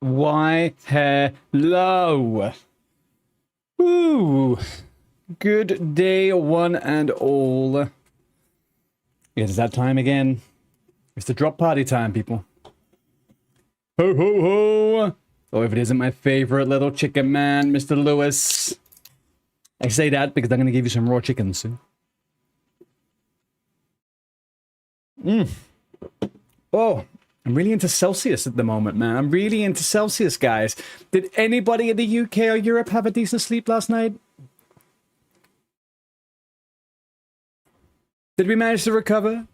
Why, hello. Woo. Good day, one and all. It's that time again. It's the drop party time, people. Ho, ho, ho. Oh, if it isn't my favorite little chicken man, Mr. Lewis. I say that because I'm going to give you some raw chicken soon. Oh, I'm really into Celsius at the moment, man. I'm really into Celsius, guys. Did anybody in the UK or Europe have a decent sleep last night? Did we manage to recover?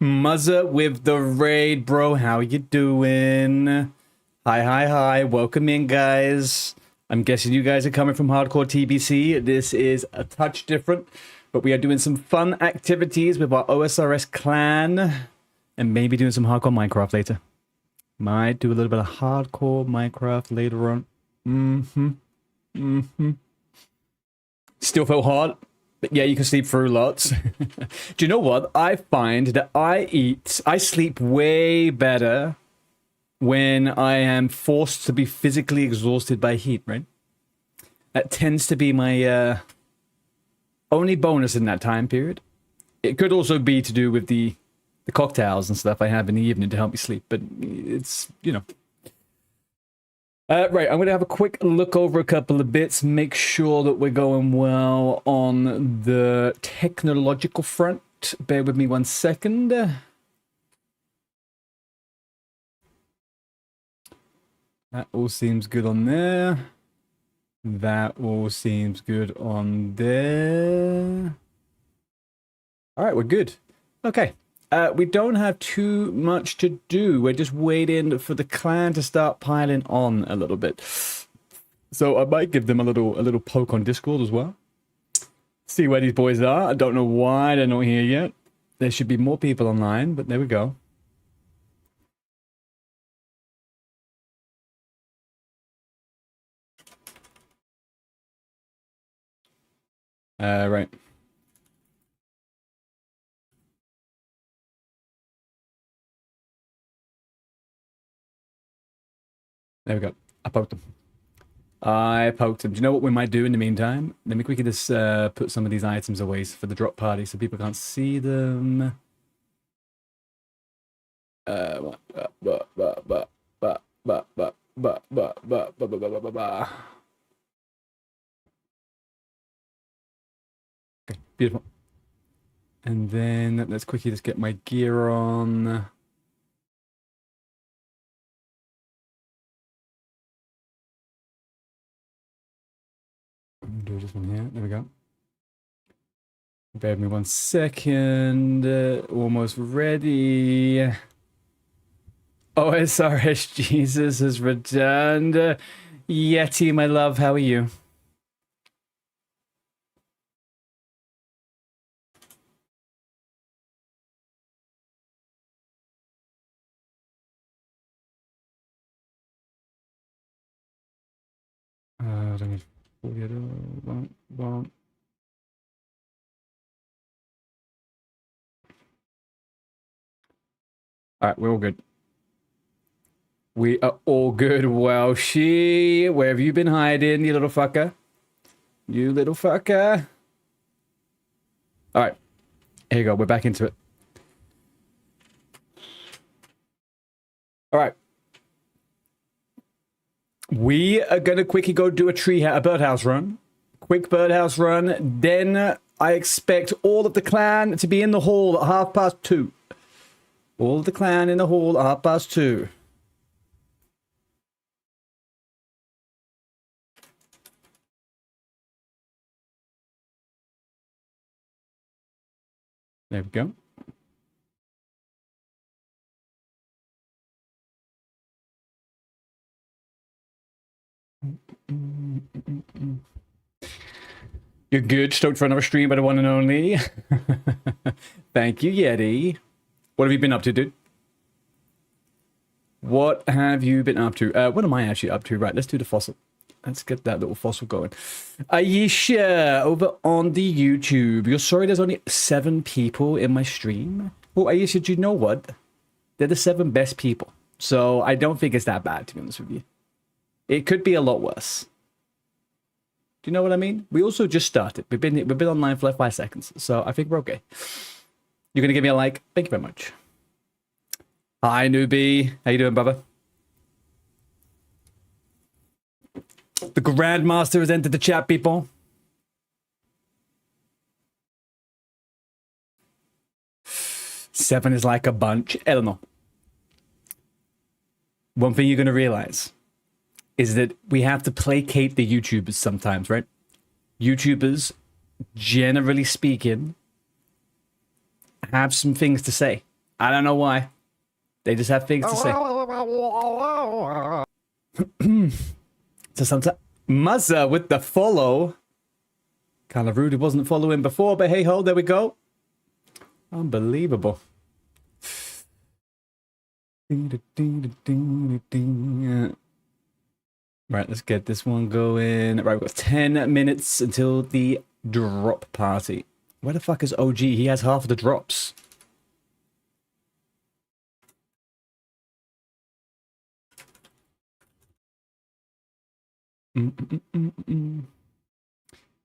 Muzza with the raid, bro. How you doing? Hi. Welcome in, guys. I'm guessing you guys are coming from Hardcore TBC. This is a touch different, but we are doing some fun activities with our OSRS clan and maybe doing some hardcore Minecraft later. Might do a little bit of hardcore Minecraft later on. Still feel hot, but yeah, you can sleep through lots. Do you know what? I find that I sleep way better when I am forced to be physically exhausted by heat, right? That tends to be my only bonus in that time period. It could also be to do with the cocktails and stuff I have in the evening to help me sleep, but it's, you know. Right, I'm going to have a quick look over a couple of bits, make sure that we're going well on the technological front. Bear with me 1 second. That all seems good on there. That all seems good on there. All right, we're good. Okay. We don't have too much to do. We're just waiting for the clan to start piling on a little bit. So I might give them a little poke on Discord as well. See where these boys are. I don't know why they're not here yet. There should be more people online, but there we go. Right. There we go. I poked them. Do you know what we might do in the meantime? Let me quickly just put some of these items away for the drop party so people can't see them. Okay, beautiful. And then let's quickly just get my gear on. Do this one here. There we go. Bear with me 1 second. Almost ready. OSRS Jesus has returned. Yeti, my love, how are you? I don't need All right, we're all good. We are all good. Well, where have you been hiding, you little fucker? You little fucker. All right, here you go. We're back into it. All right. We are going to quickly go do a birdhouse run. Quick birdhouse run. Then I expect all of the clan to be in the hall at 2:30. All of the clan in the hall at 2:30. There we go. You're good. Stoked for another stream by the one and only. Thank you, Yeti. What have you been up to, dude? What have you been up to? What am I actually up to? Right, let's do the fossil. Let's get that little fossil going. Aisha, over on the YouTube. You're sorry there's only 7 people in my stream? Well, Aisha, do you know what? They're the 7 best people. So I don't think it's that bad, to be honest with you. It could be a lot worse. Do you know what I mean? We also just started. We've been online for like 5 seconds. So I think we're okay. You're going to give me a like? Thank you very much. Hi, newbie. How you doing, brother? The Grandmaster has entered the chat, people. Seven is like a bunch. I don't know. One thing you're going to realize is that we have to placate the YouTubers sometimes, right? YouTubers, generally speaking, have some things to say. I don't know why. They just have things to say. So sometimes Muzza with the follow. Kind of rude, he wasn't following before, but hey ho, there we go. Unbelievable. Right, let's get this one going. Right, we've got 10 minutes until the drop party. Where the fuck is OG? He has half of the drops.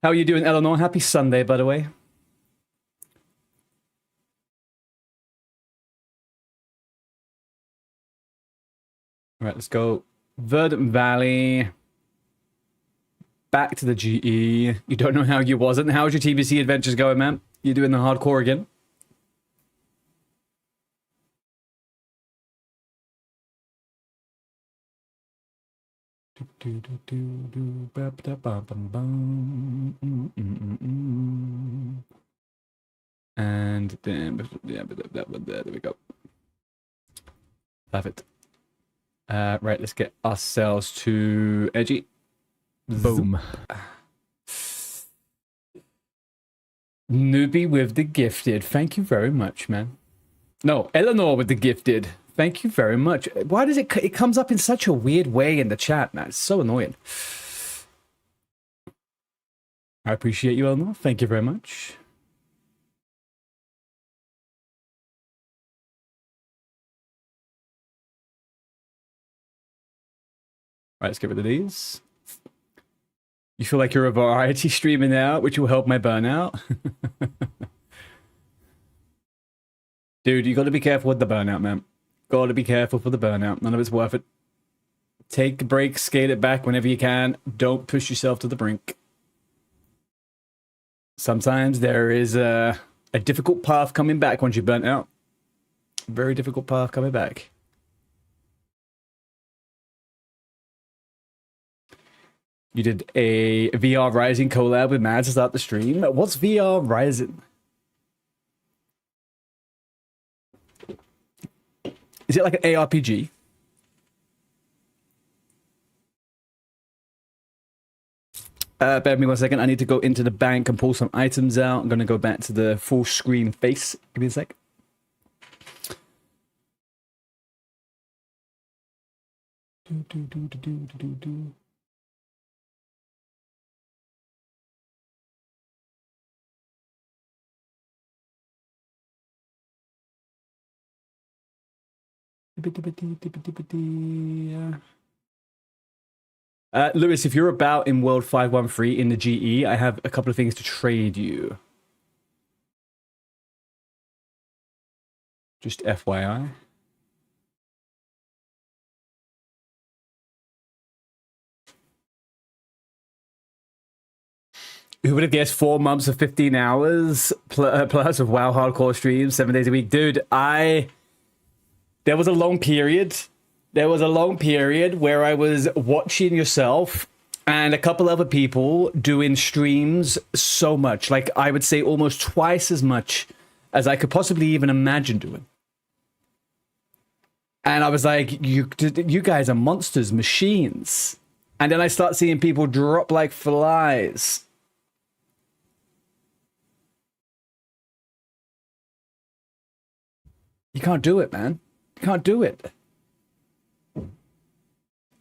How are you doing, Eleanor? Happy Sunday, by the way. Right, let's go. Verdant Valley. Back to the GE. You don't know how you wasn't. How's your TBC adventures going, man? You doing the hardcore again? And then, yeah, there we go. Perfect. Right, let's get ourselves to Edgy. Boom. Newbie with the gifted. Thank you very much, man. No, Eleanor with the gifted. Thank you very much. Why does it comes up in such a weird way in the chat, man? It's so annoying. I appreciate you, Eleanor. Thank you very much. All right, let's get rid of these. You feel like you're a variety streamer now, which will help my burnout. Dude, you got to be careful with the burnout, man. Got to be careful for the burnout. None of it's worth it. Take a break, scale it back whenever you can. Don't push yourself to the brink. Sometimes there is a difficult path coming back once you're burnt out. Very difficult path coming back. You did a VR Rising collab with Mad to start the stream. What's VR Rising? Is it like an ARPG? Bear with me 1 second. I need to go into the bank and pull some items out. I'm going to go back to the full screen face. Give me a sec. Lewis, if you're about in World 513 in the GE, I have a couple of things to trade you. Just FYI. Who would have guessed 4 months of 15 hours plus of WoW hardcore streams 7 days a week? Dude, there was a long period. There was a long period where I was watching yourself and a couple other people doing streams so much. Like, I would say almost twice as much as I could possibly even imagine doing. And I was like, you guys are monsters, machines. And then I start seeing people drop like flies. You can't do it, man. You can't do it.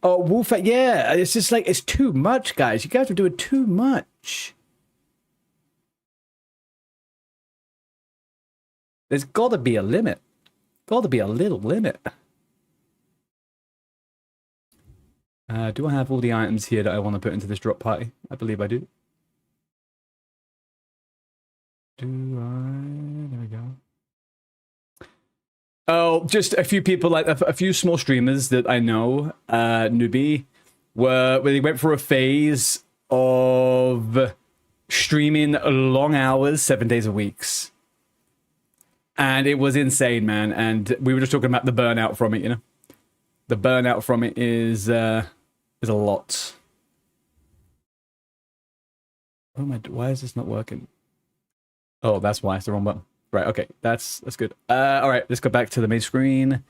Oh, Wolf, yeah. It's just like, it's too much, guys. You guys are doing too much. There's got to be a limit. Got to be a little limit. Do I have all the items here that I want to put into this drop party? I believe I do. Do I? There we go. Oh, just a few people, like a few small streamers that I know, newbie, where they went through a phase of streaming long hours, 7 days a week. And it was insane, man. And we were just talking about the burnout from it, you know? The burnout from it is a lot. Oh my, why is this not working? Oh, that's why it's the wrong button. Right, okay, that's good. All right, let's go back to the main screen.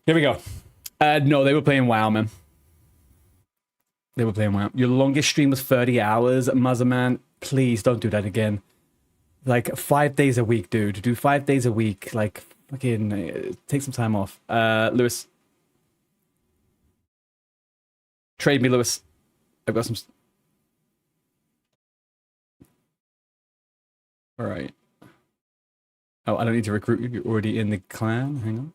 Here we go. No, they were playing WoW, man. They were playing WoW. Your longest stream was 30 hours, Muzzerman. Please don't do that again. Like 5 days a week, dude. Do 5 days a week. Like, fucking take some time off. Lewis. Trade me, Lewis. I've got some... All right. Oh, I don't need to recruit you. You're already in the clan. Hang on.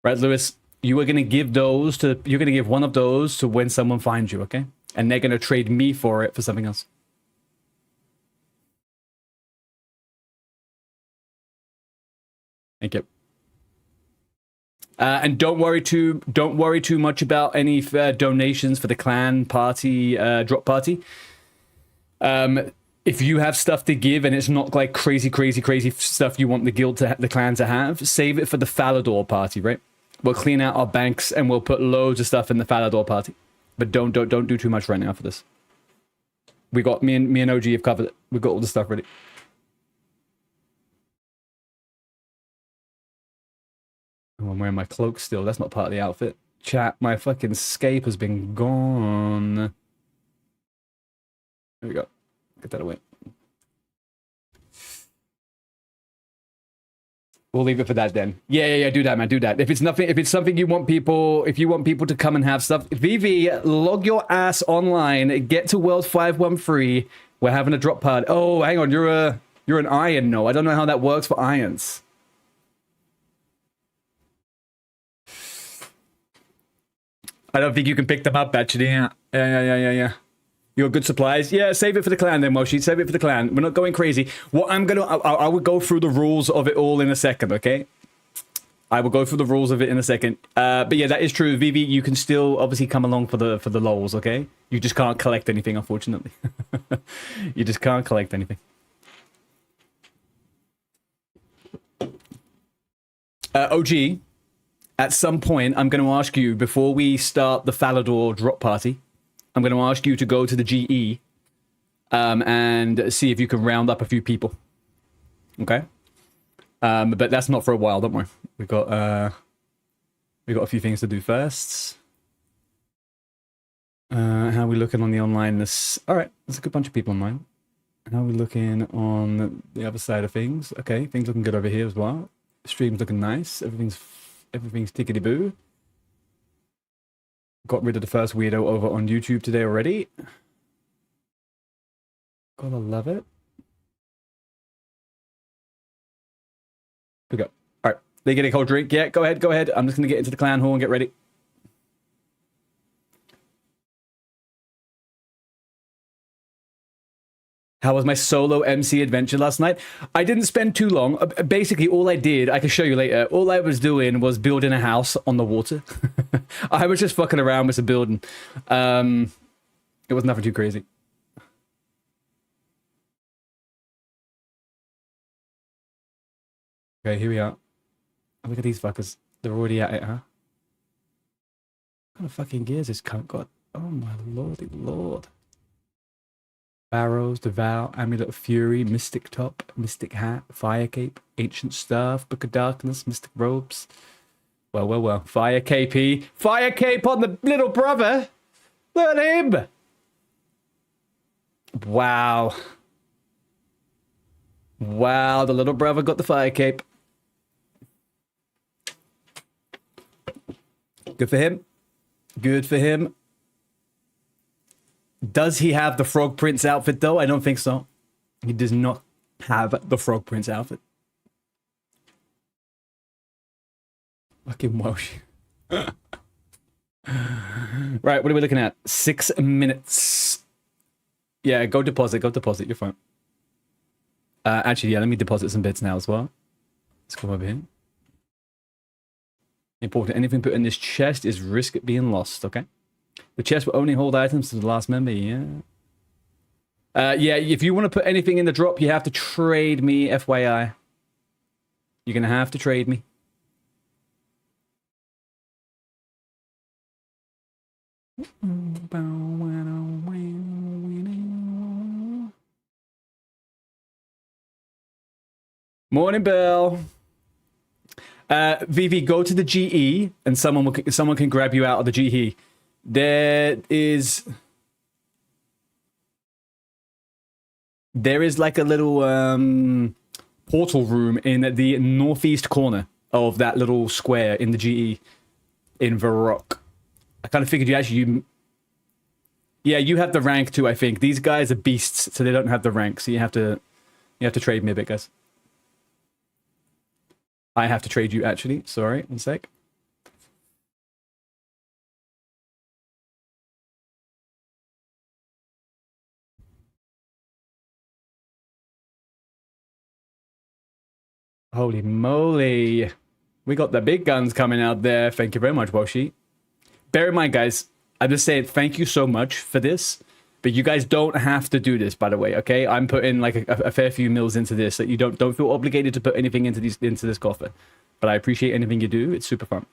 Right, Lewis. You are going to give those to... You're going to give one of those to when someone finds you, okay? And they're going to trade me for it for something else. Thank you. And don't worry too much about any donations for the clan party drop party. If you have stuff to give and it's not like crazy stuff you want the guild to the clan to have, save it for the Falador party, right? We'll clean out our banks and we'll put loads of stuff in the Falador party. But don't do too much right now for this. We got me and OG have covered it. We've got all the stuff ready. Oh, I'm wearing my cloak still. That's not part of the outfit. Chat, my fucking scape has been gone. There we go. Get that away. We'll leave it for that then. Yeah. Do that, man. Do that. If it's something you want people, if you want people to come and have stuff, VV, log your ass online. Get to World 513. We're having a drop pod. Oh, hang on. You're an iron. No, I don't know how that works for irons. I don't think you can pick them up, actually. Yeah. You got good supplies? Yeah, save it for the clan then, Moshi. Save it for the clan. We're not going crazy. What I'm going to... I will go through the rules of it all in a second, okay? I will go through the rules of it in a second. But yeah, that is true. Vivi, you can still obviously come along for the lols, okay? You just can't collect anything, unfortunately. You just can't collect anything. OG... At some point, I'm going to ask you, before we start the Falador drop party, I'm going to ask you to go to the GE and see if you can round up a few people. Okay? But that's not for a while, don't worry. We got a few things to do first. How are we looking on the online? All right, there's a good bunch of people online. How are we looking on the other side of things? Okay, things looking good over here as well. Stream's looking nice. Everything's tickety-boo. Got rid of the first weirdo over on YouTube today already. Gotta love it. Here we go. All right, they get a cold drink. Yeah, go ahead. I'm just gonna get into the clan hall and get ready. How was my solo MC adventure last night? I didn't spend too long. Basically, all I did, I can show you later, all I was doing was building a house on the water. I was just fucking around with some building. It was nothing too crazy. Okay, here we are. Oh, look at these fuckers. They're already at it, huh? What kind of fucking gears this cunt got? Oh my lordy lord. Barrows, Devour, Amulet of Fury, Mystic Top, Mystic Hat, Fire Cape, Ancient Staff, Book of Darkness, Mystic Robes. Well. Fire Cape, Fire Cape on the little brother! Look at him! Wow. Wow, the little brother got the fire cape. Good for him. Good for him. Does he have the Frog Prince outfit, though? I don't think so. He does not have the Frog Prince outfit. Fucking Welsh. Right, what are we looking at? 6 minutes. Yeah, go deposit, you're fine. Actually, yeah, let me deposit some bits now as well. Let's come over here. Important, anything put in this chest is risk it being lost, okay? The chest will only hold items to the last member, yeah. Yeah, if you want to put anything in the drop, you have to trade me, FYI. You're going to have to trade me. Morning, Bill. Vivi, go to the GE, and someone can grab you out of the GE. There is like a little portal room in the northeast corner of that little square in the GE in Varrock. I kind of figured yeah, you have the rank too, I think. These guys are beasts, so they don't have the rank, so you have to trade me a bit, guys. I have to trade you, actually. Sorry, one sec. Holy moly. We got the big guns coming out there. Thank you very much, Woshi. Bear in mind, guys, I'm just saying thank you so much for this, but you guys don't have to do this, by the way, okay? I'm putting like a fair few mils into this, that you don't feel obligated to put anything into this coffer. But I appreciate anything you do. It's super fun.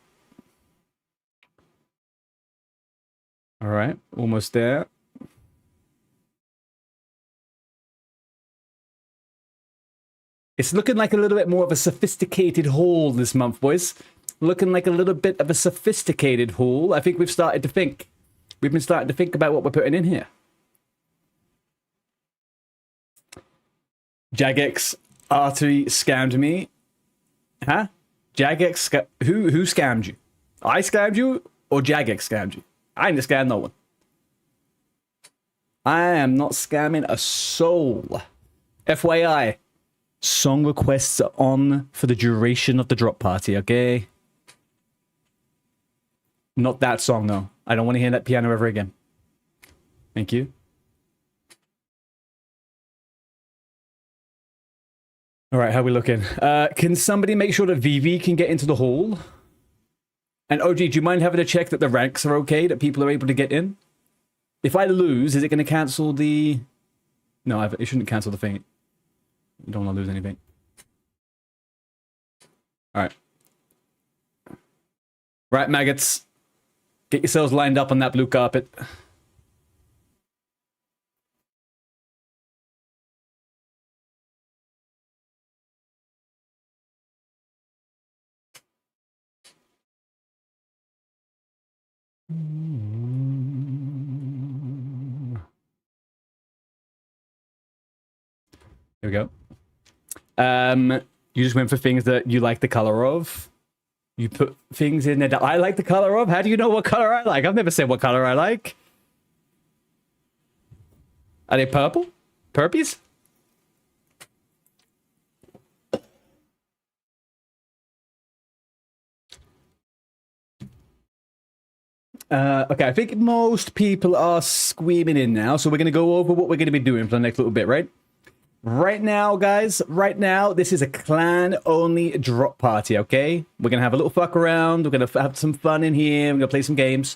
All right, almost there. It's looking like a little bit more of a sophisticated haul this month, boys. Looking like a little bit of a sophisticated haul. I think we've started to think. We've been starting to think about what we're putting in here. Jagex Artery scammed me. Huh? Jagex, who scammed you? I scammed you, or Jagex scammed you? I ain't scammed no one. I am not scamming a soul. FYI, song requests are on for the duration of the drop party, okay? Not that song, though. I don't want to hear that piano ever again. Thank you. All right, how are we looking? Can somebody make sure that VV can get into the hall? And OG, do you mind having to check that the ranks are okay, that people are able to get in? If I lose, is it going to cancel the... No, it shouldn't cancel the thing. You don't want to lose anything. All right. Right, maggots. Get yourselves lined up on that blue carpet. Here we go. You just went for things that you like the color of. You put things in there that I like the color of. How do you know what color I like? I've never said what color I like. Are they purple? Purpies? Okay, I think most people are squeaming in now, so we're going to go over what we're going to be doing for the next little bit, right? Right now, guys, this is a clan-only drop party, okay? We're going to have a little fuck around. We're going to have some fun in here. We're going to play some games.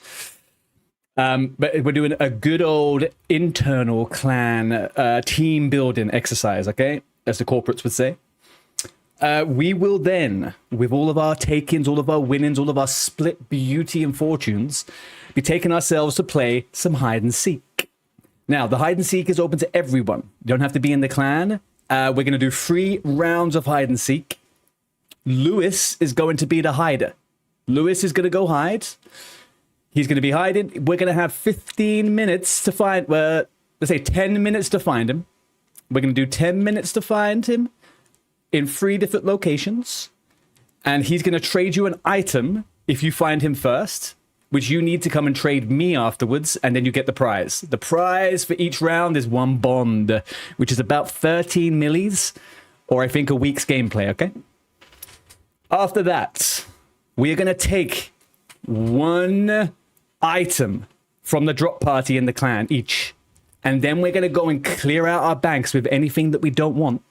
But we're doing a good old internal clan team building exercise, okay? As the corporates would say. We will then, with all of our take-ins, all of our win-ins, all of our split beauty and fortunes, be taking ourselves to play some hide-and-seek. Now, the hide-and-seek is open to everyone. You don't have to be in the clan. We're going to do 3 rounds of hide-and-seek. Lewis is going to be the hider. Lewis is going to go hide. He's going to be hiding. We're going to have 15 minutes to find... let's say 10 minutes to find him. We're going to do 10 minutes to find him. in 3 different locations, and he's going to trade you an item if you find him first, which you need to come and trade me afterwards, and then you get the prize. The prize for each round is 1 bond, which is about 13 millis, or I think a week's gameplay, okay? After that, we are going to take 1 item from the drop party in the clan each, and then we're going to go and clear out our banks with anything that we don't want.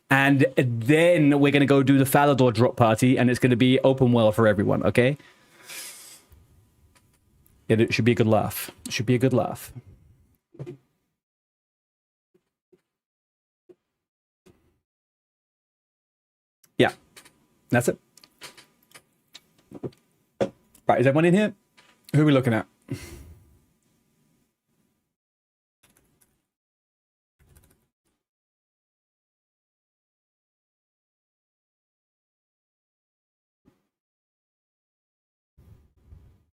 And then we're going to go do the Falador drop party, and it's going to be open world for everyone, okay? It should be a good laugh. It should be a good laugh. Yeah, that's it. Right, is everyone in here? Who are we looking at?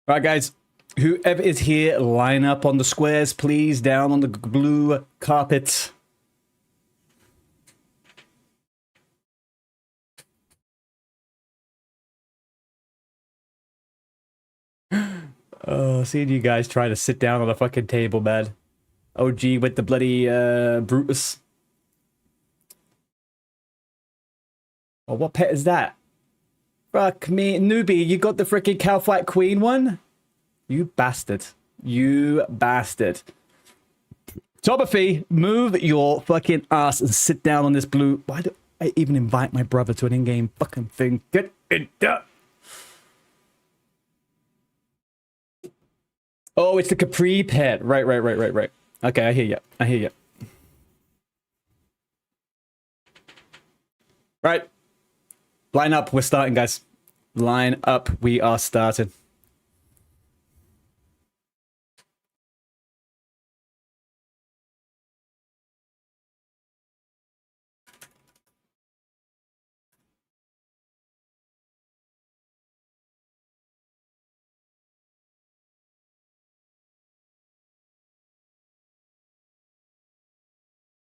All right, guys. Whoever is here, line up on the squares, please, down on the blue carpet. Oh, seeing you guys try to sit down on the fucking table, man. OG with the bloody Brutus. Oh, what pet is that? Fuck me. Newbie, you got the freaking Cow Fight Queen one? You bastard. You bastard. Topathy, move your fucking ass and sit down on this blue. Why do I even invite my brother to an in-game fucking thing? Get it done. Oh, it's the Capri pet. Right. Okay, I hear you. I hear you. Right. Line up. We're starting, guys. Line up. We are starting.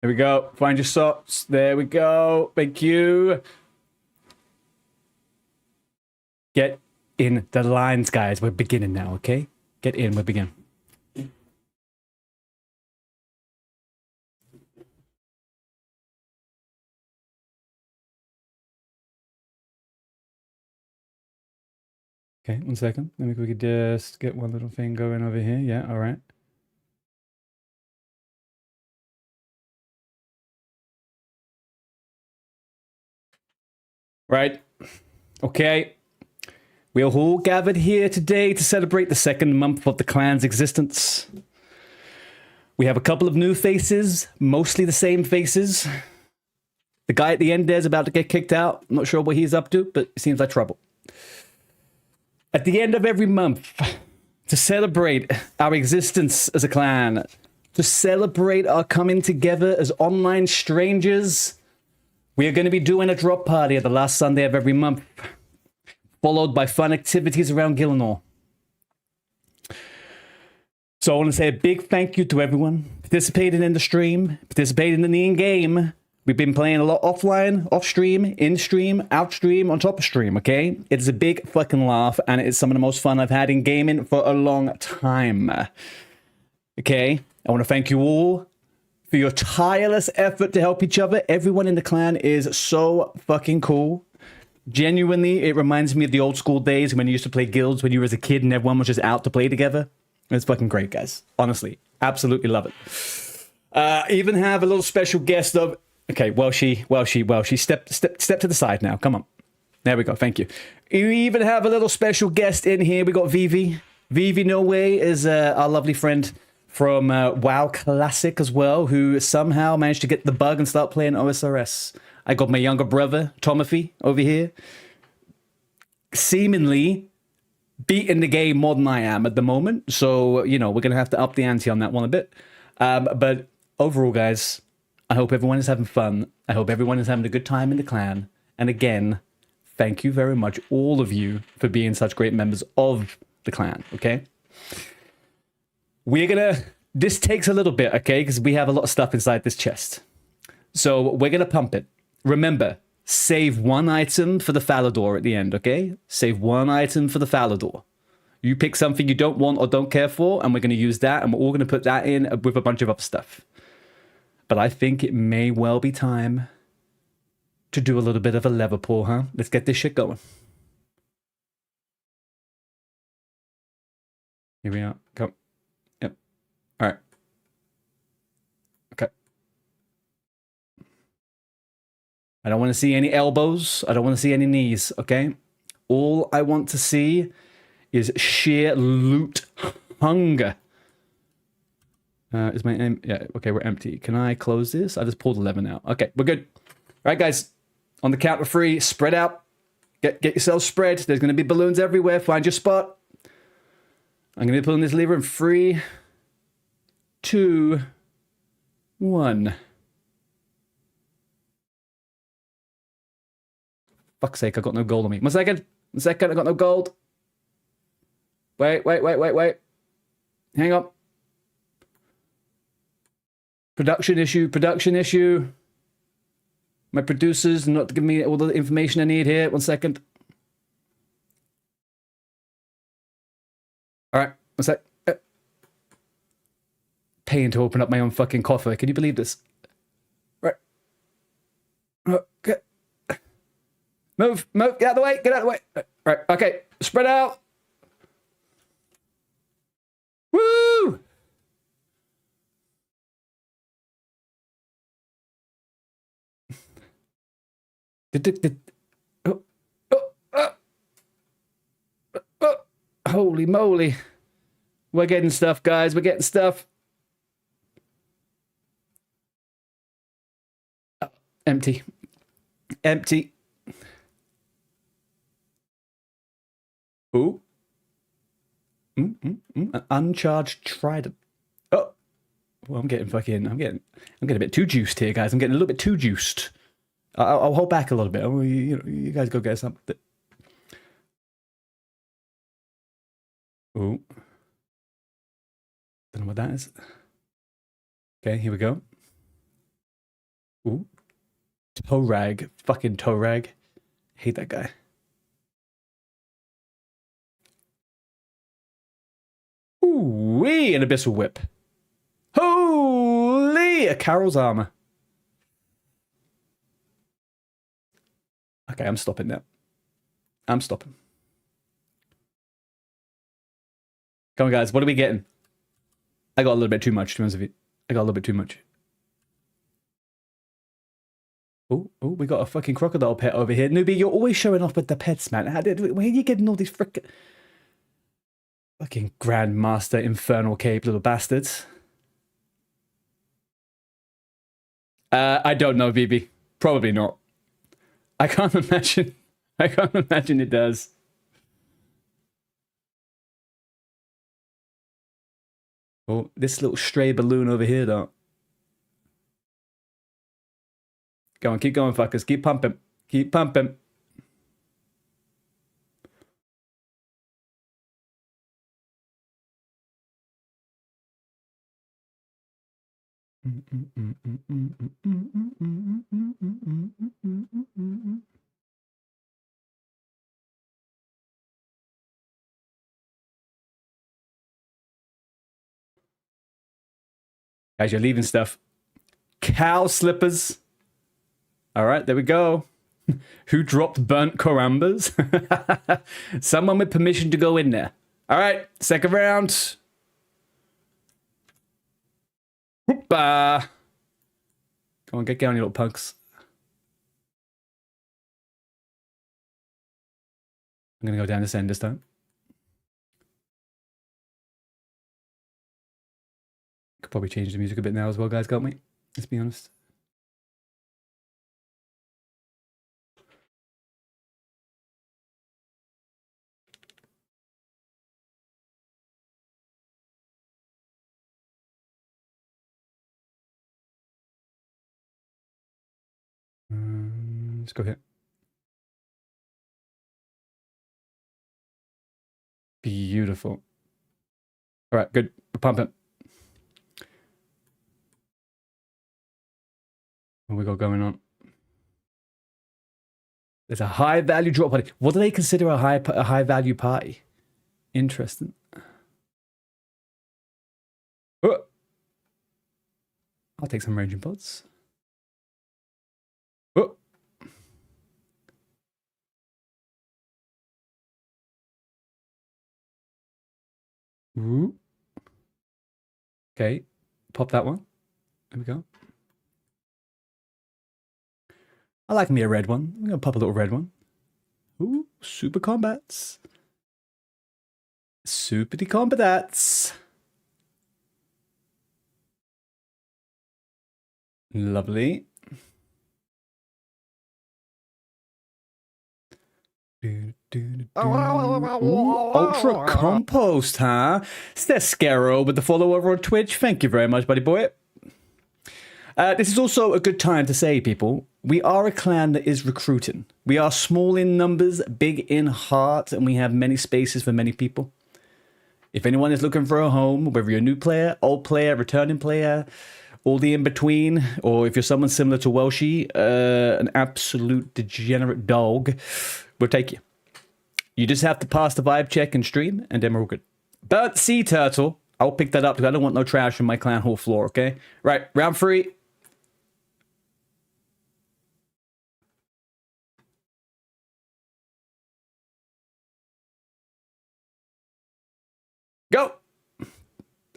There we go. Find your socks. There we go. Thank you. Get in the lines, guys. We're beginning now, okay? Get in. We're beginning. Okay, 1 second. Let me quickly just get one little thing going over here. Yeah, all right. Right. Okay. We are all gathered here today to celebrate the 2nd month of the clan's existence. We have a couple of new faces, mostly the same faces. The guy at the end there is about to get kicked out. I'm not sure what he's up to, but it seems like trouble. At the end of every month, to celebrate our existence as a clan, to celebrate our coming together as online strangers, we are going to be doing a drop party at the last Sunday of every month, followed by fun activities around Gillinor. So I want to say a big thank you to everyone participating in the stream, participating in the in-game. We've been playing a lot offline, off-stream, in-stream, out-stream, on top of stream, okay? It is a big fucking laugh, and it is some of the most fun I've had in gaming for a long time. Okay? I want to thank you all for your tireless effort to help each other. Everyone in the clan is so fucking cool. Genuinely, it reminds me of the old school days when you used to play guilds when you were as a kid and everyone was just out to play together. It's fucking great, guys. Honestly, absolutely love it. Even have a little special guest of... Okay, Welshie, step to the side now. Come on. There we go. Thank you. You even have a little special guest in here. We got Vivi. Vivi No Way is our lovely friend from WoW Classic as well, who somehow managed to get the bug and start playing Osrs. I got my younger brother, Tomothy, over here, seemingly beating the game more than I am at the moment. So, you know, we're going to have to up the ante on that one a bit. But overall, guys, I hope everyone is having fun. I hope everyone is having a good time in the clan. And again, thank you very much, all of you, for being such great members of the clan, okay? We're going to... This takes a little bit, okay? Because we have a lot of stuff inside this chest. So we're going to pump it. Remember, save one item for the Falador at the end, okay? Save one item for the Falador. You pick something you don't want or don't care for, and we're going to use that, and we're all going to put that in with a bunch of other stuff. But I think it may well be time to do a little bit of a lever pull, huh? Let's get this shit going. Here we are. Go. Yep. All right. Okay. I don't want to see any elbows. I don't want to see any knees, okay? All I want to see is sheer loot hunger. Is my yeah, okay, we're empty. Can I close this? I just pulled 11 out. Okay, we're good. All right, guys. On the count of 3, spread out. Get yourselves spread. There's going to be balloons everywhere. Find your spot. I'm going to be pulling this lever in 3, 2, 1. Fuck's sake, I got no gold on me. 1 second. 1 second, I got no gold. Wait. Hang on. Production issue. My producers not giving me all the information I need here. 1 second. All right, 1 sec. Paying to open up my own fucking coffer. Can you believe this? Right. Okay. Move. Get out of the way. Get out of the way. Right. Okay. Spread out. Woo! Holy moly. We're getting stuff, guys. We're getting stuff. Oh, empty. Ooh. An uncharged trident. Oh. Well, I'm getting a bit too juiced here, guys. I'm getting a little bit too juiced. I'll hold back a little bit. You guys go get something. Ooh. Don't know what that is. Okay, here we go. Ooh. Torag. Fucking Torag. Hate that guy. Ooh-wee, an Abyssal Whip. Holy! A Carol's Armor. Okay, I'm stopping now. I'm stopping. Come on, guys. What are we getting? I got a little bit too much, to be honest with you. I got a little bit too much. Oh, we got a fucking crocodile pet over here. Newbie, you're always showing off with the pets, man. Where are you getting all these fucking Grandmaster Infernal Cape little bastards? I don't know, BB. Probably not. I can't imagine it does. Oh, this little stray balloon over here, though. Go on, keep going, fuckers. Keep pumping. Keep pumping. Guys, you're leaving stuff. Cow slippers. All right, there we go. Who dropped burnt corambas? Someone with permission to go in there. All right, second round. Whoop-a. Come on, get going, you little punks. I'm going to go down this end this time. Could probably change the music a bit now as well, guys, can't we? Let's be honest. Let's go here. Beautiful. All right, good. We're pumping. What we got going on? There's a high value drop party. What do they consider a high value party? Interesting. Oh. I'll take some ranging pods. Oh. Ooh. Okay, pop that one. There we go. I like me a red one. I'm gonna pop a little red one. Ooh, super combats. Super combats. Lovely. Ooh, Ultra Compost, huh? Stescaro with the follow over on Twitch. Thank you very much, buddy boy. This is also a good time to say, people, we are a clan that is recruiting. We are small in numbers, big in heart, and we have many spaces for many people. If anyone is looking for a home, whether you're a new player, old player, returning player, all the in-between, or if you're someone similar to Welshie, an absolute degenerate dog, we'll take you. You just have to pass the vibe check and stream, and then we're all good. Burnt sea turtle. I'll pick that up because I don't want no trash in my clan hall floor, okay? Right, round 3. Go!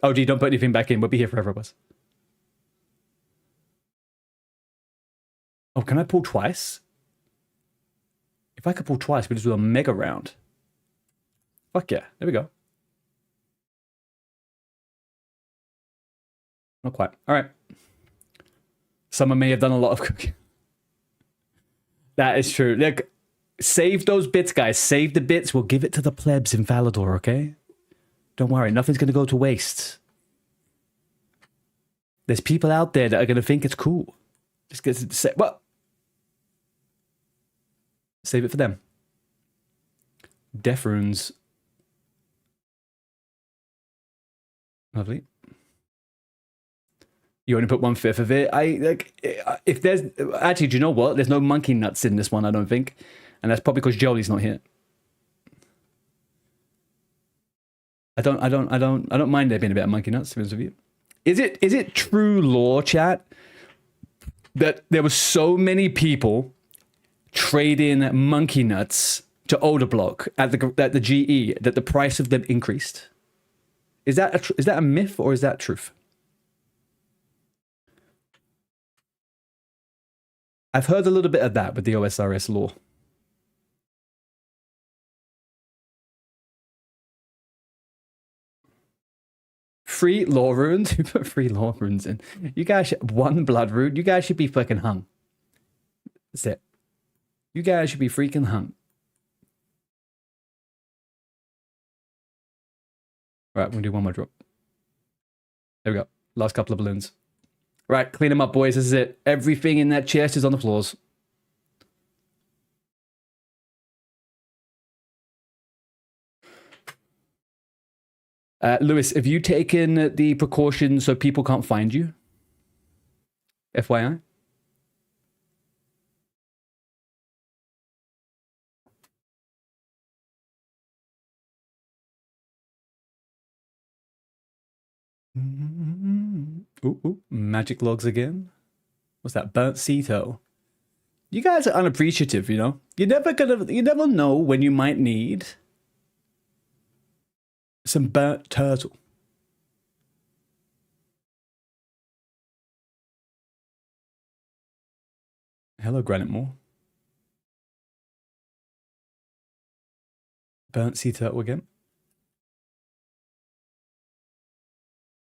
Oh, gee, don't put anything back in. We'll be here forever, boys. Oh, can I pull twice? If I could pull twice, we just do a mega round. Fuck yeah. There we go. Not quite. All right. Someone may have done a lot of cooking. That is true. Look, save those bits, guys. Save the bits. We'll give it to the plebs in Valador, okay? Don't worry. Nothing's going to go to waste. There's people out there that are going to think it's cool. Just get to say, well, save it for them. Death runes. Lovely. You only put 1/5 of it. I like if there's actually, do you know what? There's no monkey nuts in this one, I don't think. And that's probably because Jolie's not here. I don't mind there being a bit of monkey nuts, to be honest with you. Is it true lore, chat, that there were so many people trading monkey nuts to Odablock at the GE that the price of them increased? Is that a myth or is that truth? I've heard a little bit of that with the OSRS lore. Free lore runes? Who put free lore runes in? You guys should, 1 blood rune? You guys should be fucking hung. That's it. You guys should be freaking hung. Right, we'll do one more drop. There we go. Last couple of balloons. Right, clean them up, boys. This is it. Everything in that chest is on the floors. Lewis, have you taken the precautions so people can't find you? FYI? Ooh, magic logs again. What's that? Burnt sea turtle. You guys are unappreciative, you know? You never know when you might need some burnt turtle. Hello, Granite Moor. Burnt sea turtle again.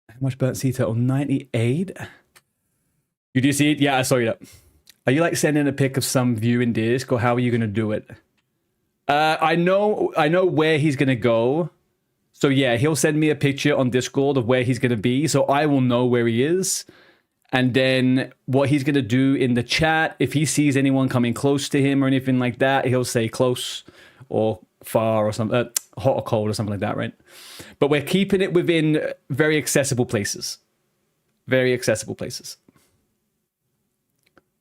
How much burnt sea turtle? 98? You do see it? Yeah, I saw you. Are you like sending a pic of some view in disc, or how are you going to do it? I know where he's going to go. So yeah, he'll send me a picture on Discord of where he's going to be, so I will know where he is. And then what he's going to do in the chat, if he sees anyone coming close to him or anything like that, he'll say close or far or something, hot or cold or something like that, right? But we're keeping it within very accessible places. Very accessible places.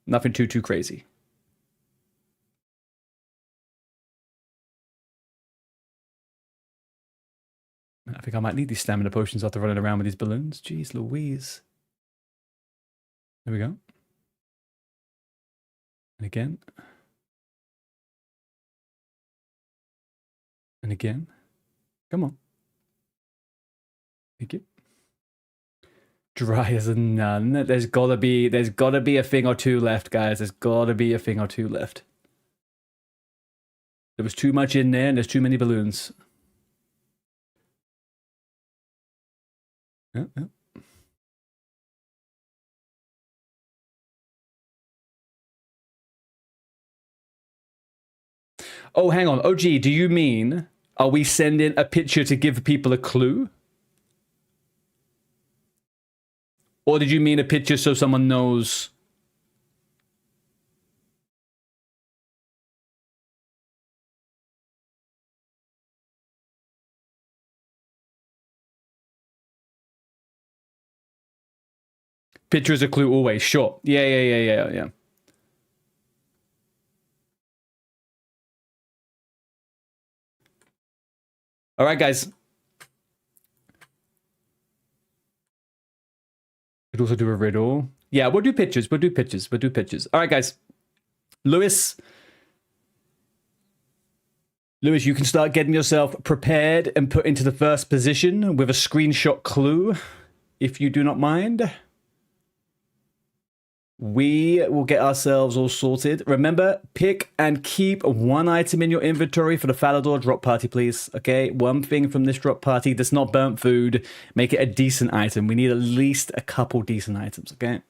Nothing too crazy. I think I might need these stamina potions after running around with these balloons. Jeez Louise. There we go. And again. And again. Come on. Thank you. Dry as a nun. There's gotta be a thing or two left, guys. There's gotta be a thing or two left. There was too much in there and there's too many balloons. Yeah. Oh, hang on. OG, do you mean, are we sending a picture to give people a clue? Or did you mean a picture so someone knows? Picture is a clue always. Sure. Yeah. All right, guys. Could also do a riddle. Yeah, we'll do pictures. All right, guys. Lewis, you can start getting yourself prepared and put into the first position with a screenshot clue, if you do not mind. We will get ourselves all sorted. Remember, pick and keep one item in your inventory for the Falador drop party, please. Okay, one thing from this drop party that's not burnt food. Make it a decent item. We need at least a couple decent items, okay?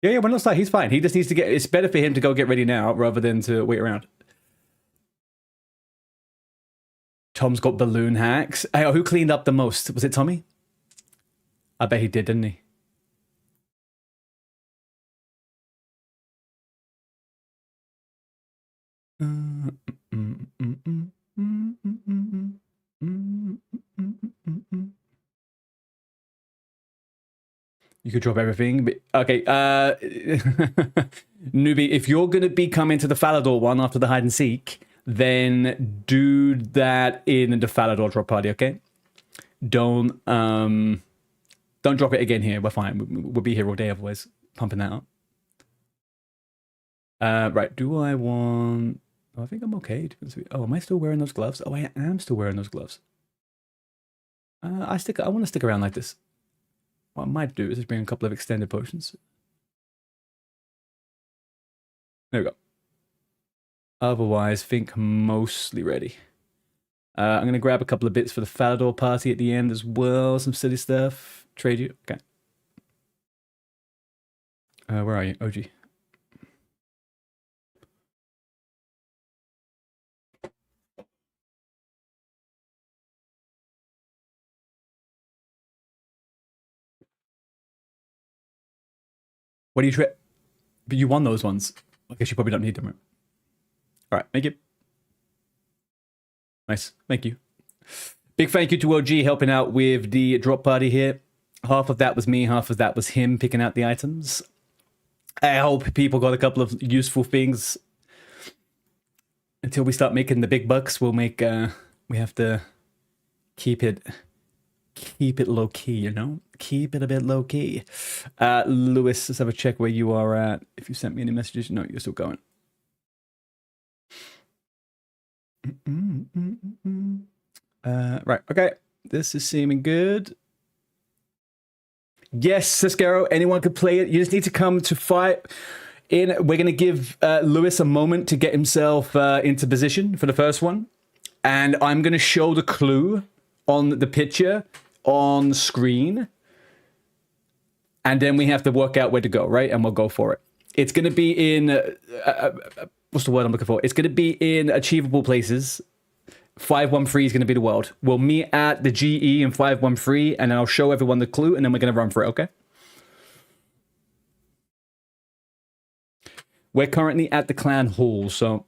Yeah, when looks like he's fine. He just needs to get... It's better for him to go get ready now rather than to wait around. Tom's got balloon hacks. Hey, who cleaned up the most? Was it Tommy? I bet he did, didn't he? You could drop everything, but okay. Newbie, if you're gonna be coming to the Falador one after the hide and seek, then do that in the Falador drop party, okay? Don't drop it again here. We're fine. We'll be here all day otherwise. Pumping that up. Right. Do I want... Oh, I think I'm okay. Oh, am I still wearing those gloves? Oh, I am still wearing those gloves. I want to stick around like this. What I might do is just bring a couple of extended potions. There we go. Otherwise, think mostly ready. I'm going to grab a couple of bits for the Falador party at the end as well. Some silly stuff. Trade you. Okay. Where are you? OG. What do you trade? But you won those ones. I guess you probably don't need them, right? All right, thank you. Nice, thank you. Big thank you to OG helping out with the drop party here. Half of that was me, half of that was him picking out the items. I hope people got a couple of useful things. Until we start making the big bucks, we'll make, we have to keep it low key, you know? Keep it a bit low key. Lewis, let's have a check where you are at. If you sent me any messages, no, you're still going. Right, okay. This is seeming good. Yes, Ciscaro, anyone could play it. You just need to come to fight in. We're going to give Lewis a moment to get himself into position for the first one. And I'm going to show the clue on the picture on screen. And then we have to work out where to go, right? And we'll go for it. It's going to be in... what's the word I'm looking for? It's going to be in achievable places. 513 is going to be the world. We'll meet at the GE in 513, and then I'll show everyone the clue, and then we're going to run for it, okay? We're currently at the clan hall, so...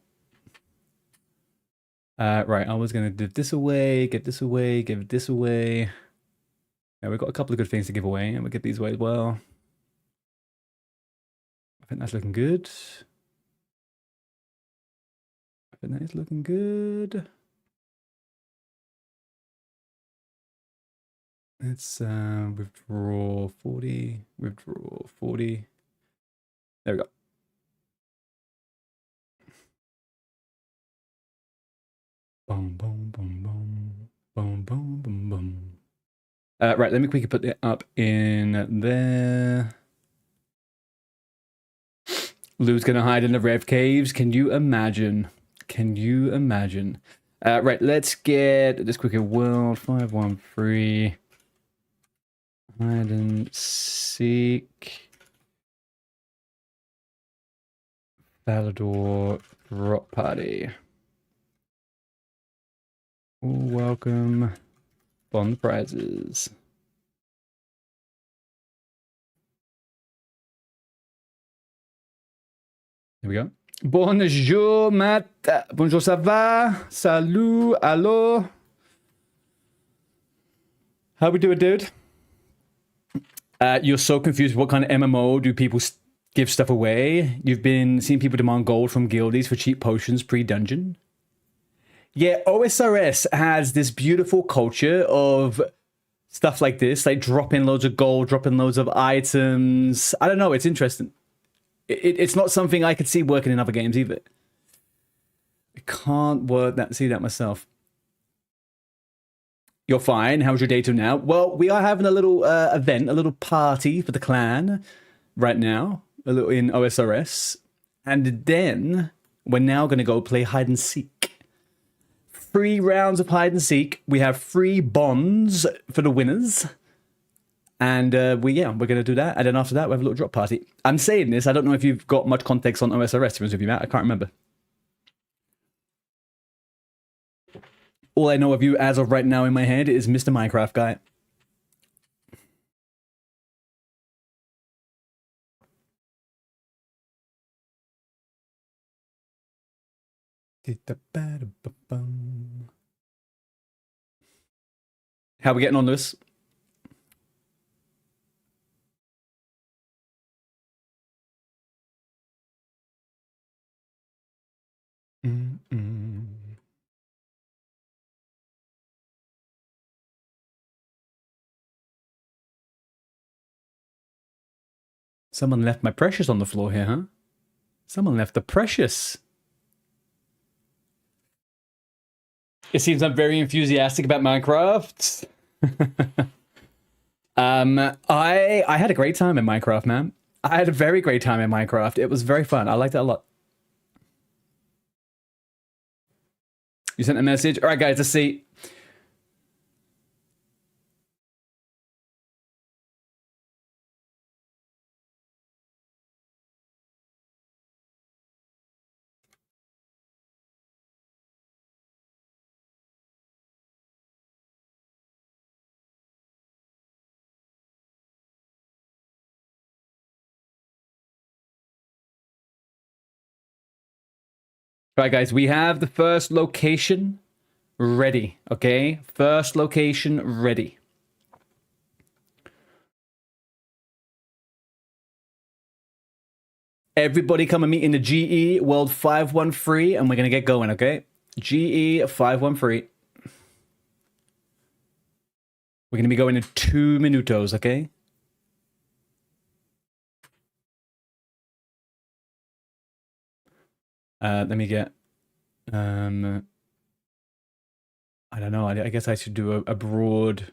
right, I was going to give this away, get this away, give this away. Yeah, we've got a couple of good things to give away, and we'll get these away as well. I think that's looking good. I but that is looking good. Let's withdraw 40, withdraw 40. There we go. Boom, boom, boom, boom, boom, boom, boom, boom. Right, let me quickly put it up in there. Lou's gonna hide in the Rev Caves. Can you imagine? Can you imagine? Right, let's get this quickly. World 513. Hide and seek. Valador drop party. Welcome. Bond prizes. Here we go. Bonjour, Matt. Bonjour, ça va? Salut, allo. How we doing, dude? You're so confused. What kind of MMO do people give stuff away? You've been seeing people demand gold from guildies for cheap potions pre-dungeon? Yeah, OSRS has this beautiful culture of stuff like this, like dropping loads of gold, dropping loads of items. I don't know, it's interesting. It's not something I could see working in other games either. I can't see that myself. You're fine. How's your day till now? Well, we are having a little event, a little party for the clan right now, a little in OSRS. And then we're now going to go play hide and seek. 3 rounds of hide and seek. We have 3 bonds for the winners. And we're going to do that. And then after that, we have a little drop party. I'm saying this. I don't know if you've got much context on OSRS, to be honest with you, Matt. I can't remember. All I know of you as of right now in my head is Mr. Minecraft guy. How are we getting on this? Someone left my precious on the floor here, huh? Someone left the precious. It seems I'm very enthusiastic about Minecraft. I had a great time in Minecraft, man. I had a very great time in Minecraft. It was very fun. I liked it a lot. You sent a message? All right, guys, let's see. All right, guys, we have the first location ready, okay? First location ready. Everybody come and meet in the GE World 513, and we're going to get going, okay? GE 513. We're going to be going in 2 minutos, okay? Let me get... I don't know. I guess I should do a broad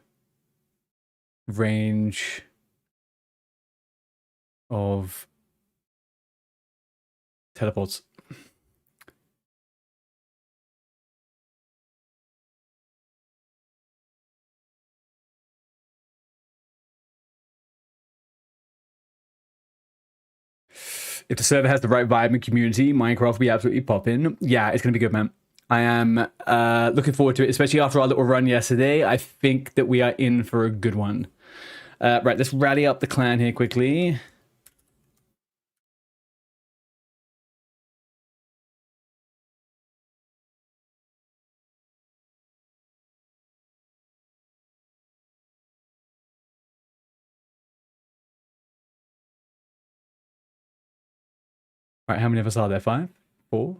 range of teleports. If the server has the right vibe and community, Minecraft will be absolutely popping. Yeah, it's going to be good, man. I am looking forward to it, especially after our little run yesterday. I think that we are in for a good one. Right, let's rally up the clan here quickly. All right, how many of us are there? 5? 4?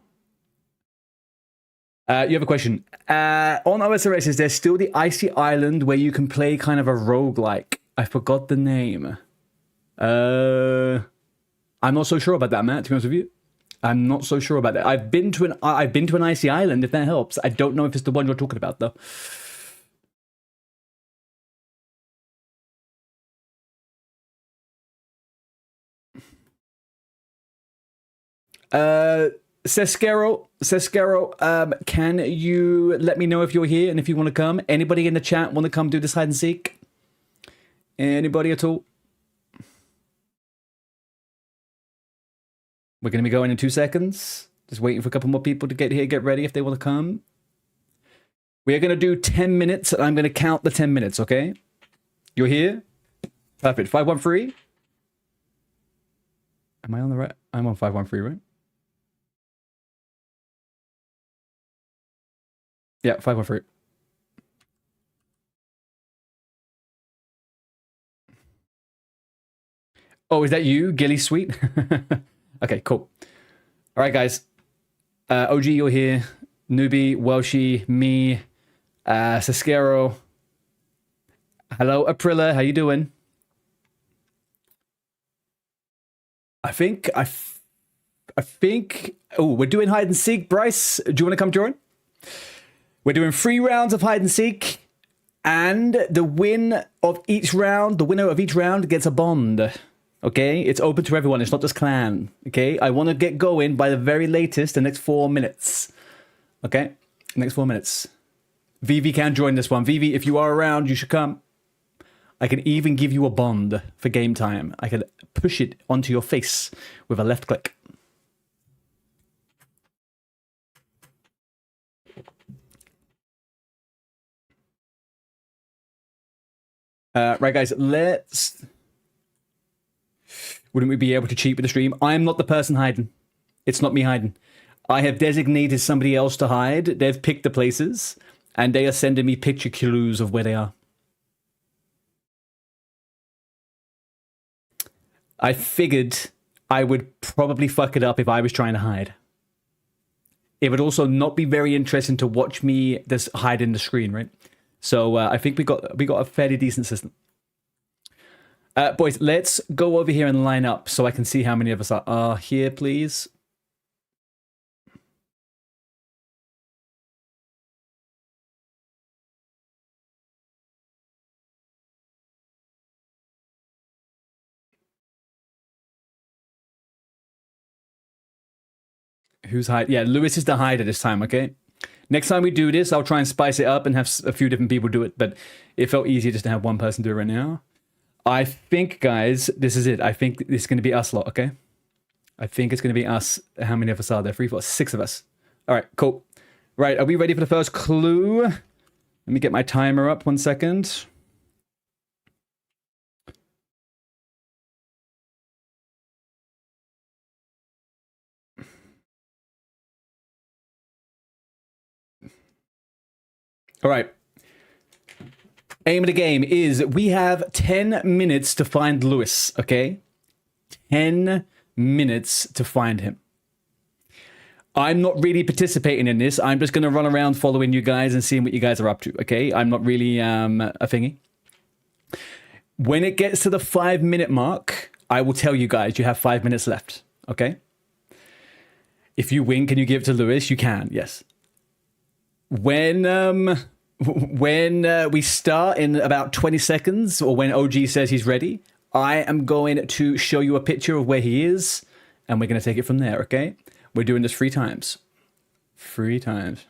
You have a question. On Osrs, is there still the icy island where you can play kind of a roguelike? I forgot the name. I'm not so sure about that, Matt, to be honest with you. I'm not so sure about that. I've been to an icy island, if that helps. I don't know if it's the one you're talking about, though. Sescaro, can you let me know if you're here and if you want to come? Anybody in the chat want to come do this hide and seek? Anybody at all? We're going to be going in 2 seconds. Just waiting for a couple more people to get here, get ready if they want to come. We are going to do 10 minutes, and I'm going to count the 10 minutes, okay? You're here? Perfect. 513? Am I on the right? I'm on 513, right? Yeah, 513. Oh, is that you, Gilly Sweet? Okay, cool. All right, guys. OG, you're here. Newbie, Welshie, me, Sescaro. Hello, Aprilla. How you doing? I think. Oh, we're doing hide and seek. Bryce, do you want to come join? We're doing 3 rounds of hide and seek, and the winner of each round gets a bond. Okay, it's open to everyone. It's not just clan. Okay, I want to get going by the very latest, the next 4 minutes. Okay, next 4 minutes. Vivi can join this one. Vivi, if you are around, you should come. I can even give you a bond for game time. I can push it onto your face with a left click. Right, guys, wouldn't we be able to cheat with the stream? I'm not the person hiding. It's not me hiding. I have designated somebody else to hide. They've picked the places, and they are sending me picture clues of where they are. I figured I would probably fuck it up if I was trying to hide. It would also not be very interesting to watch me just hide in the screen, right? So I think we got a fairly decent system. Boys, let's go over here and line up so I can see how many of us are here, please. Who's hide? Yeah, Lewis is the hider this time, okay? Next time we do this, I'll try and spice it up and have a few different people do it, but it felt easier just to have one person do it right now. I think, guys, this is it. I think it's going to be us lot, okay? I think it's going to be us. How many of us are there? 3, 4, 6 of us. All right, cool. Right, are we ready for the first clue? Let me get my timer up 1 second. All right. Aim of the game is we have 10 minutes to find Lewis, okay? 10 minutes to find him. I'm not really participating in this. I'm just going to run around following you guys and seeing what you guys are up to, okay? I'm not really a thingy. When it gets to the 5-minute mark, I will tell you guys you have 5 minutes left, okay? If you win, can you give it to Lewis? You can, yes. When we start in about 20 seconds, or when OG says he's ready, I am going to show you a picture of where he is, and we're going to take it from there, okay? We're doing this 3 times. 3 times.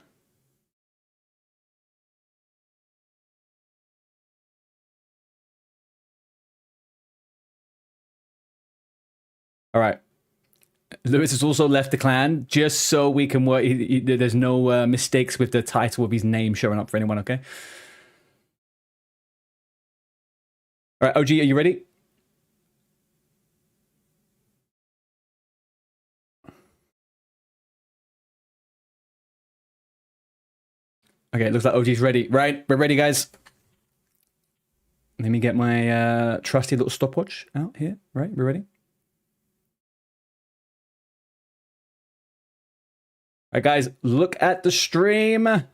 All right. Lewis has also left the clan, just so we can work. There's no mistakes with the title of his name showing up for anyone, okay? All right, OG, are you ready? Okay, it looks like OG's ready. Right, we're ready, guys. Let me get my trusty little stopwatch out here. Right, we're ready. right, guys, look at the stream.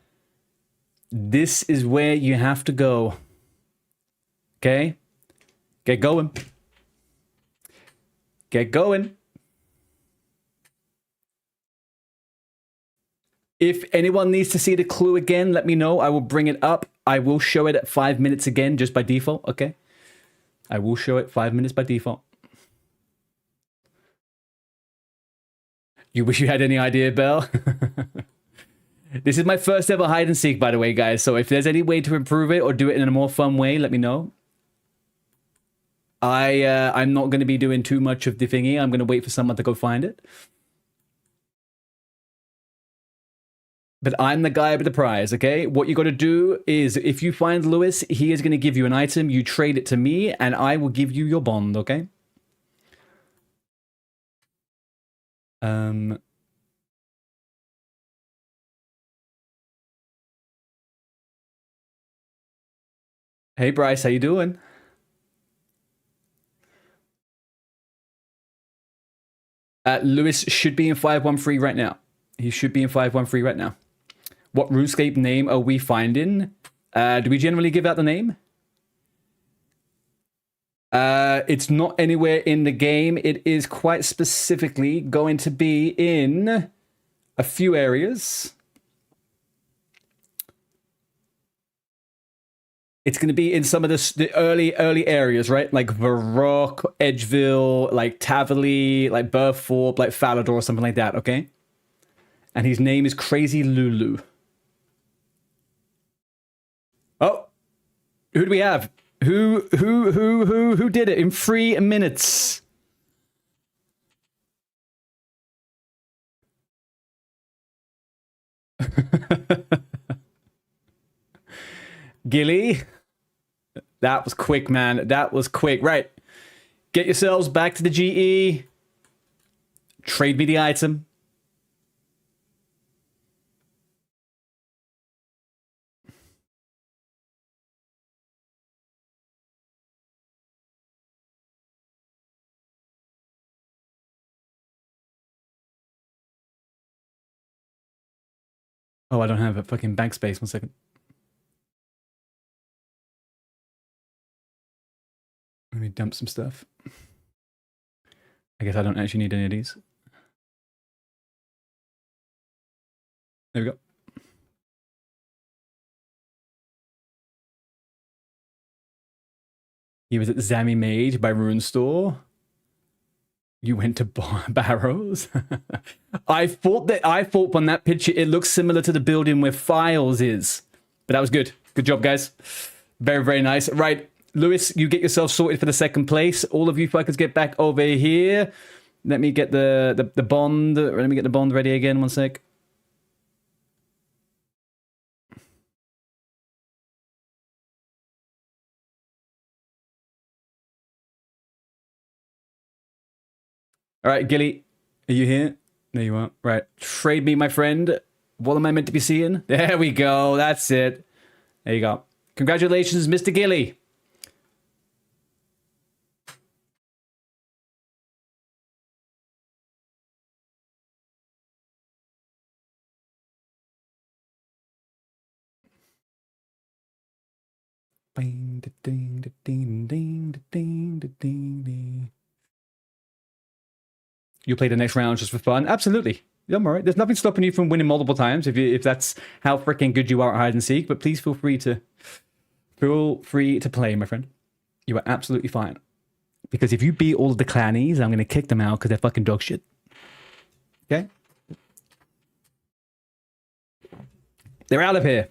This is where you have to go. Okay? Get going. Get going. If anyone needs to see the clue again, let me know. I will bring it up. I will show it at 5 minutes again, just by default, okay? I will show it 5 minutes by default. You wish you had any idea, Belle? This is my first ever hide and seek, by the way, guys. So if there's any way to improve it or do it in a more fun way, let me know. I'm not going to be doing too much of the thingy. I'm going to wait for someone to go find it. But I'm the guy with the prize, okay? What you got to do is, if you find Lewis, he is going to give you an item. You trade it to me, and I will give you your bond, okay? Hey, Bryce, how you doing? Lewis should be in 513 right now. He should be in 513 right now. What RuneScape name are we finding? Do we generally give out the name? It's not anywhere in the game. It is quite specifically going to be in a few areas. It's going to be in some of the early areas, right? Like Varrock, Edgeville, like Tavaly, like Burthorpe, like Falador, something like that, okay? And his name is Crazy Lulu. Oh, who do we have? Who did it in 3 minutes? Gilly? That was quick, man. That was quick. Right. Get yourselves back to the GE. Trade me the item. Oh, I don't have a fucking bank space. 1 second. Let me dump some stuff. I guess I don't actually need any of these. There we go. He was at Zammy Mage by Rune Store. You went to Barrows? I thought on that picture it looks similar to the building where Files is. But that was good. Good job, guys. Very, very nice. Right, Lewis, you get yourself sorted for the second place. All of you fuckers get back over here. Let me get the bond. Let me get the bond ready again. 1 sec. All right, Gilly, are you here? There you are. Right, trade me, my friend. What am I meant to be seeing? There we go. That's it. There you go. Congratulations, Mr. Gilly. You play the next round just for fun? Absolutely. I'm all right. There's nothing stopping you from winning multiple times if that's how freaking good you are at hide and seek. But please feel free to play, my friend. You are absolutely fine. Because if you beat all of the clannies, I'm going to kick them out because they're fucking dog shit. Okay? They're out of here.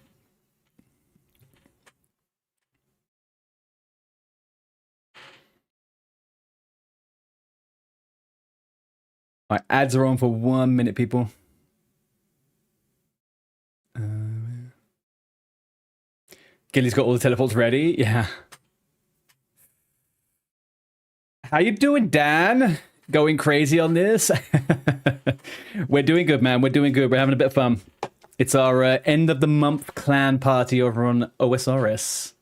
All right, ads are on for 1 minute, people. Gilly's got all the teleports ready. Yeah. How you doing, Dan? Going crazy on this? We're doing good, man. We're doing good. We're having a bit of fun. It's our end of the month clan party over on Osrs.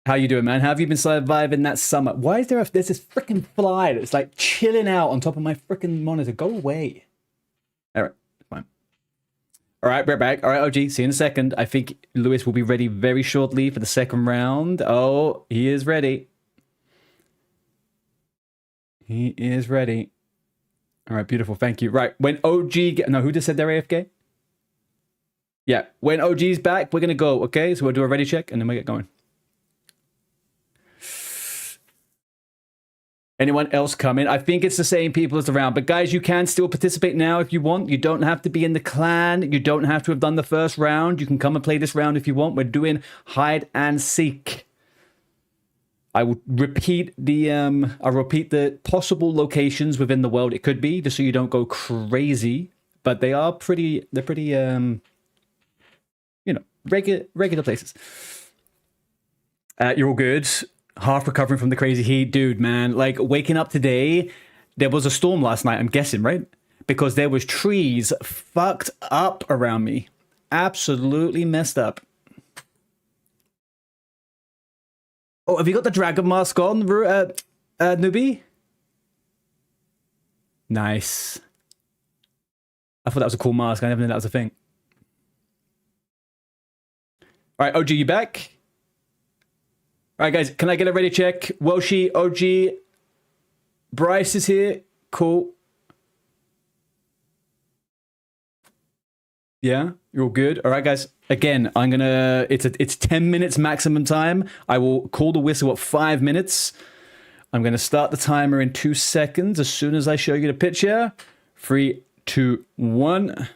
How you doing, man? How have you been surviving that summer? Why is there's this freaking fly that's like chilling out on top of my freaking monitor? Go away. All right, fine. All right, we're back. All right, OG, see you in a second. I think Lewis will be ready very shortly for the second round. Oh, he is ready. He is ready. All right, beautiful. Thank you. Right, when OG... No, who just said they're AFK? Yeah, when OG's back, we're going to go, okay? So we'll do a ready check, and then we get going. Anyone else coming? I think it's the same people as around. But guys, you can still participate now if you want. You don't have to be in the clan. You don't have to have done the first round. You can come and play this round if you want. We're doing hide and seek. I will repeat the possible locations within the world it could be, just so you don't go crazy. But they are pretty you know, regular places. You're all good. Half recovering from the crazy heat. Dude, man, like waking up today, there was a storm last night, I'm guessing, right? Because there was trees fucked up around me. Absolutely messed up. Oh, have you got the dragon mask on, newbie? Nice. I thought that was a cool mask. I never knew that was a thing. All right, OG, you back? All right, guys, can I get a ready check? Woshi, OG, Bryce is here. Cool. Yeah, you're all good. All right, guys. Again, I'm gonna. It's 10 minutes maximum time. I will call the whistle at 5 minutes. I'm gonna start the timer in 2 seconds as soon as I show you the picture. 3, 2, 1.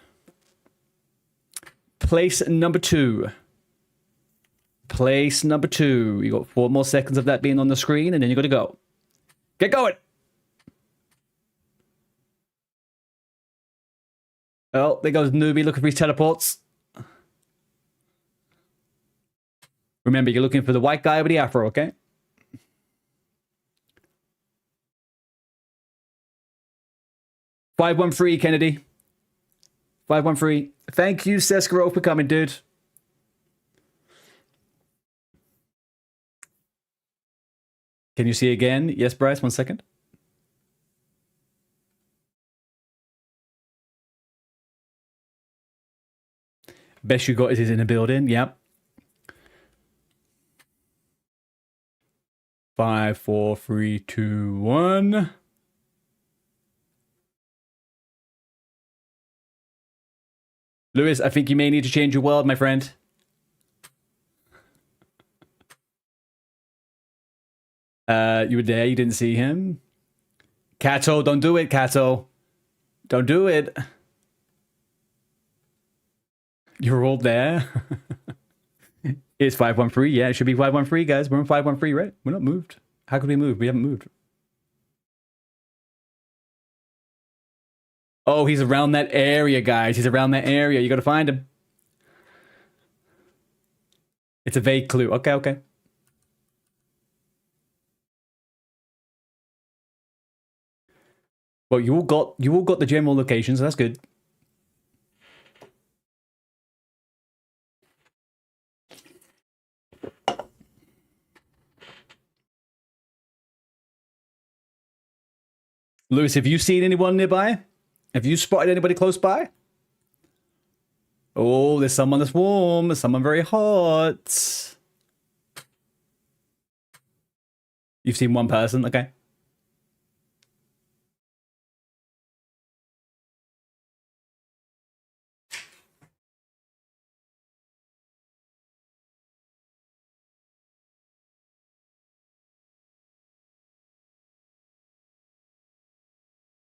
Place number 2. Place number 2. You got 4 more seconds of that being on the screen, and then you got to go. Get going. Oh, there goes newbie looking for his teleports. Remember, you're looking for the white guy with the afro, okay? $513, Kennedy. $513. Thank you, Seskaro, for coming, dude. Can you see again? Yes, Bryce, 1 second. Best you got is in a building. Yep. 5, 4, 3, 2, 1. Lewis, I think you may need to change your world, my friend. You were there, you didn't see him. Kato, don't do it, Kato. Don't do it. You're all there. It's 513. Yeah, it should be 513, guys. We're in 513, right? We're not moved. How could we move? We haven't moved. Oh, he's around that area, guys. He's around that area. You got to find him. It's a vague clue. Okay, okay. Well, you all got the general location, so that's good. Lewis, have you seen anyone nearby? Have you spotted anybody close by? Oh, there's someone that's warm. There's someone very hot. You've seen one person, okay.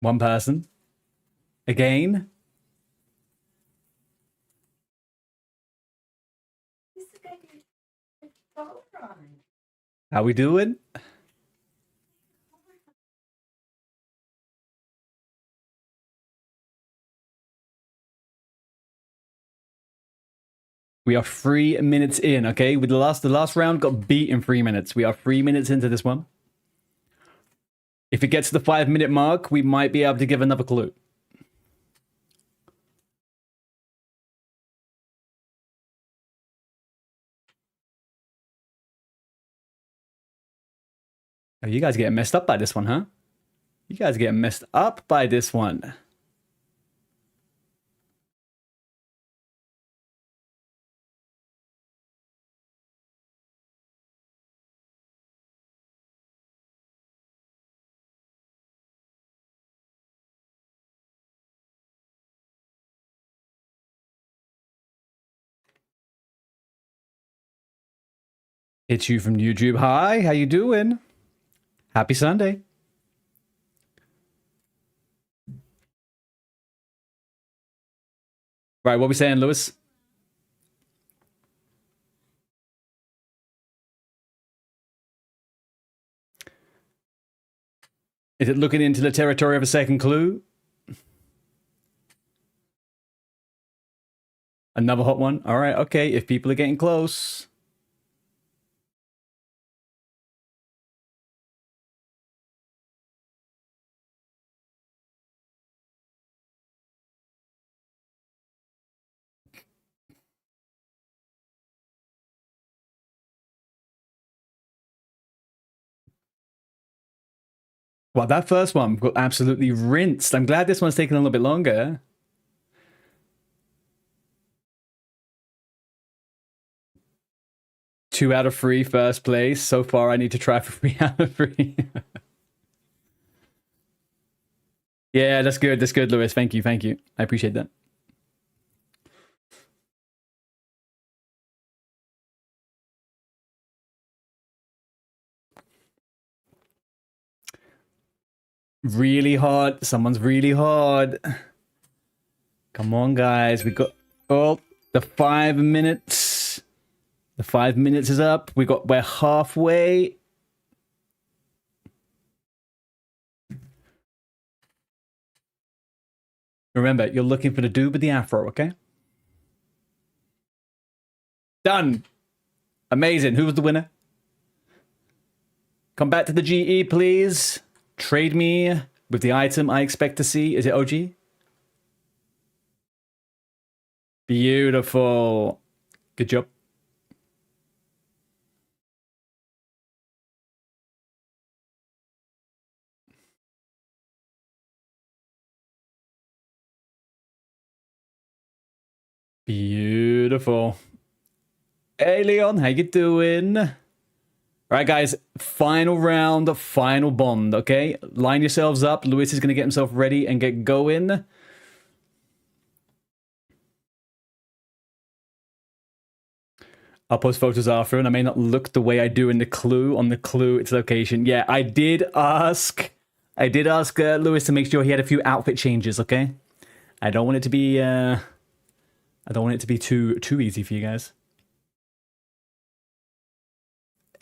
One person. Again. How we doing? We are 3 minutes in, okay? With the last round got beat in 3 minutes. We are 3 minutes into this one. If it gets to the 5 minute mark, we might be able to give another clue. Oh, you guys getting messed up by this one, huh? You guys getting messed up by this one. It's you from YouTube. Hi, how you doing? Happy Sunday. Right, what we saying, Lewis? Is it looking into the territory of a second clue? Another hot one? All right, okay, if people are getting close. Well, that first one got absolutely rinsed. I'm glad this one's taking a little bit longer. Two out of three, first place. So far, I need to try for 3 out of 3. Yeah, that's good. That's good, Lewis. Thank you. Thank you. I appreciate that. Really hard. Someone's really hard. Come on, guys. We got the 5 minutes. The 5 minutes is up. We're halfway. Remember, you're looking for the dude with the afro, okay? Done. Amazing. Who was the winner? Come back to the GE, please. Trade me with the item I expect to see. Is it OG? Beautiful. Good job. Beautiful. Hey, Leon, how you doing? All right, guys, final round, final bond, okay? Line yourselves up. Lewis is going to get himself ready and get going. I'll post photos after, and I may not look the way I do in the clue. On the clue, its location. Yeah, I did ask Lewis to make sure he had a few outfit changes, okay? I don't want it to be, too easy for you guys.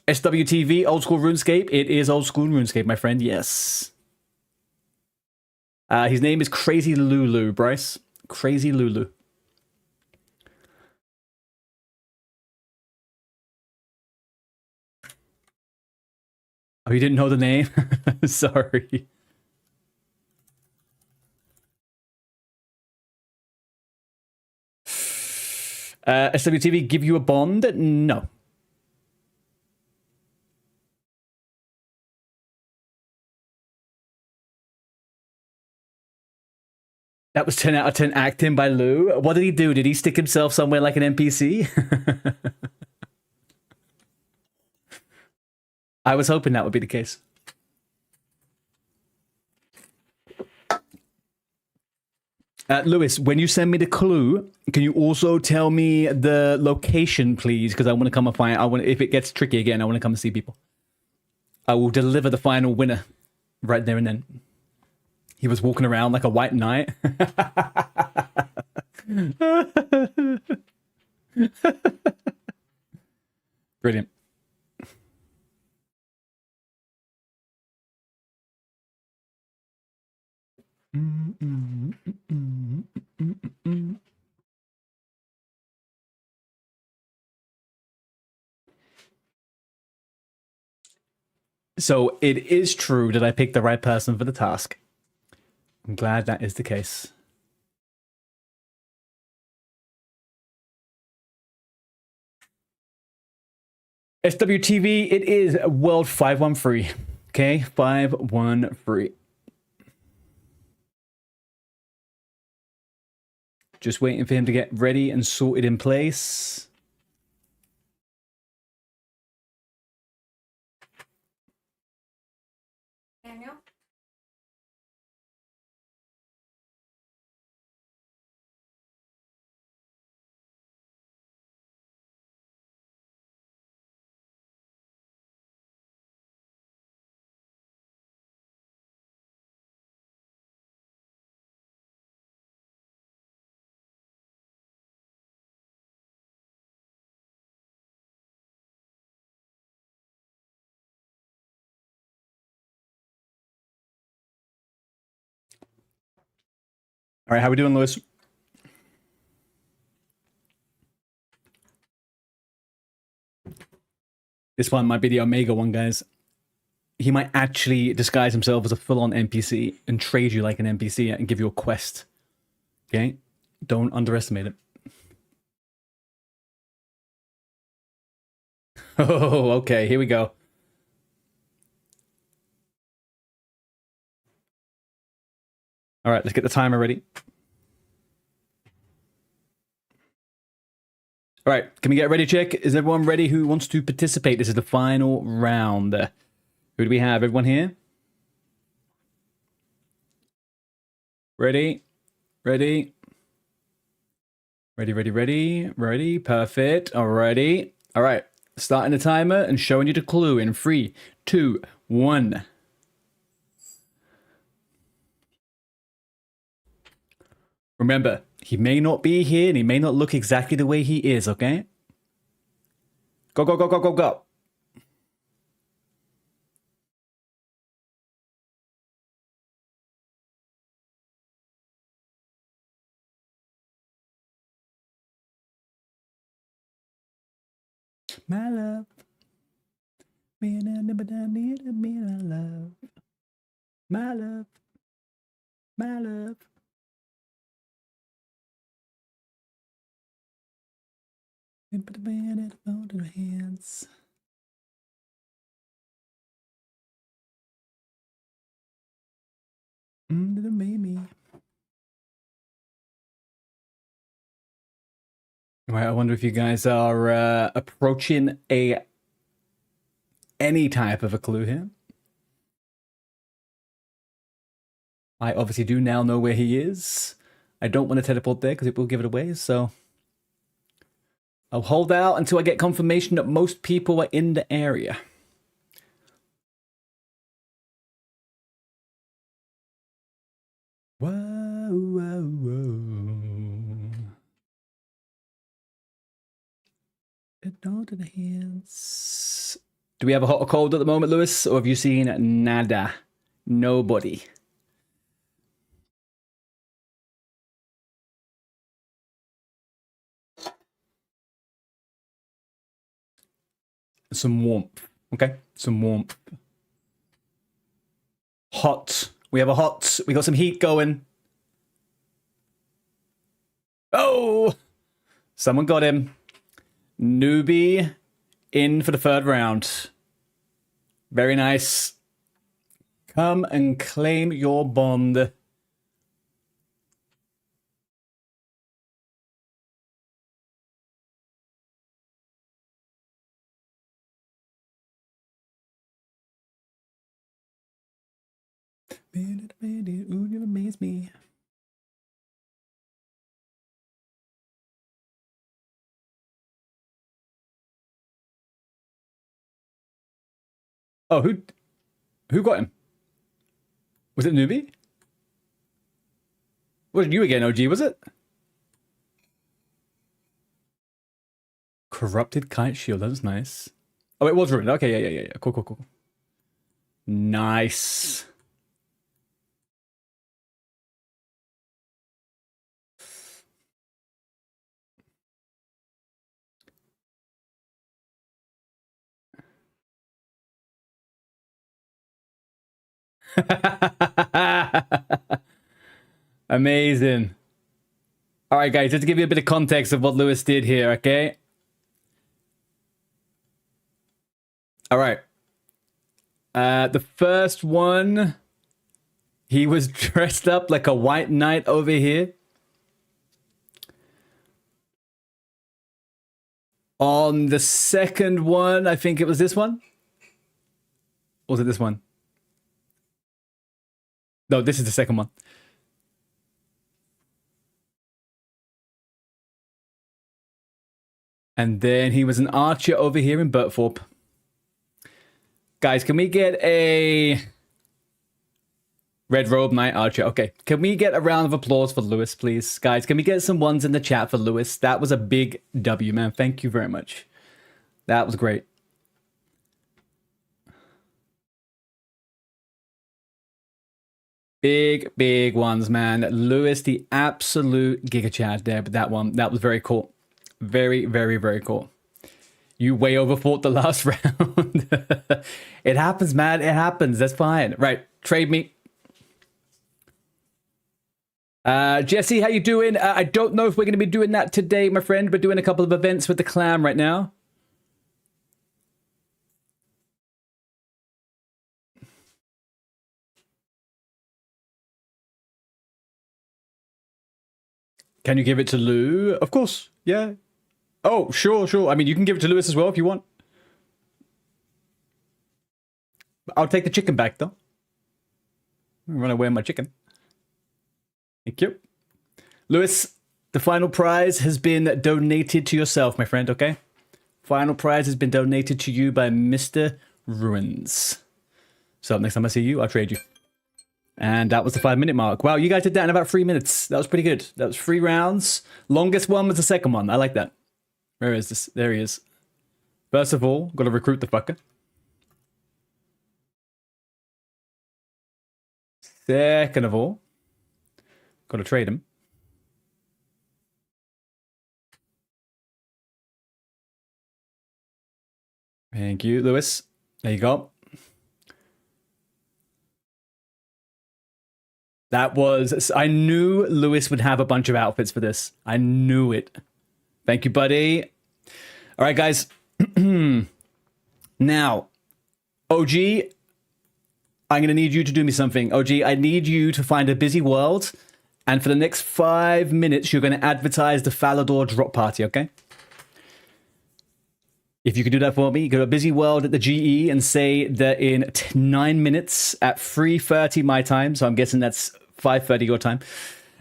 SWTV, old school RuneScape. It is old school RuneScape, my friend. Yes. His name is Crazy Lulu, Bryce. Crazy Lulu. Oh, you didn't know the name? Sorry. SWTV give you a bond? No. That was 10 out of 10 acting by Lou. What did he do? Did he stick himself somewhere like an NPC? I was hoping that would be the case. Lewis, when you send me the clue, can you also tell me the location, please? Because I want to come and find. If it gets tricky again, I want to come and see people. I will deliver the final winner right there and then. He was walking around like a white knight. Brilliant. So it is true that I picked the right person for the task. I'm glad that is the case. SWTV, it is World 513. Okay, 513. Just waiting for him to get ready and sorted in place. Daniel? All right, how we doing, Lewis? This one might be the Omega one, guys. He might actually disguise himself as a full-on NPC and trade you like an NPC and give you a quest. Okay? Don't underestimate it. Oh, okay. Here we go. All right, let's get the timer ready. All right, can we get ready, check? Is everyone ready who wants to participate? This is the final round. Who do we have? Everyone here? Ready? Ready? Ready? Perfect. Alrighty. All right, starting the timer and showing you the clue in 3, 2, 1. Remember, he may not be here and he may not look exactly the way he is, okay? Go, go, go, go, go, go. My love. My love. My love. My love. Put the band at the phone to the hands. Little baby. Right, I wonder if you guys are approaching any type of a clue here. I obviously do now know where he is. I don't want to teleport there because it will give it away, so I'll hold out until I get confirmation that most people are in the area. Whoa, whoa, whoa. Down to the hands. Do we have a hot or cold at the moment, Lewis? Or have you seen nada? Nobody. Some warmth. Okay, some warmth. Hot. We have a hot. We got some heat going. Oh! Someone got him. Newbie in for the 3rd round. Very nice. Come and claim your bond. Ooh, you amaze me. Oh, who got him? Was it Newbie? Was it you again, OG, was it? Corrupted Kite Shield, that was nice. Oh, it was ruined. Okay, yeah. Cool. Nice. Amazing. All right, guys, just to give you a bit of context of what Lewis did here, okay? All right. The first one, he was dressed up like a white knight over here. On the second one, I think it was this one. Or was it this one? No, this is the second one. And then he was an archer over here in Burtthorpe. Guys, can we get a red robe knight archer? Okay, can we get a round of applause for Lewis, please? Guys, can we get some ones in the chat for Lewis? That was a big W, man. Thank you very much. That was great. Big ones, man. Lewis, the absolute Giga Chad there, but that one, that was very cool. Very cool. You way overfought the last round. It happens, man. It happens. That's fine. Right. Trade me. Jesse, how you doing? I don't know if we're going to be doing that today, my friend. We're doing a couple of events with the clan right now. Can you give it to Lou? Of course. Yeah. Oh, sure. I mean, you can give it to Lewis as well if you want. I'll take the chicken back, though. I'm run away with my chicken. Thank you. Lewis, the final prize has been donated to yourself, my friend, okay? Final prize has been donated to you by Mr. Ruins. So next time I see you, I'll trade you. And that was the 5-minute mark. Wow, you guys did that in about 3 minutes. That was pretty good. That was 3 rounds. Longest one was the second one. I like that. Where is this? There he is. First of all, got to recruit the fucker. Second of all, got to trade him. Thank you, Lewis. There you go. That was... I knew Lewis would have a bunch of outfits for this. I knew it. Thank you, buddy. All right, guys. Now, OG, I'm going to need you to do me something. OG, I need you to find a busy world. And for the next 5 minutes, you're going to advertise the Falador drop party, okay? If you could do that for me, go to a busy world at the GE and say that in 9 minutes at 3:30 my time, so I'm guessing that's 5:30 your time,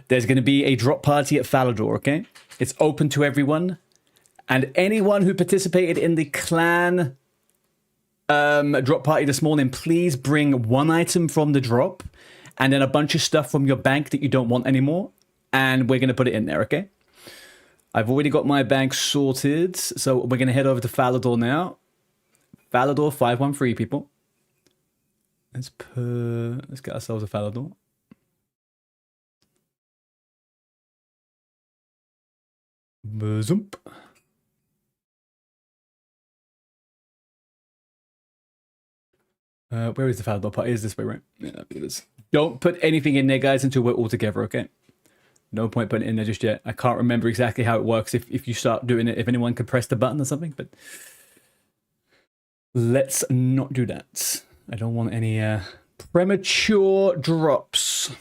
there's going to be a drop party at Falador, okay? It's open to everyone. And anyone who participated in the clan drop party this morning, please bring 1 item from the drop and then a bunch of stuff from your bank that you don't want anymore. And we're going to put it in there, okay? I've already got my bank sorted. So we're going to head over to Falador now. Falador 513, people. Let's get ourselves a Falador. Zoomp. Where is the Falador part? Is this way, right? Yeah, it is. Don't put anything in there, guys, until we're all together, okay? No point putting it in there just yet. I can't remember exactly how it works if you start doing it, if anyone could press the button or something, but let's not do that. I don't want any premature drops.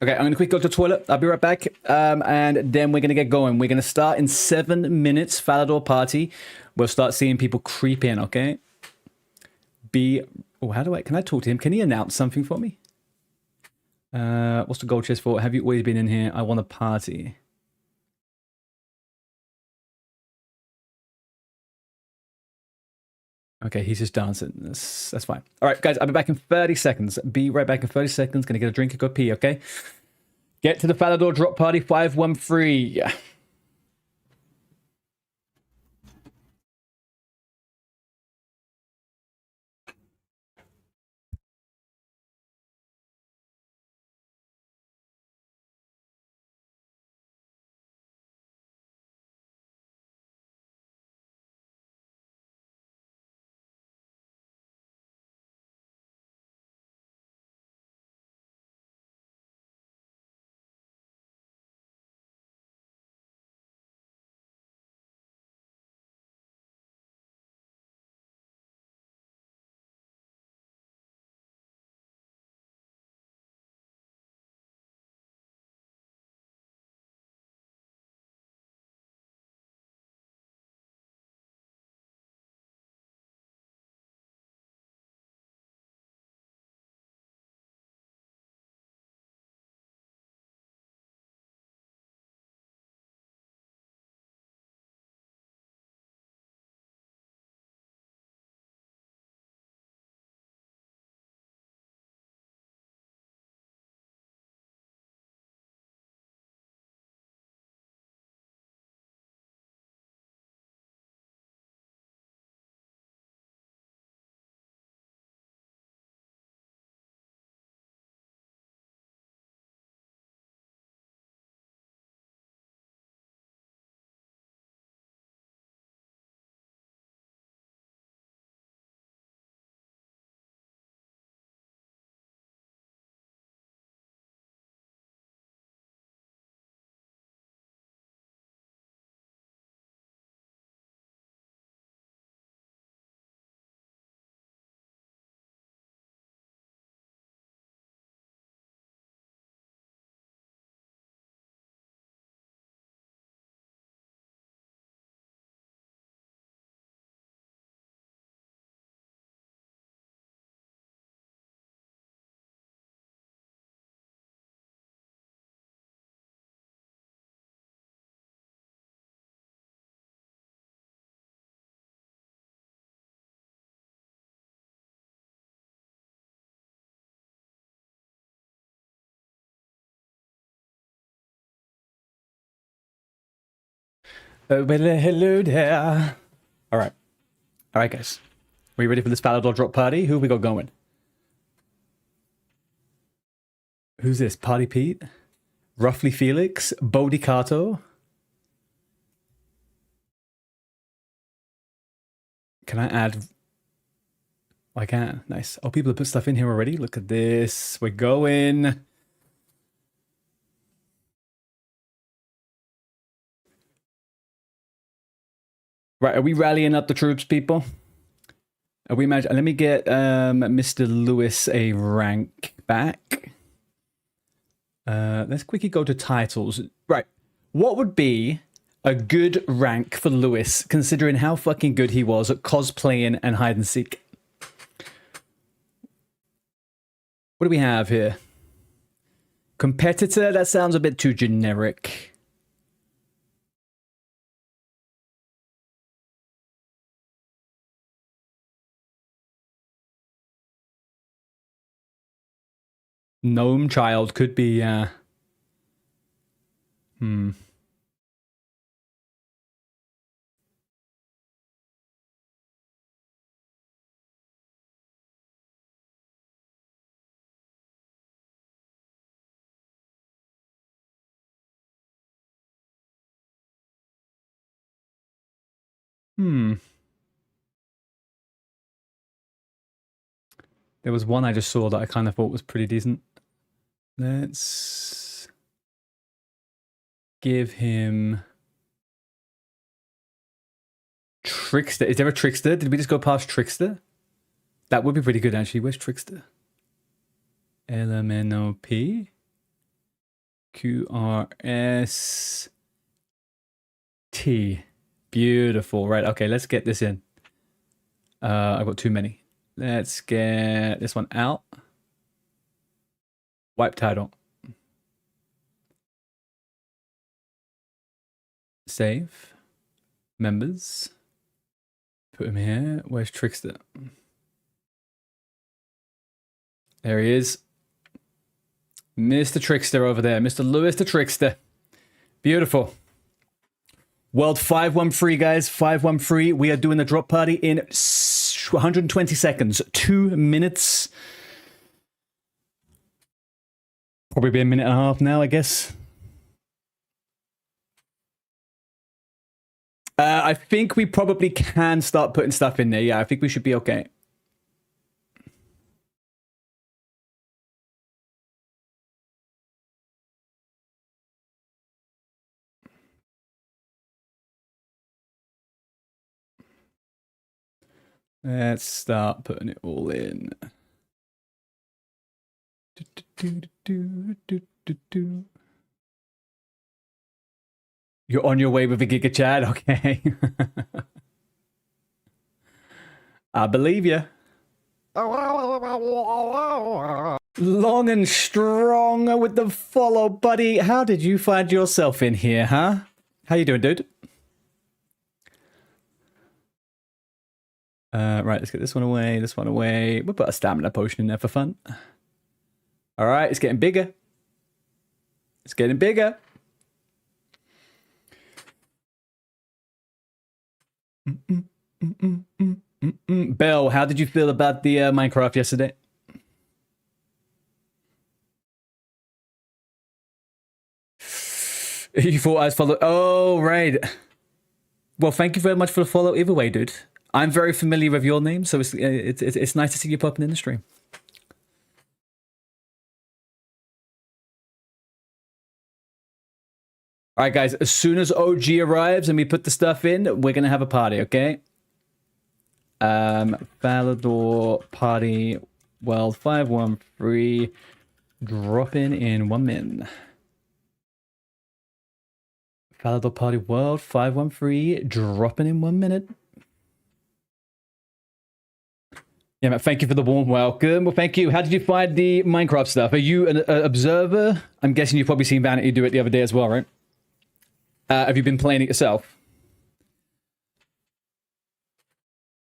Okay, I'm going to quick go to the toilet. I'll be right back. And then we're going to get going. We're going to start in 7 minutes, Falador party. We'll start seeing people creep in, okay? Can I talk to him? Can he announce something for me? What's the gold chest for? Have you always been in here? I want a party. Okay, he's just dancing. That's fine. All right, guys, I'll be back in 30 seconds. Be right back in 30 seconds. Gonna get a drink and go pee, okay? Get to the Falador drop party 513. Hello there. All right. All right, guys. Are you ready for this Palador drop party? Who have we got going? Who's this? Party Pete? Roughly Felix? Bodicato? Can I add... I can. Nice. Oh, people have put stuff in here already. Look at this. We're going. Right, are we rallying up the troops, people? Are we managed? Let me get Mr. Lewis a rank back. Let's quickly go to titles. Right, what would be a good rank for Lewis, considering how fucking good he was at cosplaying and hide and seek? What do we have here? Competitor? That sounds a bit too generic. Gnome child could be, Hmm. There was one I just saw that I kind of thought was pretty decent. Let's give him Trickster. Is there a Trickster? Did we just go past Trickster? That would be pretty good, actually. Where's Trickster? LMNOP QRS T. Beautiful. Right, okay, let's get this in. I've got too many. Let's get this one out. Wipe title. Save. Members. Put him here. Where's Trickster? There he is. Mr. Trickster over there. Mr. Lewis the Trickster. Beautiful. World 513, guys. 513. We are doing the drop party in 120 seconds. 2 minutes. Probably be a minute and a half now, I guess. I think we probably can start putting stuff in there. Yeah, I think we should be okay. Let's start putting it all in. You're on your way with a Giga Chad? Okay. I believe you. Long and strong with the follow, buddy. How did you find yourself in here, huh? How you doing, dude? Right, let's get this one away, this one away. We'll put a stamina potion in there for fun. All right, it's getting bigger. It's getting bigger. Bell, how did you feel about the Minecraft yesterday? You thought I was following? Oh, right. Well, thank you very much for the follow either way, dude. I'm very familiar with your name, so it's nice to see you popping in the stream. All right, guys, as soon as OG arrives and we put the stuff in, we're going to have a party, okay? Palador Party World 513 dropping in 1 min. Palador Party World 513 dropping in 1 minute. Yeah, man, thank you for the warm welcome. Well, thank you. How did you find the Minecraft stuff? Are you an observer? I'm guessing you've probably seen Vanity do it the other day as well, right? Have you been playing it yourself?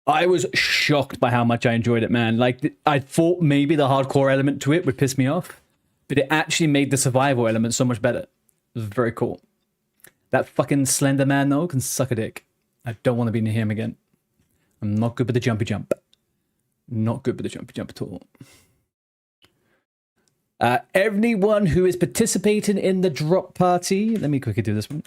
I was shocked by how much I enjoyed it, man. Like, I thought maybe the hardcore element to it would piss me off, but it actually made the survival element so much better. It was very cool. That fucking Slender Man, though, can suck a dick. I don't want to be near him again. I'm not good with the jumpy jump. Not good with the jumpy jump at all. Everyone who is participating in the drop party. Let me quickly do this one.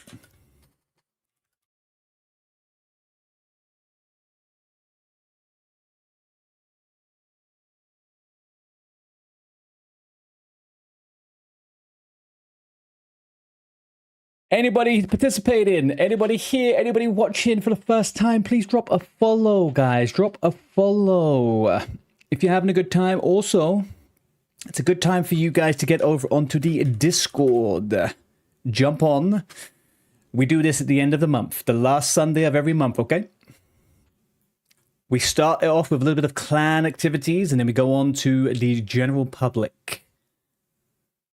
Anybody participating? Anybody here? Anybody watching for the first time? Please drop a follow, guys. Drop a follow. If you're having a good time, also, it's a good time for you guys to get over onto the Discord. Jump on. We do this at the end of the month, the last Sunday of every month, okay? We start it off with a little bit of clan activities, and then we go on to the general public.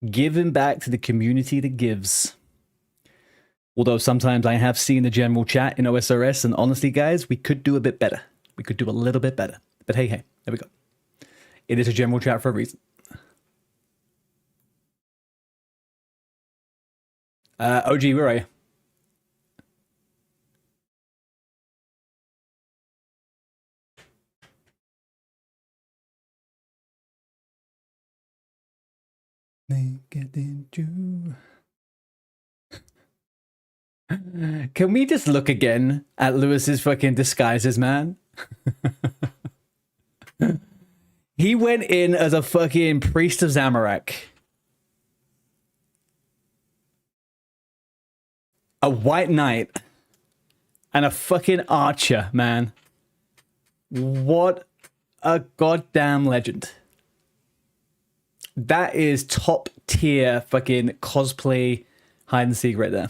Giving back to the community that gives. Although sometimes I have seen the general chat in OSRS, and honestly, guys, we could do a bit better. We could do a little bit better. But hey, there we go. It is a general chat for a reason. OG, where are you? Can we just look again at Lewis's fucking disguises, man? He went in as a fucking priest of Zamorak. A white knight. And a fucking archer, man. What a goddamn legend. That is top tier fucking cosplay hide and seek right there.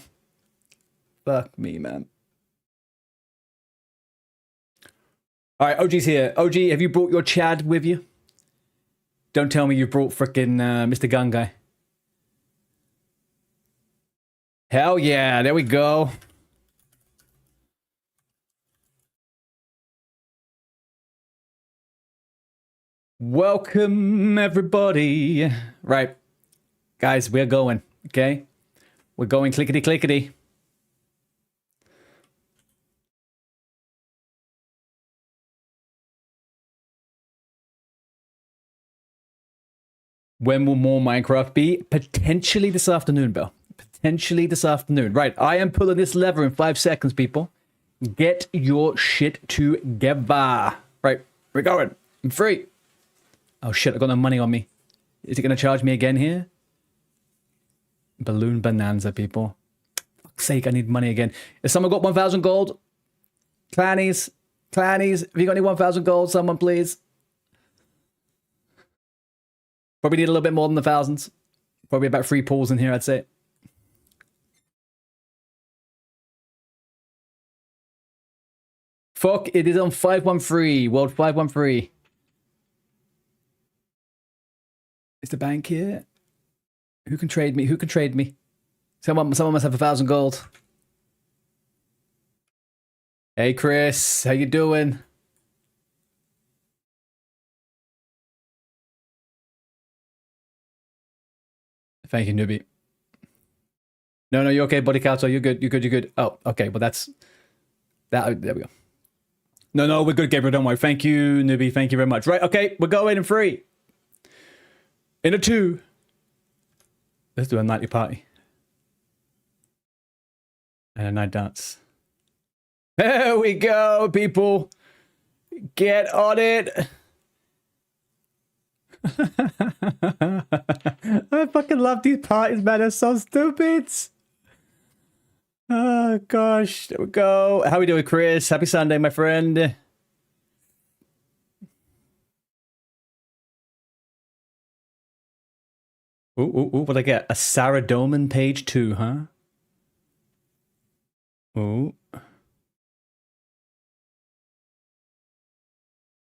Fuck me, man. All right, OG's here. OG, have you brought your Chad with you? Don't tell me you brought frickin' Mr. Gun Guy. Hell yeah, there we go. Welcome, everybody. Right. Guys, we're going, okay? We're going clickety-clickety. When will more Minecraft be? Potentially this afternoon, Bill. Potentially this afternoon. Right, I am pulling this lever in 5 seconds, people. Get your shit together. Right, we're going. I'm free. Oh shit, I've got no money on me. Is it going to charge me again here? Balloon bonanza, people. Fuck's sake, I need money again. Has someone got 1,000 gold? Clannies, have you got any 1,000 gold? Someone, please. Probably need a little bit more than the thousands. Probably about 3 pools in here, I'd say. Fuck, it is on 513. World 513. Is the bank here? Who can trade me? Who can trade me? Someone must have 1,000 gold. Hey, Chris. How you doing? Thank you, newbie. No, you're okay, buddy Couch. You're good. You're good. Oh, okay. Well, that's... that. There we go. No, we're good, Gabriel. Don't worry. Thank you, newbie. Thank you very much. Right, okay. We're going in 3. In a 2. Let's do a nightly party. And a night dance. There we go, people. Get on it. I fucking love these parties, man. They're so stupid. Oh, gosh. There we go. How we doing, Chris? Happy Sunday, my friend. Ooh, what'd I get? A Saradomin page 2, huh? Ooh.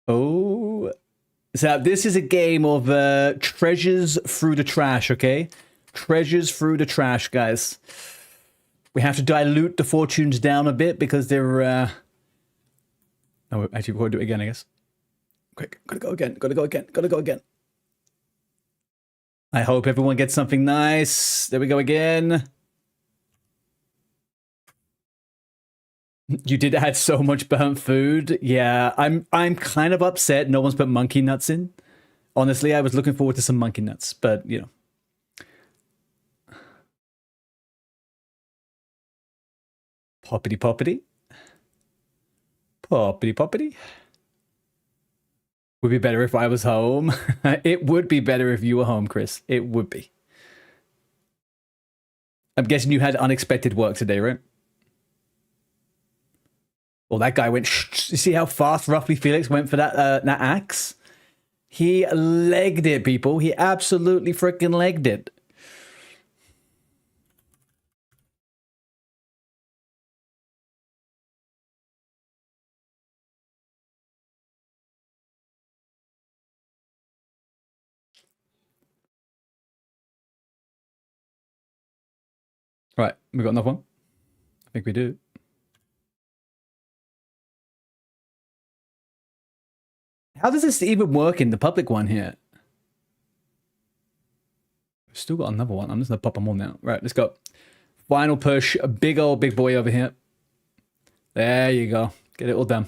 Oh. So this is a game of treasures through the trash, okay? Treasures through the trash, guys. We have to dilute the fortunes down a bit because they're... Oh, actually, we'll do it again, I guess. Quick, gotta go again. I hope everyone gets something nice. There we go again. You did add so much burnt food. Yeah, I'm kind of upset no one's put monkey nuts in. Honestly, I was looking forward to some monkey nuts, but you know. Poppity poppity. Poppity poppity. Would be better if I was home. It would be better if you were home, Chris. It would be. I'm guessing you had unexpected work today, right? Well, that guy went. You see how fast roughly Felix went for that axe? He legged it, people. He absolutely freaking legged it. Right, we got another one. I think we do. How does this even work in the public one here? We've still got another one. I'm just gonna pop them all now. Right, let's go. Final push. A big old big boy over here. There you go. Get it all done.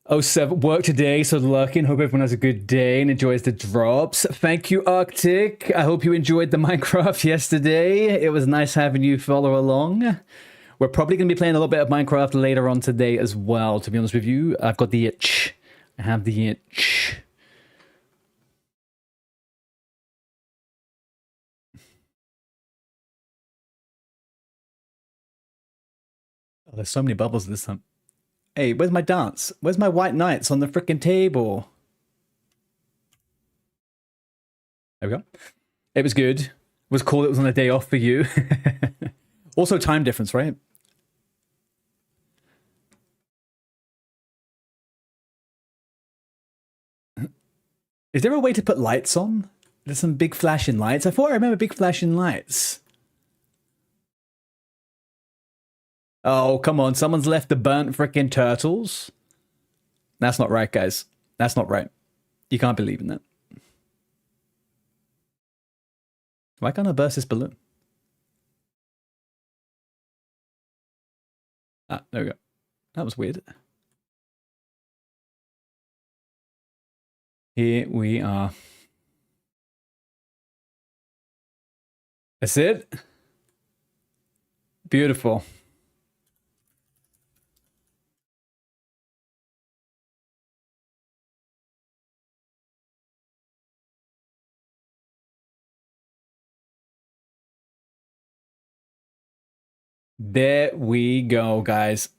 07, work today, so lurking. Hope everyone has a good day and enjoys the drops. Thank you, Arctic. I hope you enjoyed the Minecraft yesterday. It was nice having you follow along. We're probably going to be playing a little bit of Minecraft later on today as well, to be honest with you. I've got the itch. I have the itch. Oh, there's so many bubbles this time. Hey, where's my dance? Where's my white knights on the freaking table? There we go. It was good. It was cool it was on a day off for you. Also time difference, right? Is there a way to put lights on? There's some big flashing lights. I thought I remember big flashing lights. Oh, come on. Someone's left the burnt freaking turtles. That's not right, guys. That's not right. You can't believe in that. Why can't I burst this balloon? Ah, there we go. That was weird. Here we are. That's it. Beautiful. There we go, guys.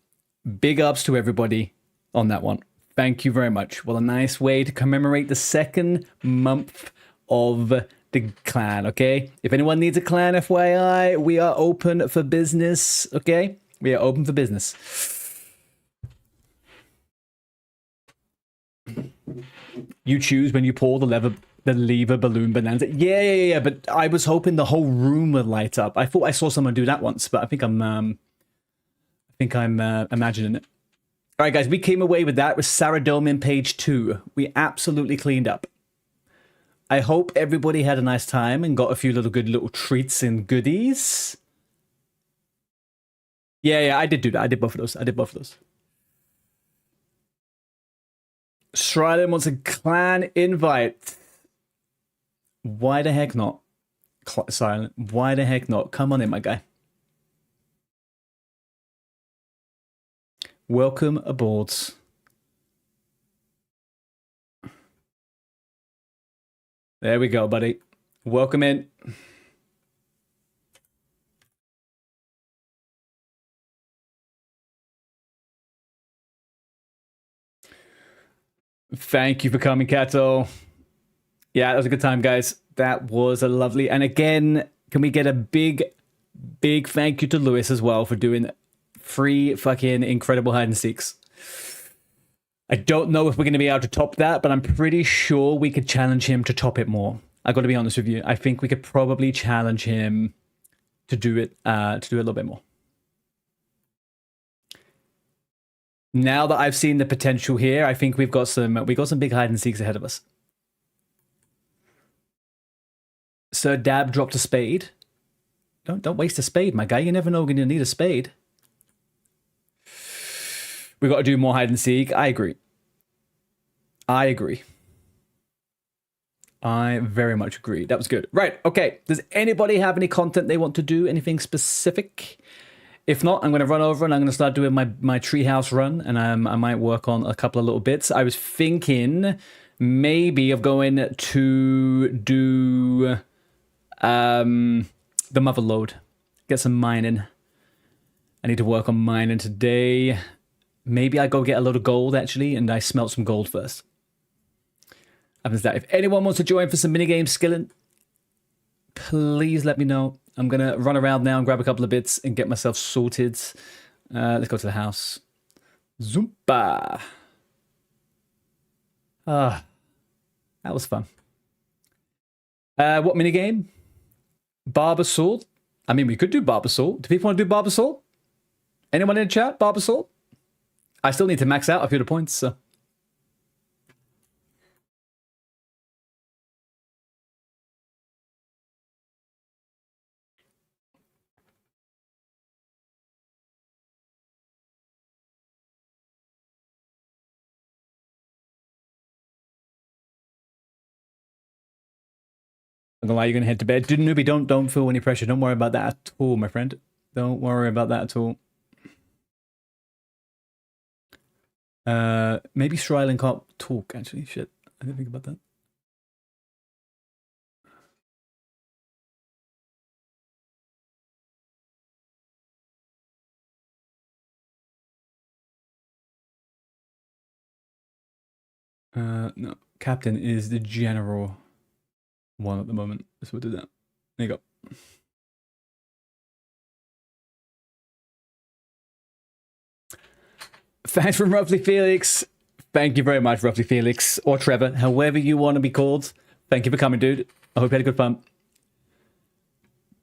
Big ups to everybody on that one. Thank you very much. Well, a nice way to commemorate the second month of the clan, okay? If anyone needs a clan, FYI, we are open for business, okay? We are open for business. You choose when you pull the lever balloon bonanza. Yeah. But I was hoping the whole room would light up. I thought I saw someone do that once, but I think I'm imagining it. All right, guys, we came away with that with Saradomin in page 2. We absolutely cleaned up. I hope everybody had a nice time and got a few good little treats and goodies. Yeah, I did do that. I did both of those. Shryden wants a clan invite. Why the heck not? Silent. Why the heck not? Come on in, my guy. Welcome aboard. There we go, buddy. Welcome in. Thank you for coming, Kato. Yeah, that was a good time, guys. That was a lovely... And again, can we get a big thank you to Lewis as well for doing 3 fucking incredible hide and seeks. I don't know if we're going to be able to top that, but I'm pretty sure we could challenge him to top it more. I got to be honest with you. I think we could probably challenge him to do it a little bit more. Now that I've seen the potential here, I think we got some big hide and seeks ahead of us. Sir Dab dropped a spade. Don't waste a spade, my guy. You never know when you're going to need a spade. We got to do more hide and seek. I agree. I very much agree. That was good. Right. Okay. Does anybody have any content they want to do? Anything specific? If not, I'm going to run over and I'm going to start doing my treehouse run, and I might work on a couple of little bits. I was thinking maybe of going to do the mother lode, get some mining. I need to work on mining today. Maybe I go get a load of gold actually, and I smelt some gold first. Happens that if anyone wants to join for some minigame skilling, please let me know. I'm going to run around now and grab a couple of bits and get myself sorted. Let's go to the house. Zoompa. That was fun. What minigame? Barber Sword. I mean, we could do Barber Sword. Do people want to do Barber Sword? Anyone in the chat? Barber Sword? I still need to max out a few of the points, so... I'm gonna lie, you're gonna head to bed. Newbie, don't feel any pressure. Don't worry about that at all, my friend. Don't worry about that at all. Maybe Shryland can't talk, actually. Shit, I didn't think about that. No, Captain is the general one at the moment. So we'll do that. There you go. Thanks from Roughly Felix. Thank you very much, Roughly Felix. Or Trevor, however you want to be called. Thank you for coming, dude. I hope you had a good fun.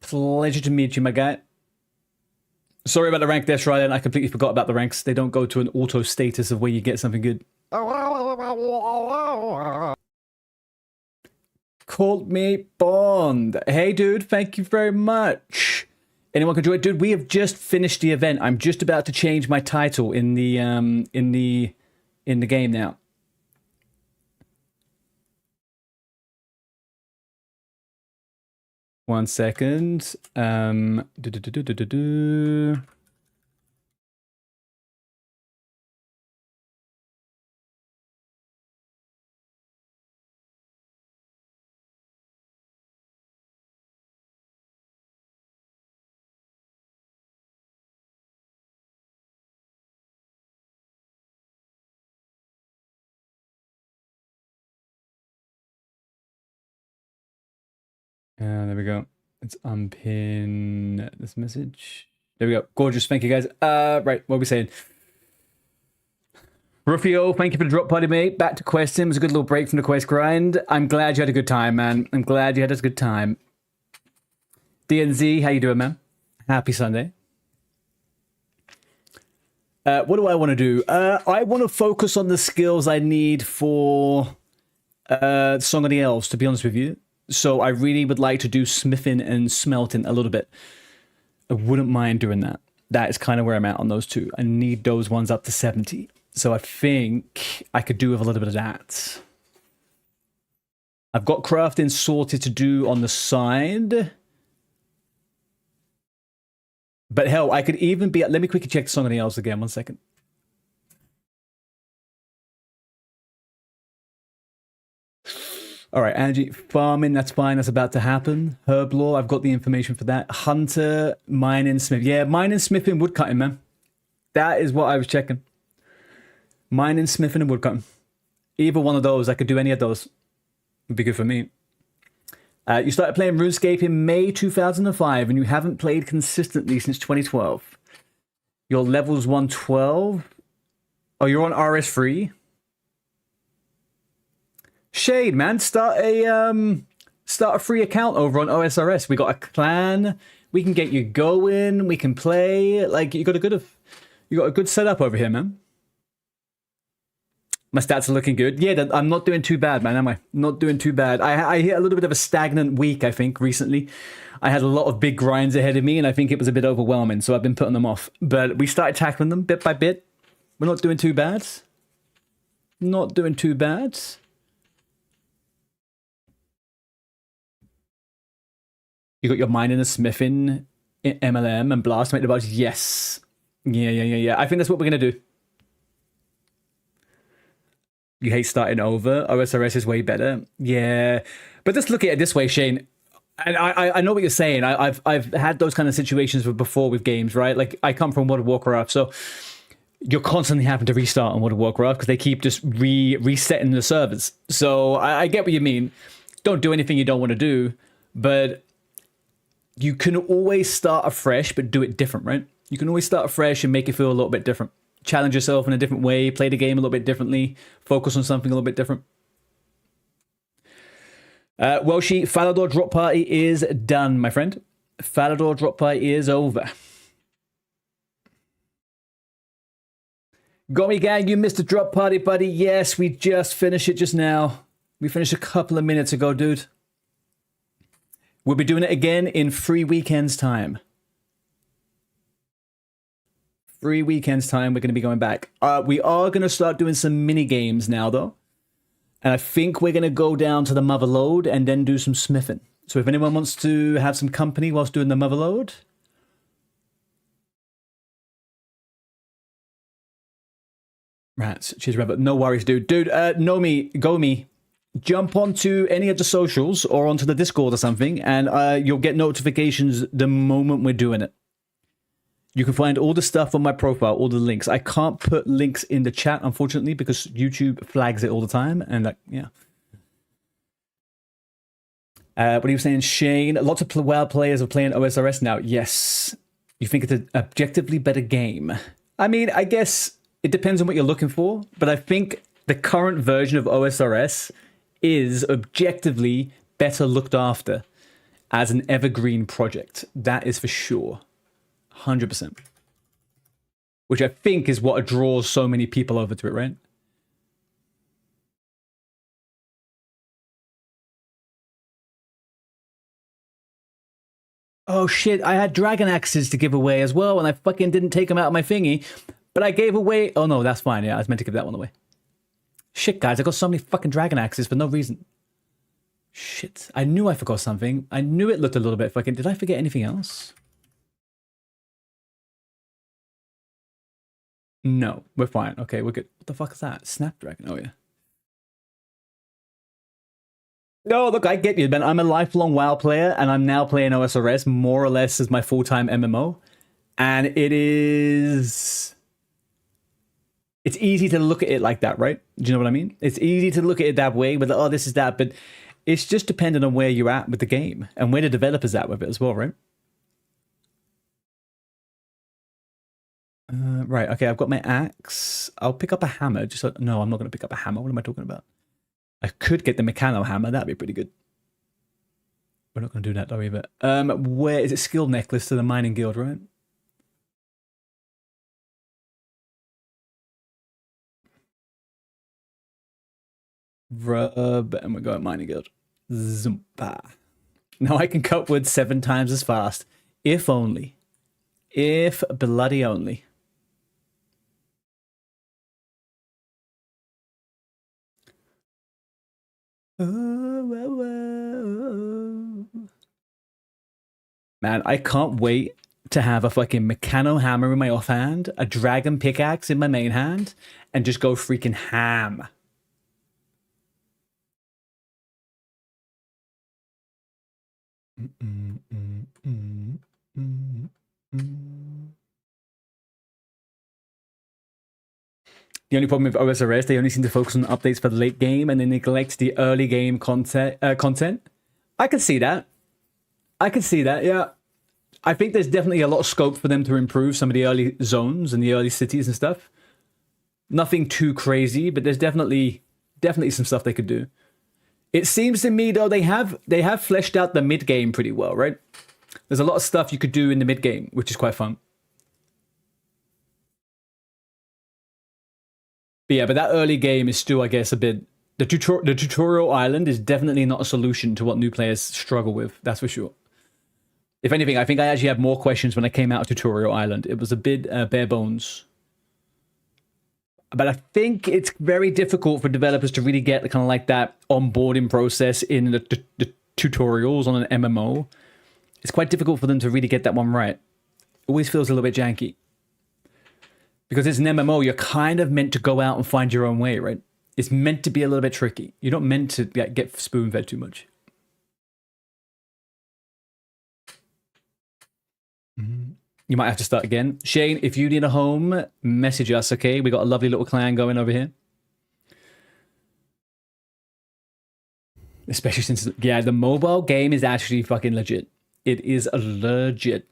Pleasure to meet you, my guy. Sorry about the rank there, Shryland. I completely forgot about the ranks. They don't go to an auto status of where you get something good. Called me Bond. Hey, dude, thank you very much. Anyone can join? Dude, we have just finished the event. I'm just about to change my title in the game now. One second. There we go. Let's unpin this message. There we go. Gorgeous. Thank you, guys. Right. What are we saying? Rufio, thank you for the drop party, mate. Back to questing. It was a good little break from the quest grind. I'm glad you had a good time, man. I'm glad you had a good time. DNZ, how you doing, man? Happy Sunday. What do I want to do? I want to focus on the skills I need for Song of the Elves, to be honest with you. So I really would like to do smithing and smelting a little bit. I wouldn't mind doing that. That is kind of where I'm at on those two. I need those ones up to 70. So I think I could do with a little bit of that. I've got crafting sorted to do on the side. But hell, I could even be... Let me quickly check the Song of the Elves again. 1 second. All right, energy farming, that's fine. That's about to happen. Herb law, I've got the information for that. Hunter, mining, smith. Yeah, mining, smithing, woodcutting, man. That is what I was checking. Mining, smithing, and woodcutting. Either one of those, I could do any of those. Would be good for me. You started playing RuneScape in May 2005, and you haven't played consistently since 2012. Your level's 112. Oh, you're on RS3. Shade, man, start a free account over on OSRS. We got a clan. We can get you going. We can play. Like you got a good setup over here, man. My stats are looking good. Yeah, I'm not doing too bad, man. Am I? Not doing too bad. I hit a little bit of a stagnant week, I think, recently. I had a lot of big grinds ahead of me, and I think it was a bit overwhelming, so I've been putting them off. But we started tackling them bit by bit. We're not doing too bad. Not doing too bad. You got your mining and smithing in MLM and blast make the bugs. Yes. Yeah. I think that's what we're going to do. You hate starting over. OSRS is way better. Yeah. But just look at it this way, Shane. And I know what you're saying. I've had those kind of situations before with games, right? Like, I come from World of Warcraft, so you're constantly having to restart on World of Warcraft because they keep just resetting the servers. So I get what you mean. Don't do anything you don't want to do, but you can always start afresh, but do it different, right? You can always start afresh and make it feel a little bit different. Challenge yourself in a different way, play the game a little bit differently, focus on something a little bit different. Welshie, Falador drop party is done, my friend. Falador drop party is over. Got me, gang, you missed the drop party, buddy. Yes, we just finished it just now. We finished a couple of minutes ago, dude. We'll be doing it again in 3 weekends' time. 3 weekends' time, we're going to be going back. We are going to start doing some mini games now, though. And I think we're going to go down to the mother load and then do some smithing. So if anyone wants to have some company whilst doing the mother load. Rats, cheers, Rabbit. No worries, dude. Dude, know me, go me. Jump onto any of the socials or onto the Discord or something, and you'll get notifications the moment we're doing it. You can find all the stuff on my profile, all the links. I can't put links in the chat, unfortunately, because YouTube flags it all the time, and like, yeah. What are you saying, Shane? Lots of WoW players are playing OSRS now. Yes. You think it's an objectively better game? I mean, I guess it depends on what you're looking for, but I think the current version of OSRS is objectively better looked after as an evergreen project. That is for sure. 100%. Which I think is what draws so many people over to it, right? Oh shit, I had dragon axes to give away as well, and I fucking didn't take them out of my thingy. But I gave away... Oh no, that's fine, yeah, I was meant to give that one away. Shit, guys, I got so many fucking dragon axes for no reason. Shit, I knew I forgot something. I knew it looked a little bit fucking... Did I forget anything else? No, we're fine. Okay, we're good. What the fuck is that? Snapdragon, oh yeah. No, look, I get you, Ben. I'm a lifelong WoW player, and I'm now playing OSRS more or less as my full-time MMO. And it is... It's easy to look at it like that, right? Do you know what I mean? It's easy to look at it that way, with, oh, this is that, but it's just dependent on where you're at with the game and where the developer's at with it as well, right? Right, okay, I've got my axe. I'll pick up a hammer. No, I'm not going to pick up a hammer. What am I talking about? I could get the mechano hammer. That'd be pretty good. We're not going to do that, though, either. Where is it? Skill necklace to the mining guild, right? Rub, and we go at mining guild. Zumpa. Now I can cut wood 7 times as fast. If only. If bloody only. Man, I can't wait to have a fucking mechano hammer in my offhand, a dragon pickaxe in my main hand, and just go freaking ham. The only problem with OSRS, they only seem to focus on updates for the late game and they neglect the early game content. I can see that. I can see that, yeah. I think there's definitely a lot of scope for them to improve some of the early zones and the early cities and stuff. Nothing too crazy, but there's definitely some stuff they could do. It seems to me, though, they have fleshed out the mid-game pretty well, right? There's a lot of stuff you could do in the mid-game, which is quite fun. But yeah, but that early game is still, I guess, a bit... The tutorial island is definitely not a solution to what new players struggle with, that's for sure. If anything, I think I actually had more questions when I came out of Tutorial Island. It was a bit bare bones. But I think it's very difficult for developers to really get kind of like that onboarding process in the tutorials on an MMO. It's quite difficult for them to really get that one right. Always feels a little bit janky. Because it's an MMO, you're kind of meant to go out and find your own way, right? It's meant to be a little bit tricky. You're not meant to get spoon-fed too much. You might have to start again. Shane, if you need a home, message us, okay? We got a lovely little clan going over here. Especially since, yeah, the mobile game is actually fucking legit. It is legit.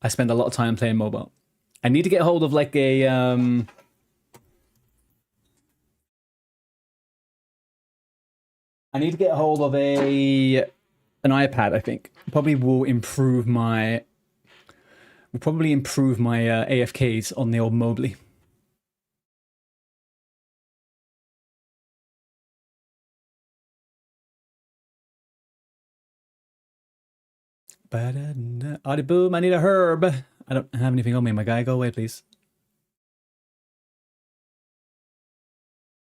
I spend a lot of time playing mobile. I need to get hold of like a... I need to get hold of an iPad, I think. Probably will improve my... Will probably improve my AFKs on the old Mobley. Audie boom, I need a herb. I don't have anything on me, my guy. Go away, please.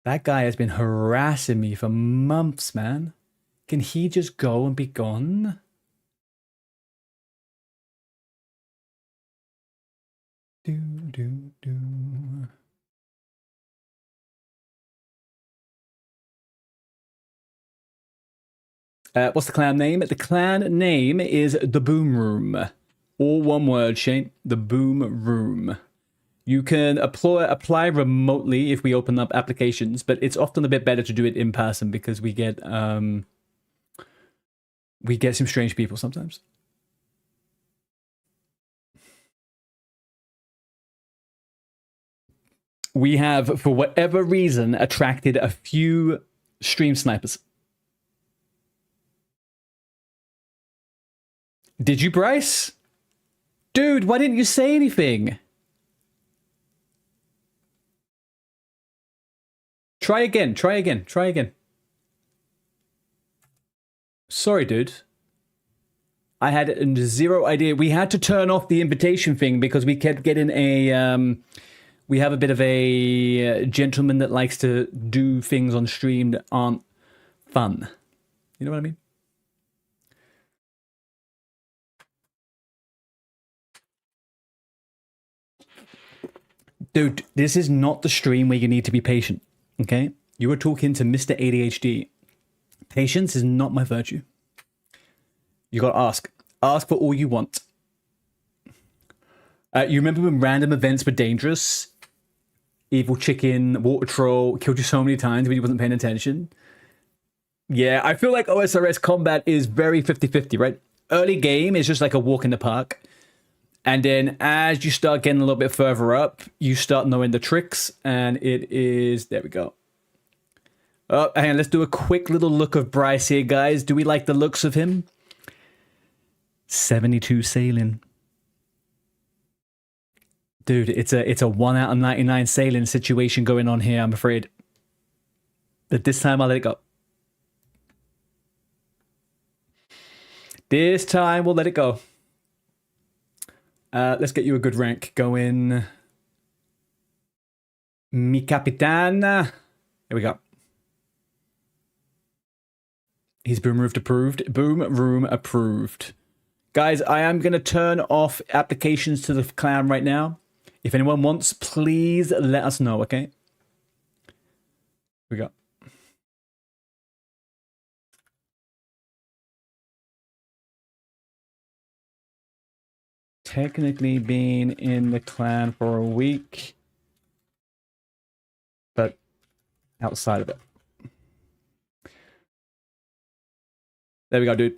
That guy has been harassing me for months, man. Can he just go and be gone? What's the clan name? The clan name is The Boom Room. All one word, Shane. The Boom Room. You can apply remotely if we open up applications, but it's often a bit better to do it in person because we get some strange people sometimes. We have, for whatever reason, attracted a few stream snipers. Did you, Bryce? Dude, why didn't you say anything? Try again, try again, try again. Sorry, dude. I had zero idea. We had to turn off the invitation thing because we kept getting a... we have a bit of a gentleman that likes to do things on stream that aren't fun. You know what I mean? Dude, this is not the stream where you need to be patient, okay? You were talking to Mr. ADHD. Patience is not my virtue. You gotta ask. Ask for all you want. You remember when random events were dangerous? Evil chicken, water troll, killed you so many times when you wasn't paying attention. Yeah, I feel like OSRS combat is very 50-50, right? Early game is just like a walk in the park. And then as you start getting a little bit further up, you start knowing the tricks. And it is... There we go. Oh, hang on, let's do a quick little look of Bryce here, guys. Do we like the looks of him? 72 sailing. Dude, it's a 1 out of 99 sailing situation going on here, I'm afraid. But this time I'll let it go. This time we'll let it go. Let's get you a good rank going. Mi Capitan. There we go. He's Boom Room approved. Boom Room approved. Guys, I am going to turn off applications to the clan right now. If anyone wants, please let us know, okay? Here we go. Technically been in the clan for a week, but outside of it. There we go, dude.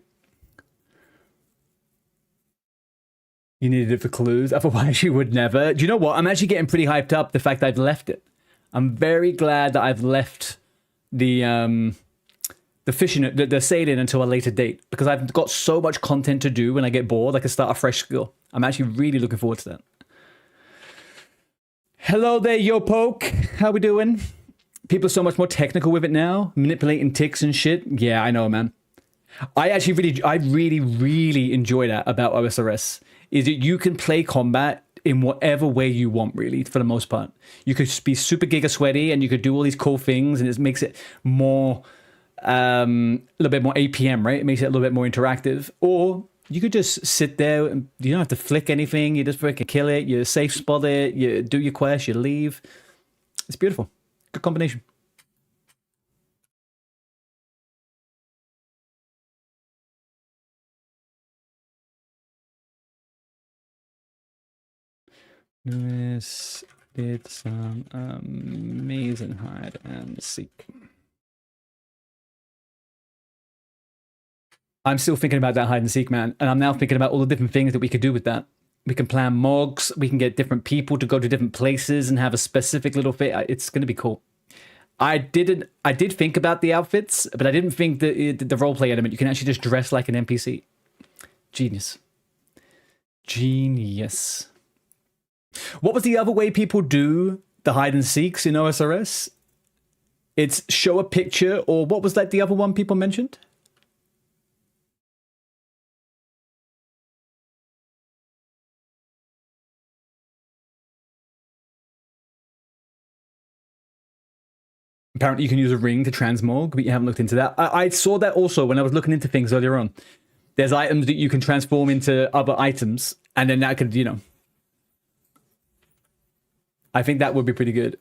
You needed it for clues, otherwise you would never. Do you know what? I'm actually getting pretty hyped up the fact that I've left it. I'm very glad that I've left the fishing, the sailing until a later date, because I've got so much content to do. When I get bored, I can start a fresh skill. I'm actually really looking forward to that. Hello there, Yopoke. How we doing? People are so much more technical with it now, manipulating ticks and shit. Yeah, I know, man. I really enjoy that about OSRS. Is that you can play combat in whatever way you want, really, for the most part. You could be super giga sweaty and you could do all these cool things, and it makes it more, a little bit more APM, right? It makes it a little bit more interactive. Or you could just sit there and you don't have to flick anything. You just freaking kill it. You safe spot it. You do your quest. You leave. It's beautiful. Good combination. Lewis did some amazing hide and seek. I'm still thinking about that hide and seek, man. And I'm now thinking about all the different things that we could do with that. We can plan mogs. We can get different people to go to different places and have a specific little fit. It's going to be cool. I did think about the outfits, but I didn't think the roleplay element. You can actually just dress like an NPC. Genius. Genius. What was the other way people do the hide and seeks in OSRS? It's show a picture, or what was that the other one people mentioned? Apparently you can use a ring to transmog, but you haven't looked into that. I saw that also when I was looking into things earlier on. There's items that you can transform into other items, and then that could, you know... I think that would be pretty good.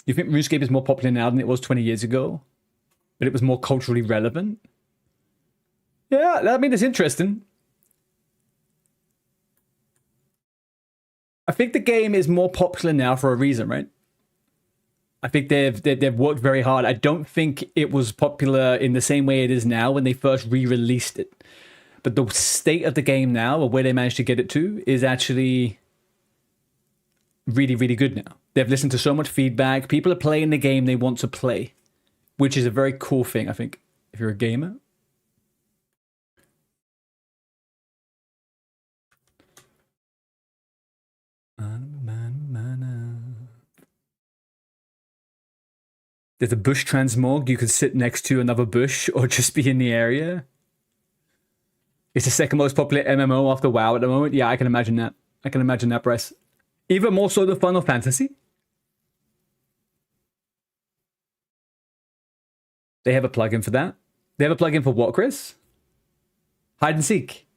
You think RuneScape is more popular now than it was 20 years ago? But it was more culturally relevant? Yeah, I mean, it's interesting. I think the game is more popular now for a reason, right? I think they've worked very hard. I don't think it was popular in the same way it is now when they first re-released it. But the state of the game now, or where they managed to get it to, is actually really, really good now. They've listened to so much feedback. People are playing the game they want to play, which is a very cool thing, I think, if you're a gamer. There's a bush transmog. You could sit next to another bush or just be in the area. It's the second most popular MMO after WoW at the moment. Yeah, I can imagine that. I can imagine that, Bryce. Even more so than Final Fantasy. They have a plugin for that. They have a plugin for what, Chris? Hide and seek.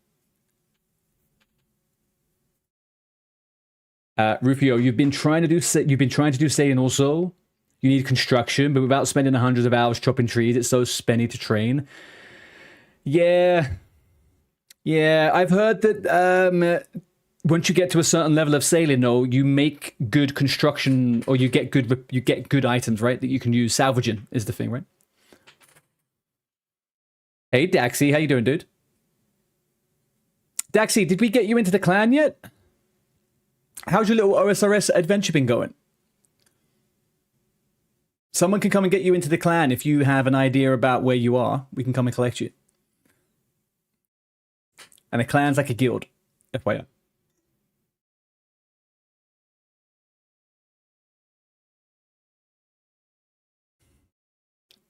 Rufio, you've been trying to do Saiyan also. You need construction, but without spending hundreds of hours chopping trees, it's so spenny to train. Yeah. Yeah, I've heard that once you get to a certain level of sailing, though, you make good construction, or you get good items, right? That you can use. Salvaging is the thing, right? Hey, Daxi, how you doing, dude? Daxi, did we get you into the clan yet? How's your little OSRS adventure been going? Someone can come and get you into the clan if you have an idea about where you are. We can come and collect you. And a clan's like a guild, FYI.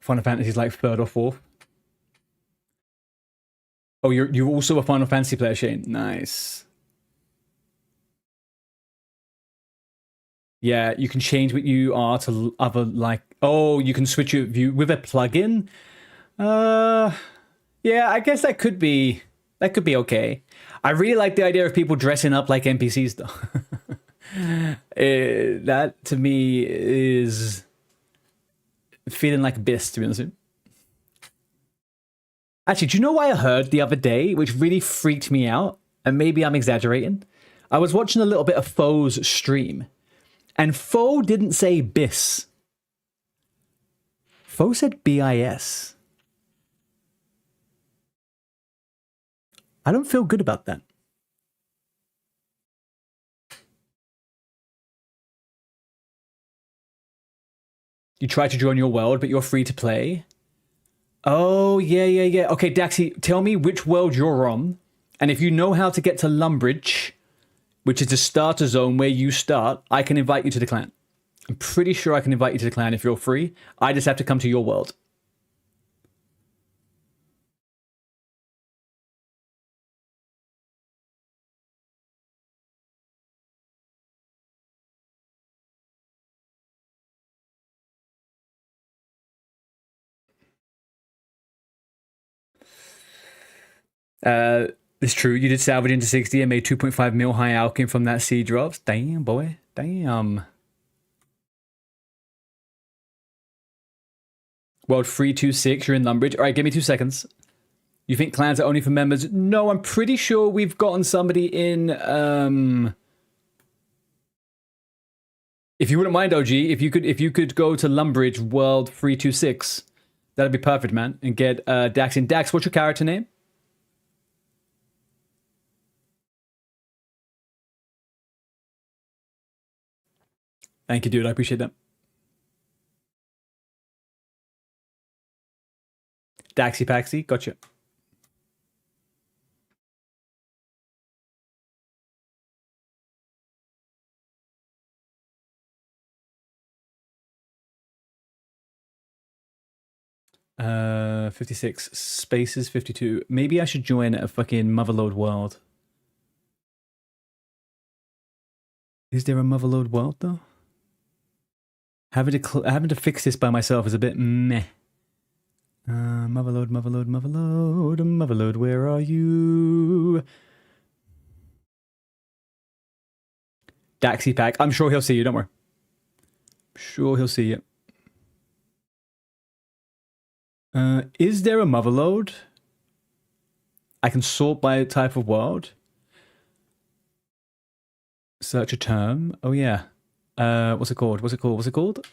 Final Fantasy's like third or fourth. Oh, you're also a Final Fantasy player, Shane. Nice. Yeah, you can change what you are to other, like... Oh, you can switch your view with a plugin? Yeah, I guess that could be okay. I really like the idea of people dressing up like NPCs, though. That, to me, is feeling like Biss, to be honest with you. Actually, do you know what I heard the other day, which really freaked me out? And maybe I'm exaggerating. I was watching a little bit of Foe's stream, and Foe didn't say Biss. Foe said BIS. I don't feel good about that. You try to join your world, but you're free to play. Oh, yeah. Okay, Daxi, tell me which world you're on, and if you know how to get to Lumbridge, which is the starter zone where you start, I can invite you to the clan. I'm pretty sure I can invite you to the clan if you're free. I just have to come to your world. It's true. You did salvage into 60 and made 2.5 mil high alchemy from that seed drops. Damn, boy. Damn. World 326, you're in Lumbridge. All right, give me 2 seconds. You think clans are only for members? No, I'm pretty sure we've gotten somebody in. If you wouldn't mind, OG, if you could go to Lumbridge World 326, that'd be perfect, man. And get Dax in. Dax, what's your character name? Thank you, dude. I appreciate that. Daxy Paxy, gotcha. Uh, 56 spaces, 52. Maybe I should join a fucking Motherload world. Is there a Motherload world though? Having to fix this by myself is a bit meh. Motherload, Motherload, Motherload, Motherload, where are you? Daxy Pack. I'm sure he'll see you, don't worry. Sure he'll see you. Is there a Motherload? I can sort by type of world. Search a term. Oh yeah. What's it called? What's it called? What's it called?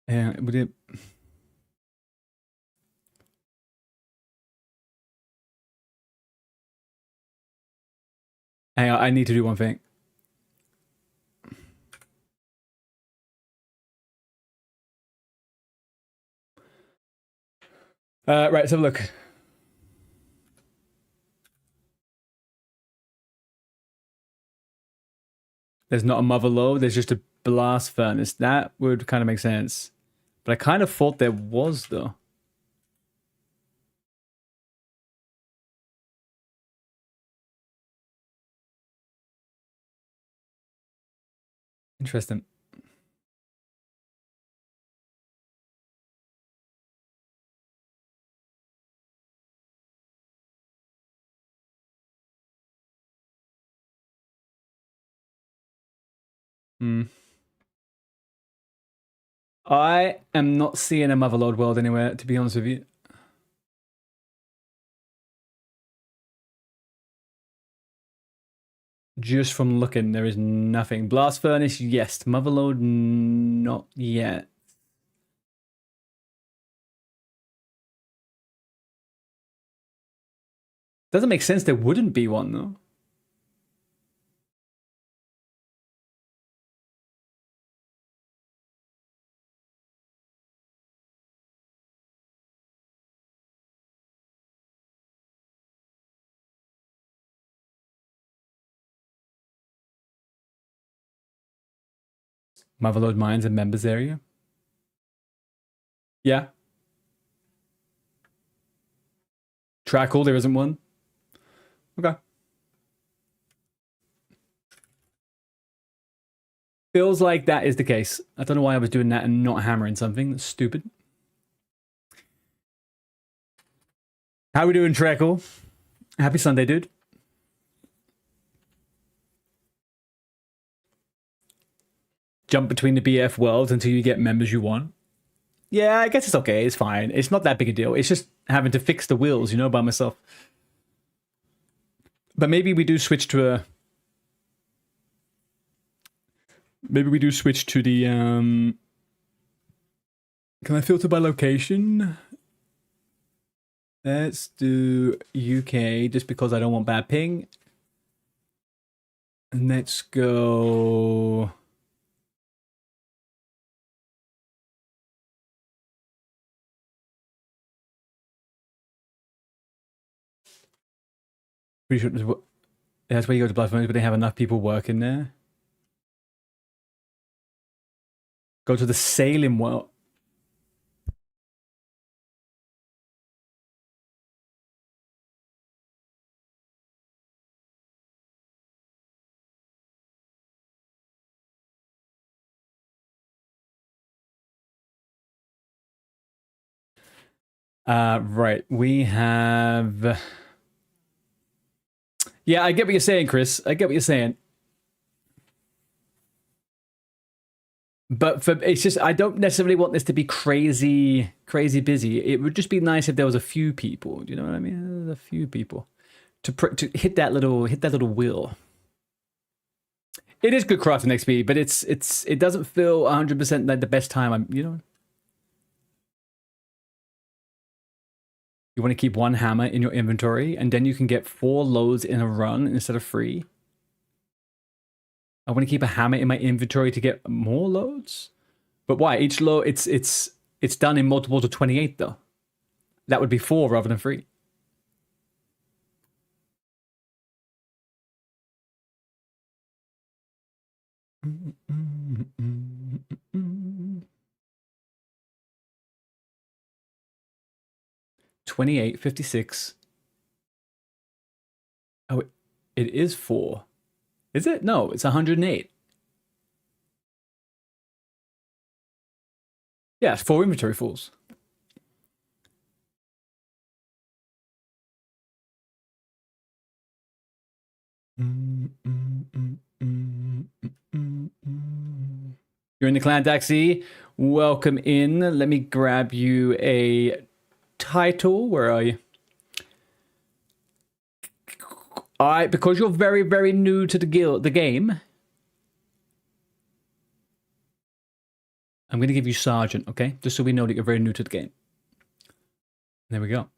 Yeah, would it? Hang on, I need to do one thing. Right, let's have a look. There's not a Motherload, there's just a blast furnace. That would kind of make sense. But I kind of thought there was, though. Interesting. Hmm. I am not seeing a Motherload world anywhere, to be honest with you. Just from looking, there is nothing. Blast Furnace, yes. Motherload, not yet. Doesn't make sense there wouldn't be one, though. Motherload Mines and members area. Yeah. Trackle, there isn't one. Okay. Feels like that is the case. I don't know why I was doing that and not hammering something. That's stupid. How we doing, Trackle? Happy Sunday, dude. Jump between the BF worlds until you get members you want. Yeah, I guess it's okay. It's fine. It's not that big a deal. It's just having to fix the wheels, you know, by myself. But maybe we do switch to a... Maybe we do switch to the... Can I filter by location? Let's do UK, just because I don't want bad ping. And let's go... Pretty sure that's where you go to Blood Furnace, but they have enough people working there. Go to the Sailing World. Right. We have... Yeah, I get what you're saying, Chris. I get what you're saying. But it's just, I don't necessarily want this to be crazy, crazy busy. It would just be nice if there was a few people. Do you know what I mean? There's a few people to hit that little wheel. It is good crafting XP, but it doesn't feel 100% like the best time. You want to keep one hammer in your inventory, and then you can get 4 loads in a run instead of 3. I want to keep a hammer in my inventory to get more loads. But why? Each load, it's done in multiples of 28 though. That would be 4 rather than 3. $28, $56. Oh, it is 4. Is it? No, it's 108. Yeah, it's 4 inventory fulls. You're in the clan, Daxi. Welcome in. Let me grab you a title. Where are you? All right, because you're very, very new to the game, I'm going to give you Sergeant, okay? Just so we know that you're very new to the game. There we go.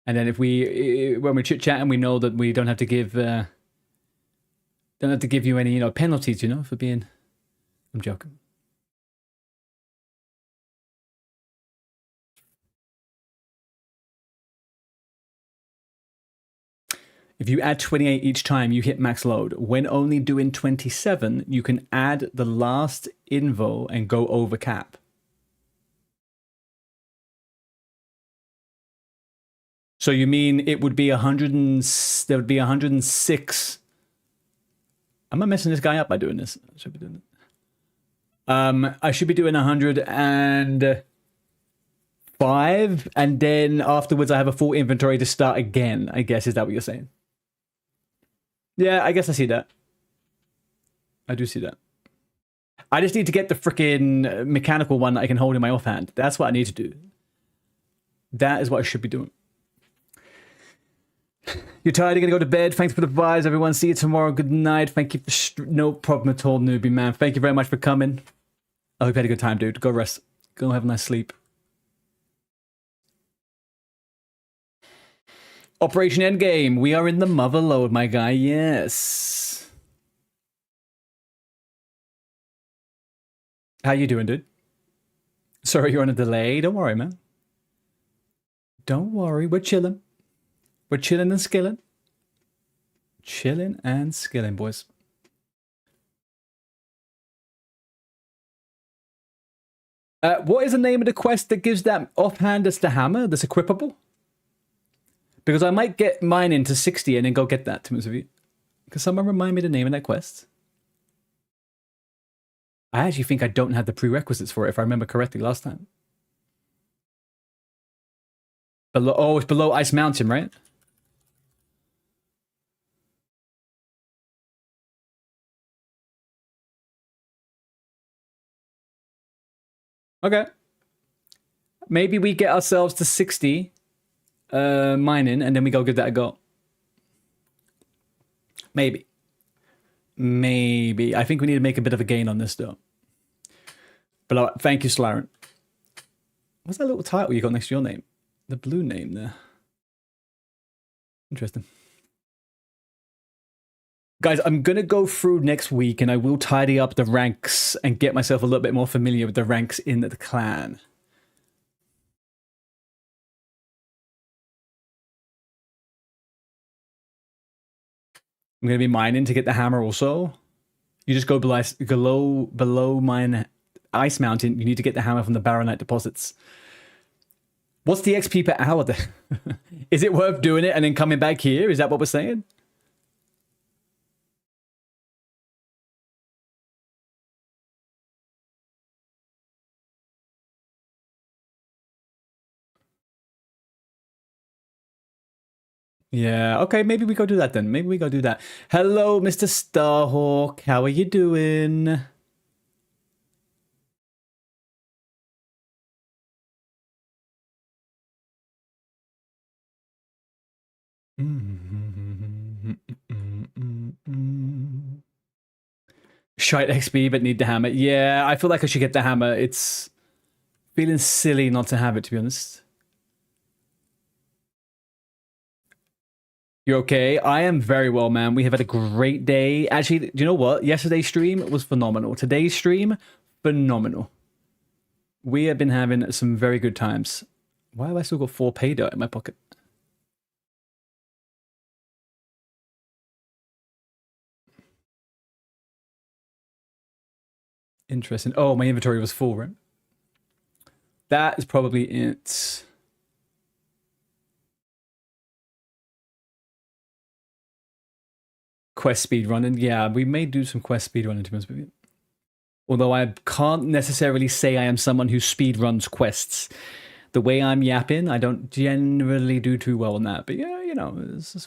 And then when we chit-chat and we know that we don't have to give you any, penalties, for being... I'm joking. If you add 28 each time you hit max load, when only doing 27, you can add the last invo and go over cap. So you mean it would be 100 and there would be 106. Am I messing this guy up by doing this? I should be doing it. I should be doing 105, and then afterwards I have a full inventory to start again, I guess. Is that what you're saying? Yeah, I guess I see that. I do see that. I just need to get the freaking mechanical one that I can hold in my offhand. That's what I need to do. That is what I should be doing. You're tired, you're gonna go to bed. Thanks for the vibes, everyone. See you tomorrow. Good night. Thank you for no problem at all, newbie man. Thank you very much for coming. I hope you had a good time, dude. Go rest. Go have a nice sleep. Operation Endgame. We are in the mother load, my guy. Yes. How you doing, dude? Sorry, you're on a delay. Don't worry, man. Don't worry. We're chilling. We're chilling and skilling. Chilling and skilling, boys. What is the name of the quest that gives that offhand as the hammer that's equipable? Because I might get mine into 60 and then go get that, to be honest with you. Because someone remind me the name of that quest. I actually think I don't have the prerequisites for it, if I remember correctly last time. Oh, it's below Ice Mountain, right? Okay. Maybe we get ourselves to 60 mining, and then we go give that a go. Maybe. Maybe. I think we need to make a bit of a gain on this, though. But thank you, Slaren. What's that little title you got next to your name? The blue name there. Interesting. Guys, I'm going to go through next week, and I will tidy up the ranks and get myself a little bit more familiar with the ranks in the clan. I'm going to be mining to get the hammer also. You just go below mine Ice Mountain. You need to get the hammer from the Baronite deposits. What's the XP per hour there? Is it worth doing it and then coming back here? Is that what we're saying? Yeah, okay, maybe we go do that then. Maybe we go do that. Hello, Mr. Starhawk. How are you doing? Shite XP, but need the hammer. Yeah, I feel like I should get the hammer. It's feeling silly not to have it, to be honest. You're okay? I am very well, man. We have had a great day. Actually, do you know what? Yesterday's stream was phenomenal. Today's stream, phenomenal. We have been having some very good times. Why have I still got 4 pay dirt in my pocket? Interesting. Oh, my inventory was full, right? That is probably it. Quest speed running. Yeah, we may do some quest speed running, to be honest with you. Although I can't necessarily say I am someone who speed runs quests. The way I'm yapping, I don't generally do too well on that. But yeah, you know,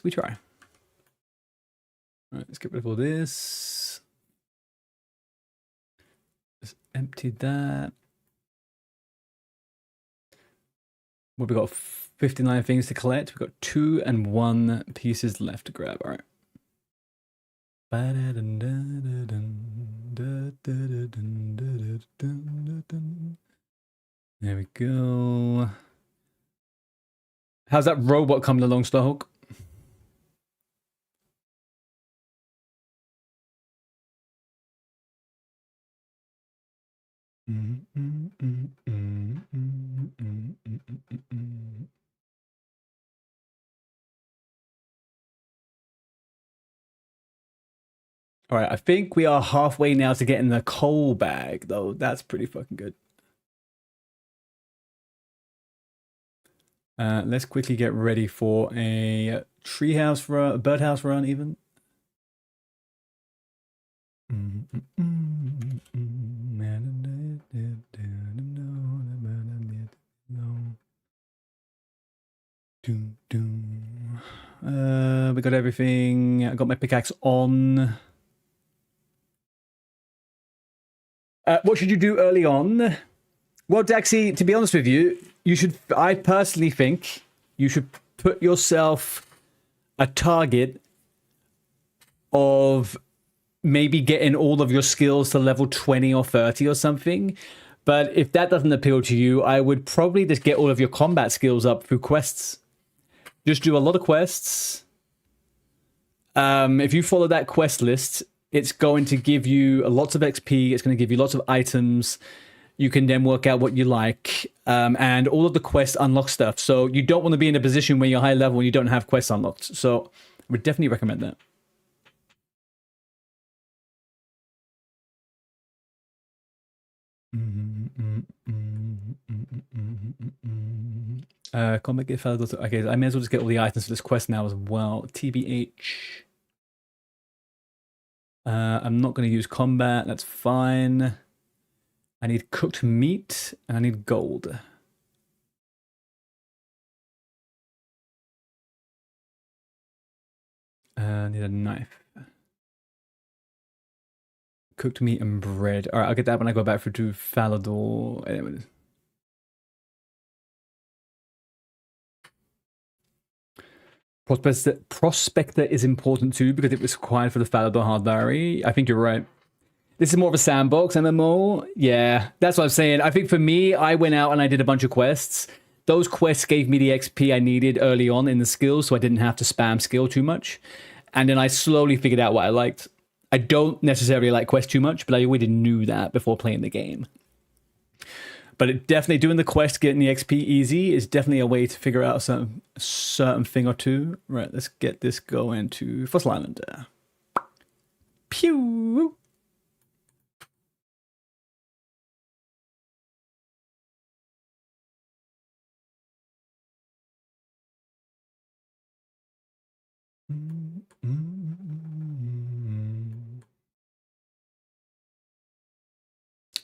we try. All right, let's get rid of all this. Just empty that. Well, we've got 59 things to collect. We've got 2 and 1 pieces left to grab. All right. There we go. How's that robot coming along, Starhawk? All right, I think we are halfway now to getting the coal bag, though. That's pretty fucking good. Let's quickly get ready for a treehouse run, a birdhouse run, even. We got everything. I got my pickaxe on. What should you do early on? Well, Daxi, to be honest with you, you should. I personally think you should put yourself a target of maybe getting all of your skills to level 20 or 30 or something. But if that doesn't appeal to you, I would probably just get all of your combat skills up through quests. Just do a lot of quests. If you follow that quest list, it's going to give you lots of XP. It's going to give you lots of items. You can then work out what you like. And all of the quests unlock stuff. So you don't want to be in a position where you're high level and you don't have quests unlocked. So I would definitely recommend that. Combat get fellow. Okay, I may as well just get all the items for this quest now as well. TBH. I'm not going to use combat. That's fine. I need cooked meat and I need gold. I need a knife. Cooked meat and bread. All right, I'll get that when I go back to Falador. Anyway. Prospector is important too because it was required for the Falador Hard Diary. I think you're right. This is more of a sandbox MMO. Yeah, that's what I'm saying. I think for me, I went out and I did a bunch of quests. Those quests gave me the XP I needed early on in the skills, so I didn't have to spam skill too much. And then I slowly figured out what I liked. I don't necessarily like quests too much, but I already knew that before playing the game. But it definitely doing the quest, getting the XP easy is definitely a way to figure out a certain thing or two. Right, let's get this going to Fossil Island. Pew!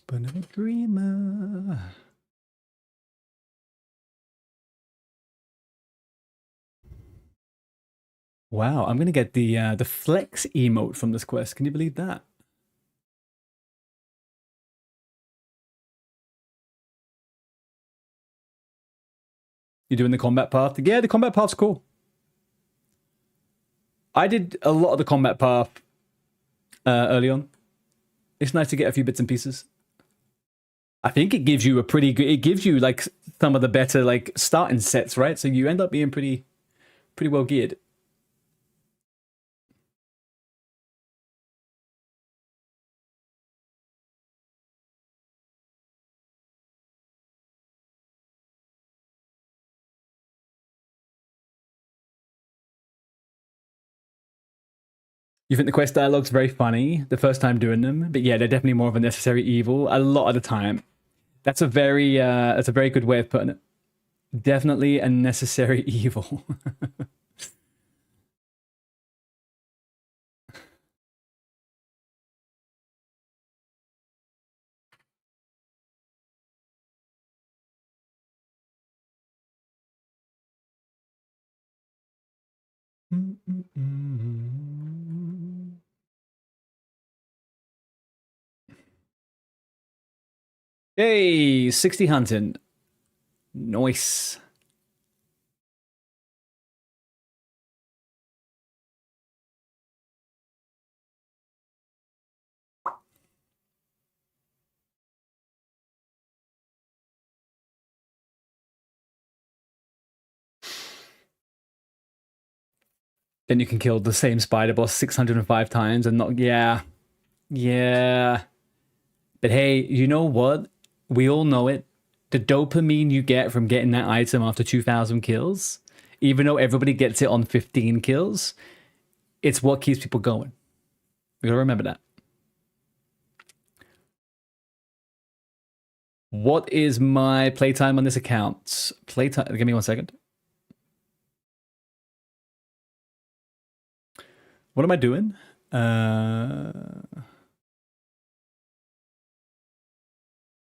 But I'm a dreamer. Wow, I'm gonna get the flex emote from this quest. Can you believe that? You doing the combat path? Yeah, the combat path's cool. I did a lot of the combat path early on. It's nice to get a few bits and pieces. I think it gives you a pretty good. It gives you like some of the better like starting sets, right? So you end up being pretty well geared. You think the quest dialogue's very funny the first time doing them, but yeah, they're definitely more of a necessary evil a lot of the time. That's a very good way of putting it. Definitely a necessary evil. Hey, 60 hunting. Nice. Then you can kill the same spider boss 605 times and not. Yeah. Yeah. But hey, you know what? We all know it. The dopamine you get from getting that item after 2,000 kills, even though everybody gets it on 15 kills, it's what keeps people going. We gotta remember that. What is my playtime on this account? Playtime. Give me 1 second. What am I doing?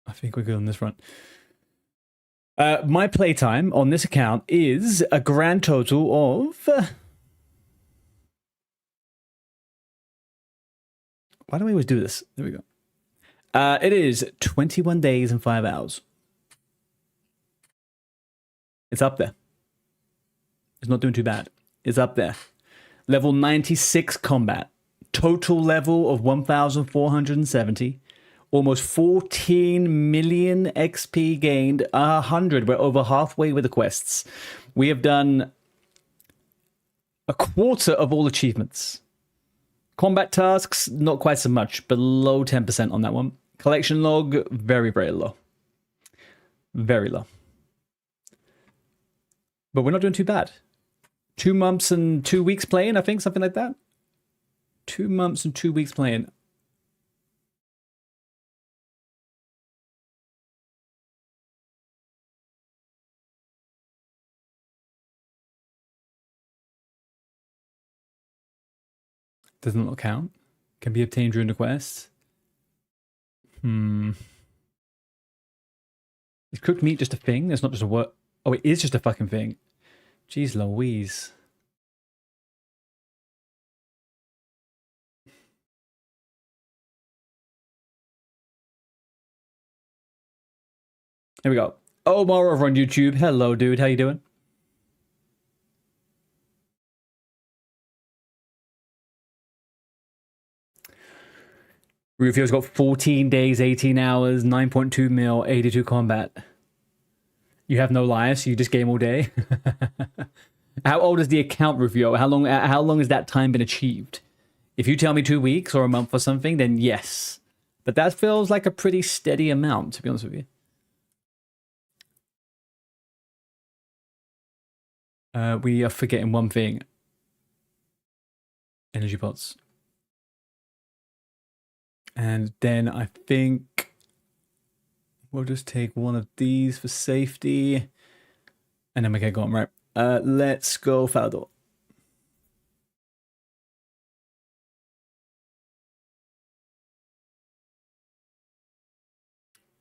I think we're good on this front. My playtime on this account is a grand total of. Why do we always do this? There we go. It is 21 days and 5 hours. It's up there. It's not doing too bad. It's up there. Level 96 combat. Total level of 1,470. Almost 14 million XP gained. 100. We're over halfway with the quests. We have done a quarter of all achievements. Combat tasks, not quite so much. Below 10% on that one. Collection log, very, very low. Very low. But we're not doing too bad. 2 months and 2 weeks playing, I think, something like that. 2 months and 2 weeks playing. Doesn't not count. Can be obtained during the quest. Is cooked meat just a thing? It's not just a word. Oh, it is just a fucking thing. Jeez Louise. Here we go. Omar over on YouTube. Hello, dude. How you doing? Rufio's got 14 days, 18 hours, 9.2 mil, 82 combat. You have no lives, so you just game all day. How old is the account, Rufio? How long has that time been achieved? If you tell me 2 weeks or a month or something, then yes. But that feels like a pretty steady amount, to be honest with you. We are forgetting one thing. Energy pots. And then I think we'll just take one of these for safety. And then we get going, right? Let's go Falador.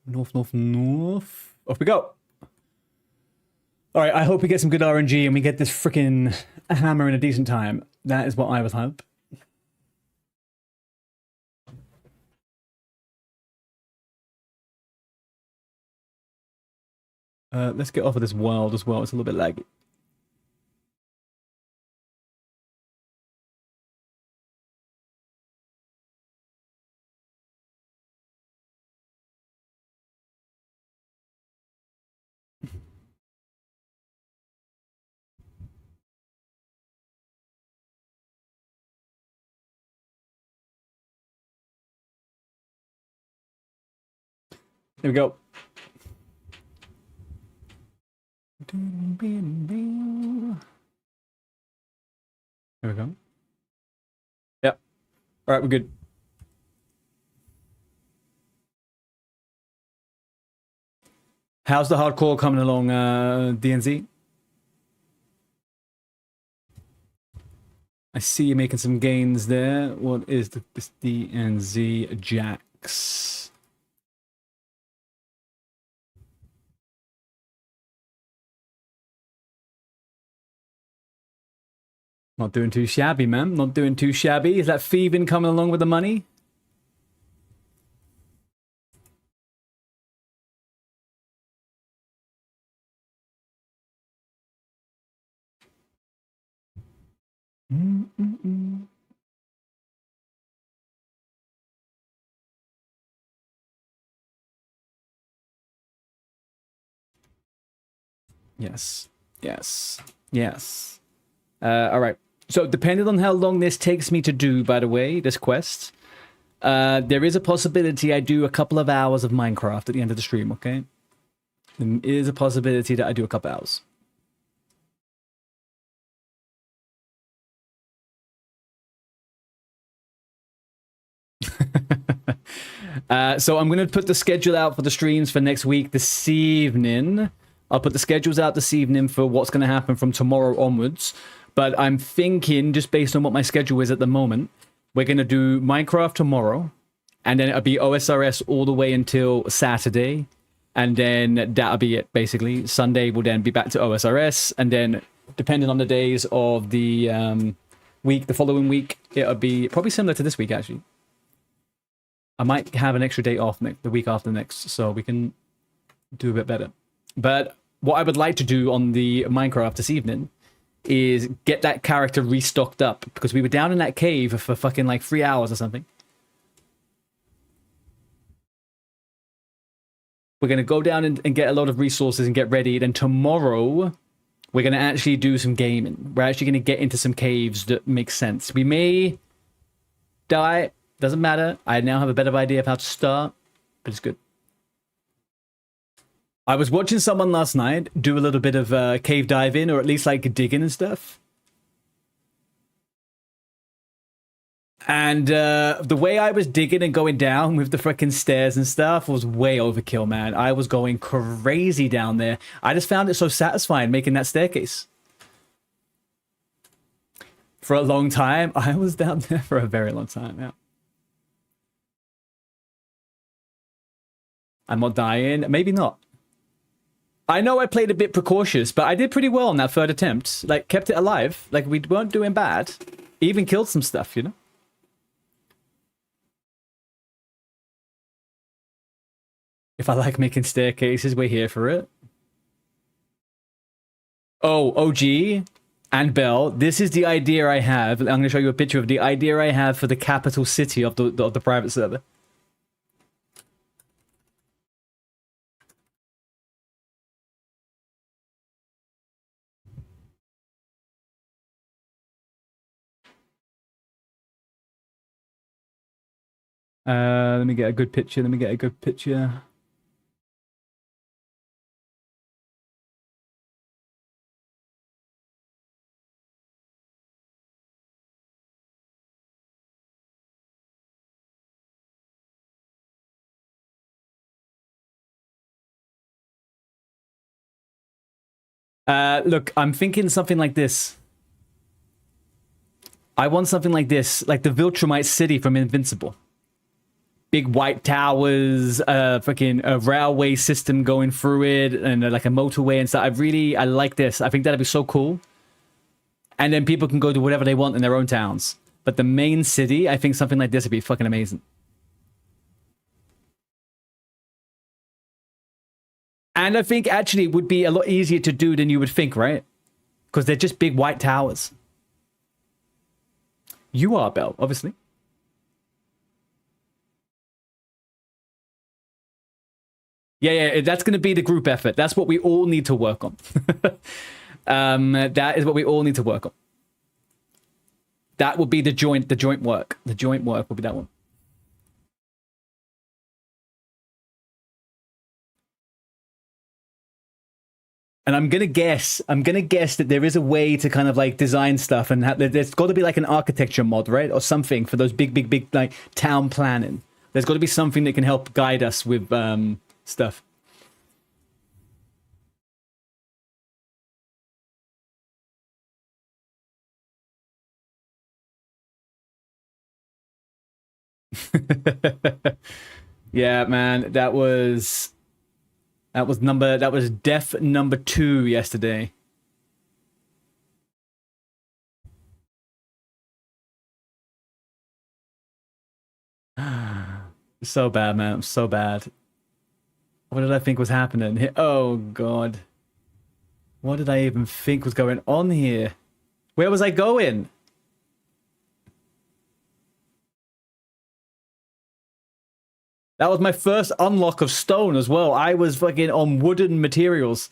North, north, north. Off we go. All right, I hope we get some good RNG and we get this freaking hammer in a decent time. That is what I would hope. Let's get off of this world as well. It's a little bit laggy. There we go. There we go. Yep. All right, we're good. How's the hardcore coming along, DNZ? I see you making some gains there. What is this DNZ Jax? Not doing too shabby, man. Not doing too shabby. Is that thieving coming along with the money? Yes. Yes. Yes. All right. So depending on how long this takes me to do, by the way, this quest, there is a possibility I do a couple of hours of Minecraft at the end of the stream, okay? There is a possibility that I do a couple hours. So I'm going to put the schedule out for the streams for next week this evening. I'll put the schedules out this evening for what's going to happen from tomorrow onwards. But I'm thinking, just based on what my schedule is at the moment, we're going to do Minecraft tomorrow. And then it'll be OSRS all the way until Saturday. And then that'll be it, basically. Sunday will then be back to OSRS. And then, depending on the days of the week, the following week, it'll be probably similar to this week, actually. I might have an extra day off the week after next, so we can do a bit better. But what I would like to do on the Minecraft this evening is get that character restocked up, because we were down in that cave for fucking like 3 hours or something. We're going to go down and get a lot of resources and get ready. Then tomorrow, we're going to actually do some gaming. We're actually going to get into some caves that make sense. We may die. Doesn't matter. I now have a better idea of how to start, but it's good. I was watching someone last night do a little bit of cave diving, or at least like digging and stuff. And the way I was digging and going down with the freaking stairs and stuff was way overkill, man. I was going crazy down there. I just found it so satisfying making that staircase. For a long time. I was down there for a very long time, yeah. I'm not dying. Maybe not. I know I played a bit precautious, but I did pretty well on that third attempt. Like, kept it alive. Like, we weren't doing bad. Even killed some stuff, you know? If I like making staircases, we're here for it. Oh, OG and Bell, this is the idea I have. I'm going to show you a picture of the idea I have for the capital city of the private server. Let me get a good picture. Let me get a good picture. Look, I'm thinking something like this. I want something like this, like the Viltrumite city from Invincible. big white towers, fucking a railway system going through it, and like a motorway and stuff. I like this. I think that'd be so cool. And then people can go do whatever they want in their own towns. But the main city, I think something like this would be fucking amazing. And I think actually it would be a lot easier to do than you would think, right? Because they're just big white towers. You are, Belle, obviously. Yeah, that's going to be the group effort. That's what we all need to work on. That is what we all need to work on. That would be the joint work. The joint work will be that one. And I'm gonna guess that there is a way to kind of like design stuff, and there's got to be like an architecture mod, right, or something for those big like town planning. There's got to be something that can help guide us with stuff. Yeah, man, that was death number 2 yesterday. So bad, man. So bad. What did I think was happening here? Oh, God. What did I even think was going on here? Where was I going? That was my first unlock of stone as well. I was fucking on wooden materials.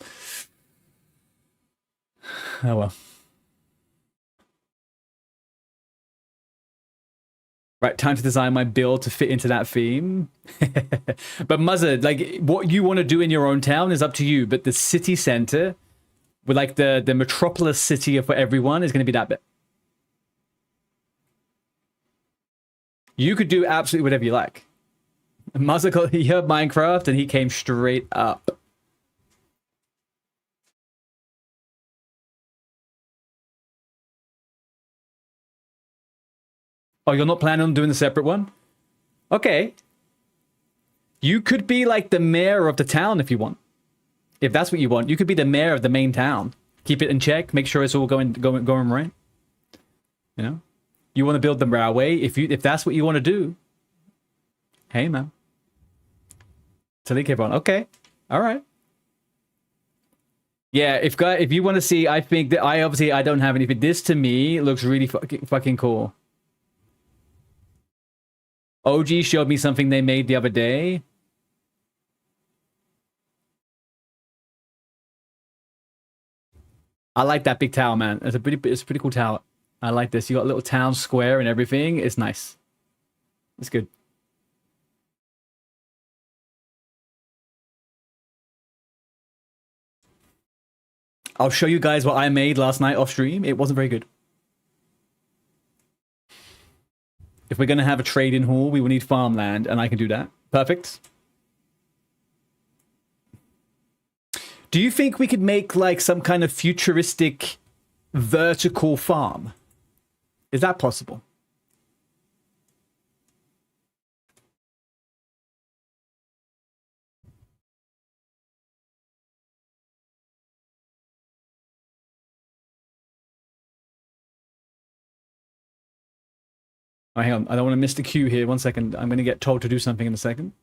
Oh, well. Right, time to design my build to fit into that theme. But Muzzard, like, what you want to do in your own town is up to you. But the city center, with like the metropolis city for everyone, is going to be that bit. You could do absolutely whatever you like. Muzzard, he heard Minecraft and he came straight up. Oh, you're not planning on doing a separate one? Okay. You could be like the mayor of the town if you want. If that's what you want. You could be the mayor of the main town. Keep it in check. Make sure it's all going right. You know? You want to build the railway. If that's what you want to do. Hey, man. Talik everyone. Okay. All right. Yeah, if you want to see, I think that I don't have anything. This to me looks really fucking cool. OG showed me something they made the other day. I like that big tower, man. It's a pretty cool tower. I like this. You got a little town square and everything. It's nice. It's good. I'll show you guys what I made last night off stream. It wasn't very good. If we're going to have a trade-in hall, we will need farmland, and I can do that. Perfect. Do you think we could make, like, some kind of futuristic vertical farm? Is that possible? Oh, hang on. I don't want to miss the cue here. 1 second. I'm going to get told to do something in a second.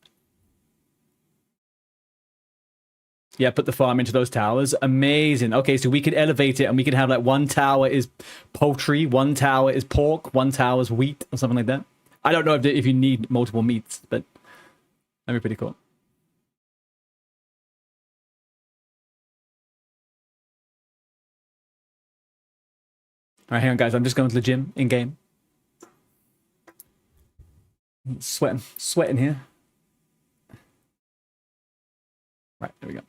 Yeah, put the farm into those towers. Amazing. Okay, so we could elevate it and we could have like one tower is poultry, one tower is pork, one tower is wheat or something like that. I don't know if you need multiple meats, but that'd be pretty cool. All right, hang on, guys. I'm just going to the gym in-game. Sweating here. Right, there we go.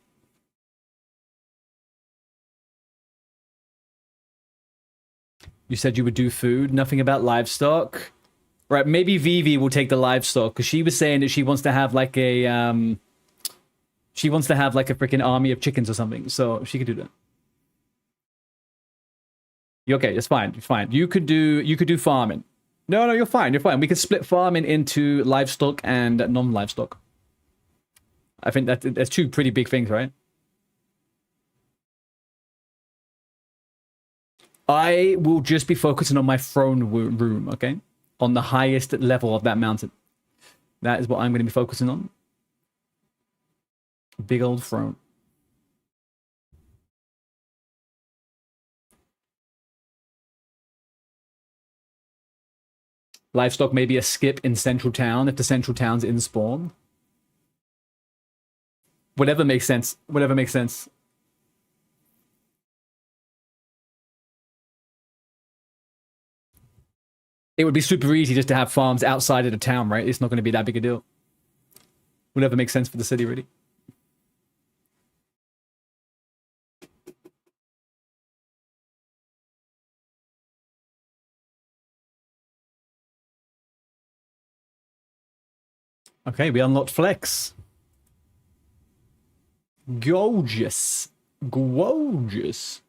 You said you would do food, nothing about livestock. Right, maybe Vivi will take the livestock because she was saying that she wants to have like a freaking army of chickens or something. So she could do that. Okay, that's fine. Fine. You could do farming. No, no, you're fine. You're fine. We can split farming into livestock and non-livestock. I think that's two pretty big things, right? I will just be focusing on my throne room, okay? On the highest level of that mountain. That is what I'm going to be focusing on. Big old throne. Livestock maybe a skip in central town if the central town's in spawn. Whatever makes sense. Whatever makes sense. It would be super easy just to have farms outside of the town, right? It's not going to be that big a deal. Whatever makes sense for the city, really. Okay, we unlocked Flex. Gorgeous. Gorgeous.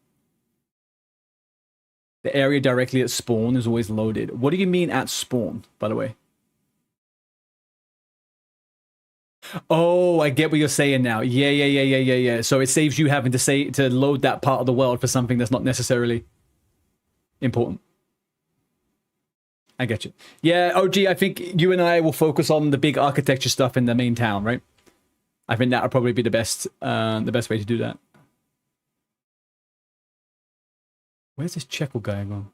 The area directly at spawn is always loaded. What do you mean at spawn, by the way? Oh, I get what you're saying now. Yeah. So it saves you having to load that part of the world for something that's not necessarily important. I get you. Yeah, OG, I think you and I will focus on the big architecture stuff in the main town, right? I think that would probably be the best way to do that. Where's this Checkle guy gone?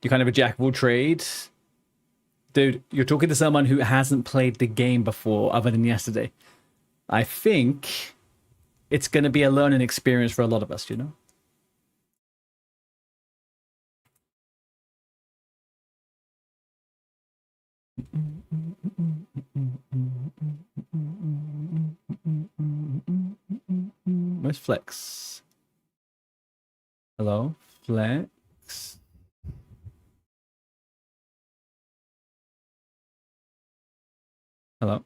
You're kind of a jack of all trades. Dude, you're talking to someone who hasn't played the game before other than yesterday. I think it's going to be a learning experience for a lot of us, you know? Where's Flex? Hello? Flex? Hello?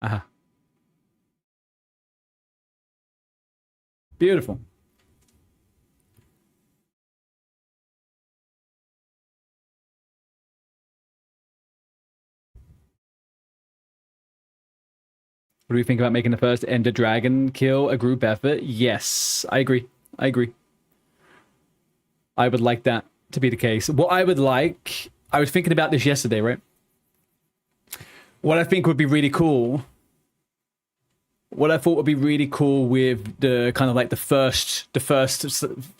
Aha. Beautiful. What do we think about making the first Ender Dragon kill a group effort? Yes, I agree. I agree. I would like that to be the case. What I would like... I was thinking about this yesterday, right? What I think would be really cool... What I thought would be really cool with the kind of like the first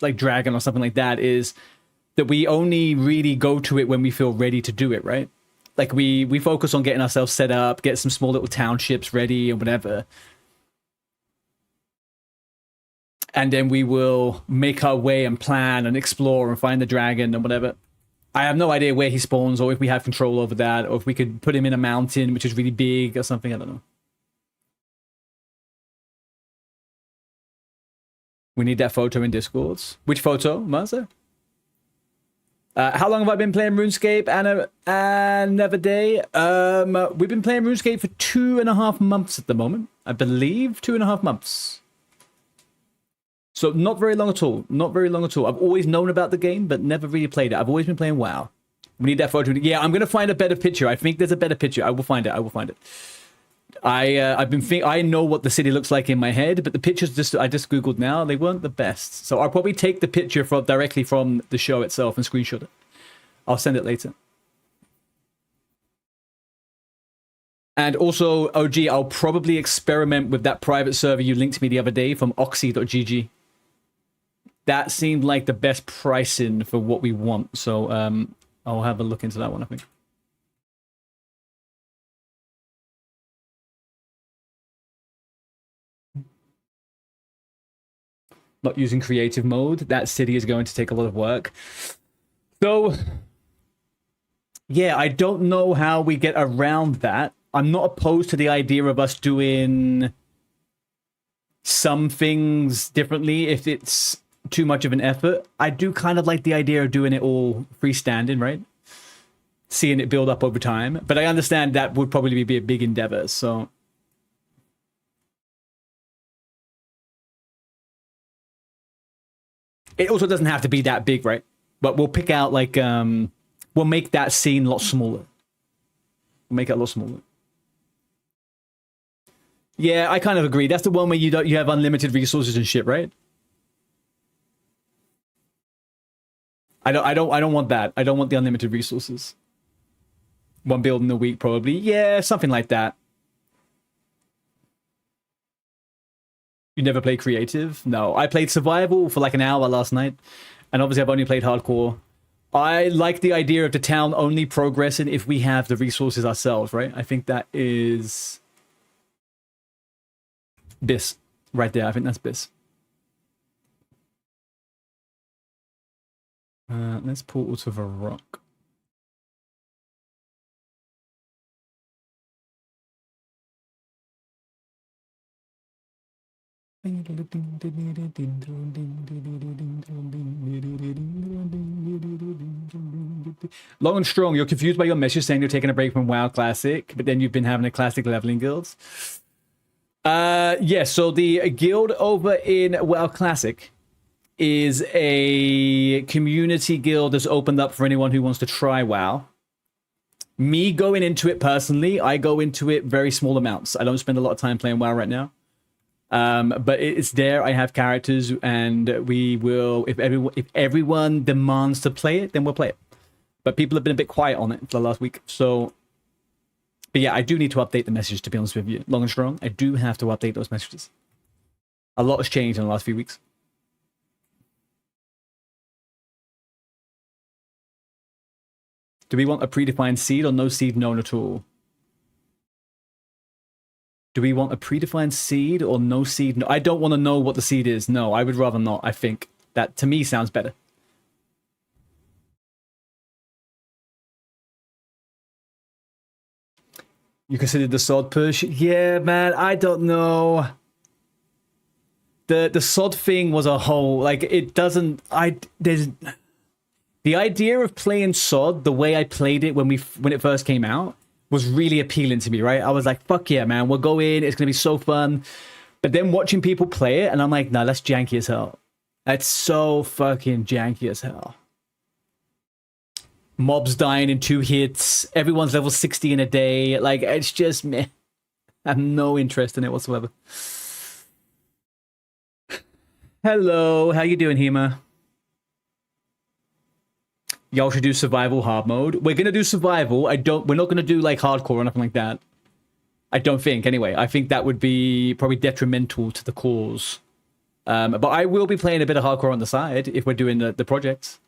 like dragon or something like that is that we only really go to it when we feel ready to do it, right? Like we focus on getting ourselves set up, get some small little townships ready and whatever. And then we will make our way and plan and explore and find the dragon and whatever. I have no idea where he spawns or if we have control over that or if we could put him in a mountain, which is really big or something. I don't know. We need that photo in Discords. Which photo, Marza? How long have I been playing RuneScape and another day? We've been playing RuneScape for 2.5 months at the moment. I believe 2.5 months. So not very long at all. Not very long at all. I've always known about the game, but never really played it. I've always been playing WoW. We need that photo. Yeah, I'm going to find a better picture. I think there's a better picture. I will find it. I will find it. I know what the city looks like in my head, but the pictures I just googled now, they weren't the best. So I'll probably take the picture directly from the show itself and screenshot it. I'll send it later. And also, OG, I'll probably experiment with that private server you linked me the other day from oxy.gg. That seemed like the best pricing for what we want. So I'll have a look into that one, I think. Not using creative mode. That city is going to take a lot of work. So, yeah, I don't know how we get around that. I'm not opposed to the idea of us doing some things differently if it's too much of an effort. I do kind of like the idea of doing it all freestanding, right? Seeing it build up over time. But I understand that would probably be a big endeavor, so... It also doesn't have to be that big, right? But we'll pick out, like, we'll make that scene a lot smaller. We'll make it a lot smaller. Yeah, I kind of agree. That's the one where you have unlimited resources and shit, right? I don't want that. I don't want the unlimited resources. One build in a week, probably. Yeah, something like that. You never play creative? No. I played survival for like an hour last night. And obviously I've only played hardcore. I like the idea of the town only progressing if we have the resources ourselves, right? I think that is... Bis. Right there. I think that's Bis. Let's portal to the rock. Long and strong, you're confused by your message saying you're taking a break from WoW Classic, but then you've been having a Classic leveling guilds. Yeah, so the guild over in WoW Classic is a community guild that's opened up for anyone who wants to try WoW. Me going into it personally, I go into it very small amounts. I don't spend a lot of time playing WoW right now. But it's there. I have characters, and we will. If everyone demands to play it, then we'll play it. But people have been a bit quiet on it for the last week. So, but yeah, I do need to update the messages. To be honest with you, long and strong, I do have to update those messages. A lot has changed in the last few weeks. Do we want a predefined seed or no seed known at all? Do we want a predefined seed or no seed? No, I don't want to know what the seed is. No, I would rather not. I think that, to me, sounds better. You considered the sod push? Yeah, man, I don't know. The sod thing was a whole, like, it doesn't, there's... The idea of playing sod the way I played it when it first came out was really appealing to me, right? I was like, fuck yeah, man, we'll go in, it's gonna be so fun. But then watching people play it, and I'm like, no, that's janky as hell. That's so fucking janky as hell. Mobs dying in 2 hits, everyone's level 60 in a day, like, it's just, meh. I have no interest in it whatsoever. Hello, how you doing, Hema? Y'all should do survival hard mode. We're gonna do survival. We're not gonna do like hardcore or nothing like that. I don't think, anyway. I think that would be probably detrimental to the cause. But I will be playing a bit of hardcore on the side if we're doing the project.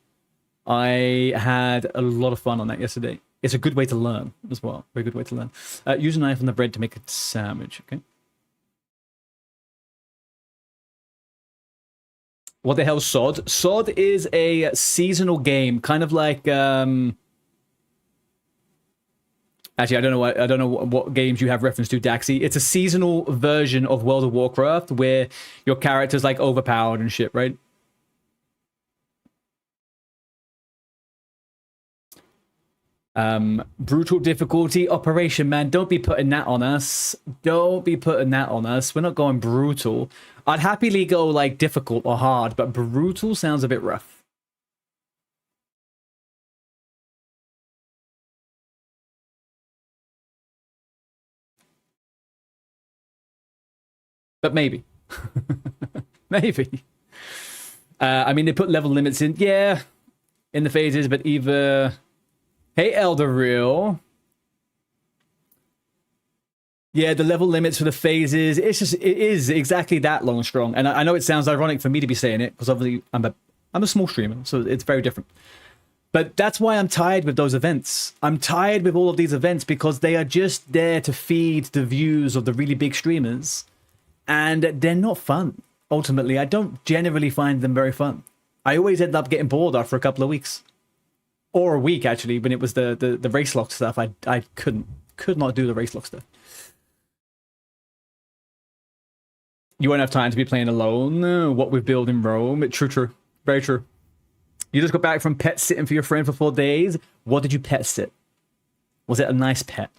I had a lot of fun on that yesterday. It's a good way to learn as well. Very good way to learn. Use a knife on the bread to make a sandwich, okay? What the hell's sod? Sod is a seasonal game, kind of like actually I don't know what games you have reference to, Daxi. It's a seasonal version of World of Warcraft where your character's like overpowered and shit, right? Brutal difficulty operation, man. Don't be putting that on us. Don't be putting that on us. We're not going brutal. I'd happily go like difficult or hard, but brutal sounds a bit rough. But maybe. Maybe. I mean, they put level limits in. Yeah, in the phases, but either... Hey, Elder Real. Yeah, the level limits for the phases. It is exactly that, long and strong. And I know it sounds ironic for me to be saying it, because obviously I'm a small streamer, so it's very different. But that's why I'm tired with those events. I'm tired with all of these events because they are just there to feed the views of the really big streamers. And they're not fun, ultimately. I don't generally find them very fun. I always end up getting bored after a couple of weeks. Or a week, actually, when it was the race lock stuff. I could not do the race lock stuff. You won't have time to be playing alone. What we've built in Rome. True, true. Very true. You just got back from pet sitting for your friend for 4 days. What did you pet sit? Was it a nice pet?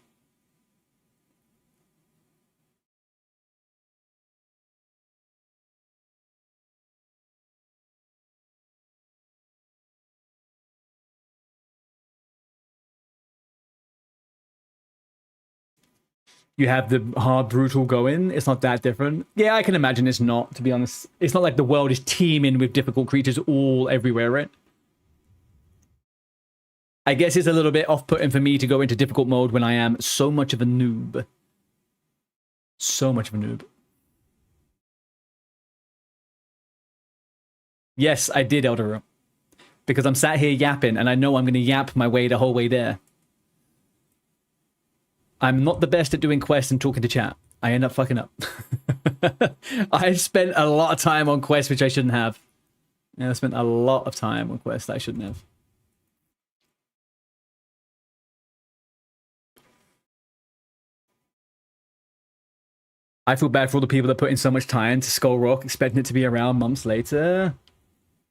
You have the hard, brutal going. It's not that different. Yeah, I can imagine it's not, to be honest. It's not like the world is teeming with difficult creatures all everywhere, right? I guess it's a little bit off-putting for me to go into difficult mode when I am so much of a noob. So much of a noob. Yes, I did, Elder. Because I'm sat here yapping, and I know I'm going to yap my way the whole way there. I'm not the best at doing quests and talking to chat. I end up fucking up. I've spent a lot of time on quests which I shouldn't have. Yeah, I spent a lot of time on quests that I shouldn't have. I feel bad for all the people that put in so much time to Skull Rock, expecting it to be around months later.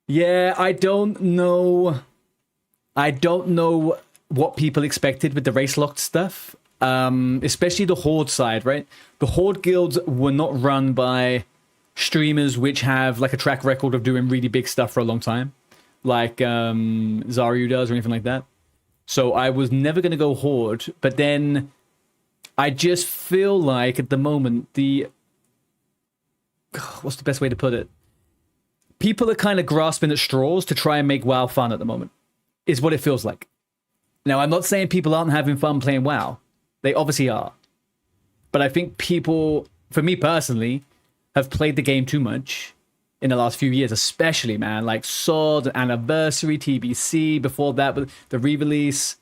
Yeah, I don't know. I don't know what people expected with the race locked stuff. Especially the Horde side, right? The Horde guilds were not run by streamers which have like a track record of doing really big stuff for a long time, like Zaryu does or anything like that. So I was never going to go Horde, but then I just feel like at the moment what's the best way to put it? People are kind of grasping at straws to try and make WoW fun at the moment, is what it feels like. Now, I'm not saying people aren't having fun playing WoW. They obviously are. But I think people, for me personally, have played the game too much in the last few years, especially, man. Like Sword, Anniversary, TBC, before that, the re-release.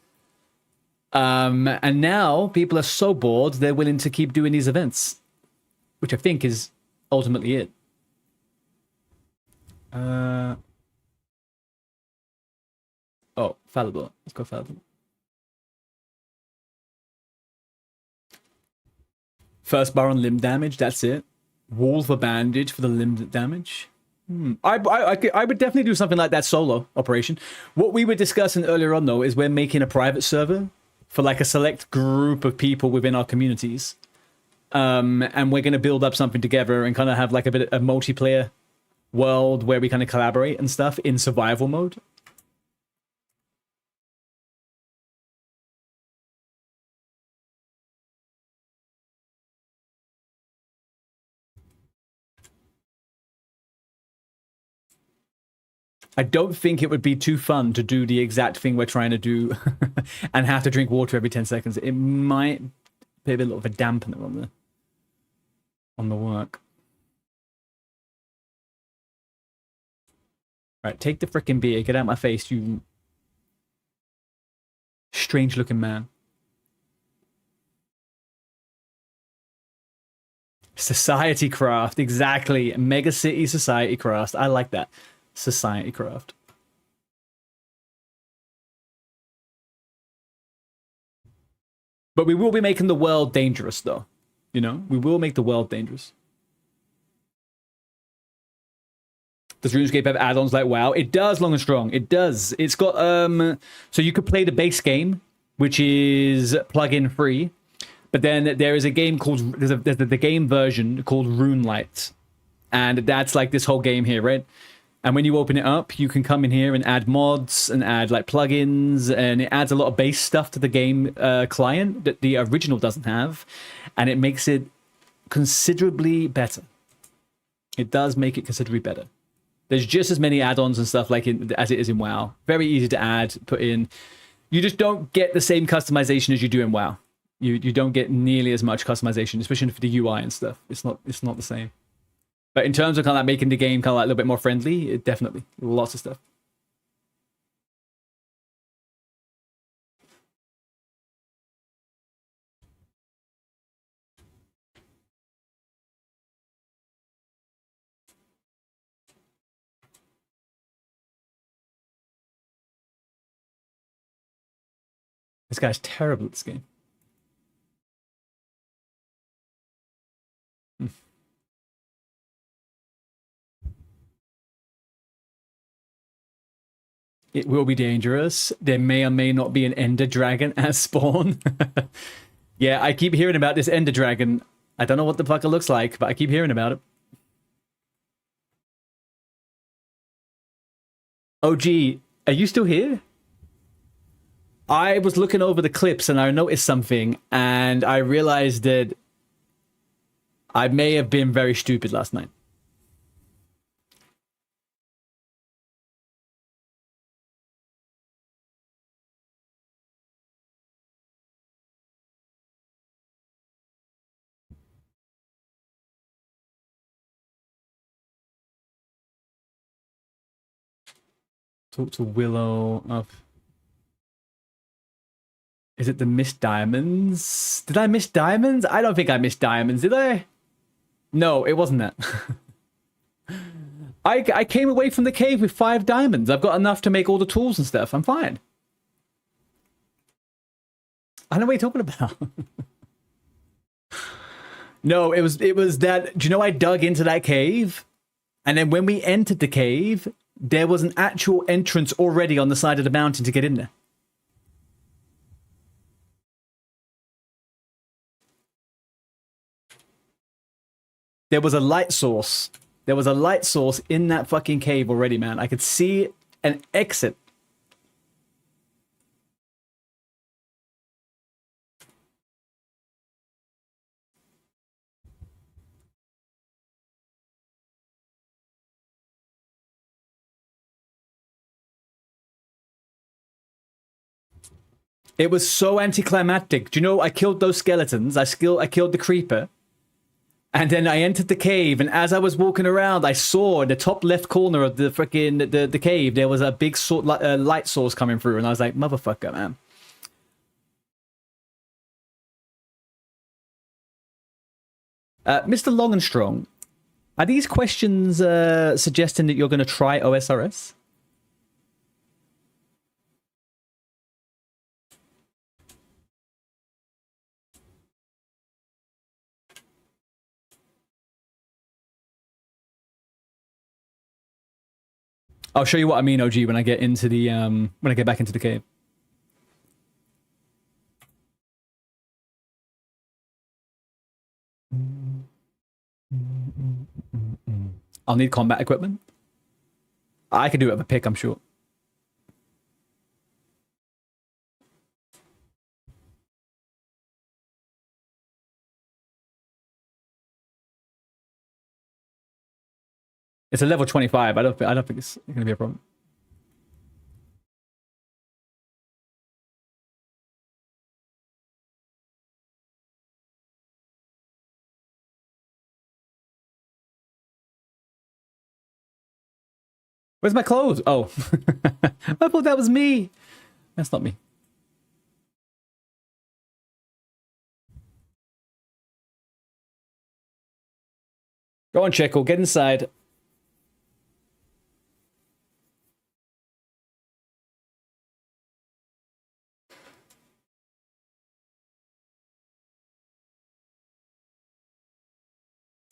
And now people are so bored, they're willing to keep doing these events, which I think is ultimately it. Oh, Fallible. Let's go Fallible. First bar on limb damage, that's it. Wall for bandage for the limb damage. I would definitely do something like that solo operation. What we were discussing earlier on, though, is we're making a private server for like a select group of people within our communities. And we're going to build up something together and kind of have like a bit of a multiplayer world where we kind of collaborate and stuff in survival mode. I don't think it would be too fun to do the exact thing we're trying to do and have to drink water every 10 seconds. It might be a little of a dampener on the work. All right, take the frickin' beer. Get out of my face, you strange-looking man. Society craft, exactly. Mega City Society craft. I like that. Society craft. But we will be making the world dangerous, though. You know, we will make the world dangerous. Does RuneScape have add-ons like WoW? It does, long and strong. It does. It's got so you could play the base game, which is plug-in free. But then there is a game called there's the game version called RuneLite, and that's like this whole game here, right? And when you open it up, you can come in here and add mods and add like plugins, and it adds a lot of base stuff to the game client that the original doesn't have, and it makes it considerably better. It does make it considerably better. There's just as many add-ons and stuff like as it is in WoW. Very easy to add, put in. You just don't get the same customization as you do in WoW. You don't get nearly as much customization, especially for the UI and stuff. It's not the same. But in terms of kind of like making the game kind of like a little bit more friendly, it definitely lots of stuff. This guy's terrible at this game. It will be dangerous. There may or may not be an ender dragon as spawn. Yeah, I keep hearing about this ender dragon. I don't know what the fuck it looks like, but I keep hearing about it. OG, are you still here? I was looking over the clips and I noticed something, and I realized that I may have been very stupid last night. Talk to Willow of... Is it the Missed Diamonds? Did I miss diamonds? I don't think I missed diamonds, did I? No, it wasn't that. I came away from the cave with 5 diamonds. I've got enough to make all the tools and stuff. I'm fine. I know what you're talking about. No, it was that... Do you know I dug into that cave? And then when we entered the cave, there was an actual entrance already on the side of the mountain to get in there. There was a light source. There was a light source in that fucking cave already, man. I could see an exit. It was so anticlimactic. Do you know, I killed those skeletons. I killed the creeper. And then I entered the cave, and as I was walking around, I saw in the top left corner of the freaking the cave, there was a big light source coming through, and I was like, motherfucker, man. Mr. Long and Strong, are these questions suggesting that you're going to try OSRS? I'll show you what I mean, OG, when I get into the when I get back into the cave. I'll need combat equipment. I can do it with a pick, I'm sure. It's a level 25. I don't think it's going to be a problem. Where's my clothes? Oh, I thought that was me. That's not me. Go on, Checo. Get inside.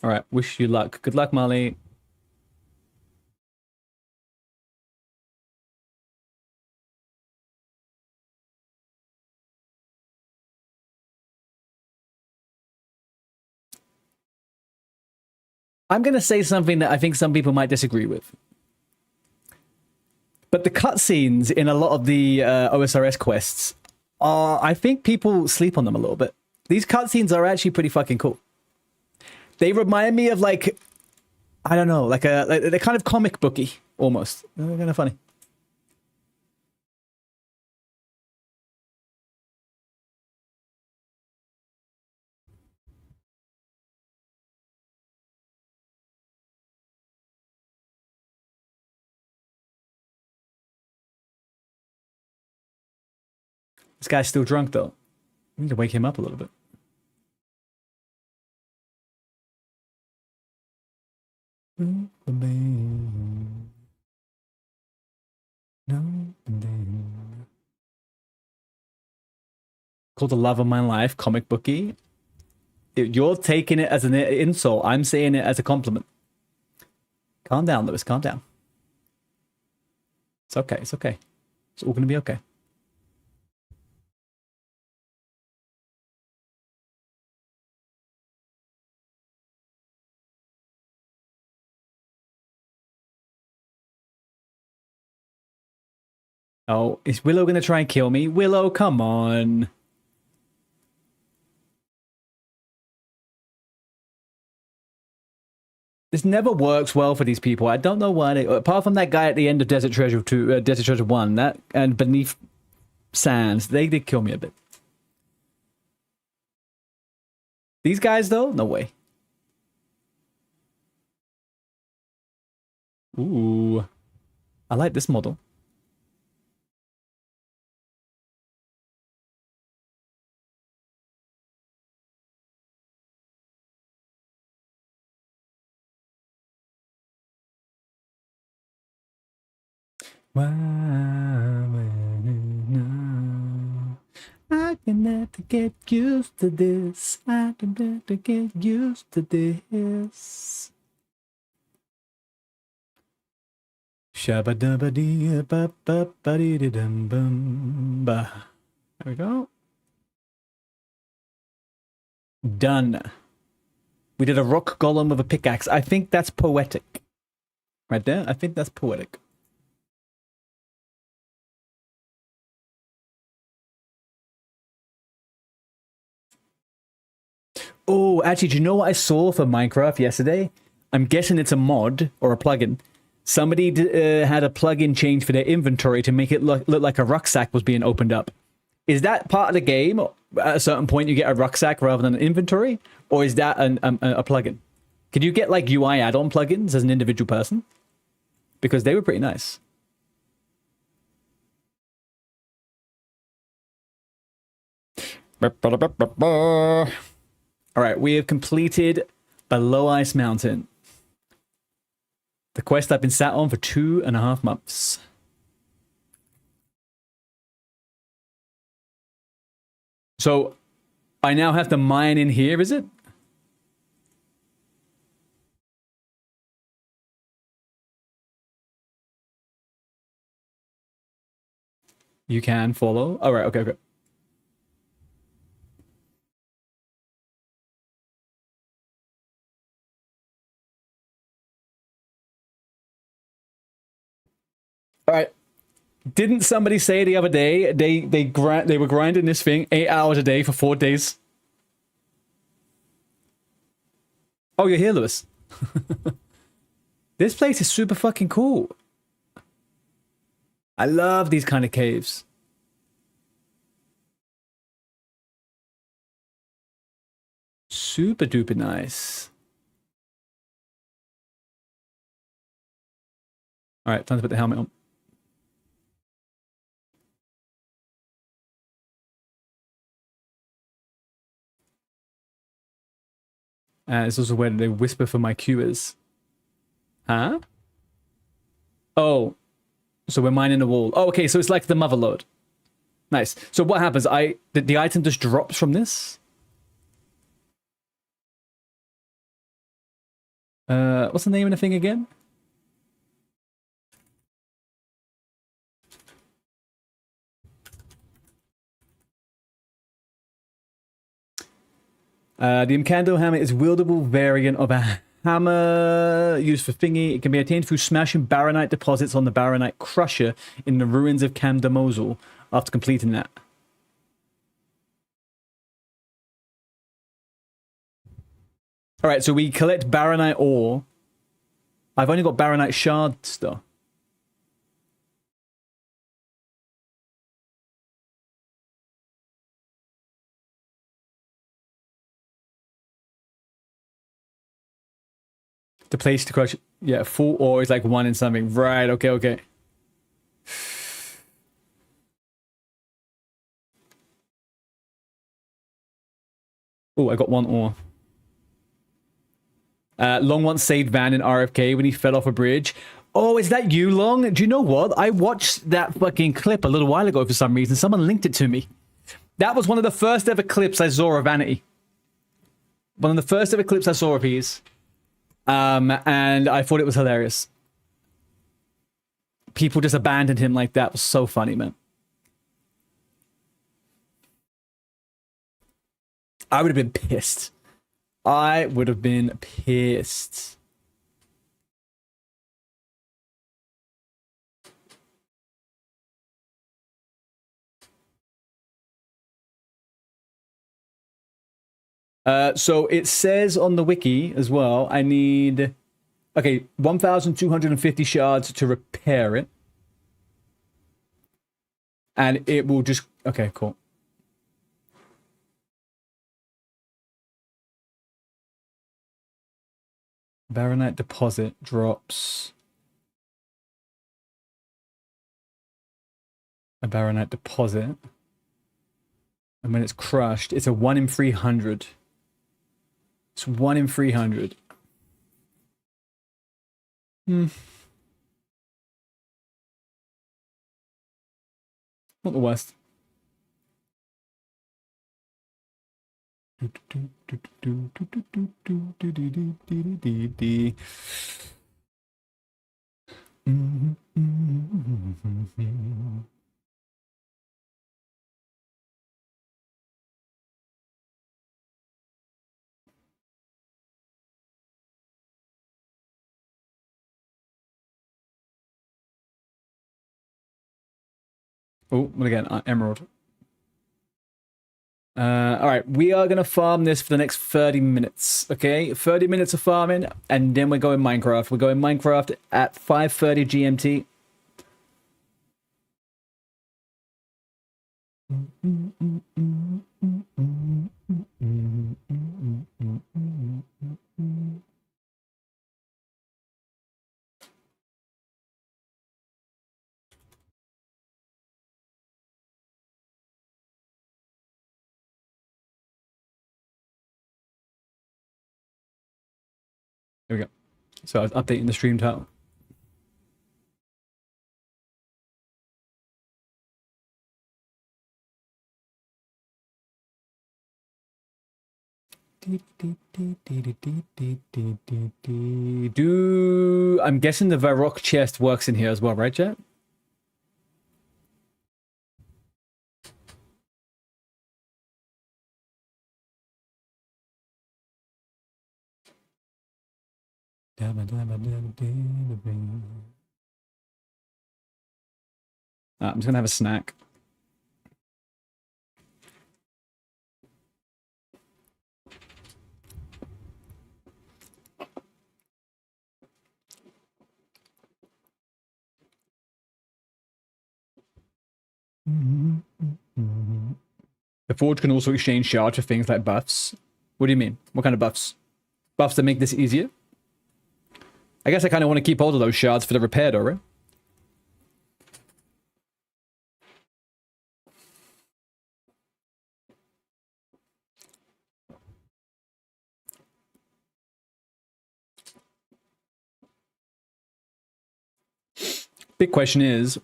All right. Wish you luck. Good luck, Molly. I'm going to say something that I think some people might disagree with. But the cutscenes in a lot of the OSRS quests are, I think people sleep on them a little bit. These cutscenes are actually pretty fucking cool. They remind me of, like, I don't know, like they're kind of comic booky, almost. They're kind of funny. This guy's still drunk, though. We need to wake him up a little bit. Called the love of my life, comic booky. You're taking it as an insult. I'm saying it as a compliment. Calm down, Lewis. Calm down. It's okay. It's okay. It's all going to be okay. Oh, is Willow going to try and kill me? Willow, come on. This never works well for these people. I don't know why they... Apart from that guy at the end of Desert Treasure 2, Desert Treasure 1, that and Beneath Sands, they did kill me a bit. These guys, though? No way. Ooh. I like this model. I can have to get used to this. I can have to get used to this. Shabba dabba dee ba ba ba dee dum bum ba. There we go. Done. We did a rock golem with a pickaxe. I think that's poetic. Right there. I think that's poetic. Oh, actually, do you know what I saw for Minecraft yesterday? I'm guessing it's a mod or a plugin. Somebody had a plugin change for their inventory to make it look like a rucksack was being opened up. Is that part of the game? At a certain point, you get a rucksack rather than an inventory? Or is that a plugin? Could you get like UI add-on plugins as an individual person? Because they were pretty nice. All right, we have completed Below Ice Mountain. The quest I've been sat on for 2.5 months. So, I now have to mine in here, is it? You can follow. All right, okay. All right. Didn't somebody say the other day they were grinding this thing 8 hours a day for 4 days? Oh, you're here, Lewis. This place is super fucking cool. I love these kind of caves. Super duper nice. All right, time to put the helmet on. It's also where they whisper for my cuers. Huh? Oh. So we're mining the wall. Oh, okay, so it's like the mother lode. Nice. So what happens? The item just drops from this? What's the name of the thing again? The Imkando hammer is a wieldable variant of a hammer used for thingy. It can be attained through smashing baronite deposits on the baronite crusher in the ruins of Camdamosul after completing that. Alright, so we collect baronite ore. I've only got baronite shards though. The place to crush, yeah, full ore is like 1 in something. Right, okay. Oh, I got 1 ore. Long once saved Van in RFK when he fell off a bridge. Oh, is that you, Long? Do you know what? I watched that fucking clip a little while ago for some reason. Someone linked it to me. That was one of the first ever clips I saw of Vanity. One of the first ever clips I saw of his. And I thought it was hilarious. people just abandoned him like that was so funny, man. I would have been pissed. I would have been pissed. So it says on the wiki as well, I need, okay, 1,250 shards to repair it. And it will just, okay, cool. Baronite deposit drops. A baronite deposit. And when it's crushed, it's a 1 in 300. It's 1 in 300. Hmm. Not the worst. Oh, well again, emerald. All right, we are gonna farm this for the next 30 minutes. Okay, 30 minutes of farming, and then we're going Minecraft. We're going Minecraft at 5:30 GMT. Here we go. So I was updating the stream title. I'm guessing the Varrock chest works in here as well, right, chat? I'm just gonna have a snack. The Forge can also exchange shards for things like buffs. What do you mean? What kind of buffs? Buffs that make this easier? I guess I kind of want to keep hold of those shards for the repair, though, right? Big question is,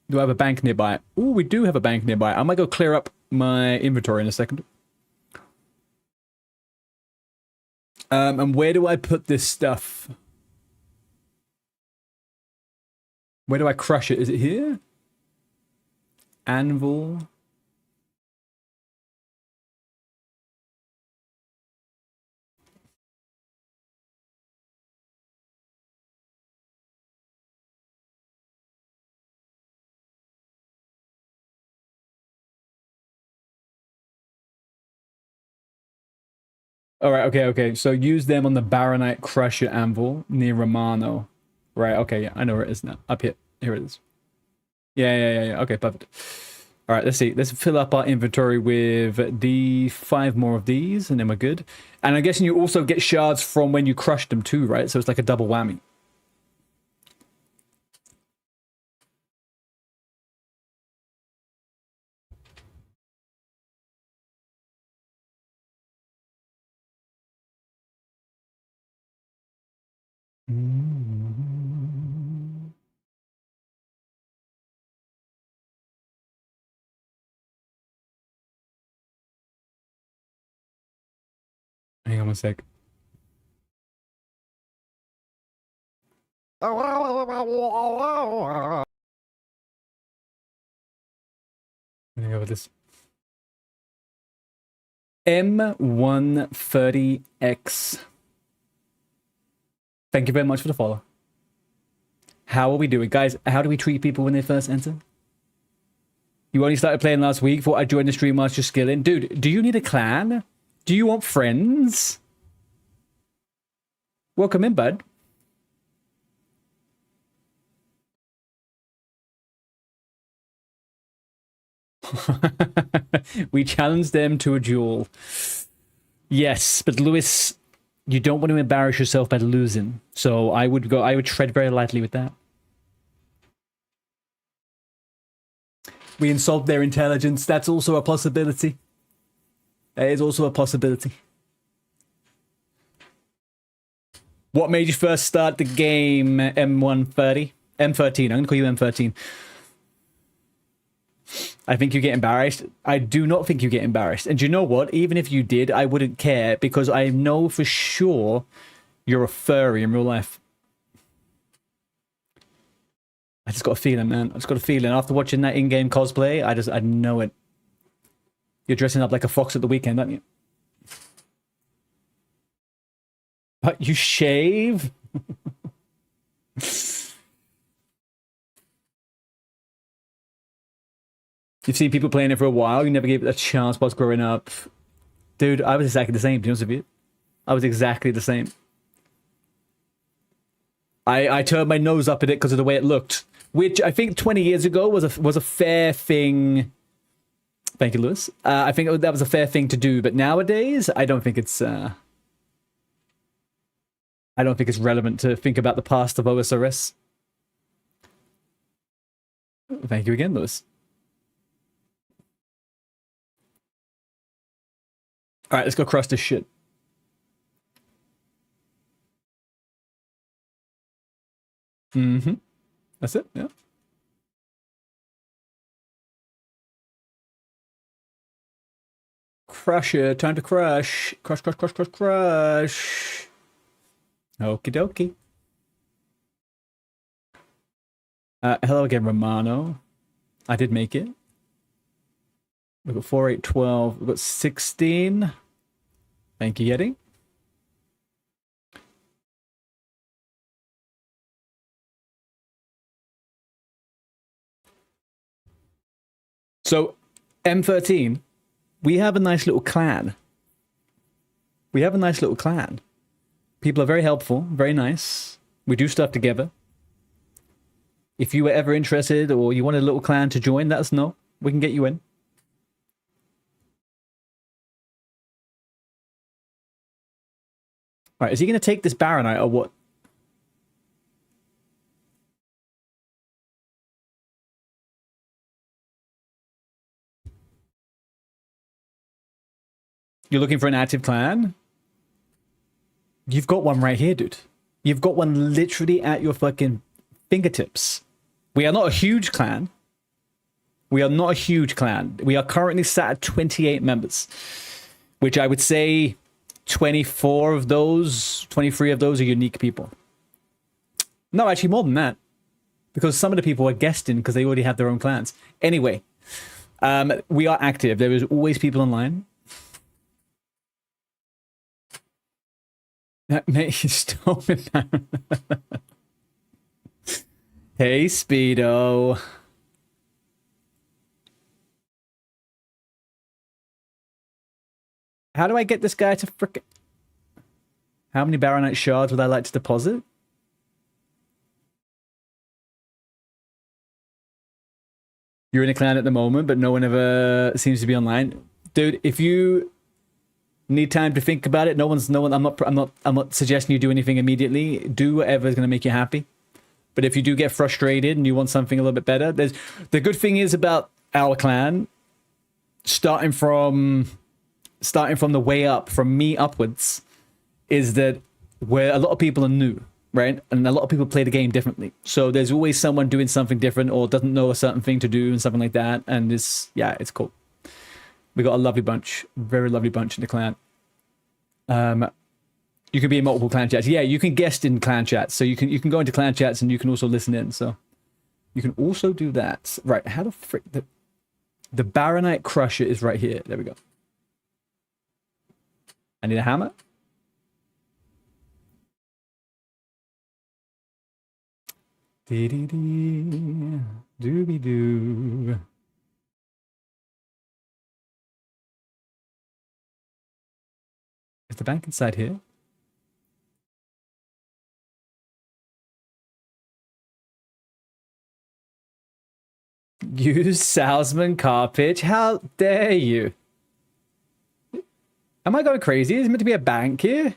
do I have a bank nearby? Ooh, we do have a bank nearby. I might go clear up my inventory in a second. And where do I put this stuff? Where do I crush it? Is it here? Anvil. All right, okay. So use them on the Baronite Crusher Anvil near Romano. Right, okay, yeah, I know where it is now. Up here. Here it is. Yeah. Okay, perfect. All right, let's see. Let's fill up our inventory with 5 more of these, and then we're good. And I'm guessing you also get shards from when you crush them too, right? So it's like a double whammy. Hang on one sec. Let me go with this. M130X. Thank you very much for the follow. How are we doing? Guys, how do we treat people when they first enter? You only started playing last week. Thought I'd join the stream whilst you're skilling. Dude, do you need a clan? Do you want friends? Welcome in, bud. We challenged them to a duel. Yes, but Lewis, you don't want to embarrass yourself by losing. So I would tread very lightly with that. We insult their intelligence. That's also a possibility. That is also a possibility. What made you first start the game, M130? M13. I'm going to call you M13. I think you get embarrassed. I do not think you get embarrassed. And you know what? Even if you did, I wouldn't care because I know for sure you're a furry in real life. I just got a feeling, man. I just got a feeling. After watching that in-game cosplay, I know it. You're dressing up like a fox at the weekend, aren't you? But you shave? You've seen people playing it for a while. You never gave it a chance whilst growing up. Dude, I was exactly the same, to be honest with you. I was exactly the same. I turned my nose up at it because of the way it looked. Which I think 20 years ago was a fair thing. Thank you, Lewis. I think that was a fair thing to do. But nowadays, I don't think it's relevant to think about the past of Osrs. Thank you again, Lewis. All right, let's go crush this shit. Mm-hmm. That's it, yeah. Crush it. Time to crush. Crush, crush, crush, crush, crush. Okie dokie. Hello again, Romano. I did make it. We've got 4, 8, 12. We've got 16. Thank you, Yeti. So, M13, we have a nice little clan. We have a nice little clan. People are very helpful, very nice. We do stuff together. If you were ever interested or you wanted a little clan to join, let us know. We can get you in. All right, is he going to take this Baronite or what? You're looking for an active clan? You've got one right here, dude. You've got one literally at your fucking fingertips. We are not a huge clan. We are not a huge clan. We are currently sat at 28 members, which I would say 24 of those, 23 of those are unique people. No, actually more than that, because some of the people are guesting because they already have their own clans. Anyway, we are active. There is always people online. That mate, you stole it. Hey, Speedo. How do I get this guy to frickin'... How many Baronite shards would I like to deposit? You're in a clan at the moment, but no one ever seems to be online. Dude, if you need time to think about it, I'm not suggesting you do anything immediately. Do whatever is going to make you happy. But if you do get frustrated and you want something a little bit better, the good thing is about our clan, starting from the way up, from me upwards, is that where a lot of people are new, right? And a lot of people play the game differently. So there's always someone doing something different or doesn't know a certain thing to do and something like that. And it's cool. We got a lovely bunch, very lovely bunch in the clan. You can be in multiple clan chats. Yeah, you can guest in clan chats. So you can go into clan chats and you can also listen in. So you can also do that. Right, how the frick... The Baronite Crusher is right here. There we go. I need a hammer. Dee-dee-dee. Dooby-doo. Is the bank inside here? Use salesman car pitch? How dare you? Am I going crazy? Is it meant to be a bank here?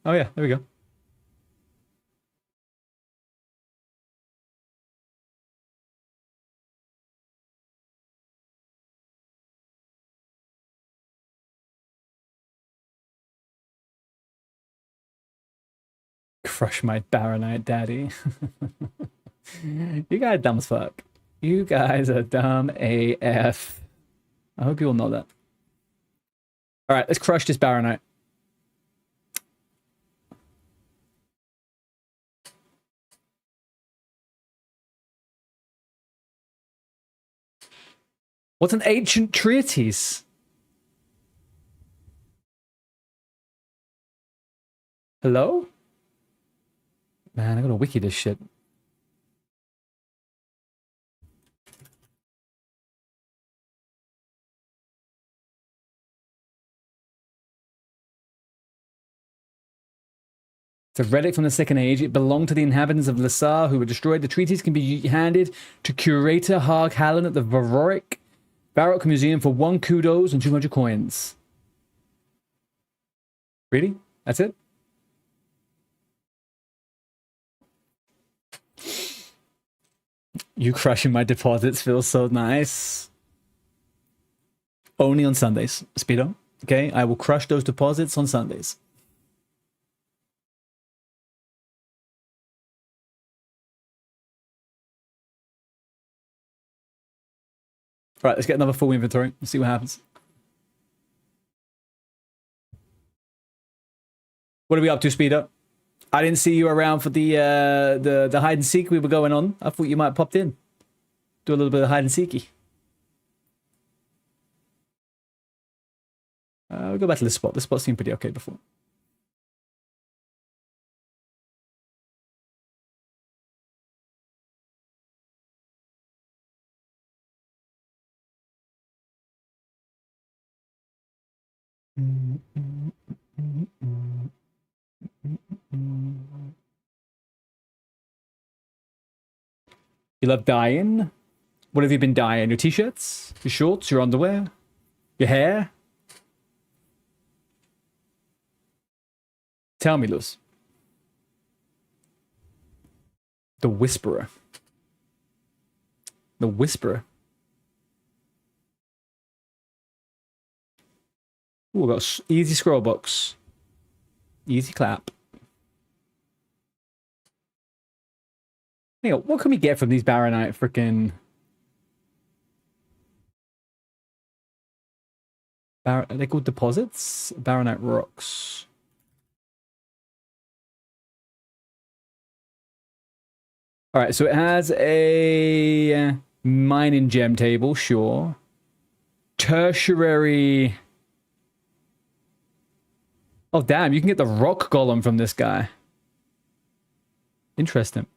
Oh yeah, there we go. Crush my Baronite daddy. You guys are dumb as fuck. You guys are dumb AF. I hope you all know that. Alright, let's crush this Baronite. What's an ancient treatise? Hello? Man, I gotta wiki this shit. It's a relic from the Second Age. It belonged to the inhabitants of Lissar who were destroyed. The treatise can be handed to curator Harg Hallen at the Baroque Museum for 1 kudos and 200 coins. Really? That's it? You crushing my deposits feels so nice. Only on Sundays, Speedo. Okay, I will crush those deposits on Sundays. All right, let's get another full inventory. Let's see what happens. What are we up to, Speedo? I didn't see you around for the hide and seek we were going on. I thought you might have popped in. Do a little bit of hide and seeky. We'll go back to this spot. This spot seemed pretty okay before. You love dyeing? What have you been dyeing? Your t-shirts? Your shorts? Your underwear? Your hair? Tell me, Luz. The Whisperer. The Whisperer. Ooh, we got easy scroll box. Easy clap. Hang on, what can we get from these Baronite frickin'... Are they called deposits? Baronite rocks. Alright, so it has a mining gem table, sure. Tertiary... Oh, damn, you can get the rock golem from this guy. Interesting.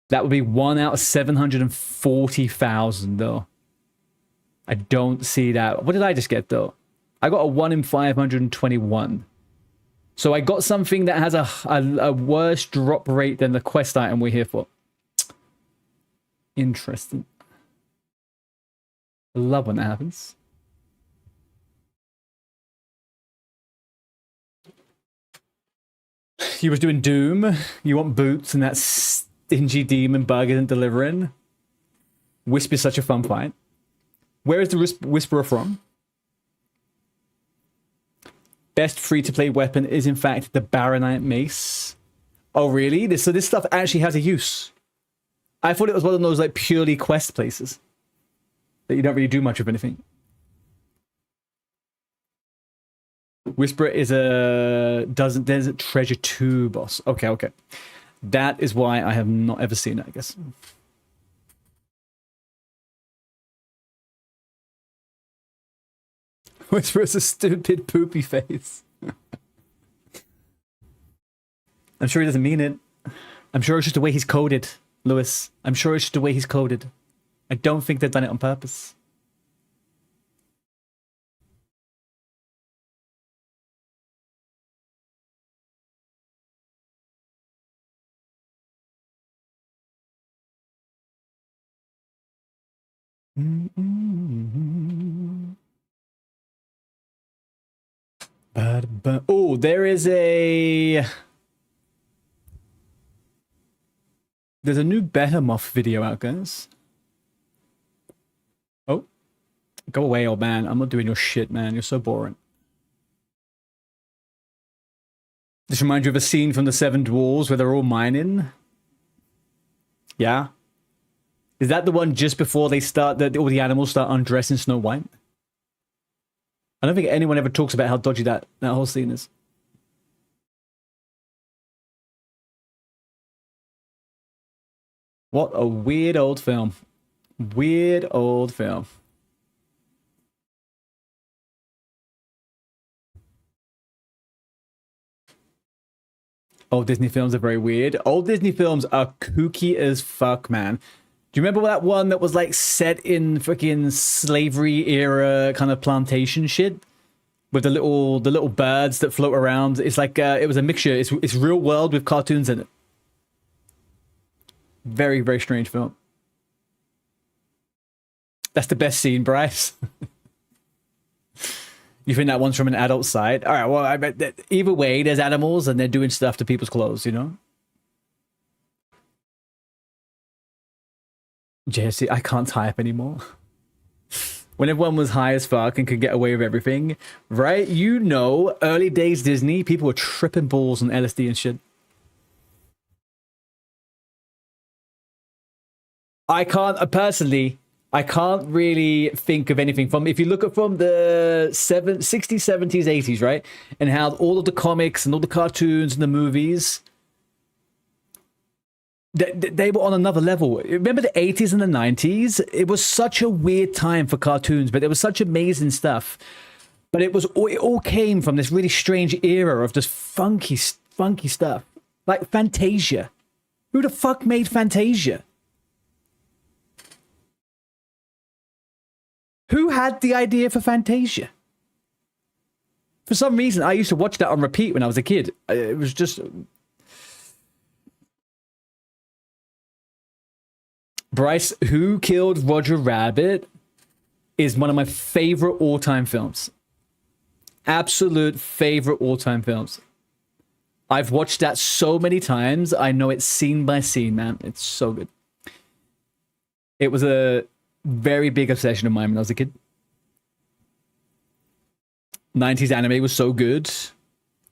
That would be 1 out of 740,000, though. I don't see that. What did I just get, though? I got a 1 in 521. So I got something that has a worse drop rate than the quest item we're here for. Interesting. I love when that happens. You was doing Doom. You want boots and that stingy demon bug isn't delivering. Wisp is such a fun fight. Where is the Whisperer from? Best free-to-play weapon is in fact the Baronite Mace. Oh really? So this stuff actually has a use. I thought it was one of those like purely quest places. that you don't really do much of anything. Whisperer is a doesn't treasure 2 boss. Okay, okay. That is why I have not ever seen it, I guess. Whisperer's a stupid poopy face. I'm sure he doesn't mean it. I'm sure it's just the way he's coded, Lewis. I'm sure it's just the way he's coded. I don't think they've done it on purpose. Oh, there's a new Behemoth video out, guys. Oh, go away, old man. I'm not doing your shit, man. You're so boring. This reminds you of a scene from the Seven Dwarves where they're all mining. Yeah. Is that the one just before they start, that all the animals start undressing Snow White? I don't think anyone ever talks about how dodgy that whole scene is. What a weird old film. Weird old film. Old Disney films are very weird. Old Disney films are kooky as fuck, man. Do you remember that one that was like set in freaking slavery era kind of plantation shit? With the little birds that float around. It's like it was a mixture. It's real world with cartoons in it. Very, very strange film. That's the best scene, Bryce. You think that one's from an adult side? All right, well, I bet that either way, there's animals and they're doing stuff to people's clothes, you know? JSC, I can't type anymore. When everyone was high as fuck and could get away with everything, right? You know, early days Disney, people were tripping balls on LSD and shit. I can't, personally, I can't really think of anything from, if you look at from the 60s, 70s, 80s, right? And how all of the comics and all the cartoons and the movies, they were on another level. Remember the 80s and the 90s? It was such a weird time for cartoons, but there was such amazing stuff. But it all came from this really strange era of just funky stuff. Like Fantasia. Who the fuck made Fantasia? Who had the idea for Fantasia? For some reason, I used to watch that on repeat when I was a kid. It was just... Bryce, Who Killed Roger Rabbit is one of my favorite all-time films. Absolute favorite all-time films. I've watched that so many times. I know it scene by scene, man. It's so good. It was a very big obsession of mine when I was a kid. 90s anime was so good.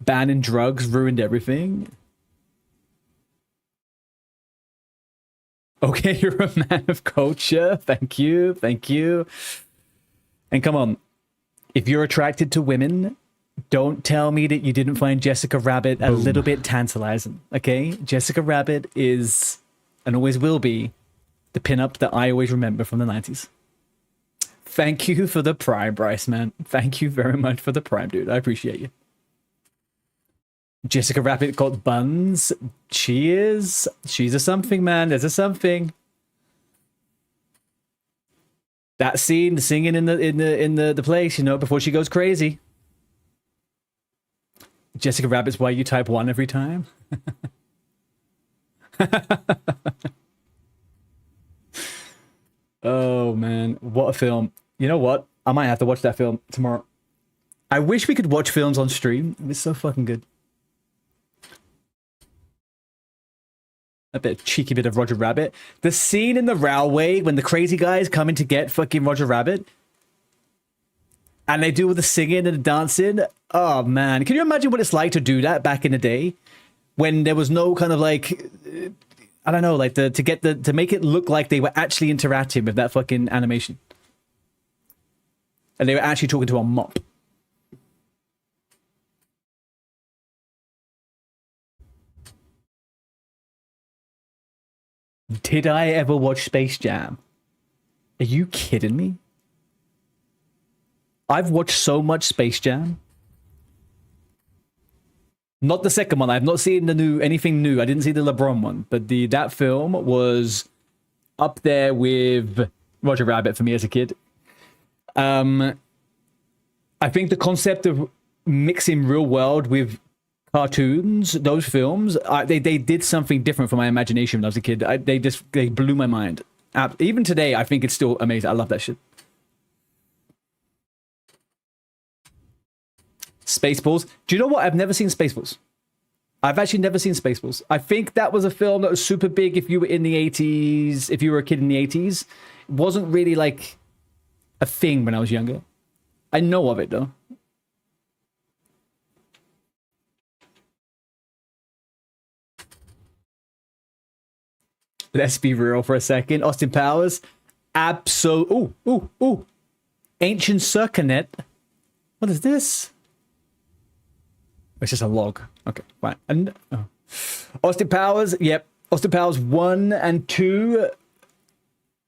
Banning drugs ruined everything. Okay, you're a man of culture. Thank you. Thank you. And come on. If you're attracted to women, don't tell me that you didn't find Jessica Rabbit a little bit tantalizing. Okay? Jessica Rabbit is, and always will be, the pinup that I always remember from the 90s. Thank you for the prime, Bryce, man. Thank you very much for the prime, dude. I appreciate you. Jessica Rabbit got buns. She's a something, man. There's a something. That scene, the singing in the place, you know, before she goes crazy. Jessica Rabbit's why you type 1 every time. Oh man, what a film. You know what? I might have to watch that film tomorrow. I wish we could watch films on stream. It's so fucking good. A bit of cheeky bit of Roger Rabbit. The scene in the railway when the crazy guys come in to get fucking Roger Rabbit. And they do all the singing and the dancing. Oh man, can you imagine what it's like to do that back in the day? When there was no kind of like... I don't know, like to make it look like they were actually interacting with that fucking animation. And they were actually talking to a mop. Did I ever watch Space Jam? Are you kidding me? I've watched so much Space Jam. Not the second one. I've not seen anything new. I didn't see the LeBron one, but that film was up there with Roger Rabbit for me as a kid. I think the concept of mixing real world with cartoons, those films, they did something different for my imagination when I was a kid. They blew my mind. Even today, I think it's still amazing. I love that shit. Spaceballs. Do you know what? I've never seen Spaceballs. I've actually never seen Spaceballs. I think that was a film that was super big if you were in the 80s, if you were a kid in the 80s. It wasn't really like a thing when I was younger. I know of it though. Let's be real for a second. Austin Powers. Ooh. Ancient Circunet. What is this? It's just a log. Okay, fine. And Austin Powers, yep. Austin Powers 1 and 2,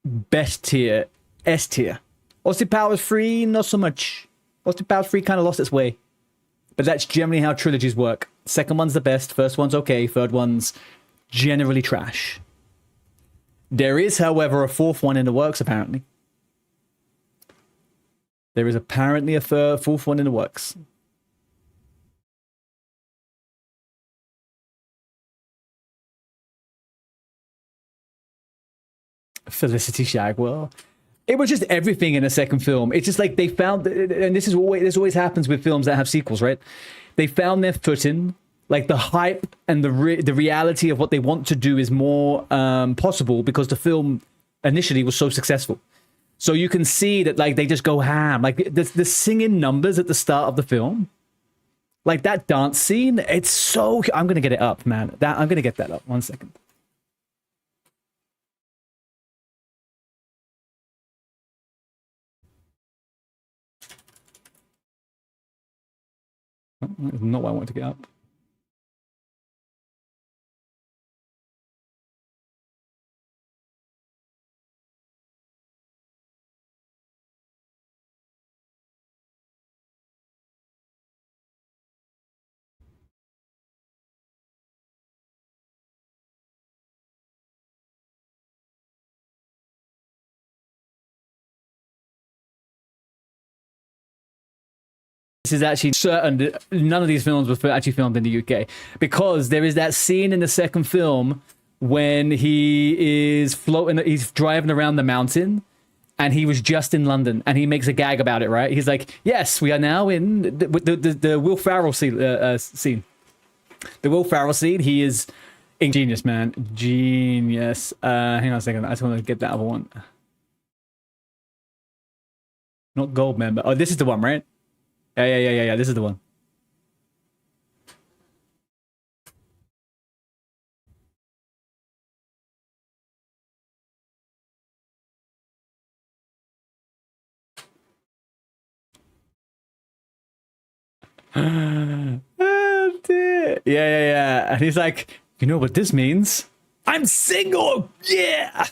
best tier, S tier. Austin Powers 3, not so much. Austin Powers 3 kind of lost its way. But that's generally how trilogies work. Second one's the best, first one's okay, third one's generally trash. There is, however, a fourth one in the works, apparently. There is apparently a fourth one in the works. Felicity Shagwell. It was just everything in a second film. It's just like they found, and this always happens with films that have sequels, right? They found their footing. Like the hype and the reality of what they want to do is more possible because the film initially was so successful. So you can see that like they just go ham. Like the singing numbers at the start of the film, like that dance scene. It's so. I'm gonna get it up, man. I'm gonna get that up. 1 second. Oh, that's not what I want to get up. This is actually certain. None of these films were actually filmed in the UK because there is that scene in the second film when he is floating, he's driving around the mountain, and he was just in London, and he makes a gag about it. Right? He's like, "Yes, we are now in the Will Ferrell scene. The Will Ferrell scene. He is genius, man, genius." Hang on a second. I just want to get that other one. Not Gold Member. Oh, this is the one, right? Yeah. This is the one. Oh, dear. Yeah. And he's like, you know what this means? I'm single. Yeah.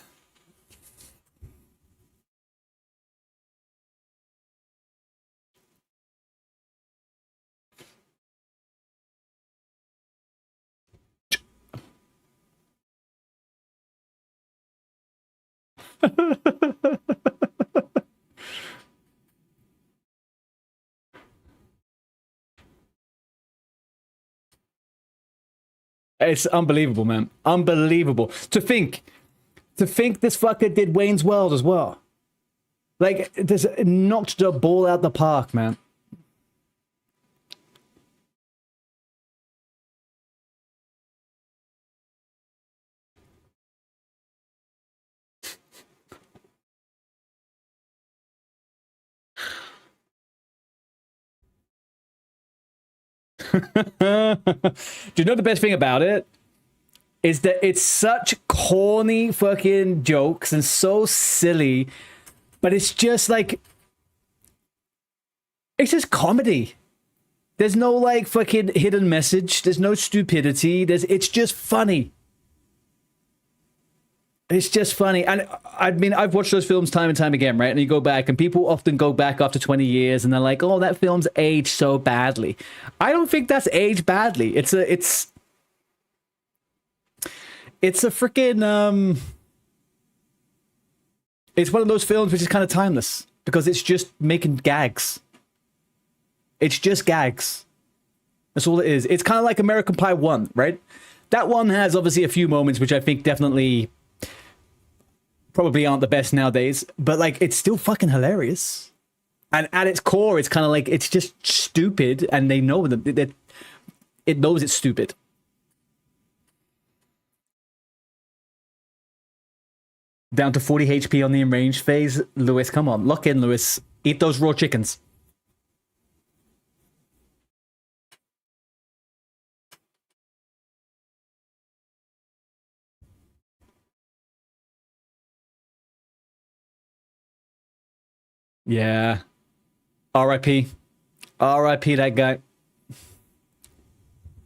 It's unbelievable, man. Unbelievable. To think this fucker did Wayne's World as well. Like, this knocked the ball out the park, man. Do you know the best thing about it? Is that it's such corny fucking jokes and so silly, but it's just like It's just comedy. There's no like fucking hidden message. There's no stupidity. It's just funny. It's just funny. And I mean, I've watched those films time and time again, right? And you go back, and people often go back after 20 years and they're like, oh, that film's aged so badly. I don't think that's aged badly. It's a freaking, it's one of those films which is kind of timeless because it's just making gags. It's just gags. That's all it is. It's kind of like American Pie 1, right? That one has obviously a few moments which I think definitely probably aren't the best nowadays, but like it's still fucking hilarious. And at its core, it's kind of like it's just stupid, and they know that it knows it's stupid. Down to 40 HP on the enraged phase. Lewis, come on. Lock in, Lewis. Eat those raw chickens. Yeah. R.I.P. R.I.P. that guy.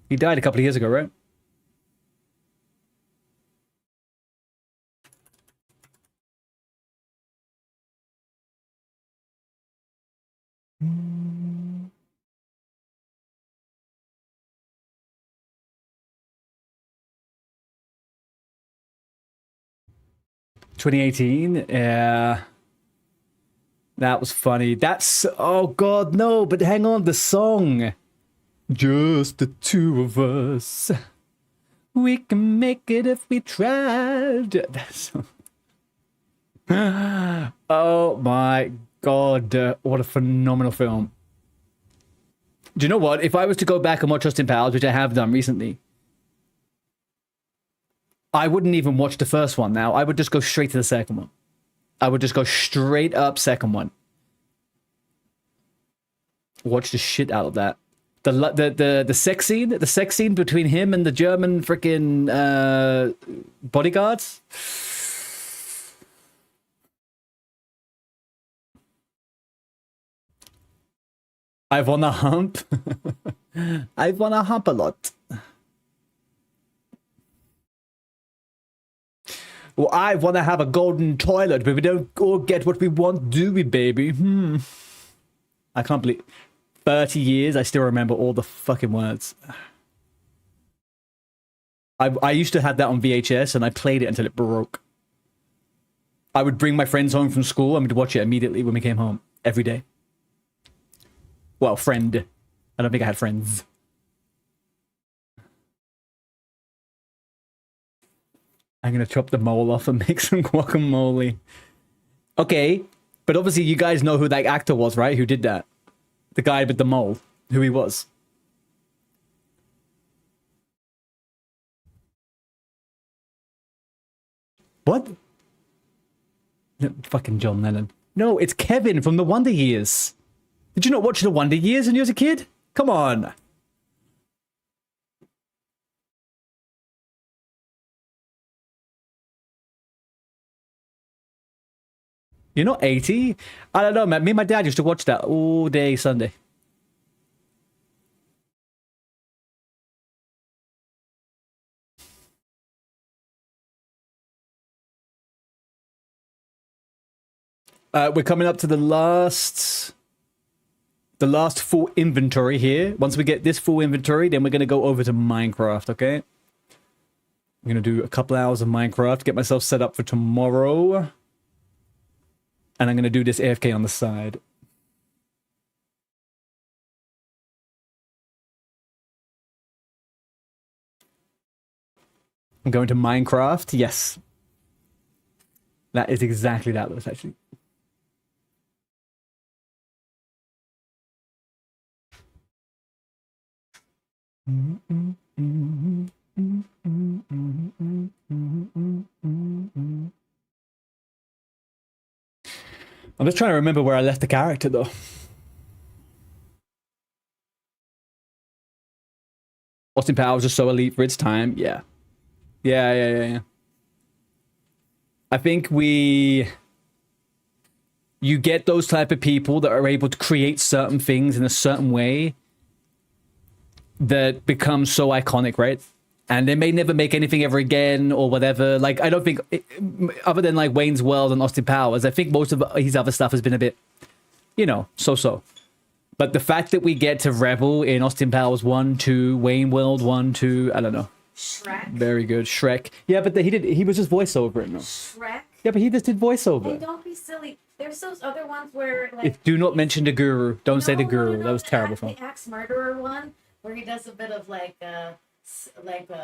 He died a couple of years ago, right? Mm. 2018? Yeah. That was funny. That's... Oh, God, no. But hang on. The song. Just the two of us. We can make it if we tried. Oh, my God. What a phenomenal film. Do you know what? If I was to go back and watch Austin Powers, which I have done recently, I wouldn't even watch the first one now. I would just go straight to the second one. I would just go straight up second one. Watch the shit out of that. The sex scene between him and the German freaking bodyguards. I wanna hump. I wanna hump a lot. Well, I want to have a golden toilet, but we don't all get what we want, do we, baby? I can't believe... 30 years, I still remember all the fucking words. I used to have that on VHS, and I played it until it broke. I would bring my friends home from school, and we'd watch it immediately when we came home. Every day. Well, friend. I don't think I had friends. I'm going to chop the mole off and make some guacamole. Okay, but obviously you guys know who that actor was, right? Who did that? The guy with the mole. Who he was. What? No, fucking John Lennon. No, it's Kevin from The Wonder Years. Did you not watch The Wonder Years when you was a kid? Come on. You're not 80? I don't know, man. Me and my dad used to watch that all day Sunday. We're coming up to the last full inventory here. Once we get this full inventory, then we're going to go over to Minecraft, okay? I'm going to do a couple hours of Minecraft, get myself set up for tomorrow. And I'm going to do this AFK on the side. I'm going to Minecraft. Yes. That is exactly that, Lewis, actually. I'm just trying to remember where I left the character, though. Austin Powers is so elite for its time. Yeah. Yeah. I think we you get those type of people that are able to create certain things in a certain way that become so iconic, right? And they may never make anything ever again or whatever. Like, I don't think, other than like Wayne's World and Austin Powers, I think most of his other stuff has been a bit, you know, so-so. But the fact that we get to revel in Austin Powers 1, 2, Wayne World 1, 2, I don't know. Shrek. Very good. Shrek. Yeah, but he was just voiceover it, no? Shrek. Yeah, but he just did voiceover. And don't be silly. There's those other ones where like. Do not mention the guru. Don't say the guru. No, that was terrible. The Axe Murderer one, where he does a bit of like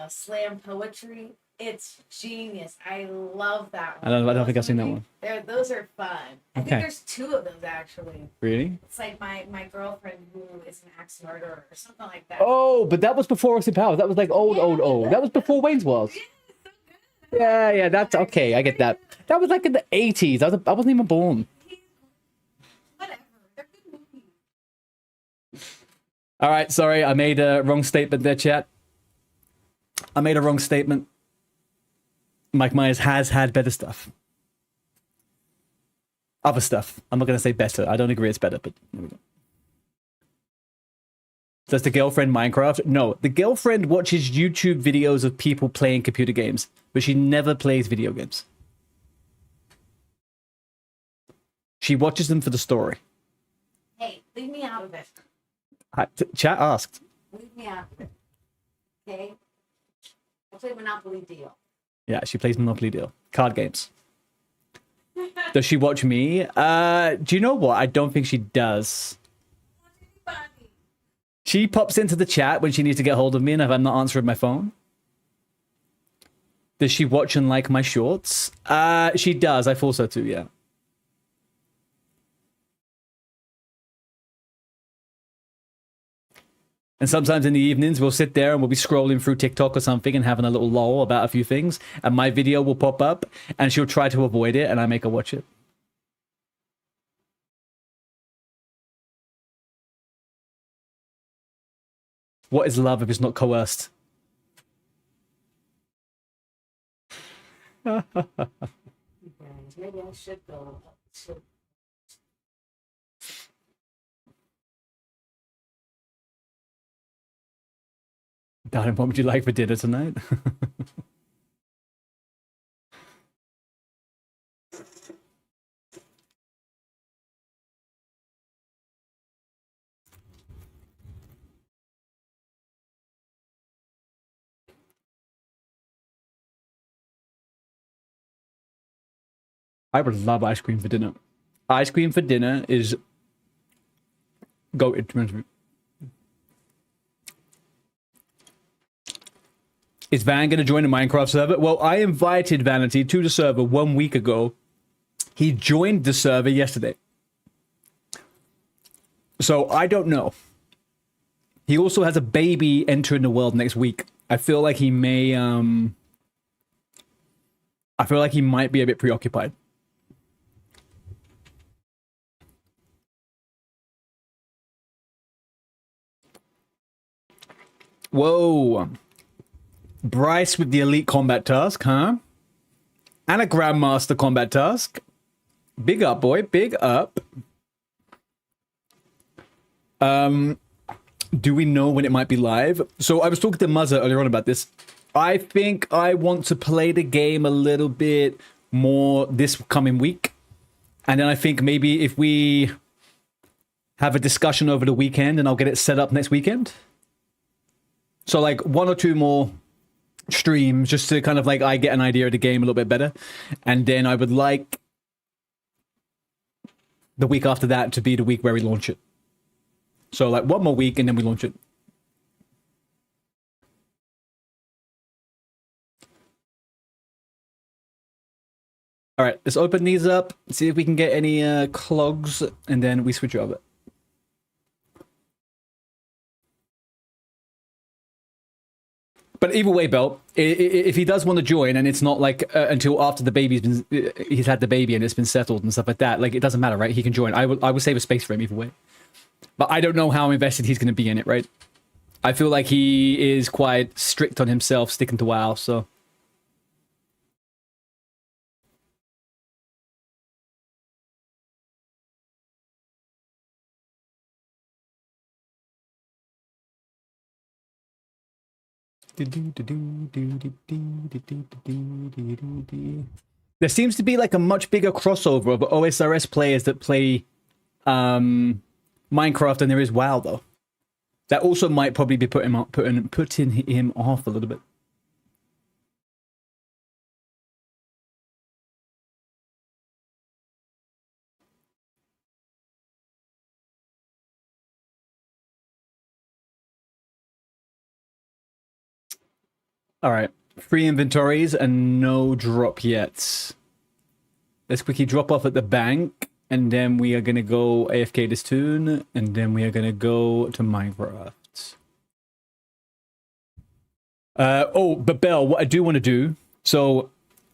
slam poetry. It's genius. I love that one. I don't think I've seen that one. Those are fun. I think there's 2 of those actually. Really? It's like my girlfriend who is an axe murderer or something like that. Oh, but that was before Austin Powers. That was like old. That was before Wayne's World. Yeah, that's okay. I get that. That was like in the 80s. I wasn't even born. Whatever. They're good movies. All right, sorry. I made a wrong statement there, chat. I made a wrong statement. Mike Myers has had better stuff. Other stuff. I'm not going to say better. I don't agree it's better, but there we go. Does the girlfriend Minecraft? No, the girlfriend watches YouTube videos of people playing computer games, but she never plays video games. She watches them for the story. Hey, leave me out of it. Chat asked. Leave me out of it. Okay? I play Monopoly Deal. Yeah, she plays Monopoly Deal. Card games. Does she watch me? Do you know what? I don't think she does. She pops into the chat when she needs to get hold of me and if I'm not answering my phone. Does she watch and like my shorts? She does. I force her to, yeah. And sometimes in the evenings, we'll sit there and we'll be scrolling through TikTok or something and having a little lull about a few things. And my video will pop up and she'll try to avoid it and I make her watch it. What is love if it's not coerced? Maybe I should go. Darling, what would you like for dinner tonight? I would love ice cream for dinner. Ice cream for dinner is goated. Is Van going to join the Minecraft server? Well, I invited Vanity to the server 1 week ago. He joined the server yesterday. So I don't know. He also has a baby entering the world next week. I feel like he may, I feel like he might be a bit preoccupied. Whoa. Bryce with the elite combat task, huh? And a grandmaster combat task. Big up, boy. Big up. Do we know when it might be live? So I was talking to Muzza earlier on about this. I think I want to play the game a little bit more this coming week. And then I think maybe if we have a discussion over the weekend and I'll get it set up next weekend. So like 1 or 2 more streams just to kind of like I get an idea of the game a little bit better. And then I would like the week after that to be the week where we launch it. So like 1 more week and then we launch it. All right, let's open these up, see if we can get any clogs, and then we switch over. But either way, Belt, if he does want to join, and it's not like until after the he's had the baby and it's been settled and stuff like that, like it doesn't matter, right? He can join. I would save a space for him either way. But I don't know how invested he's going to be in it, right? I feel like he is quite strict on himself, sticking to WoW, so. There seems to be like a much bigger crossover of OSRS players that play Minecraft than there is WoW, though. That also might probably be putting him off a little bit. All right, free inventories and no drop yet. Let's quickly drop off at the bank, and then we are gonna go AFK this tune, and then we are gonna go to Minecraft. Oh, but Bell, what I do want to do, so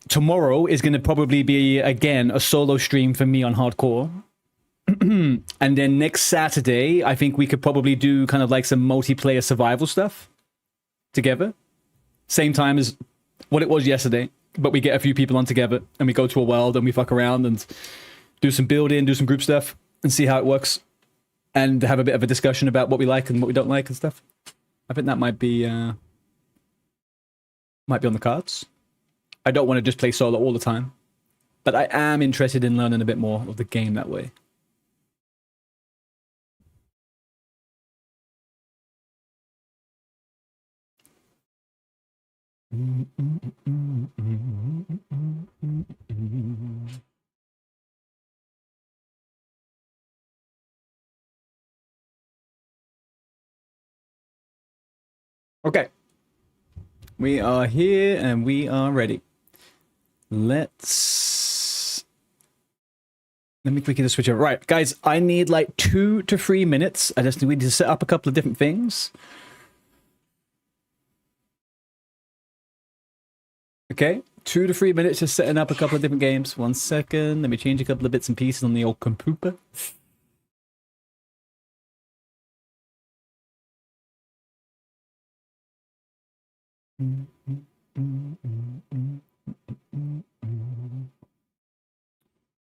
tomorrow is going to probably be, again, a solo stream for me on Hardcore. And then next Saturday, I think we could probably do kind of like some multiplayer survival stuff together. Same time as what it was yesterday, but we get a few people on together, and we go to a world, and we fuck around, and do some building, do some group stuff, and see how it works, and have a bit of a discussion about what we like and what we don't like and stuff. I think that might be on the cards. I don't want to just play solo all the time, but I am interested in learning a bit more of the game that way. Okay. We are here and we are ready. Let me quickly just switch over. Right, guys, I need like 2 to 3 minutes. I just need to set up a couple of different things. Okay, 2 to 3 minutes just setting up a couple of different games. 1 second. Let me change a couple of bits and pieces on the old computer.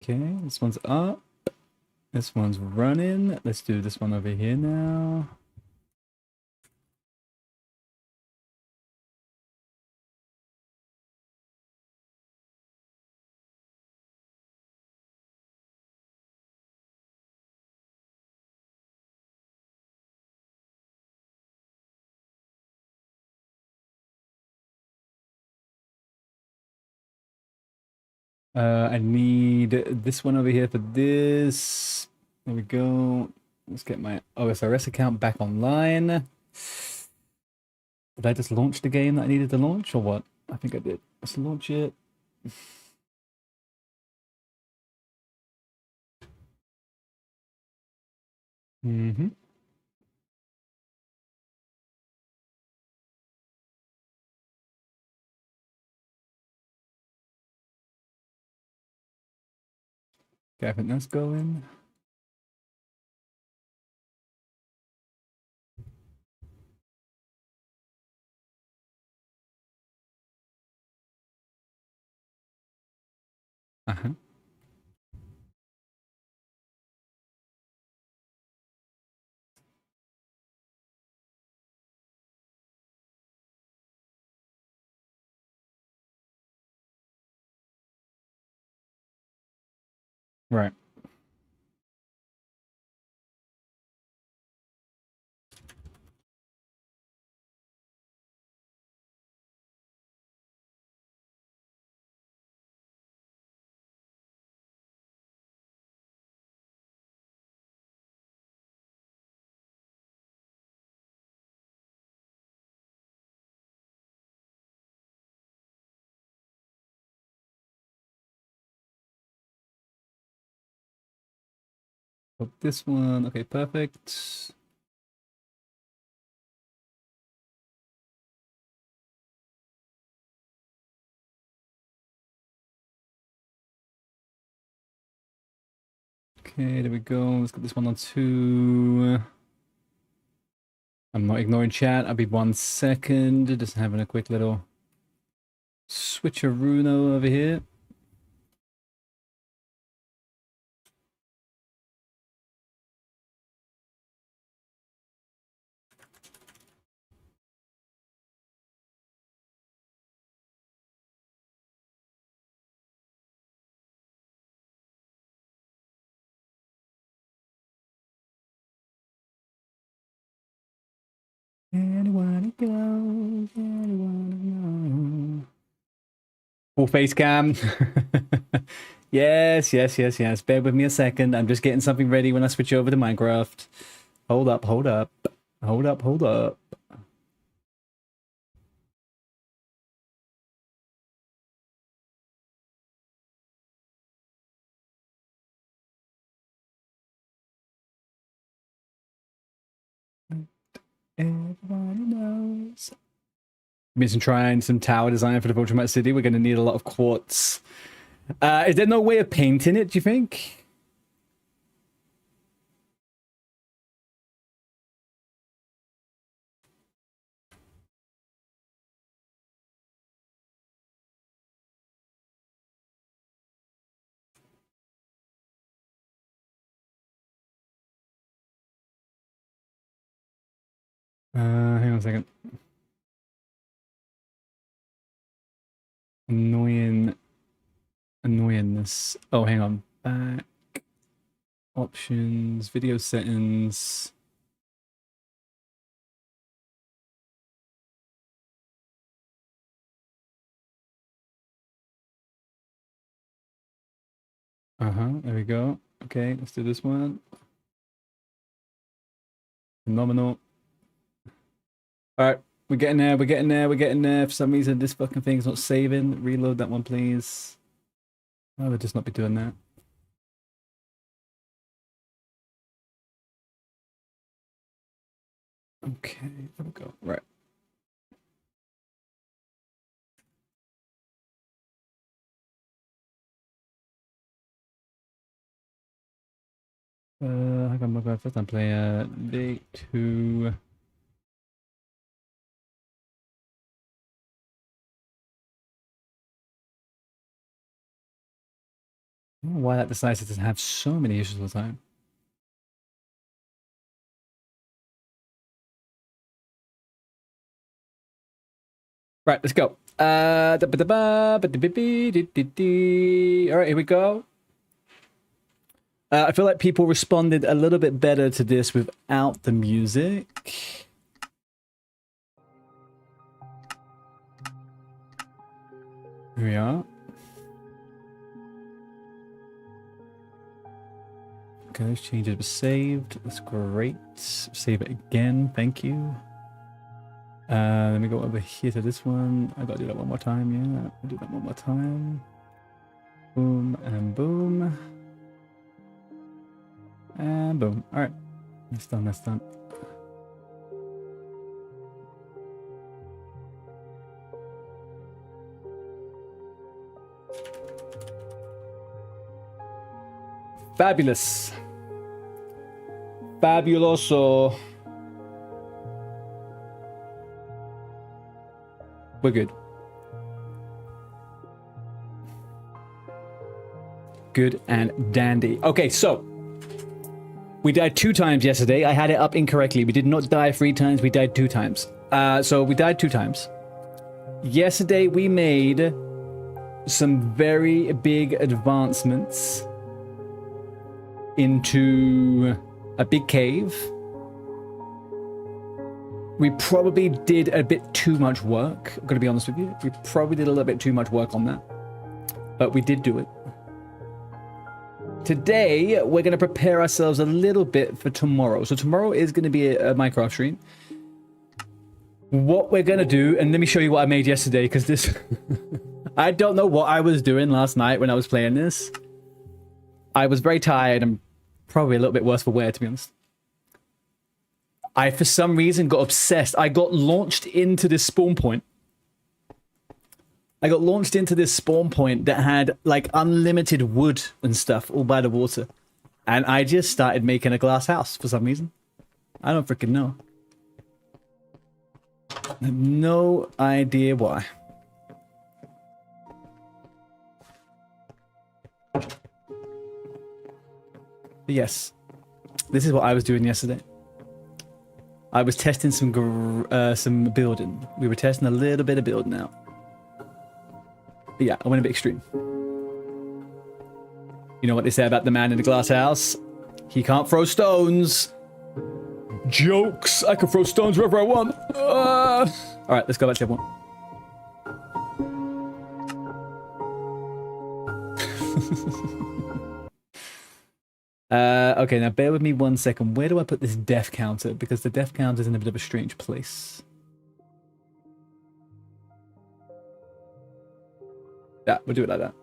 Okay, this one's up. This one's running. Let's do this one over here now. I need this one over here for this. There we go. Let's get my OSRS account back online. Did I just launch the game that I needed to launch, or what? I think I did. Let's launch it. Mm-hmm. Okay, I think that's going. Uh-huh. Right. Hope this one. Okay, perfect. Okay, there we go. Let's get this one on 2. I'm not ignoring chat. I'll be 1 second. Just having a quick little switcheroo over here. Anyone goes, anyone know. Full face cam. Yes. Bear with me a second. I'm just getting something ready when I switch over to Minecraft. Hold up. Everybody knows. Been trying some tower design for the Ultimate City. We're going to need a lot of quartz. Is there no way of painting it, do you think? Hang on a second. Annoyingness. Oh, hang on. Back. Options. Video settings. There we go. Okay, let's do this one. Phenomenal. Alright, we're getting there. For some reason, this fucking thing's not saving. Reload that one, please. I would just not be doing that. Okay, there we go. Right. Hang on, my first time player. Day 2. I don't know why that decides to have so many issues all the time. Right, let's go. All right, here we go. I feel like people responded a little bit better to this without the music. Here we are. Okay, those changes were saved. That's great. Save it again. Thank you. Let me go over here to this one. I gotta do that one more time. Yeah, I'll do that one more time. Boom and boom. And boom. All right. That's done. That's done. Fabulous. Fabuloso. We're good. Good and dandy. Okay, so we died 2 times yesterday. I had it up incorrectly. We did not die 3 times. We died 2 times. So we died 2 times. Yesterday we made some very big advancements into a big cave. We probably did a bit too much work. I'm gonna be honest with you. We probably did a little bit too much work on that. But we did do it. Today, we're gonna prepare ourselves a little bit for tomorrow. So tomorrow is gonna be a Minecraft stream. What we're gonna do, and let me show you what I made yesterday, because this... I don't know what I was doing last night when I was playing this. I was very tired and probably a little bit worse for wear, to be honest. I, for some reason, got obsessed. I got launched into this spawn point. I got launched into this spawn point that had, like, unlimited wood and stuff all by the water. And I just started making a glass house for some reason. I don't freaking know. I have no idea why. But yes, this is what I was doing yesterday. I was testing some building. We were testing a little bit of building out. But yeah, I went a bit extreme. You know what they say about the man in the glass house? He can't throw stones, Jokes! I can throw stones wherever I want! Alright, let's go back to everyone. Okay, now bear with me 1 second. Where do I put this death counter? Because the death counter is in a bit of a strange place. Yeah, we'll do it like that.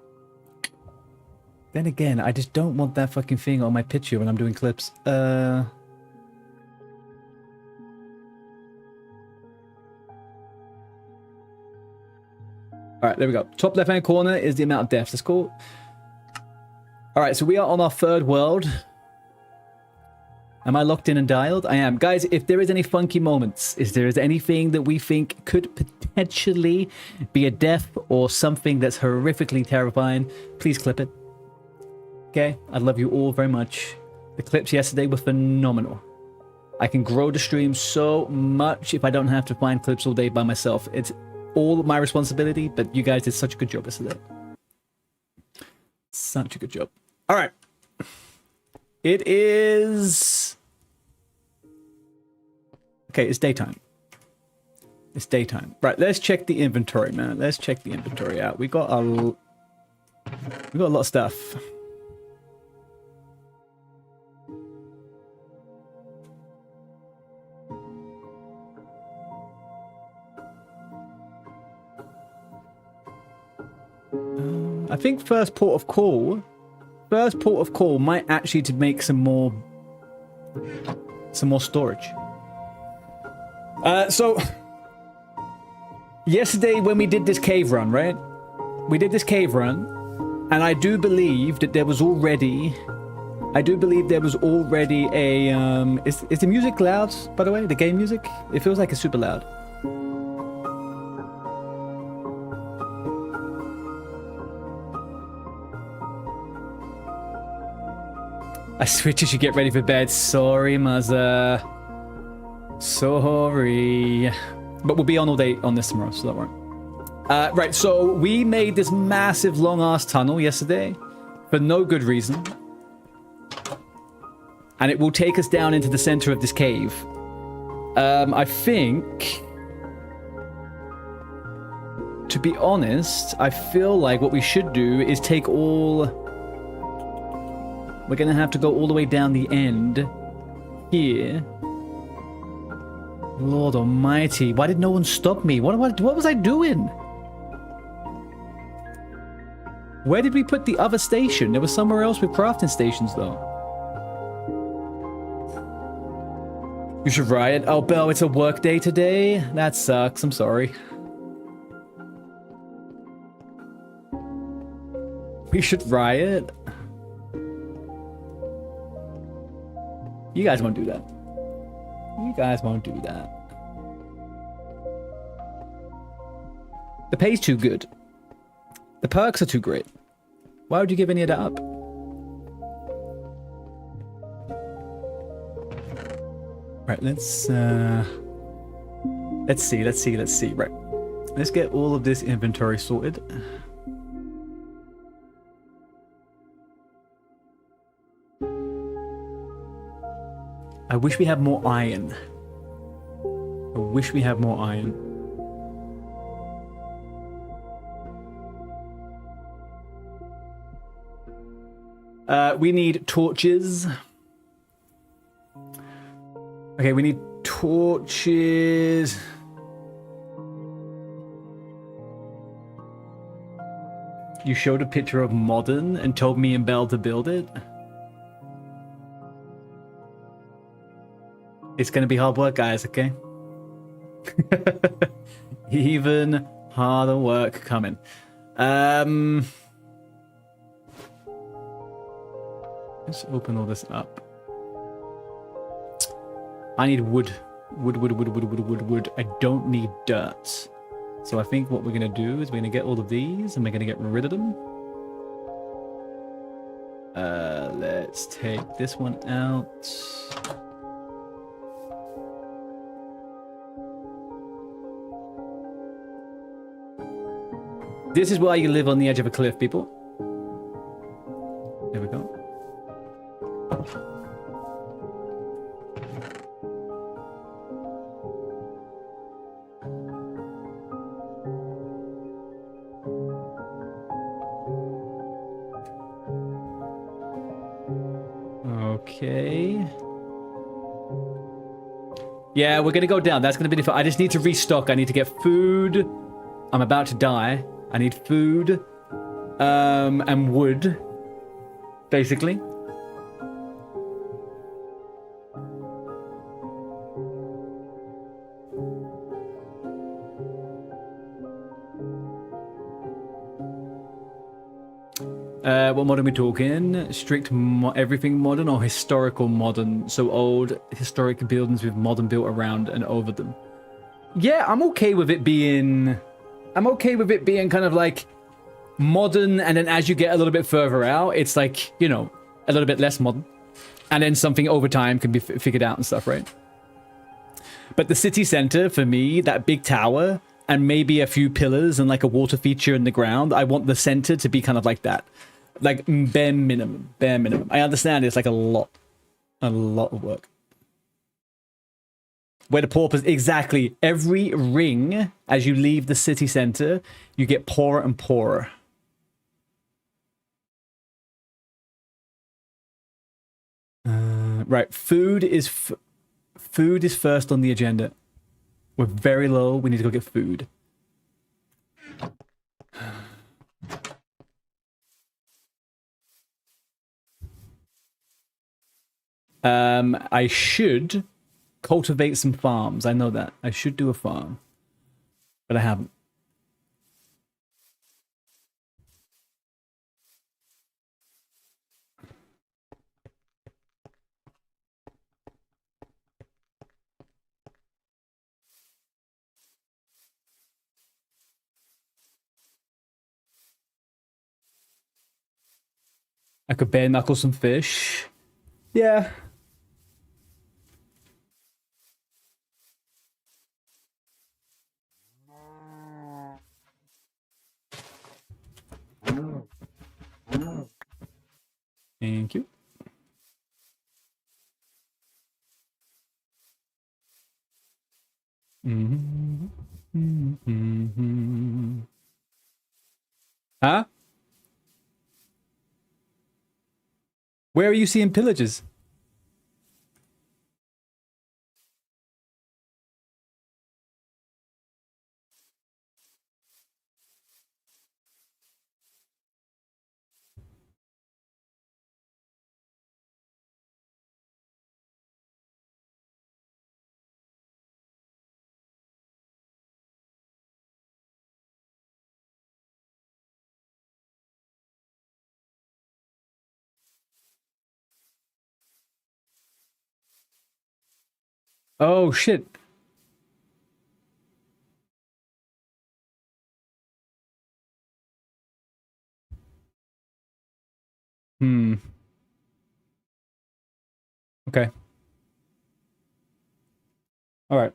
Then again, I just don't want that fucking thing on my picture when I'm doing clips. Alright, there we go. Top left-hand corner is the amount of deaths. That's cool. Alright, so we are on our third world. Am I locked in and dialed? I am. Guys, if there is any funky moments, if there is anything that we think could potentially be a death or something that's horrifically terrifying, please clip it. Okay? I love you all very much. The clips yesterday were phenomenal. I can grow the stream so much if I don't have to find clips all day by myself. It's all my responsibility, but you guys did such a good job yesterday. Such a good job. All right. It is... Okay, it's daytime. It's daytime. Right, let's check the inventory, man. Let's check the inventory out. We got a lot of stuff. I think first port of call might actually to make some more storage. So yesterday when we did this cave run, right? We did this cave run, and I do believe that there was already a is the music loud, by the way? The game music? It feels like it's super loud. I switch as you get ready for bed. Sorry, mother. Sorry. But we'll be on all day on this tomorrow, so don't worry. Right, so we made this massive long-ass tunnel yesterday for no good reason. And it will take us down into the center of this cave. I think... To be honest, I feel like what we should do is take all... We're gonna have to go all the way down the end here. Lord almighty, why did no one stop me? What was I doing? Where did we put the other station? There was somewhere else with crafting stations, though. You should riot. Oh, Belle, it's a work day today? That sucks, I'm sorry. We should riot? You guys won't do that. You guys won't do that. The pay's too good. The perks are too great. Why would you give any of that up? Right, let's see. Right. Let's get all of this inventory sorted. I wish we had more iron. I wish we had more iron. We need torches. Okay, we need torches. You showed a picture of modern and told me and Belle to build it. It's gonna be hard work, guys, okay? Even harder work coming. Let's open all this up. I need wood. Wood. I don't need dirt. So I think what we're gonna do is we're gonna get all of these and we're gonna get rid of them. Let's take this one out. This is why you live on the edge of a cliff, people. There we go. Okay. Yeah, we're gonna go down. That's gonna be difficult. I just need to restock. I need to get food. I'm about to die. I need food. And wood. Basically. What modern are we talking? Strict everything modern or historical modern? So old historic buildings with modern built around and over them. Yeah, I'm okay with it being... I'm okay with it being kind of like modern, and then as you get a little bit further out, it's like, you know, a little bit less modern. And then something over time can be figured out and stuff, right? But the city center, for me, that big tower, and maybe a few pillars and like a water feature in the ground, I want the center to be kind of like that. Like bare minimum, bare minimum. I understand it's like a lot of work. Where the paupers, exactly. Every ring, as you leave the city center, you get poorer and poorer. Right, food is first on the agenda. We're very low. We need to go get food. I should cultivate some farms. I know that. I should do a farm. But I haven't. I could bare knuckle some fish. Yeah. Thank you. Huh? Where are you seeing pillages? Oh, shit. Okay. All right.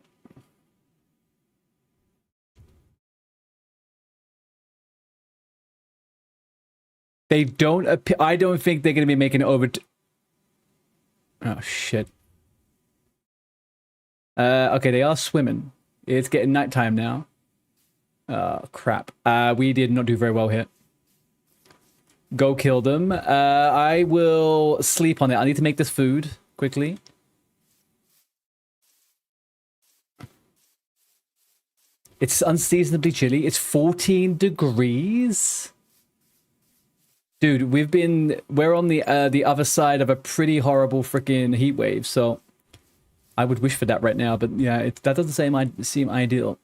They don't appear. I don't think they're going to be making it over. Oh, shit. Okay, they are swimming. It's getting nighttime now. Oh, crap. We did not do very well here. Go kill them. I will sleep on it. I need to make this food quickly. It's unseasonably chilly. It's 14 degrees. Dude, we're on the other side of a pretty horrible freaking heat wave, so I would wish for that right now, but yeah, that doesn't seem ideal.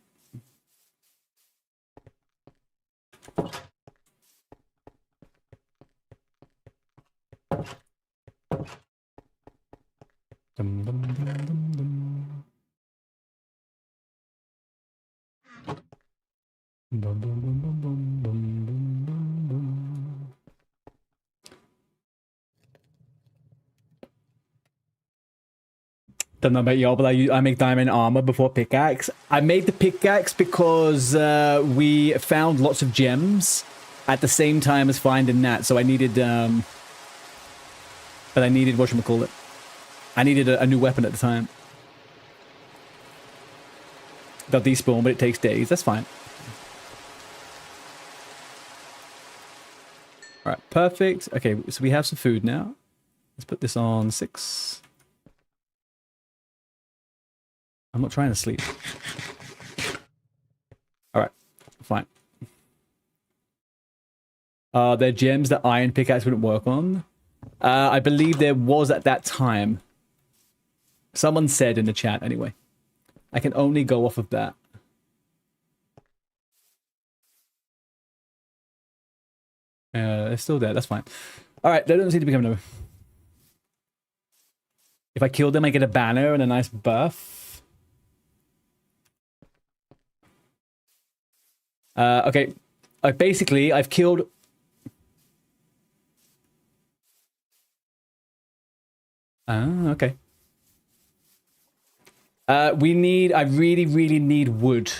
Dum, dum, dum, dum, dum. Dum, dum, dum, dum, dum, dum, dum, dum. Don't know about y'all, but I make diamond armor before pickaxe. I made the pickaxe because we found lots of gems at the same time as finding that, so I needed but I needed whatchamacallit. I needed a new weapon at the time. They'll despawn, but it takes days. That's fine. Alright, perfect. Okay, so we have some food now. Let's put this on 6. I'm not trying to sleep. All right, fine. They're gems that iron pickaxe wouldn't work on. I believe there was at that time. Someone said in the chat anyway. I can only go off of that. They're still there. That's fine. All right, they don't seem to be coming over. If I kill them, I get a banner and a nice buff. Okay. Basically, I've killed... okay. I really, really need wood.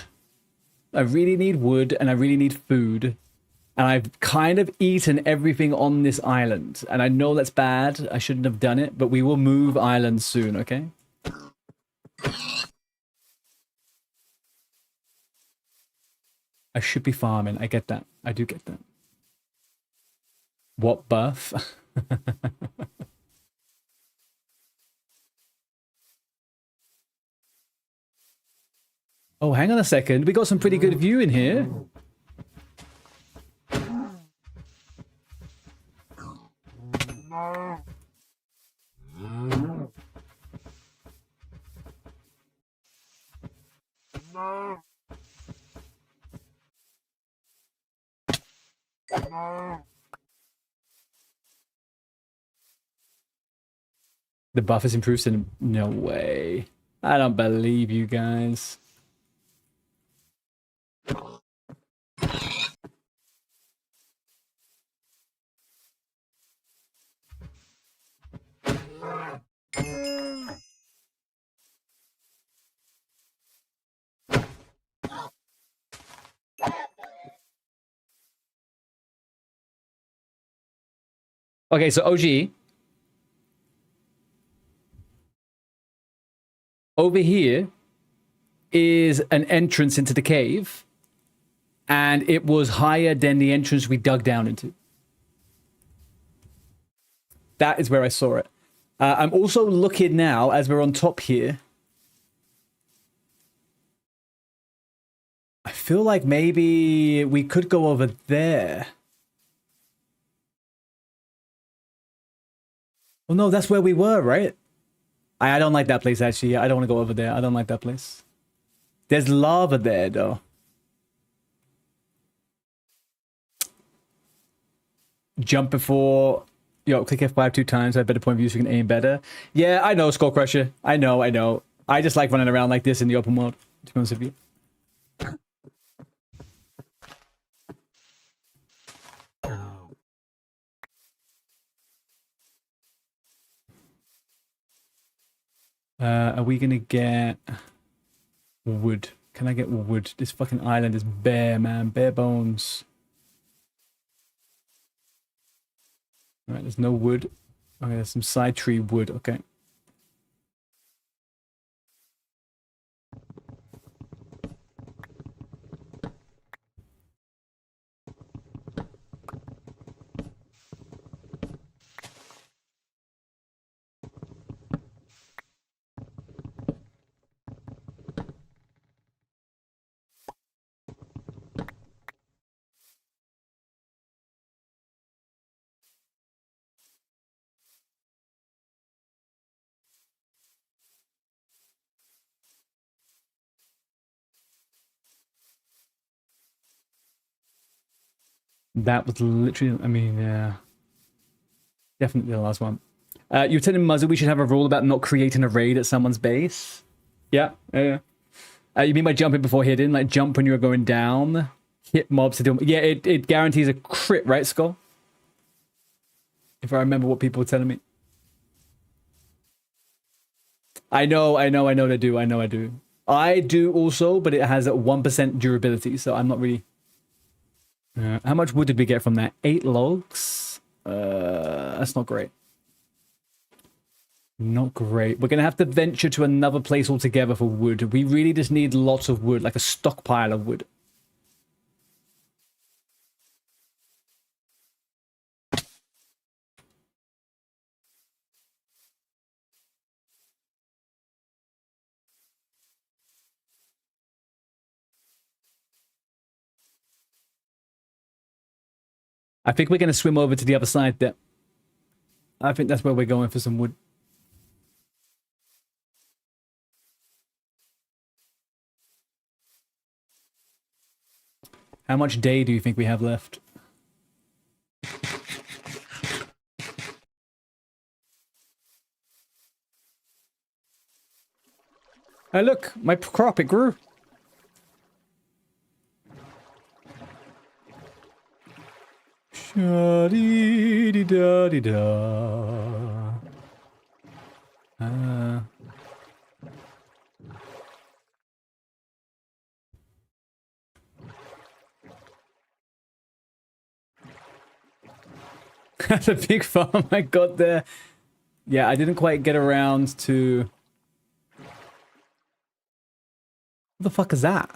I really need wood and I really need food. And I've kind of eaten everything on this island. And I know that's bad. I shouldn't have done it, but we will move islands soon, okay? I should be farming. I get that. I do get that. What buff? Oh, hang on a second. We got some pretty good view in here. The buff is improved in no way. I don't believe you guys. Okay, so OG. Over here is an entrance into the cave. And it was higher than the entrance we dug down into. That is where I saw it. I'm also looking now, as we're on top here. I feel like maybe we could go over there. Well, no, that's where we were, right? I don't like that place, actually. I don't want to go over there. I don't like that place. There's lava there, though. Jump before... Yo, click F5 2 times. I have better point of view so you can aim better. Yeah, I know, Skull Crusher. I know. I just like running around like this in the open world, to be honest with you. Are we gonna get wood? Can I get wood? This fucking island is bare, man. Bare bones. Alright, there's no wood. Okay, there's some side tree wood. Okay. That was literally, I mean, yeah. Definitely the last one. You're telling Muzzle we should have a rule about not creating a raid at someone's base? Yeah. You mean by jumping before hitting? Like jump when you're going down? Hit mobs to do... Yeah, it guarantees a crit, right, Skull? If I remember what people were telling me. I know they do. I know I do. I do also, but it has a 1% durability, so I'm not really... how much wood did we get from that? 8 logs? That's not great. Not great. We're going to have to venture to another place altogether for wood. We really just need lots of wood, like a stockpile of wood. I think we're going to swim over to the other side there. I think that's where we're going for some wood. How much day do you think we have left? Hey, look, my crop, it grew. Sha-dee-dee-da-dee-da. That's a big farm I got there. Yeah, I didn't quite get around to... What the fuck is that?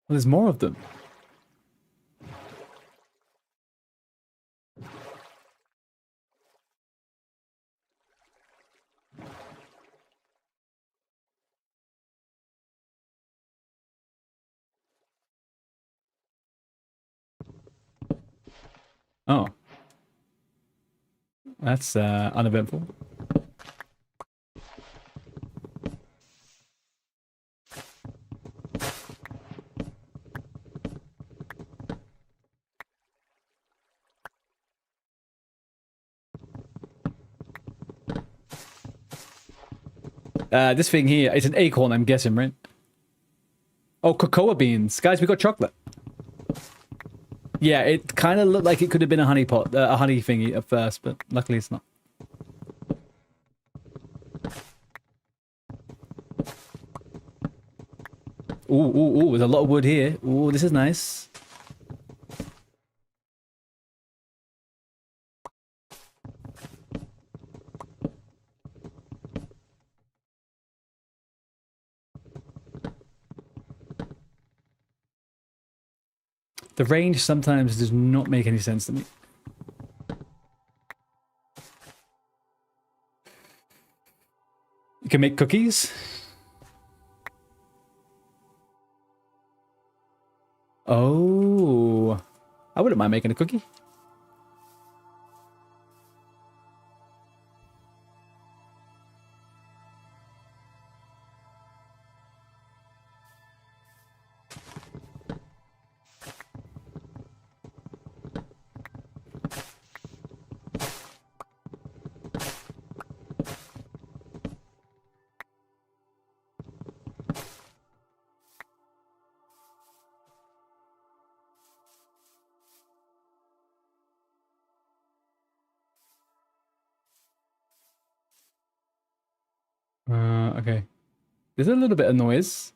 Well, there's more of them. Oh. That's uneventful. This thing here, it's an acorn, I'm guessing, right? Oh, cocoa beans. Guys, we got chocolate. Yeah, it kind of looked like it could have been a honey pot, a honey thingy at first, but luckily it's not. Ooh, there's a lot of wood here. Ooh, this is nice. The range sometimes does not make any sense to me. You can make cookies. Oh, I wouldn't mind making a cookie. Okay. There's a little bit of noise.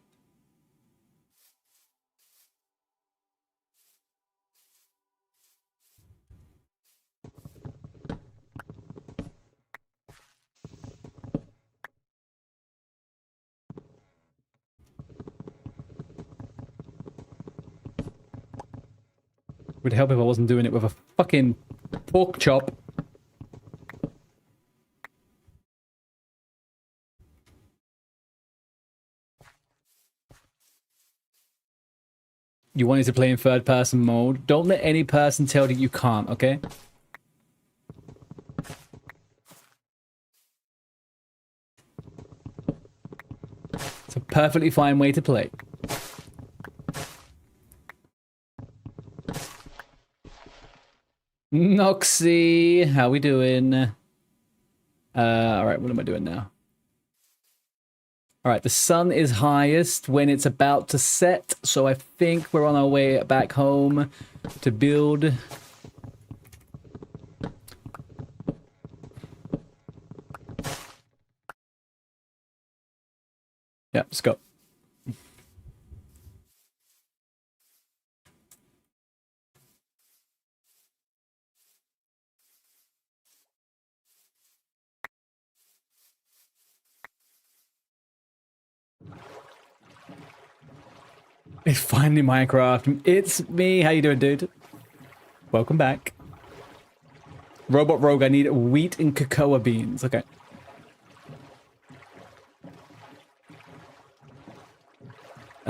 Would help if I wasn't doing it with a fucking pork chop. You wanted to play in third person mode. Don't let any person tell you you can't, okay? It's a perfectly fine way to play. Noxy, how we doing? Alright, what am I doing now? Alright, the sun is highest when it's about to set, so I think we're on our way back home to build. Yeah, let's go. It's finally Minecraft. It's me. How you doing, dude? Welcome back. Robot Rogue, I need wheat and cocoa beans. Okay.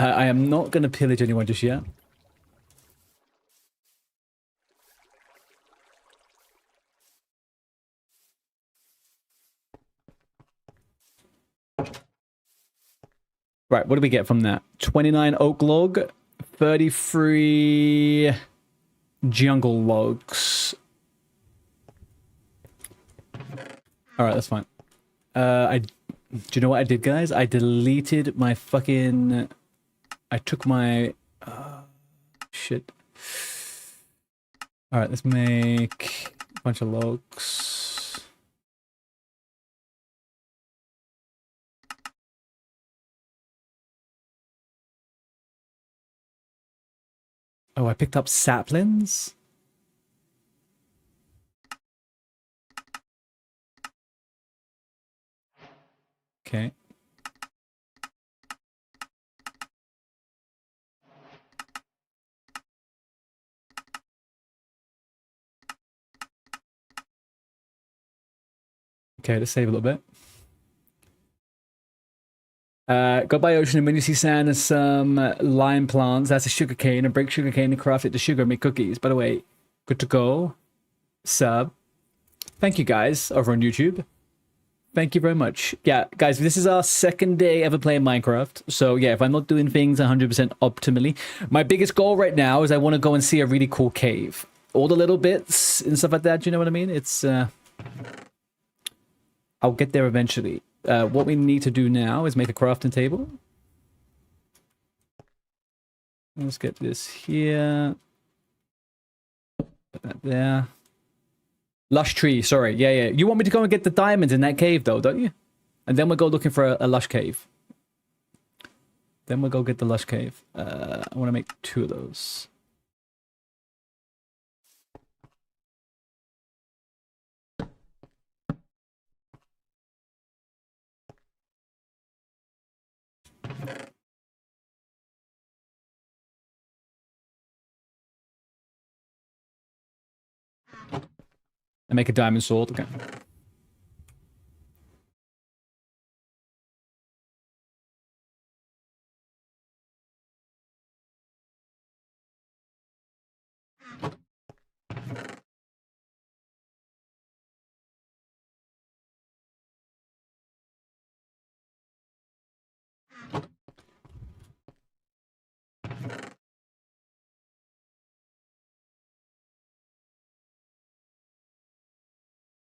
I am not going to pillage anyone just yet. Right, what do we get from that? 29 oak log, 33 jungle logs. All right, that's fine. Do you know what I did, guys? I deleted my fucking... I took my... shit. All right, let's make a bunch of logs. Oh, I picked up saplings? Okay. Okay, let's save a little bit. Go by ocean, and when you see sand and some lime plants, that's a sugar cane, and break sugar cane and craft it to sugar and make cookies. By the way, good to go. Sub. Thank you guys over on YouTube. Thank you very much. Yeah, guys, this is our second day ever playing Minecraft. So yeah, if I'm not doing things 100% optimally, my biggest goal right now is I want to go and see a really cool cave. All the little bits and stuff like that, do you know what I mean? It's, I'll get there eventually. What we need to do now is make a crafting table. Let's get this here. Put that there. Lush tree, sorry. Yeah. You want me to go and get the diamonds in that cave, though, don't you? And then we'll go looking for a lush cave. Then we'll go get the lush cave. I want to make 2 of those. And make a diamond sword. Okay.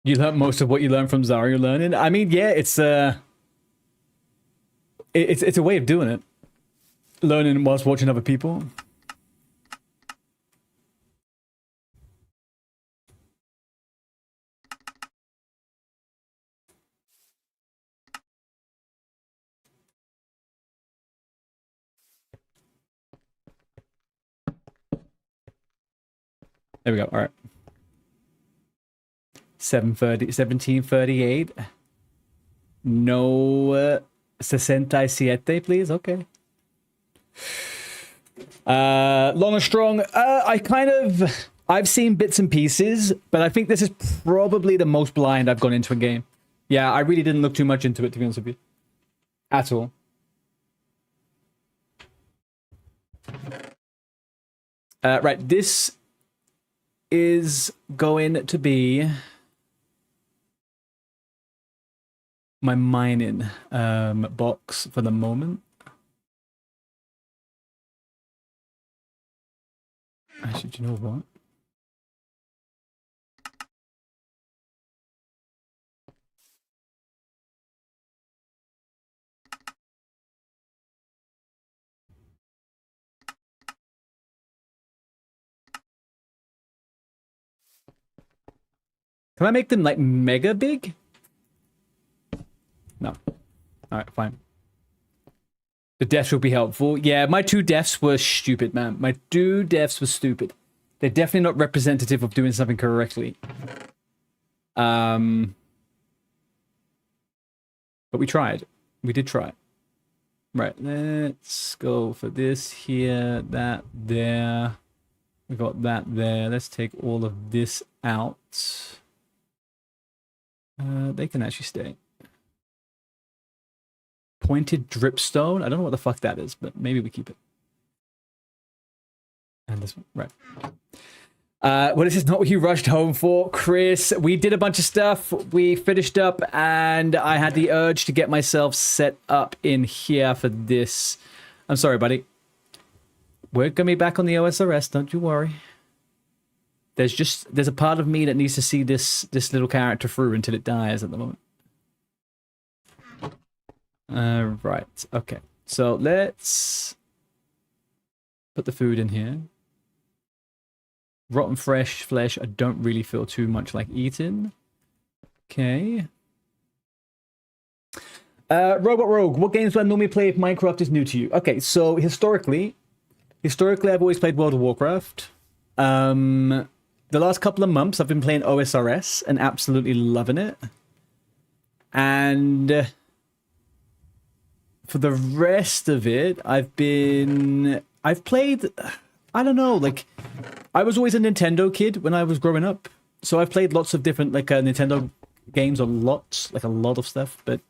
You learned most of what you learned from Zarya learning. I mean, yeah, it's a way of doing it. Learning whilst watching other people. There we go. All right. 1738. No 67, please. Okay. Long and strong. I've seen bits and pieces, but I think this is probably the most blind I've gone into a game. Yeah, I really didn't look too much into it, to be honest with you. At all. Right, this is going to be my mining box for the moment. Actually, do you know what? Can I make them like mega big? No. Alright, fine. The deaths will be helpful. Yeah, my 2 deaths were stupid, man. My 2 deaths were stupid. They're definitely not representative of doing something correctly. But we tried. We did try. Right, let's go for this here, that there. We got that there. Let's take all of this out. They can actually stay. pointed dripstone. I don't know what the fuck that is, but maybe we keep it. And this one, right. Well, this is not what you rushed home for, Chris. We did a bunch of stuff. We finished up, and I had the urge to get myself set up in here for this. I'm sorry, buddy. We're gonna be back on the OSRS, don't you worry. There's a part of me that needs to see this little character through until it dies at the moment. Right, okay. So let's put the food in here. Rotten fresh flesh, I don't really feel too much like eating. Okay. Robot Rogue, what games do I normally play if Minecraft is new to you? Okay, so historically I've always played World of Warcraft. The last couple of months I've been playing OSRS and absolutely loving it. And for the rest of it, I've played, I don't know, like, I was always a Nintendo kid when I was growing up. So I've played lots of different, like, Nintendo games, a lot of stuff, but...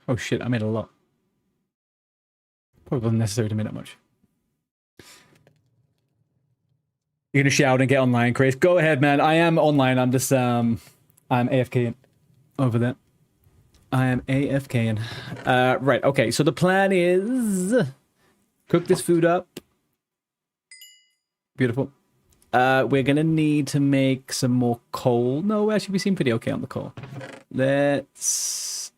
Oh shit, I made a lot. Probably wasn't necessary to make that much. You're gonna shout and get online, Chris. Go ahead, man. I am online. I'm just I'm AFK over there. I am AFKing. Right, okay, so the plan is cook this food up. Beautiful. We're gonna need to make some more coal. No, actually we seem pretty okay on the coal. Let's...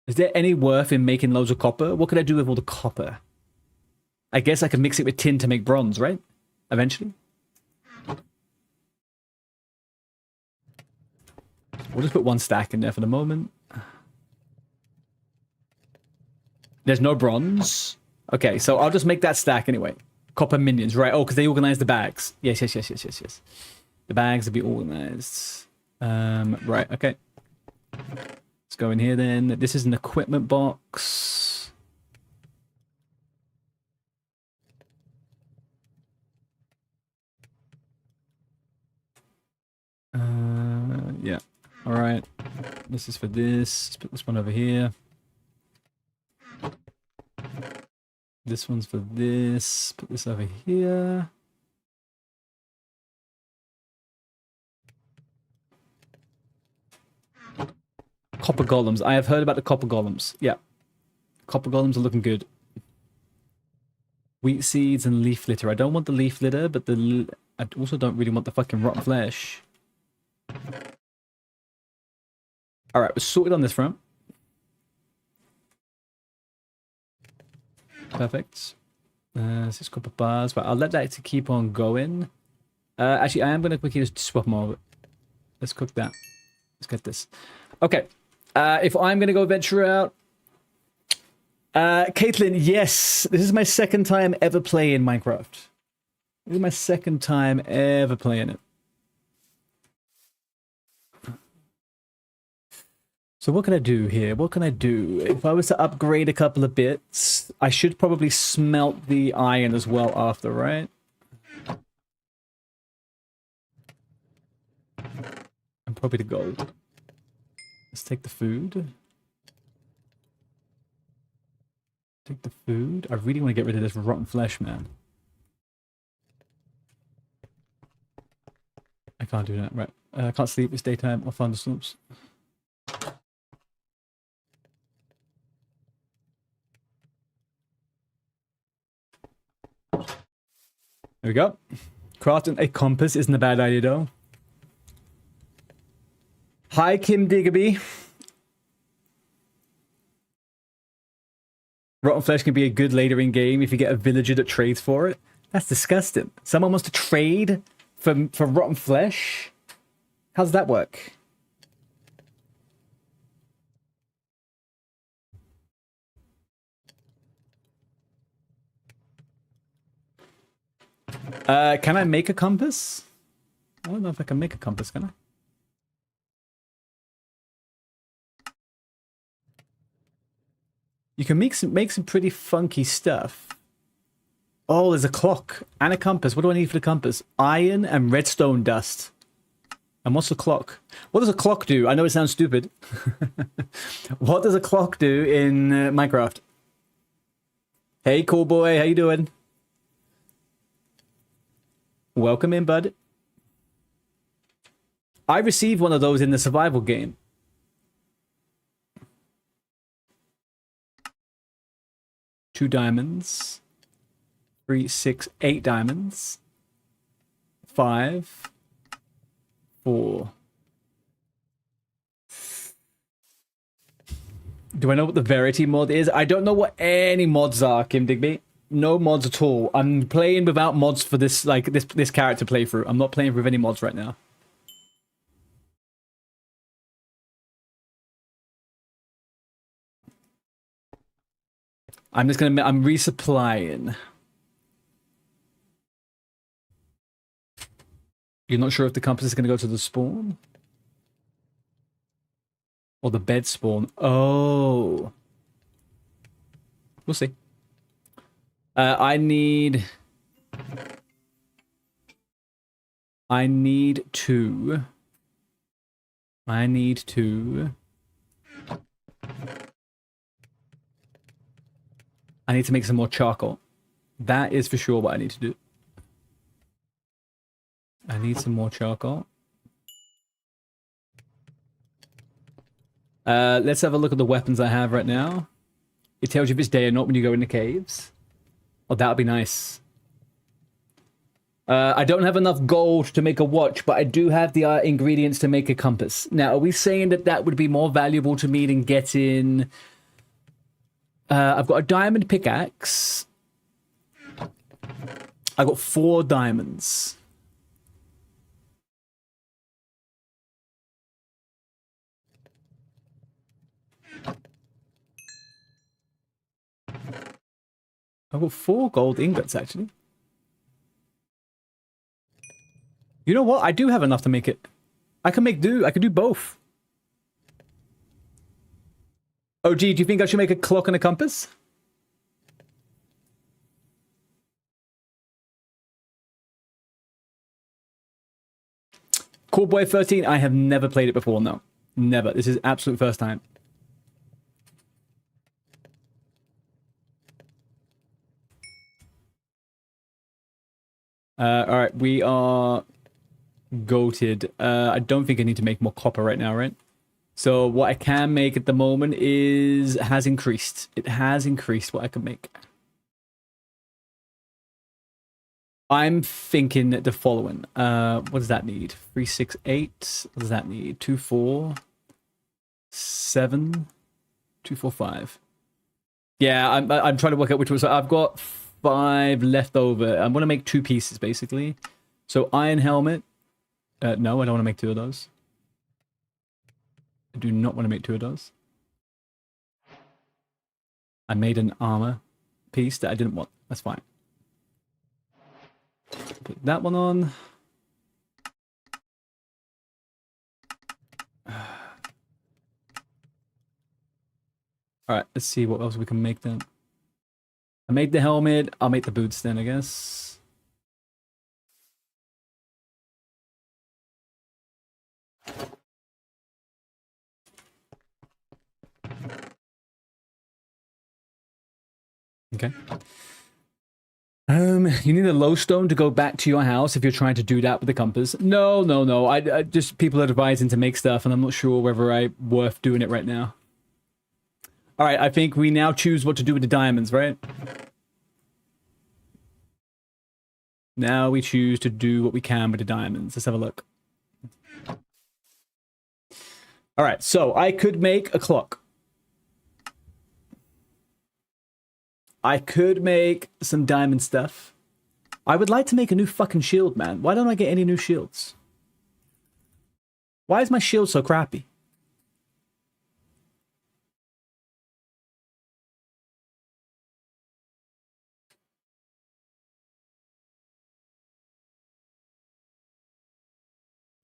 Is there any worth in making loads of copper? What could I do with all the copper? I guess I could mix it with tin to make bronze, right? Eventually. We'll just put one stack in there for the moment. There's no bronze. Okay, so I'll just make that stack anyway. Copper minions, right? Oh, because they organize the bags. Yes. The bags will be organized. Right, okay. Let's go in here then. This is an equipment box. Yeah. All right. This is for this. Let's put this one over here. This one's for this. Put this over here. Copper golems. I have heard about the copper golems. Yeah. Copper golems are looking good. Wheat seeds and leaf litter. I don't want the leaf litter, but I also don't really want the fucking rotten flesh. Alright, we're sorted on this front. Perfect. This is copper bars, but I'll let that to keep on going. Actually, I am going to quickly just swap them over. Let's cook that. Let's get this. Okay. If I'm going to go venture out... Caitlin, yes. This is my second time ever playing Minecraft. This is my second time ever playing it. So what can I do here? What can I do? If I was to upgrade a couple of bits, I should probably smelt the iron as well after, right? And probably the gold. Let's take the food. Take the food. I really want to get rid of this rotten flesh, man. I can't do that, right. I can't sleep, it's daytime, I'll find the slumps. There we go. Crafting a compass isn't a bad idea, though. Hi, Kim Diggerby. Rotten flesh can be a good later in game if you get a villager that trades for it. That's disgusting. Someone wants to trade for rotten flesh? How does that work? Can I make a compass? I don't know if I can make a compass, can I? You can make some pretty funky stuff. Oh, there's a clock and a compass. What do I need for the compass? Iron and redstone dust. And what's the clock? What does a clock do? I know it sounds stupid. What does a clock do in Minecraft? Hey, cool boy. How you doing? Welcome in, bud. I received one of those in the survival game. Two diamonds. 3, 6, 8 diamonds. 5, 4. Do I know what the Verity mod is? I don't know what any mods are, Kim Digby. No mods at all. I'm playing without mods for this, like, this character playthrough. I'm not playing with any mods right now. I'm resupplying. You're not sure if the compass is going to go to the spawn? Or the bed spawn? Oh. We'll see. I need 2. I need 2. I need to make some more charcoal. That is for sure what I need to do. I need some more charcoal. Let's have a look at the weapons I have right now. It tells you if it's day or not when you go in the caves. Oh, that would be nice. I don't have enough gold to make a watch, but I do have the ingredients to make a compass. Now, are we saying that that would be more valuable to me than getting... I've got a diamond pickaxe. I got 4 diamonds. I've got 4 gold ingots, actually. You know what? I do have enough to make it. I can make do. I can do both. Oh, gee, do you think I should make a clock and a compass? Cool Boy 13, I have never played it before, no. Never. This is absolute first time. Alright, we are goated. I don't think I need to make more copper right now, right? So what I can make at the moment has increased. It has increased what I can make. I'm thinking the following. What does that need? 3, 6, 8. What does that need? 2, 4, 7, 2, 4, 5. Yeah, I'm trying to work out which one. So I've got 5 left over. I'm gonna make 2 pieces basically. So iron helmet. No, I don't want to make 2 of those. I do not want to make 2 of those. I made an armor piece that I didn't want. That's fine. Put that one on. Alright, let's see what else we can make then. I made the helmet. I'll make the boots then, I guess. Okay. You need a lowstone to go back to your house if you're trying to do that with the compass. No. I just people are advising to make stuff, and I'm not sure whether I'm worth doing it right now. All right, I think we now choose what to do with the diamonds, right? Now we choose to do what we can with the diamonds. Let's have a look. All right, so I could make a clock. I could make some diamond stuff. I would like to make a new fucking shield, man. Why don't I get any new shields? Why is my shield so crappy?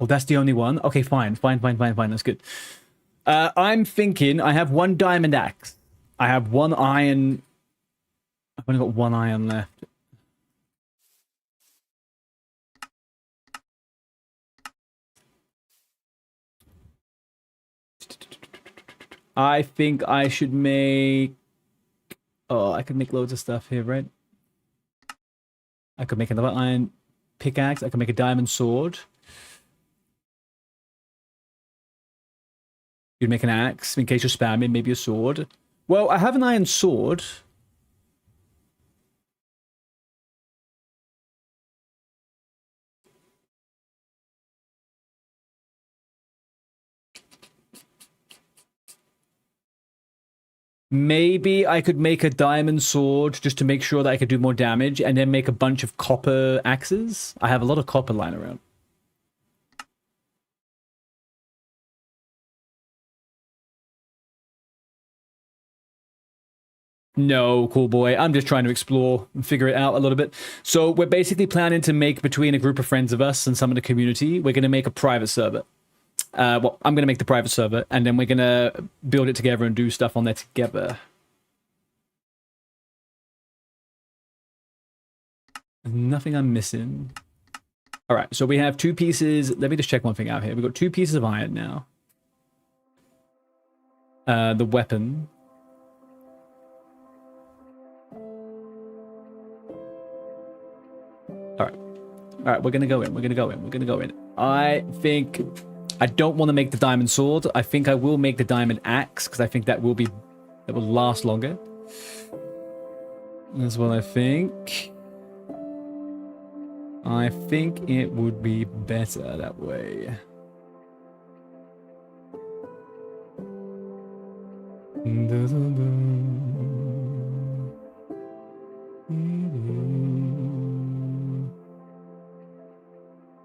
Oh, that's the only one? Okay, fine. That's good. I'm thinking I have one diamond axe. I have one iron. I've only got one iron left. I think I should make... Oh, I could make loads of stuff here, right? I could make another iron pickaxe. I could make a diamond sword. You'd make an axe in case you're spamming, maybe a sword. Well, I have an iron sword. Maybe I could make a diamond sword just to make sure that I could do more damage and then make a bunch of copper axes. I have a lot of copper lying around. No, cool boy. I'm just trying to explore and figure it out a little bit. So we're basically planning to make, between a group of friends of us and some of the community, we're going to make a private server. Well, I'm going to make the private server, and then we're going to build it together and do stuff on there together. There's nothing I'm missing. All right, so we have 2 pieces. Let me just check one thing out here. We've got 2 pieces of iron now. The weapon. All right, we're going to go in. I think... I don't want to make the diamond sword. I think I will make the diamond axe, because I think that will last longer. That's what I think. I think it would be better that way.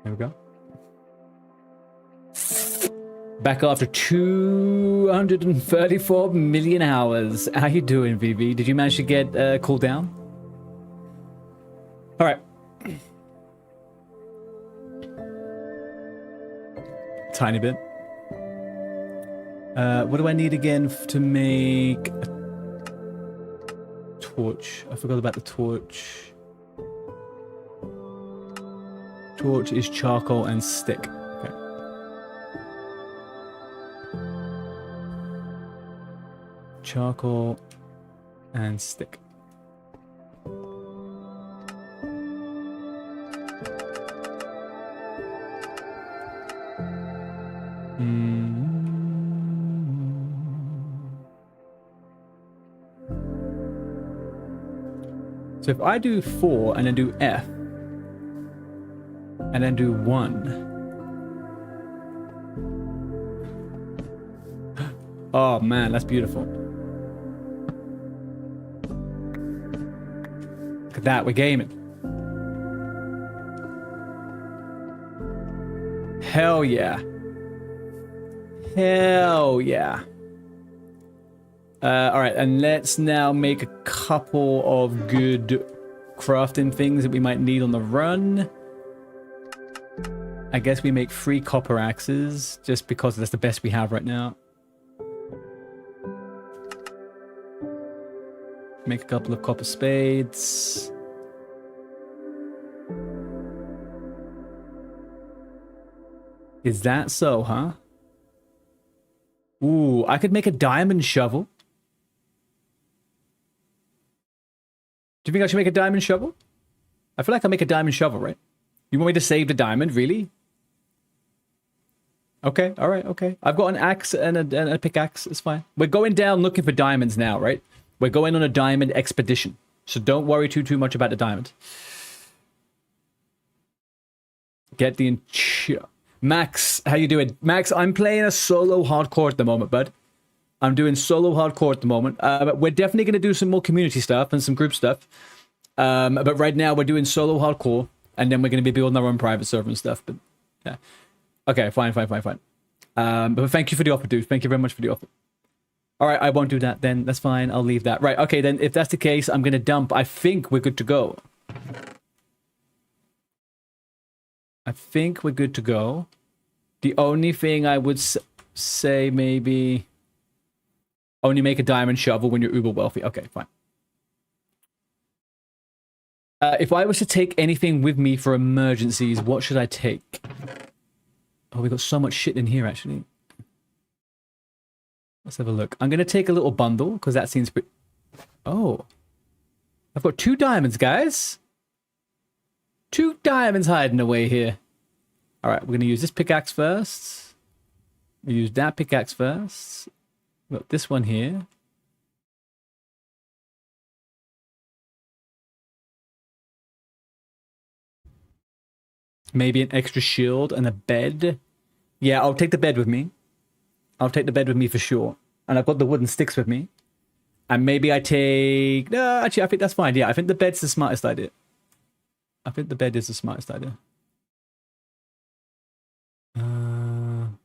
There we go. Back after 234 million hours. How you doing, VV? Did you manage to get cooled down? All right. Tiny bit. What do I need again to make a torch? I forgot about the torch. Torch is charcoal and stick. Okay. Charcoal and stick. So if I do 4 and then do F and then do 1. Oh man, that's beautiful. Look at that, we're gaming. Hell yeah. Hell yeah. All right, and let's now make a couple of good crafting things that we might need on the run. I guess we make 3 copper axes, just because that's the best we have right now. Make a couple of copper spades. Is that so, huh? Ooh, I could make a diamond shovel. Do you think I should make a diamond shovel? I feel like I'll make a diamond shovel, right? You want me to save the diamond, really? Okay, all right, okay. I've got an axe and a pickaxe, it's fine. We're going down looking for diamonds now, right? We're going on a diamond expedition. So don't worry too much about the diamond. Get the... Max, how you doing? Max, I'm playing a solo hardcore at the moment, bud. I'm doing solo hardcore at the moment. But we're definitely going to do some more community stuff and some group stuff. But right now we're doing solo hardcore, and then we're going to be building our own private server and stuff. But yeah, okay, fine. But thank you for the offer, dude. Thank you very much for the offer. All right, I won't do that then. That's fine. I'll leave that. Right. Okay, then if that's the case, I'm going to dump. I think we're good to go. I think we're good to go. The only thing I would say maybe only make a diamond shovel when you're uber wealthy. Okay, fine. If I was to take anything with me for emergencies, what should I take? Oh, we got so much shit in here, actually. Let's have a look. I'm going to take a little bundle, because that seems pretty... Oh. I've got 2 diamonds, guys. 2 diamonds hiding away here. All right, we're going to use this pickaxe first. We use that pickaxe first. We've got this one here. Maybe an extra shield and a bed. Yeah, I'll take the bed with me. I'll take the bed with me for sure. And I've got the wooden sticks with me. And maybe I take... No, actually, I think that's fine. Yeah, I think the bed's the smartest idea. I think the bed is the smartest idea.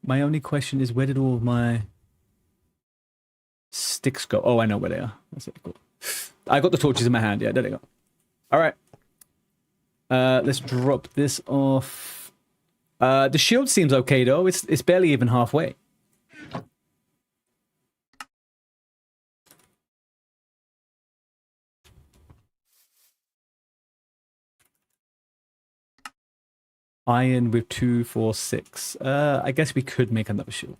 My only question is, where did all of my sticks go? Oh, I know where they are. That's it. Cool. I got the torches in my hand. Yeah, there they go. All right. Let's drop this off. The shield seems okay, though. It's barely even halfway. Iron with 2, 4, 6. I guess we could make another shield.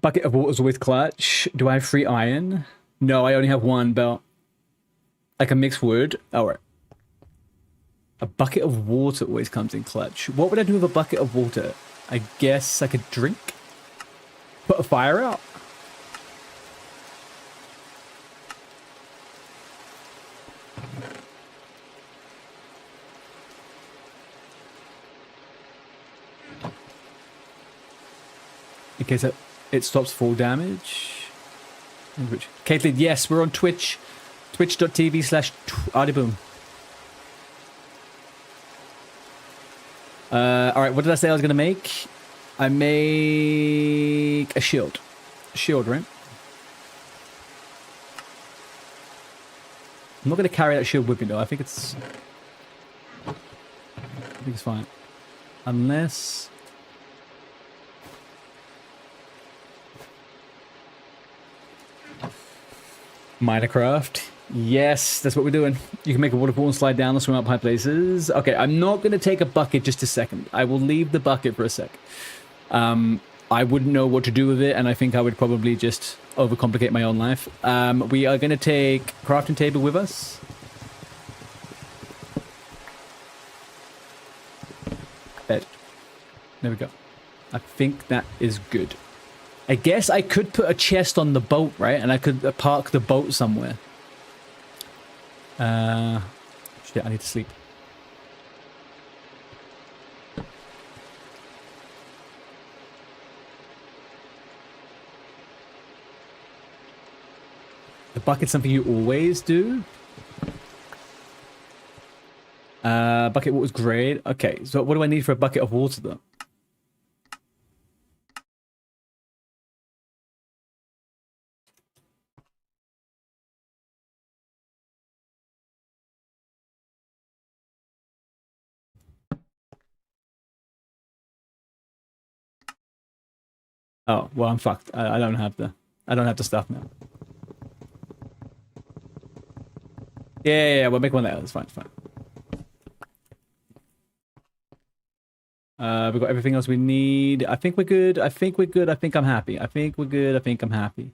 Bucket of water's always clutch. Do I have 3 iron? No, I only have 1 belt. Like a mixed wood. All right. A bucket of water always comes in clutch. What would I do with a bucket of water? I guess I could drink? Put a fire out? In case it stops fall damage. Caitlin, yes, we're on Twitch. Twitch.tv/ardiboom. All right, what did I say I was going to make? I make a shield. Shield, right? I'm not going to carry that shield with me, though. I think it's fine. Unless... Minecraft. Yes, that's what we're doing. You can make a waterfall and slide down or swim up high places. Okay, I'm not going to take a bucket just a second. I will leave the bucket for a sec. I wouldn't know what to do with it, and I think I would probably just overcomplicate my own life. We are going to take crafting table with us. Bed. There we go. I think that is good. I guess I could put a chest on the boat, right? And I could park the boat somewhere. Shit, I need to sleep. The bucket's something you always do? Bucket water's great. Okay, so what do I need for a bucket of water, though? Oh, well, I'm fucked. I don't have the stuff now. Yeah, we'll make one there. It's fine, it's fine. We've got everything else we need. I think we're good. I think we're good. I think I'm happy. I think we're good. I think I'm happy.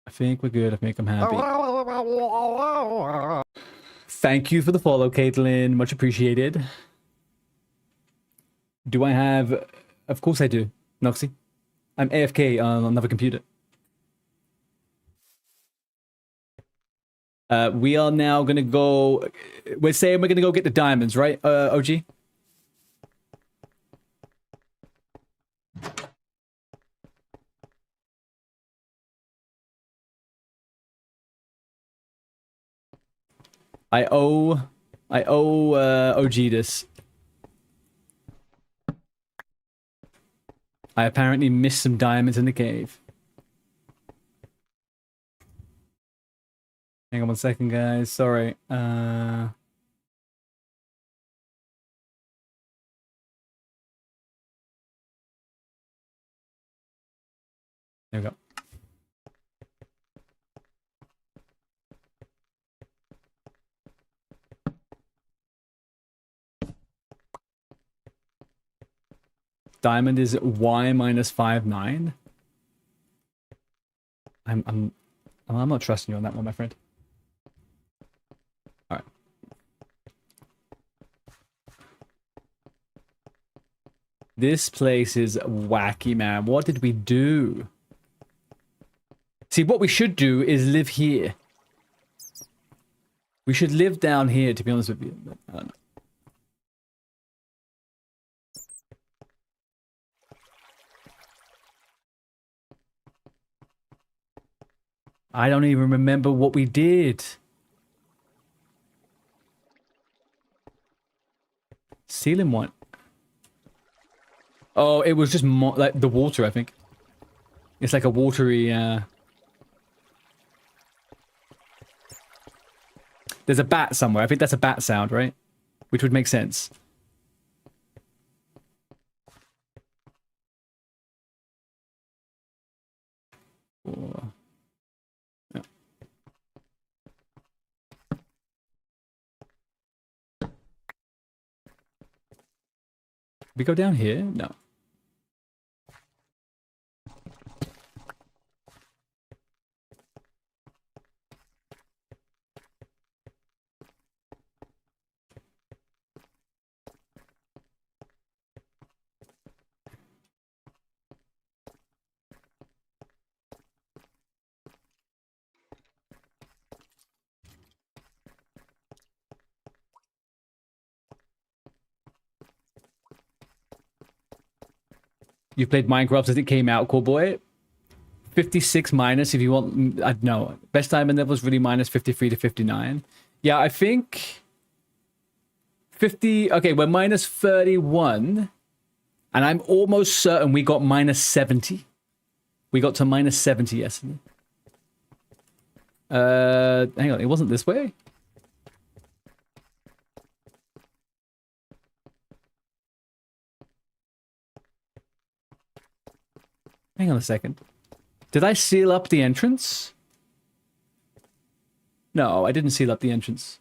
I think we're good. I think I'm happy. Thank you for the follow, Caitlin. Much appreciated. Do I have... Of course I do, Noxy. I'm AFK on another computer. We are now going to go... We're saying we're going to go get the diamonds, right, OG? I owe OG this. I apparently missed some diamonds in the cave. Hang on 1 second, guys. Sorry. There we go. Diamond is Y minus 5.9. I'm not trusting you on that one, my friend. All right. This place is wacky, man. What did we do? See, what we should do is live here. We should live down here, to be honest with you. But I don't know. I don't even remember what we did. Ceiling one. Oh, it was just like the water, I think. It's like a watery, There's a bat somewhere. I think that's a bat sound, right? Which would make sense. Oh. Yeah. We go down here? No. You played Minecraft as it came out, cool boy. 56 minus if you want. I don't know. Best diamond level is really minus 53 to 59. Yeah, I think 50. Okay, we're minus 31. And I'm almost certain we got minus 70. We got to minus 70 yesterday. Hang on. It wasn't this way? Hang on a second. Did I seal up the entrance? No, I didn't seal up the entrance.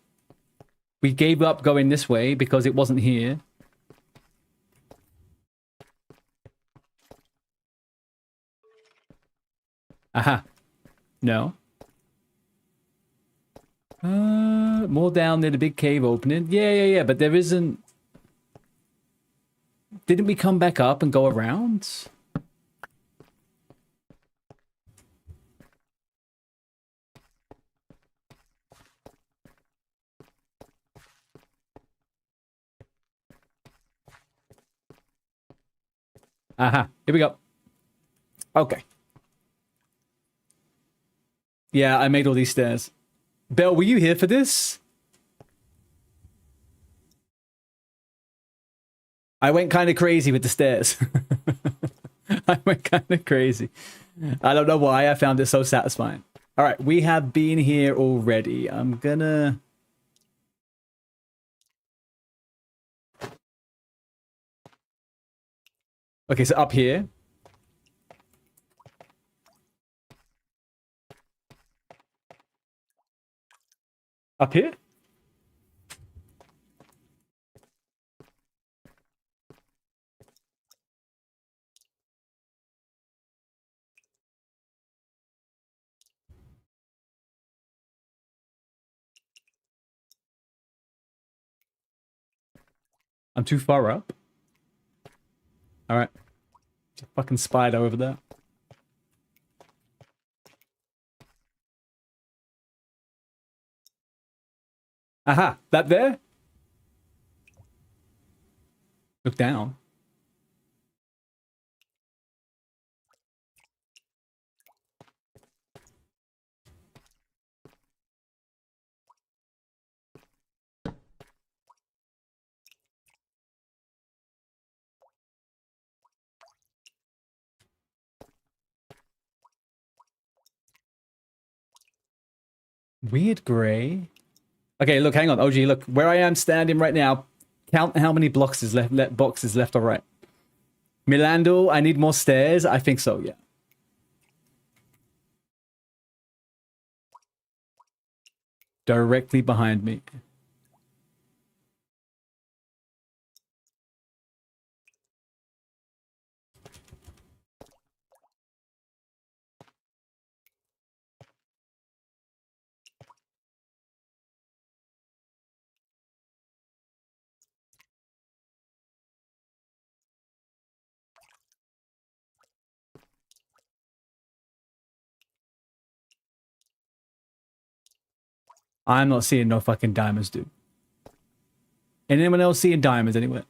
We gave up going this way because it wasn't here. Aha. No. More down near the big cave opening. Yeah, but there isn't... Didn't we come back up and go around? Aha, here we go. Okay. Yeah, I made all these stairs. Belle, were you here for this? I went kind of crazy with the stairs. I went kind of crazy. I don't know why. I found it so satisfying. All right, we have been here already. I'm gonna... Okay, so up here. Up here? I'm too far up. All right. There's a fucking spider over there. Aha, that there? Look down. Weird gray. Okay, look, hang on. OG, look. Where I am standing right now, count how many blocks is left, boxes left or right. Milando, I need more stairs. I think so, yeah. Directly behind me. I'm not seeing no fucking diamonds, dude. Anyone else seeing diamonds anywhere?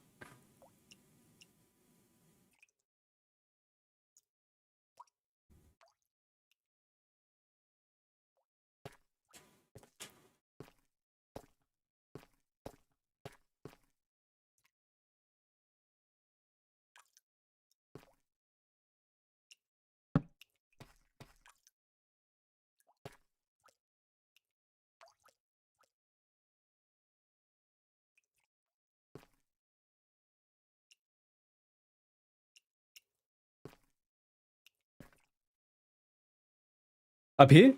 Up here?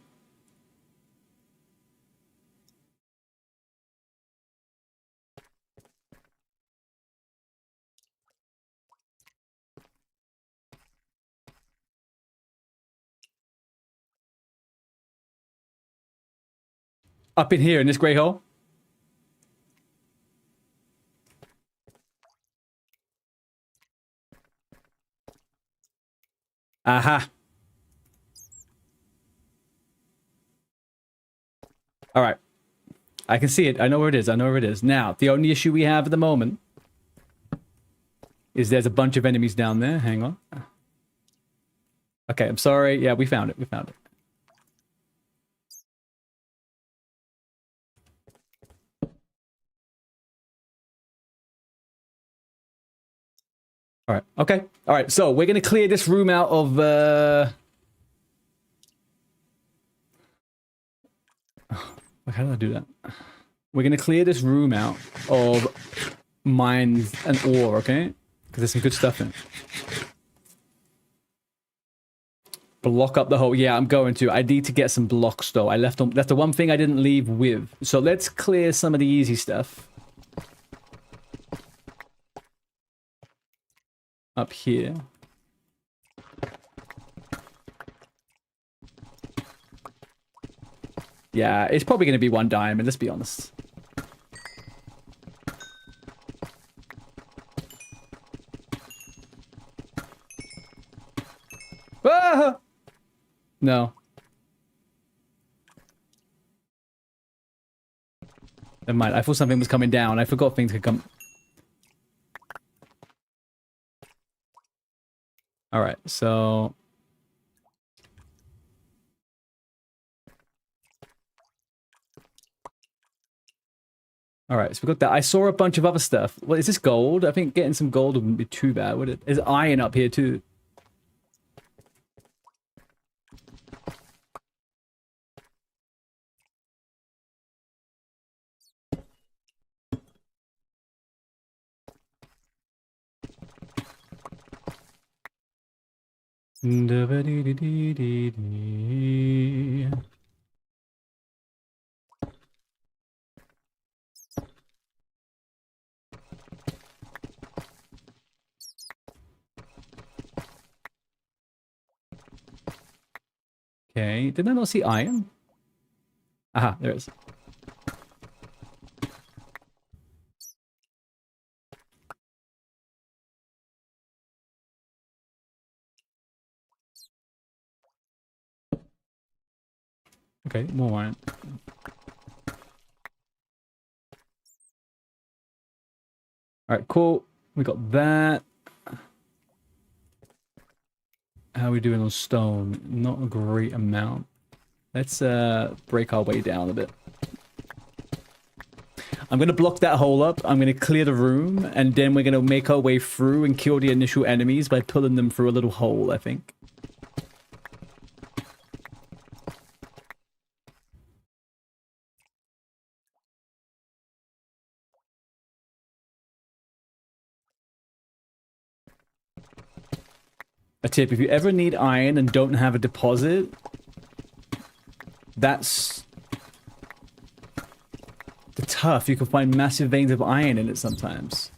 Up in here in this grey hole? Aha. All right. I can see it. I know where it is. I know where it is. Now, the only issue we have at the moment is there's a bunch of enemies down there. Hang on. Okay, I'm sorry. Yeah, we found it. We found it. All right. Okay. All right. So we're going to clear this room out of... How did I do that? We're going to clear this room out of mines and ore, okay? Because there's some good stuff in it. Block up the hole. Yeah, I'm going to. I need to get some blocks, though. I left them. That's the one thing I didn't leave with. So let's clear some of the easy stuff. Up here. Yeah, it's probably going to be one diamond, let's be honest. Ah! No. Never mind, I thought something was coming down. I forgot things could come... Alright, so... Alright, so we got that. I saw a bunch of other stuff. Well, is this gold? I think getting some gold wouldn't be too bad, would it? There's iron up here, too. Okay, did I not see iron? Aha, there it is. Okay, more iron. Alright, cool. We got that. How are we doing on stone? Not a great amount. Let's break our way down a bit. I'm going to block that hole up. I'm going to clear the room. And then we're going to make our way through and kill the initial enemies by pulling them through a little hole, I think. a tip. If you ever need iron and don't have a deposit, that's tough. You can find massive veins of iron in it sometimes.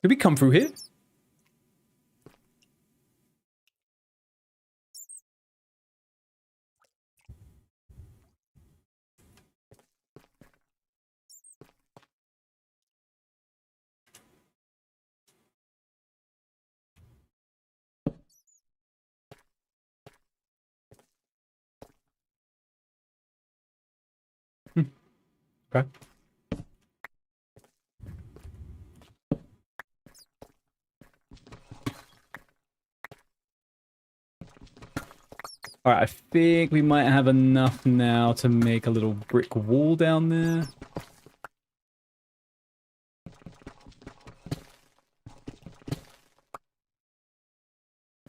Did we come through here? Okay. Alright, I think we might have enough now to make a little brick wall down there.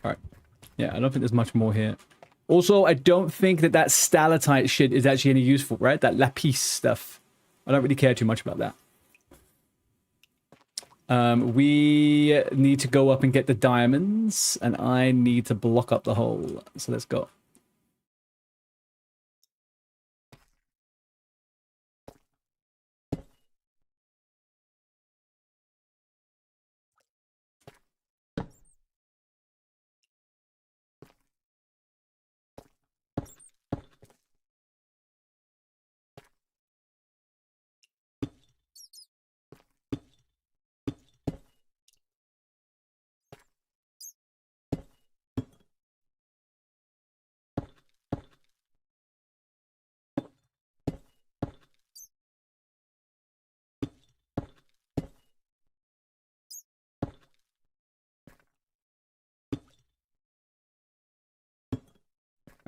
Alright. Yeah, I don't think there's much more here. Also, I don't think that stalactite shit is actually any useful, right? That lapis stuff. I don't really care too much about that. We need to go up and get the diamonds, and I need to block up the hole. So let's go.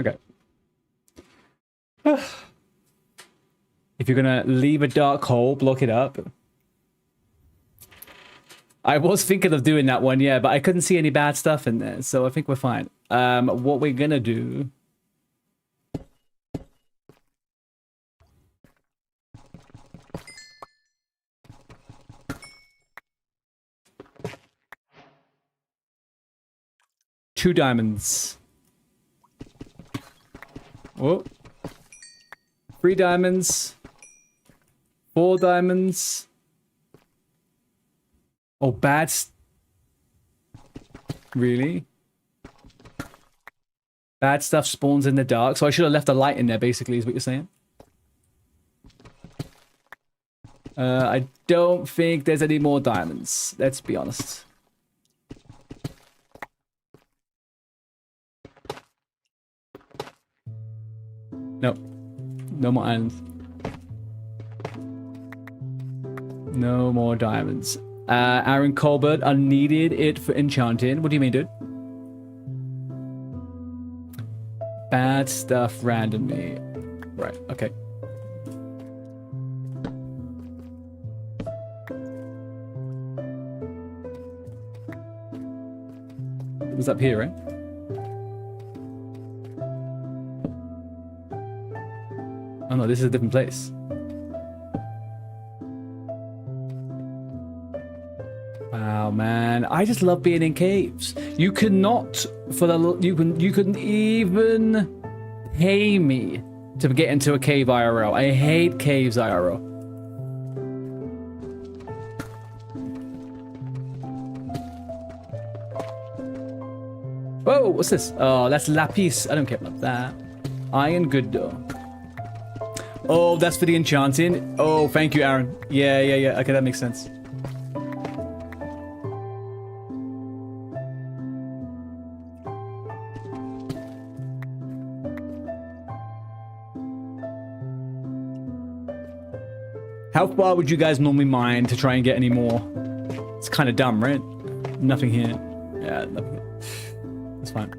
Okay. If you're gonna leave a dark hole, block it up. I was thinking of doing that one, yeah, but I couldn't see any bad stuff in there, so I think we're fine. What we're gonna do... Two diamonds. Oh. 3 diamonds. 4 diamonds. Oh, bad. Really? Bad stuff spawns in the dark. So I should have left a light in there, basically, is what you're saying. I don't think there's any more diamonds. Let's be honest. Nope. No more irons. No more diamonds. Aaron Colbert, unneeded it for enchanting. What do you mean, dude? Bad stuff randomly. Right, okay. It was up here, right? Oh no, this is a different place. Wow, man, I just love being in caves. You cannot, you couldn't even pay me to get into a cave IRL. I hate caves IRL. Whoa, what's this? Oh, that's lapis. I don't care about that. Iron good though. Oh, that's for the enchanting. Oh, thank you, Aaron. Yeah. Okay, that makes sense. How far would you guys normally mine to try and get any more? It's kind of dumb, right? Nothing here. Yeah, nothing here. That's fine.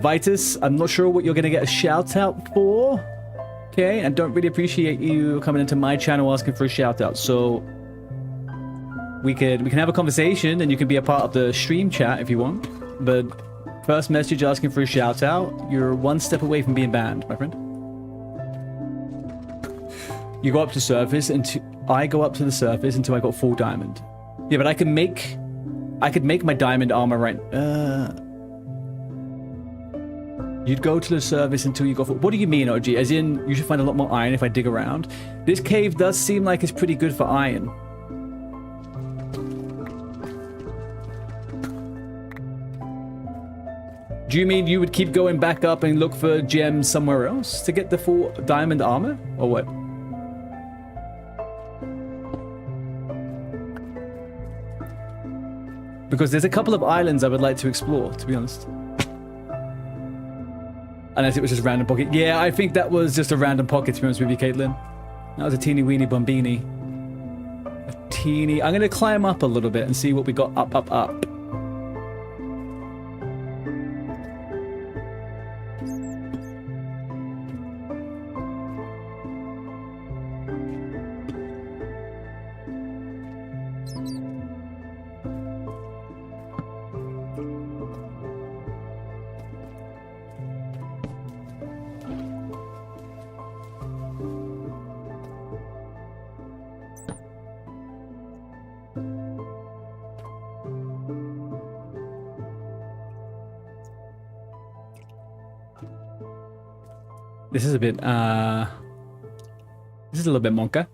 Vitus, I'm not sure what you're going to get a shout out for. Okay, I don't really appreciate you coming into my channel asking for a shout out. So we can have a conversation, and you can be a part of the stream chat if you want. But first message asking for a shout out. You're one step away from being banned, my friend. You go up to surface, and I go up to the surface until I got full diamond. Yeah, but I could make my diamond armor right. You'd go to the surface until you got full. What do you mean, OG? As in, you should find a lot more iron if I dig around. This cave does seem like it's pretty good for iron. Do you mean you would keep going back up and look for gems somewhere else to get the full diamond armor, or what? Because there's a couple of islands I would like to explore, to be honest. Unless it was just random pocket. Yeah, I think that was just a random pocket, to be honest with you, Caitlin. That was a teeny weeny bombini. A teeny... I'm going to climb up a little bit and see what we got up. This is a bit, this is a little bit monka.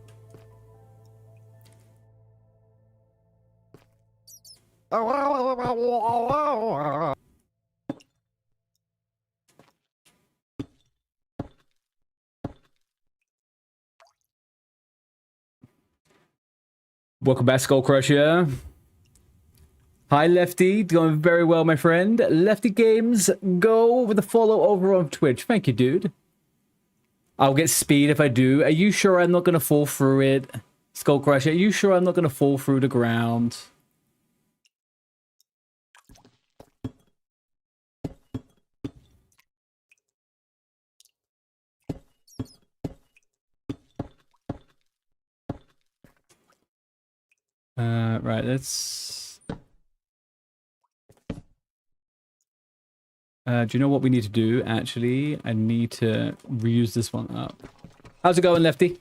Welcome back, Skull Crusher. Hi, Lefty. Going very well, my friend. Lefty Games, go with a follow over on Twitch. Thank you, dude. I'll get speed if I do. Are you sure I'm not going to fall through it? Skull Crusher, are you sure I'm not going to fall through the ground? Right, let's... do you know what we need to do? Actually, I need to reuse this one up. How's it going, Lefty?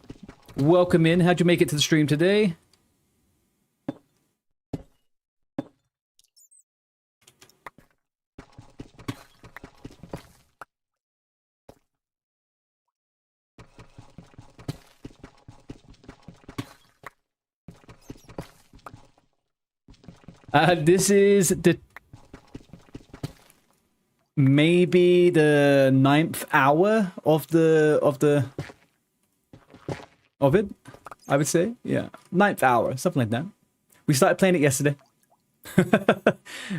Welcome in. How'd you make it to the stream today? This is the... maybe the 9th hour of it, I would say. Yeah, 9th hour, something like that. We started playing it yesterday.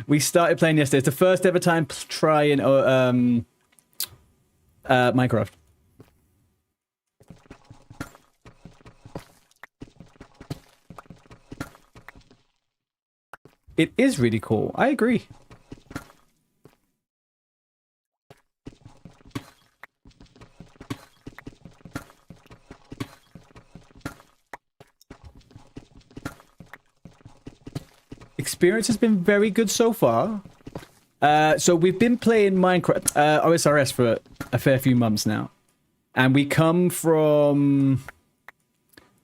We started playing yesterday. It's the first ever time trying Minecraft. It is really cool. I agree. Experience has been very good so far. So we've been playing Minecraft, OSRS for a fair few months now. And we come from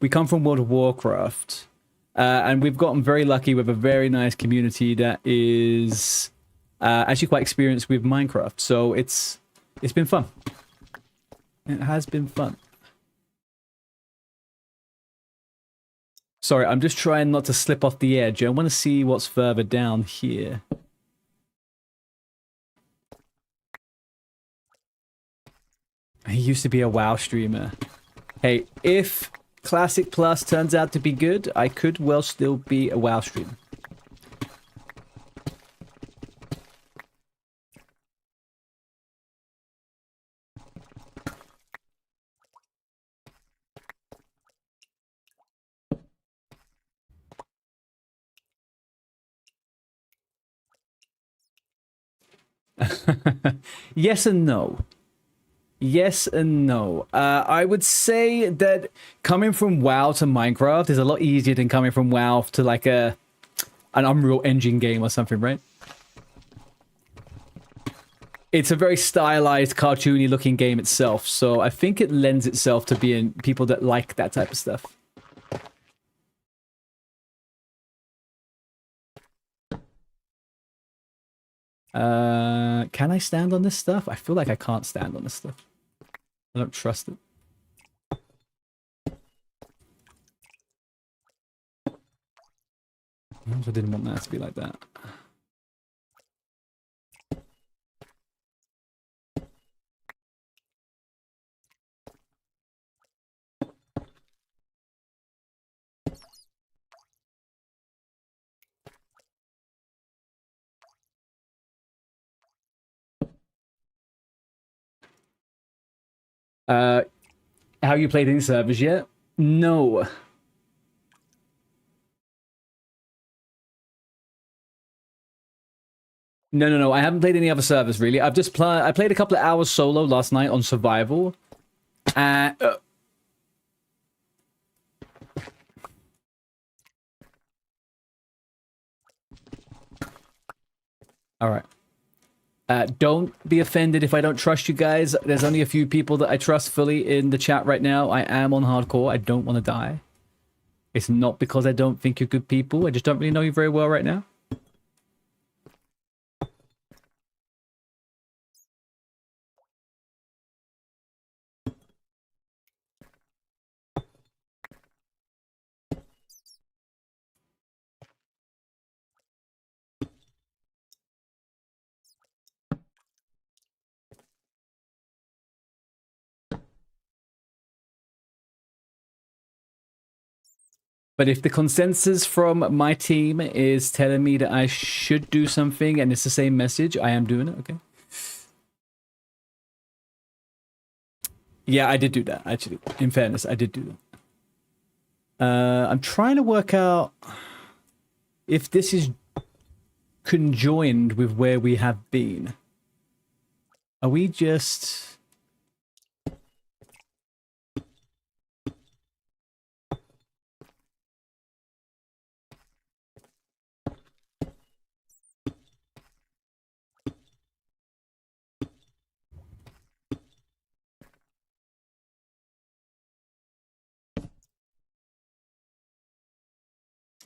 World of Warcraft. And we've gotten very lucky with a very nice community that is actually quite experienced with Minecraft. So it's been fun. It has been fun. Sorry, I'm just trying not to slip off the edge. I want to see what's further down here. He used to be a WoW streamer. Hey, if Classic Plus turns out to be good, I could well still be a WoW streamer. Yes and no. Yes and no. I would say that coming from WoW to Minecraft is a lot easier than coming from WoW to like an Unreal Engine game or something, right? It's a very stylized, cartoony looking game itself, so I think it lends itself to being people that like that type of stuff. Can I stand on this stuff? I feel like I can't stand on this stuff. I don't trust it. I also didn't want that to be like that. Have you played any servers yet? No. No. I haven't played any other servers really. I played a couple of hours solo last night on survival. All right. Don't be offended if I don't trust you guys. There's only a few people that I trust fully in the chat right now. I am on hardcore. I don't want to die. It's not because I don't think you're good people. I just don't really know you very well right now. But if the consensus from my team is telling me that I should do something and it's the same message, I am doing it, okay? Yeah, I did do that, actually. In fairness, I did do that. I'm trying to work out if this is conjoined with where we have been. Are we just...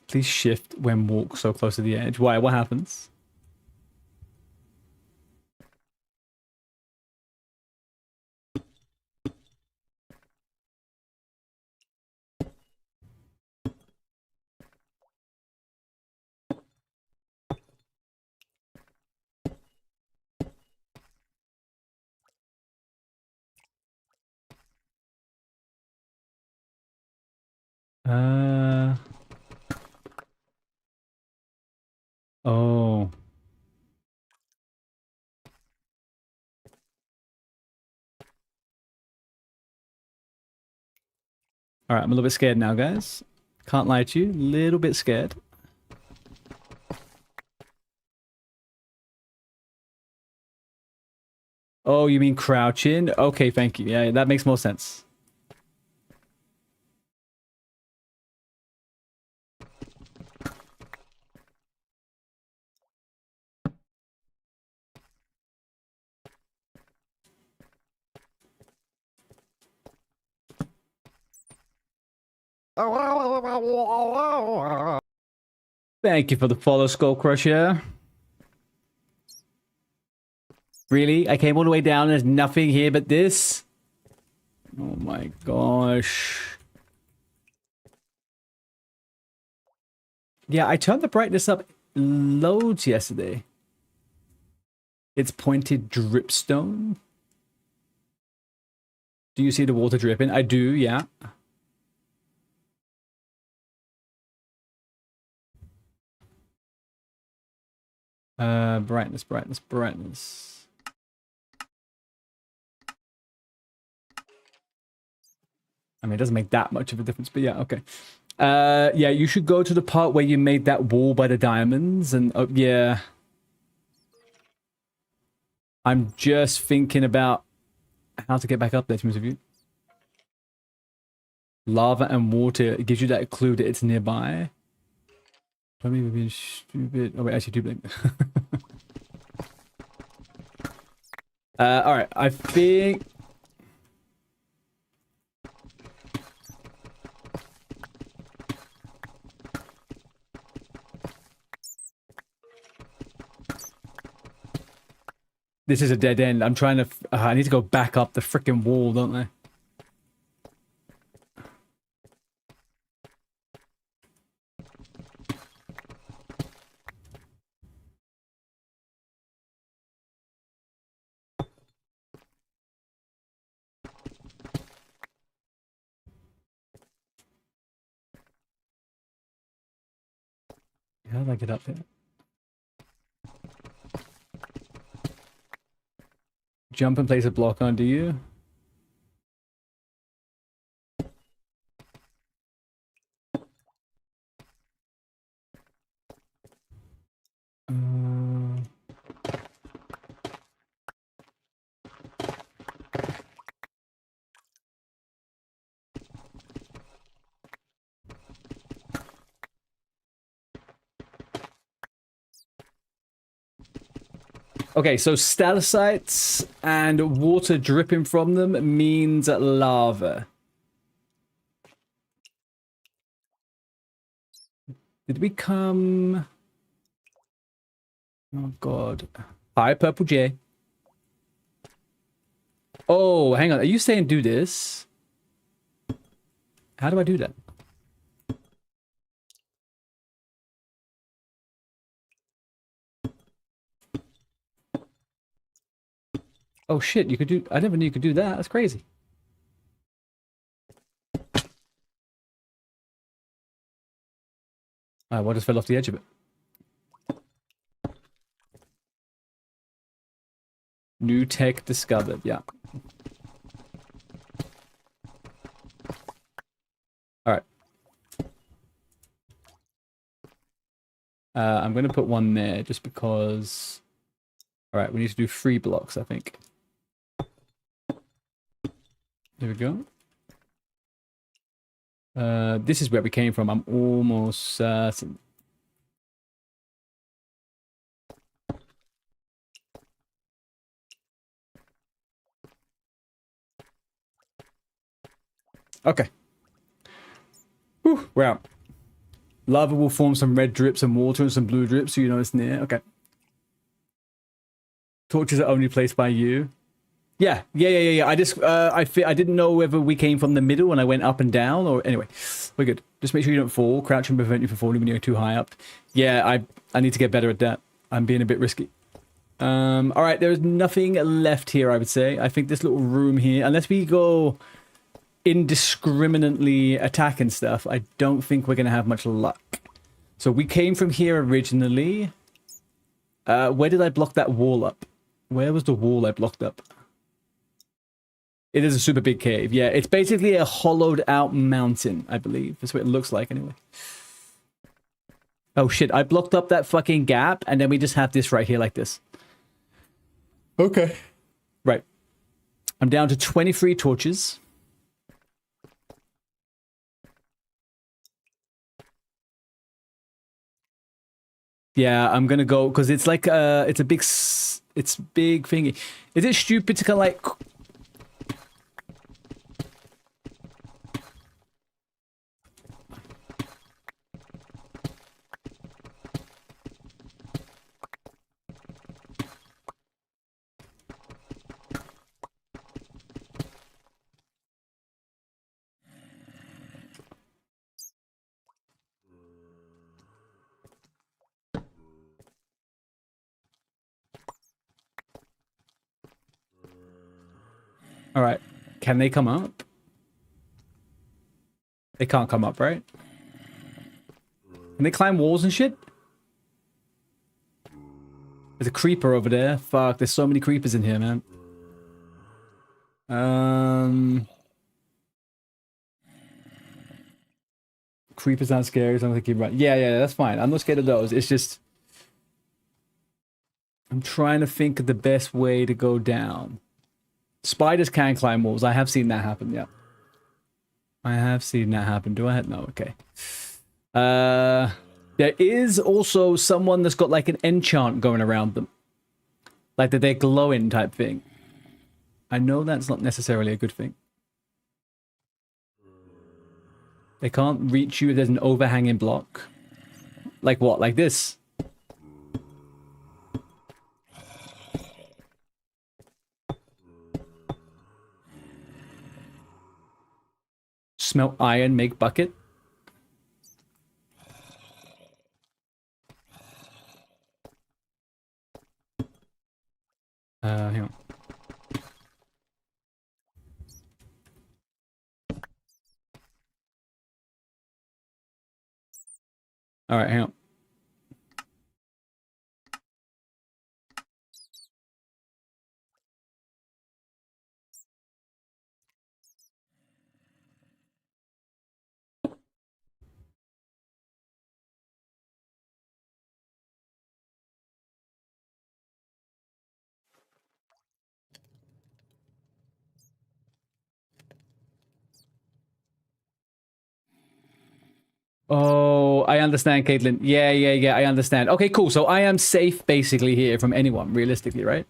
Please shift when walk so close to the edge. Why? What happens? Oh. Alright, I'm a little bit scared now, guys. Can't lie to you. Little bit scared. Oh, you mean crouching? Okay, thank you. Yeah, that makes more sense. Thank you for the follow, Skull Crusher. Really? I came all the way down. There's nothing here but this? Oh my gosh. Yeah, I turned the brightness up loads yesterday. It's pointed dripstone. Do you see the water dripping? I do, yeah. Brightness. I mean, it doesn't make that much of a difference, but yeah, okay. Yeah, you should go to the part where you made that wall by the diamonds, and yeah. I'm just thinking about how to get back up there, to be honest with you. Lava and water. It gives you that clue that it's nearby. Probably we're being stupid. Oh, wait, actually, too big. Alright, I think... This is a dead end. I'm trying to... I need to go back up the freaking wall, don't I? How did I get up there? Jump and place a block onto you. Okay, so stalactites and water dripping from them means lava. Did we come... Oh, God. Hi, Purple J. Oh, hang on. Are you saying do this? How do I do that? Oh, shit. You could do... I never knew you could do that. That's crazy. What just fell off the edge of it? New tech discovered. Yeah. Alright. I'm going to put one there just because... Alright, we need to do 3 blocks, I think. There we go. This is where we came from. I'm almost certain. Okay. Whew, we're out. Lava will form some red drips and water and some blue drips, so you know it's near. Okay. Torches are only placed by you. Yeah. I just, I didn't know whether we came from the middle and I went up and down, or anyway, we're good. Just make sure you don't fall. Crouch and prevent you from falling when you're too high up. Yeah, I need to get better at that. I'm being a bit risky. All right, there's nothing left here, I would say. I think this little room here, unless we go indiscriminately attacking stuff, I don't think we're going to have much luck. So we came from here originally. Where did I block that wall up? Where was the wall I blocked up? It is a super big cave. Yeah, it's basically a hollowed out mountain, I believe. That's what it looks like anyway. Oh shit, I blocked up that fucking gap and then we just have this right here like this. Okay. Right. I'm down to 23 torches. Yeah, I'm gonna go because it's like it's a big thingy. Is it stupid to kind of like... All right, can they come up? They can't come up, right? Can they climb walls and shit? There's a creeper over there. Fuck, there's so many creepers in here, man. Creepers aren't scary, so I'm thinking about... Yeah, that's fine. I'm not scared of those. It's just... I'm trying to think of the best way to go down. Spiders can climb walls. I have seen that happen, yeah. I have seen that happen. Do I? No, okay. There is also someone that's got like an enchant going around them. Like that they're glowing type thing. I know that's not necessarily a good thing. They can't reach you if there's an overhanging block. Like what? Like this? Smelt iron, make bucket. Hang on. All right, hang on. Oh, I understand, Caitlin. Yeah, I understand. Okay, cool. So I am safe basically here from anyone, realistically, right?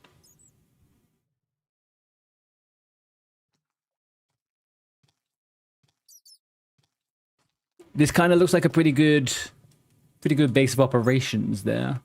This kind of looks like a pretty good base of operations there.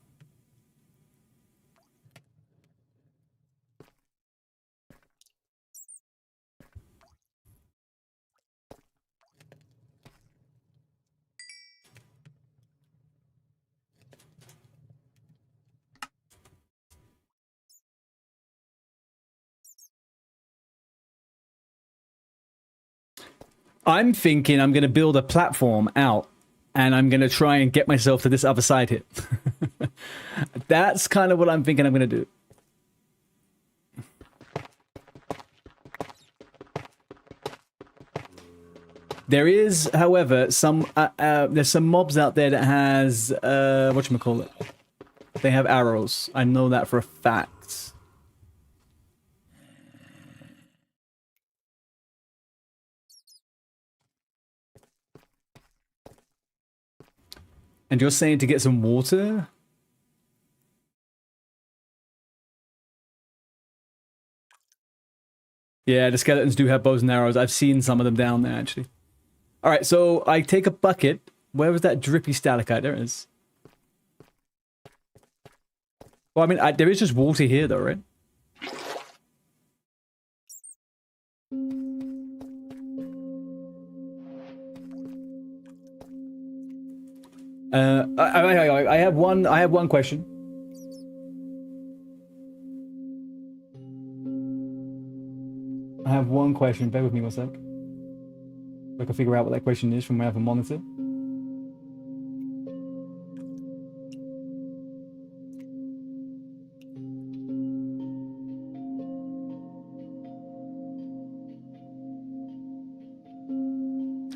I'm thinking I'm going to build a platform out and I'm going to try and get myself to this other side here. That's kind of what I'm thinking I'm going to do. There is, however, some there's some mobs out there that has whatchamacallit. They have arrows. I know that for a fact. And you're saying to get some water? Yeah, the skeletons do have bows and arrows. I've seen some of them down there, actually. Alright, so I take a bucket. Where was that drippy stalactite? There it is. Well, I mean, there is just water here, though, right? I have one question. I have one question. Bear with me one sec. I can figure out what that question is from my other monitor.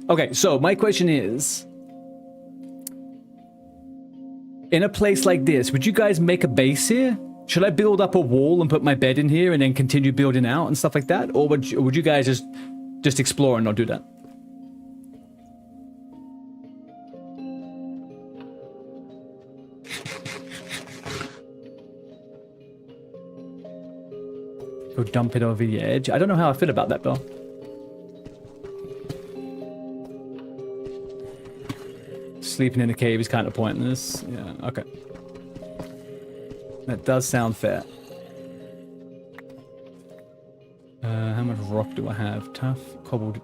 Okay, so my question is, in a place like this, would you guys make a base here? Should I build up a wall and put my bed in here and then continue building out and stuff like that? Or would you guys just explore and not do that? Go dump it over the edge. I don't know how I feel about that, though. Sleeping in a cave is kind of pointless. Yeah, okay. That does sound fair. How much rock do I have? Tough, cobbled.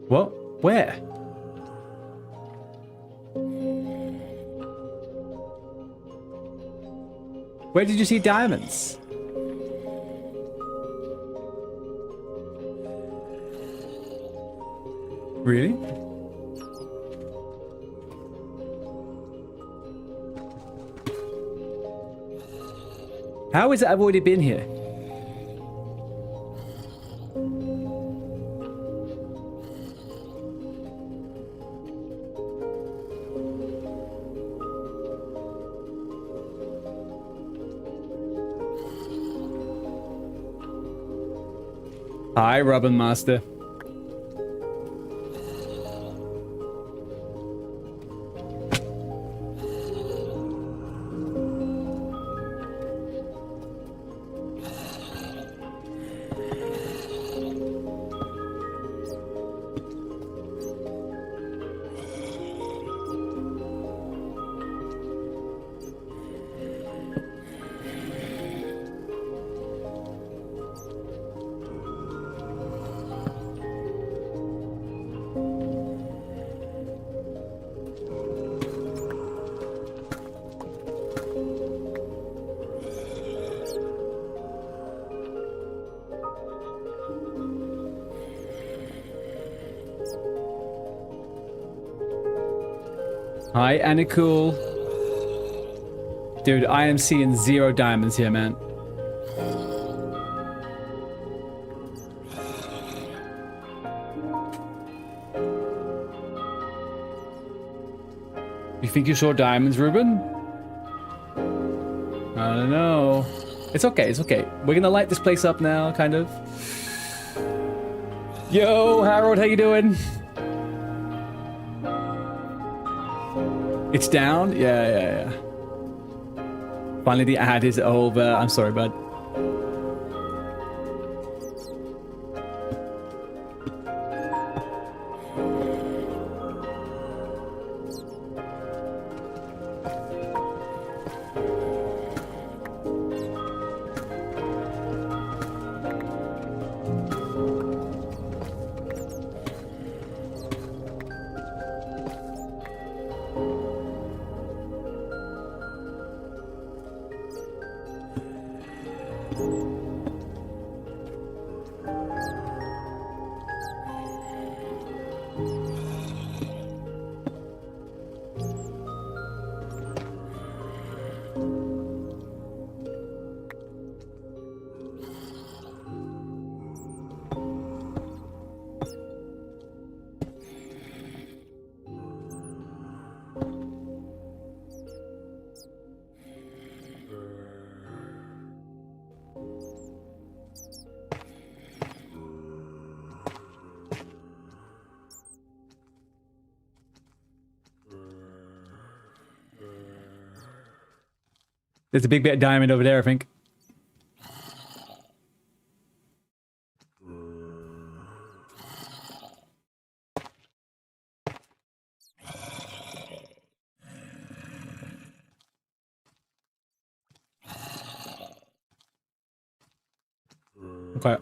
What? Where? Where did you see diamonds? Really? How is it I've already been here? Hi, Robin Master. Hi, Anikool. Dude, I am seeing 0 diamonds here, man. You think you saw diamonds, Ruben? I don't know. It's okay, it's okay. We're gonna light this place up now, kind of. Yo, Harold, how you doing? It's down? Yeah. Finally the ad is over. I'm sorry, bud. There's a big bit of diamond over there, I think. Okay.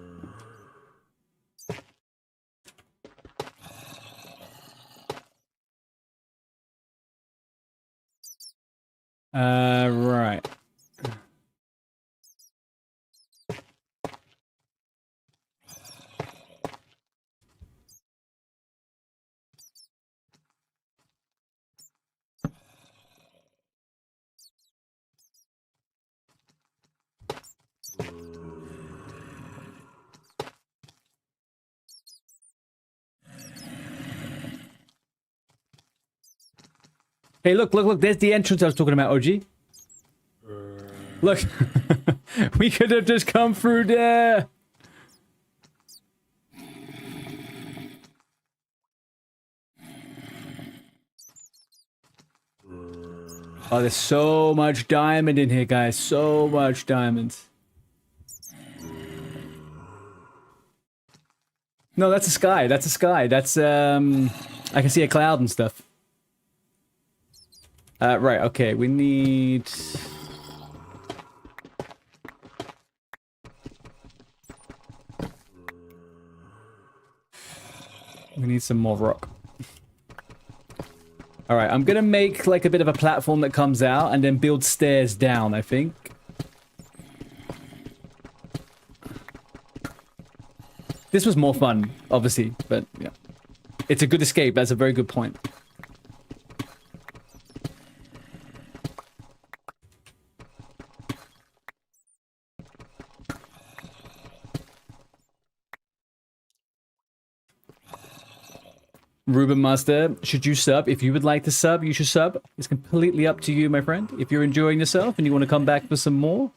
Right. Hey, look, there's the entrance I was talking about, OG. Look, we could have just come through there. Oh, there's so much diamond in here, guys. So much diamonds. No, that's a sky. That's a sky. That's, I can see a cloud and stuff. Right, okay, we need... We need some more rock. Alright, I'm gonna make like a bit of a platform that comes out and then build stairs down, I think. This was more fun, obviously, but yeah. It's a good escape, that's a very good point. Ruben Master, should you sub? If you would like to sub, you should sub. It's completely up to you, my friend. If you're enjoying yourself and you want to come back for some more,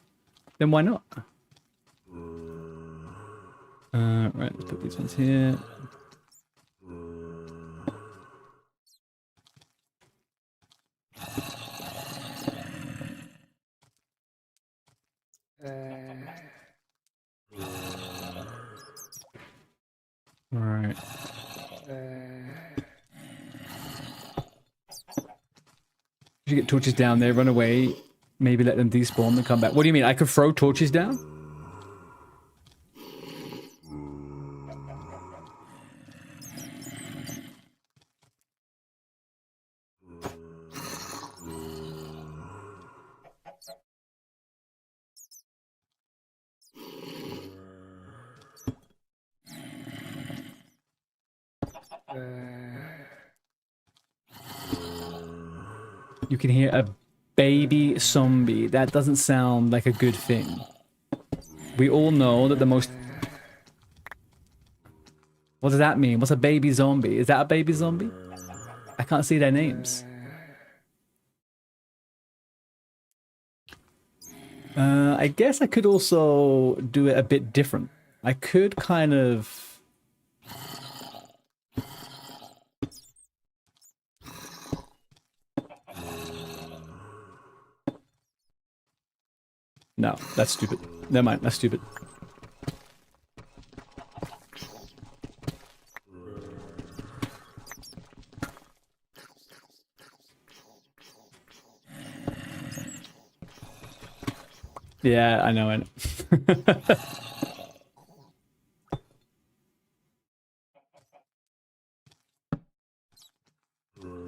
then why not? Right, let's put these ones here. All right. You get torches down there, run away, maybe let them despawn and come back. What do you mean? I could throw torches down? You can hear a baby zombie. That doesn't sound like a good thing. We all know that the most... What does that mean? What's a baby zombie? Is that a baby zombie? I can't see their names. I guess I could also do it a bit different. I could kind of... No, that's stupid. Never mind, that's stupid. Yeah, I know it.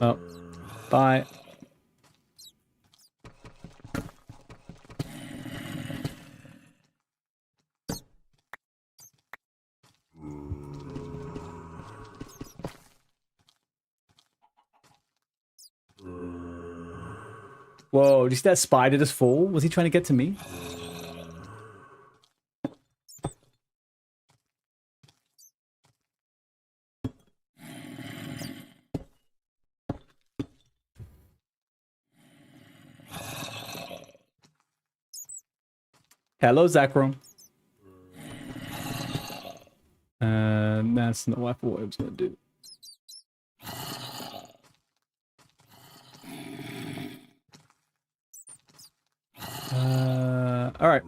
Oh, bye. Whoa, did you see that spider just fall? Was he trying to get to me? Hello, Zacron. That's not what I thought I was going to do. All right.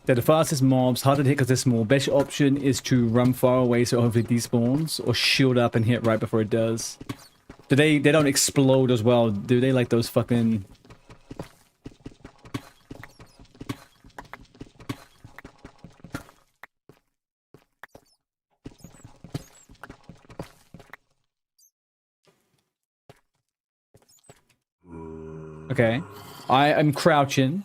They're the fastest mobs, harder to hit because they're small. Best option is to run far away so it hopefully despawns, or shield up and hit right before it does. They don't explode as well, do they? Like those fucking... Okay. I am crouching.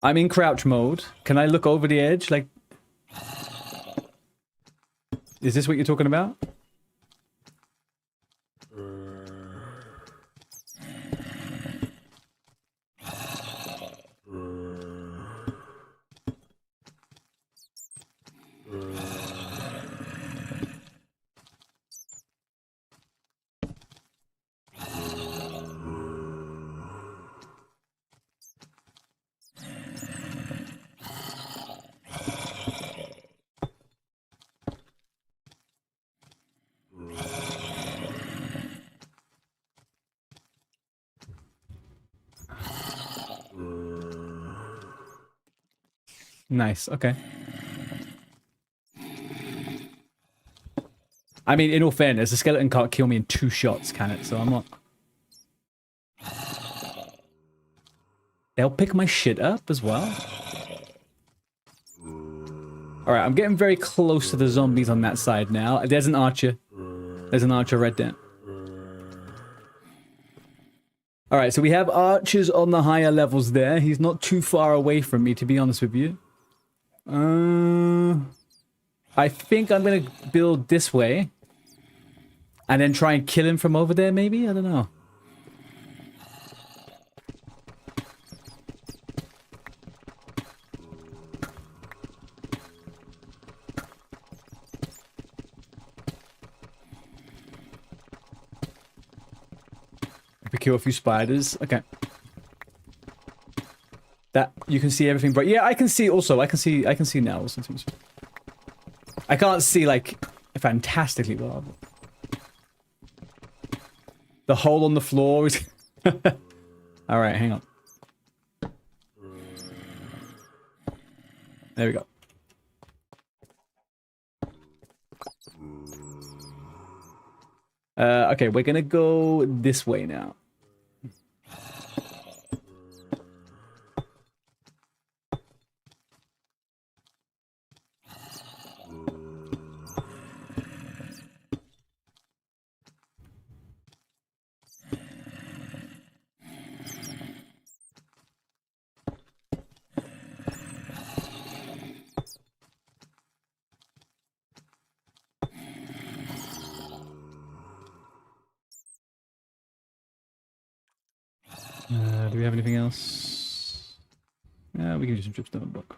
I'm in crouch mode. Can I look over the edge? Like... Is this what you're talking about? Nice, okay. I mean, in all fairness, the skeleton can't kill me in 2 shots, can it? So I'm not... They'll pick my shit up as well. Alright, I'm getting very close to the zombies on that side now. There's an archer. There's an archer right there. Alright, so we have archers on the higher levels there. He's not too far away from me, to be honest with you. I think I'm going to build this way. And then try and kill him from over there, maybe? I don't know. We kill a few spiders. Okay. That you can see everything, but yeah, I can see also. I can see now also. I can't see like fantastically well. The hole on the floor is. All right, hang on. There we go. Okay, we're gonna go this way now. Do we have anything else? Yeah, we can do some dripstone block.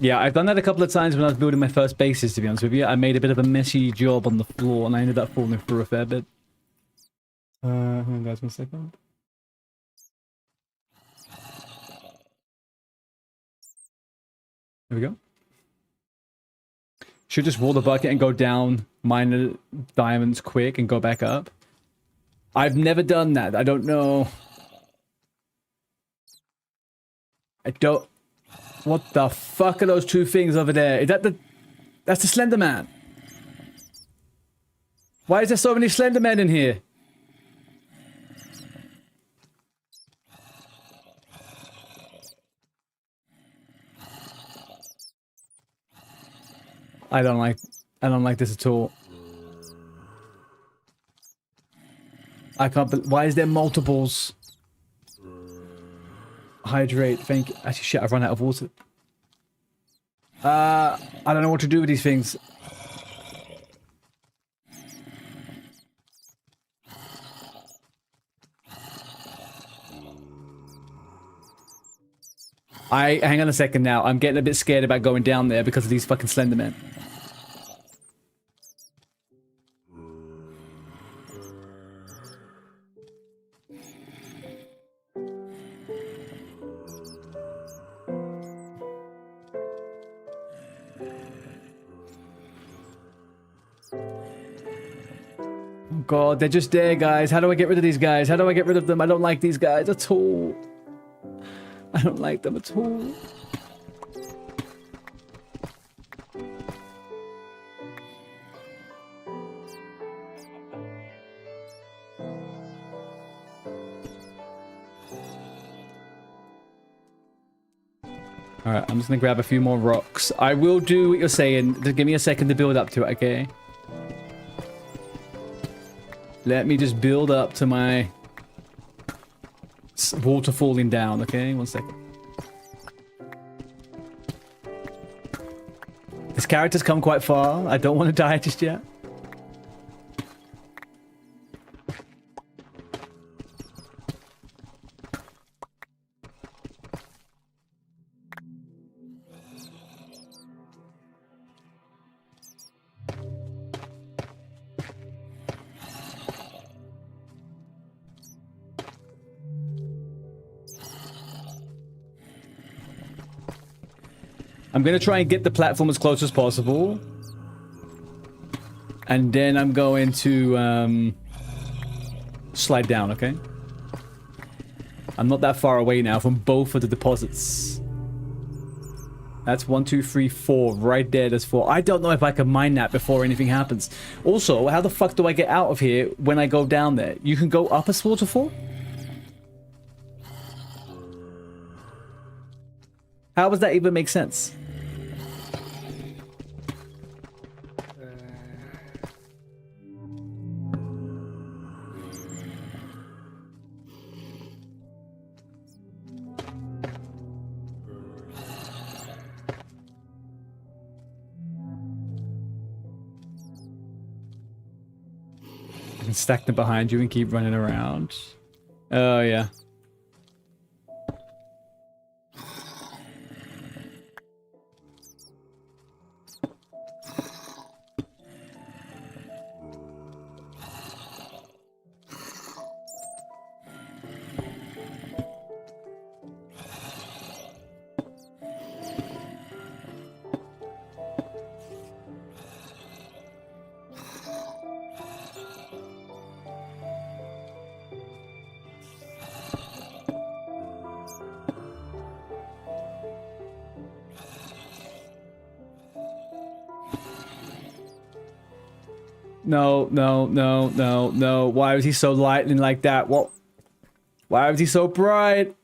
Yeah, I've done that a couple of times when I was building my first bases, to be honest with you. I made a bit of a messy job on the floor, and I ended up falling through a fair bit. Hold on guys, 1 second. There we go. Should just wall the bucket and go down, mine the diamonds quick, and go back up. I've never done that. I don't know. I don't... What the fuck are those two things over there? Is that the... That's the Slender Man. Why is there so many Slender Men in here? I don't like this at all. I can't believe... Why is there multiples? Hydrate, thank you. Actually, shit, I've run out of water. I don't know what to do with these things. Hang on a second now. I'm getting a bit scared about going down there because of these fucking Slendermen. God, they're just there, guys. How do I get rid of these guys? How do I get rid of them? I don't like these guys at all. I don't like them at all. Alright, I'm just gonna grab a few more rocks. I will do what you're saying. Just give me a second to build up to it, okay? Let me just build up to my water falling down, okay? 1 second. This character's come quite far. I don't want to die just yet. I'm going to try and get the platform as close as possible. And then I'm going to slide down, okay? I'm not that far away now from both of the deposits. That's 1, 2, 3, 4. Right there, there's 4. I don't know if I can mine that before anything happens. Also, how the fuck do I get out of here when I go down there? You can go up a waterfall? How does that even make sense? You can stack them behind you and keep running around. Oh, yeah. No, no, no, no, no. Why was he so lightning like that? What? Why was he so bright?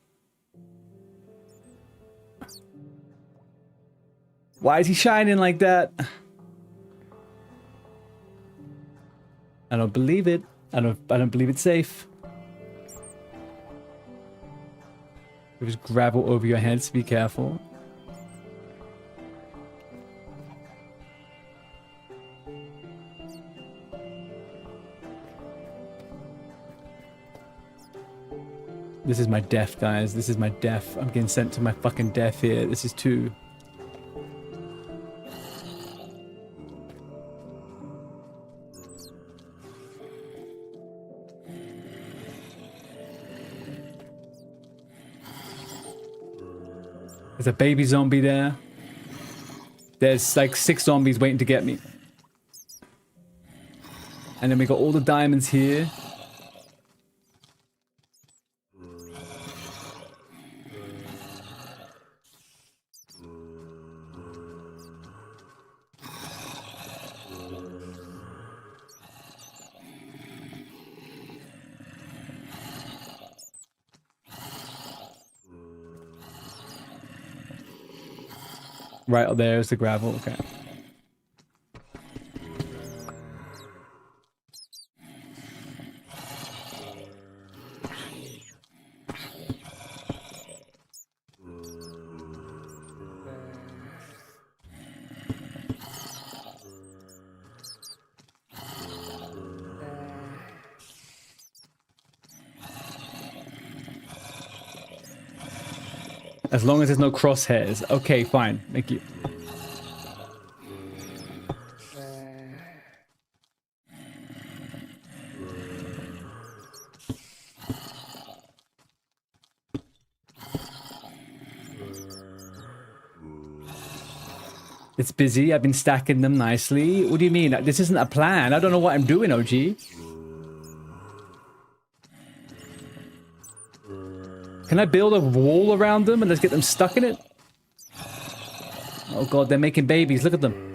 Why is he shining like that? I don't believe it. I don't believe it's safe. There's gravel over your head, so be careful. This is my death, guys. This is my death. I'm getting sent to my fucking death here. This is 2. There's a baby zombie there. There's like 6 zombies waiting to get me. And then we got all the diamonds here. Right up there is the gravel, okay. As long as there's no crosshairs. Okay, fine. Thank you. It's busy. I've been stacking them nicely. What do you mean? This isn't a plan. I don't know what I'm doing, OG. Can I build a wall around them and let's get them stuck in it? Oh god, they're making babies. Look at them.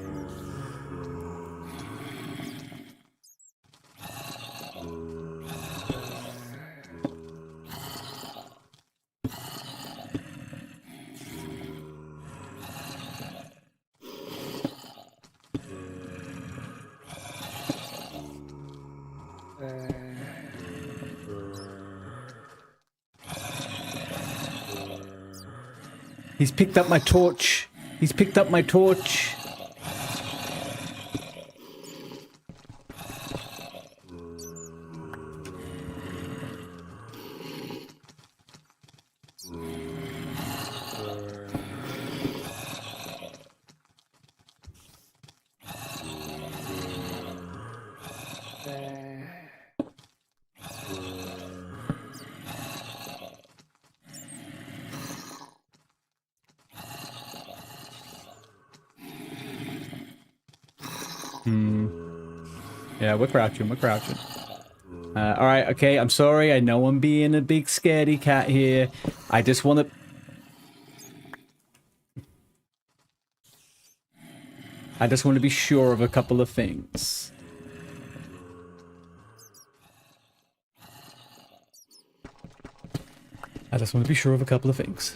He's picked up my torch. He's picked up my torch. Yeah, we're crouching, we're crouching. Alright, okay, I'm sorry. I know I'm being a big scaredy cat here. I just want to... I just want to be sure of a couple of things. I just want to be sure of a couple of things.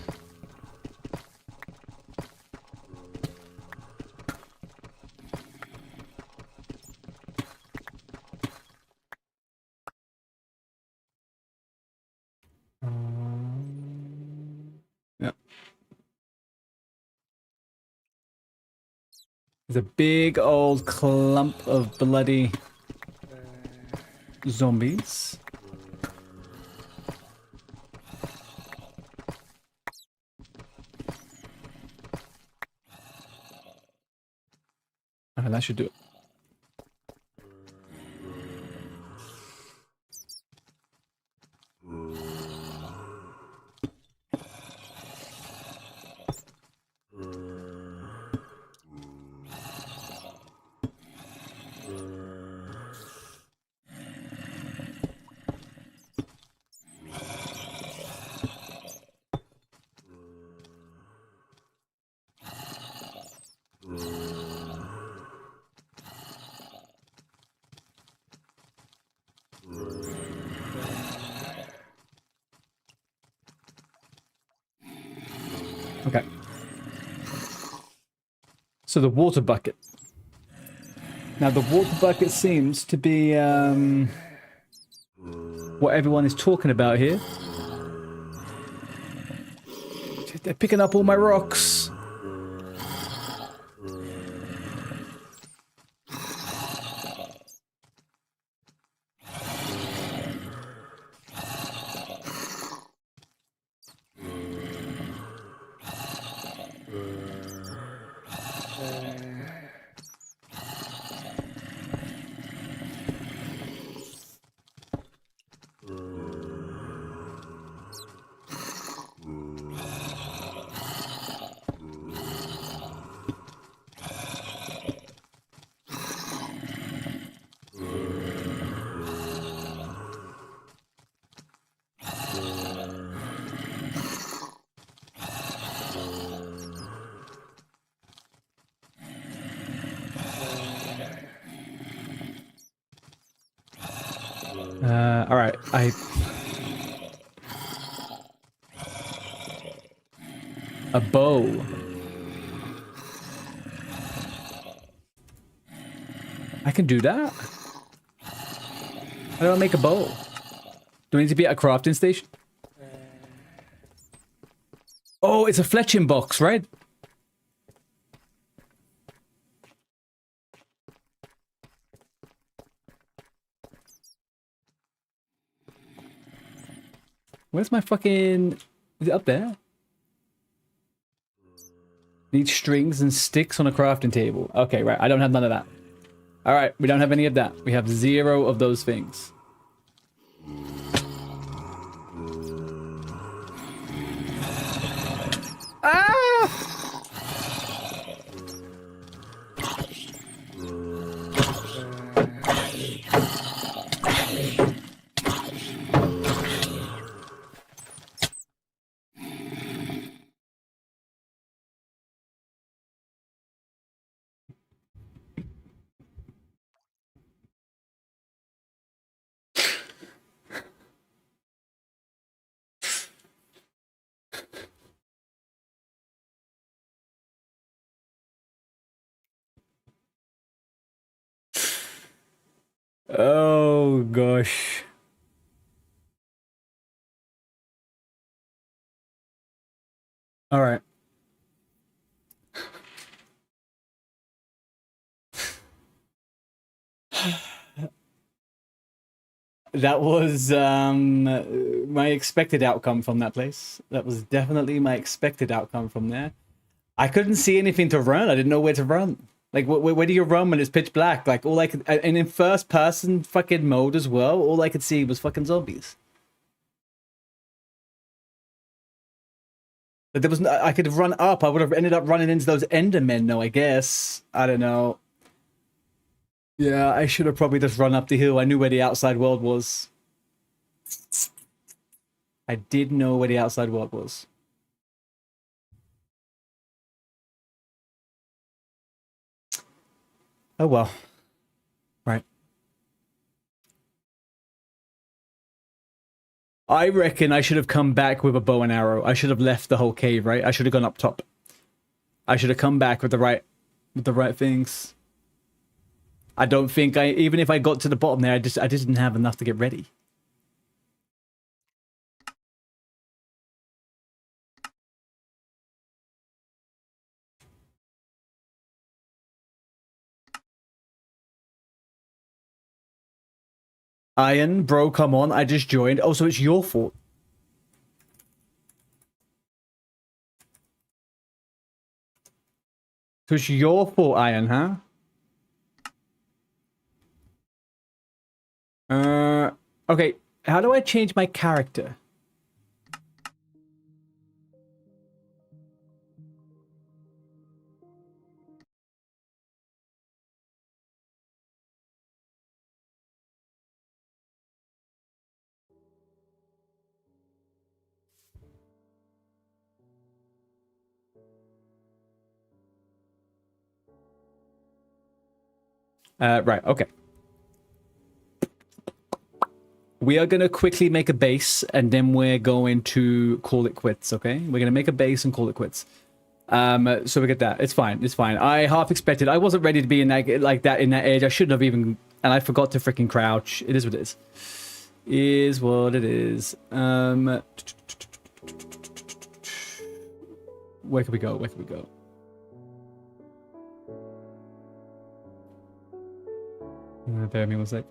There's a big old clump of bloody zombies. Oh, that should do it. Okay. So the water bucket. Now the water bucket seems to be what everyone is talking about here. They're picking up all my rocks. All right. A bow. I can do that. How do I make a bow? Do I need to be at a crafting station? Oh, it's a fletching box, right? Where's my fucking... Is it up there? Need strings and sticks on a crafting table. Okay, right. I don't have none of that. Alright, we don't have any of that. We have 0 of those things. Ah! Oh, gosh. Alright. That was my expected outcome from that place. That was definitely my expected outcome from there. I couldn't see anything to run. I didn't know where to run. Like, where do you run when it's pitch black? Like, all I could... And in first person fucking mode as well, all I could see was fucking zombies. But there was no, I could have run up. I would have ended up running into those Endermen, though, I guess. I don't know. Yeah, I should have probably just run up the hill. I knew where the outside world was. I did know where the outside world was. Oh well. Right. I reckon I should have come back with a bow and arrow. I should have left the whole cave, right? I should have gone up top. I should have come back with the right things. I don't think even if I got to the bottom there, I didn't have enough to get ready. Iron, bro, come on. I just joined. Oh, so it's your fault. So it's your fault, Iron, huh? Okay. How do I change my character? Right, okay. We are going to quickly make a base, and then we're going to call it quits, okay? We're going to make a base and call it quits. So we get that. It's fine. It's fine. I half expected. I wasn't ready to be in that, like that in that age. I shouldn't have even... And I forgot to freaking crouch. It is what it is. Is what it is. Where can we go? Where can we go? Bear with me one sec.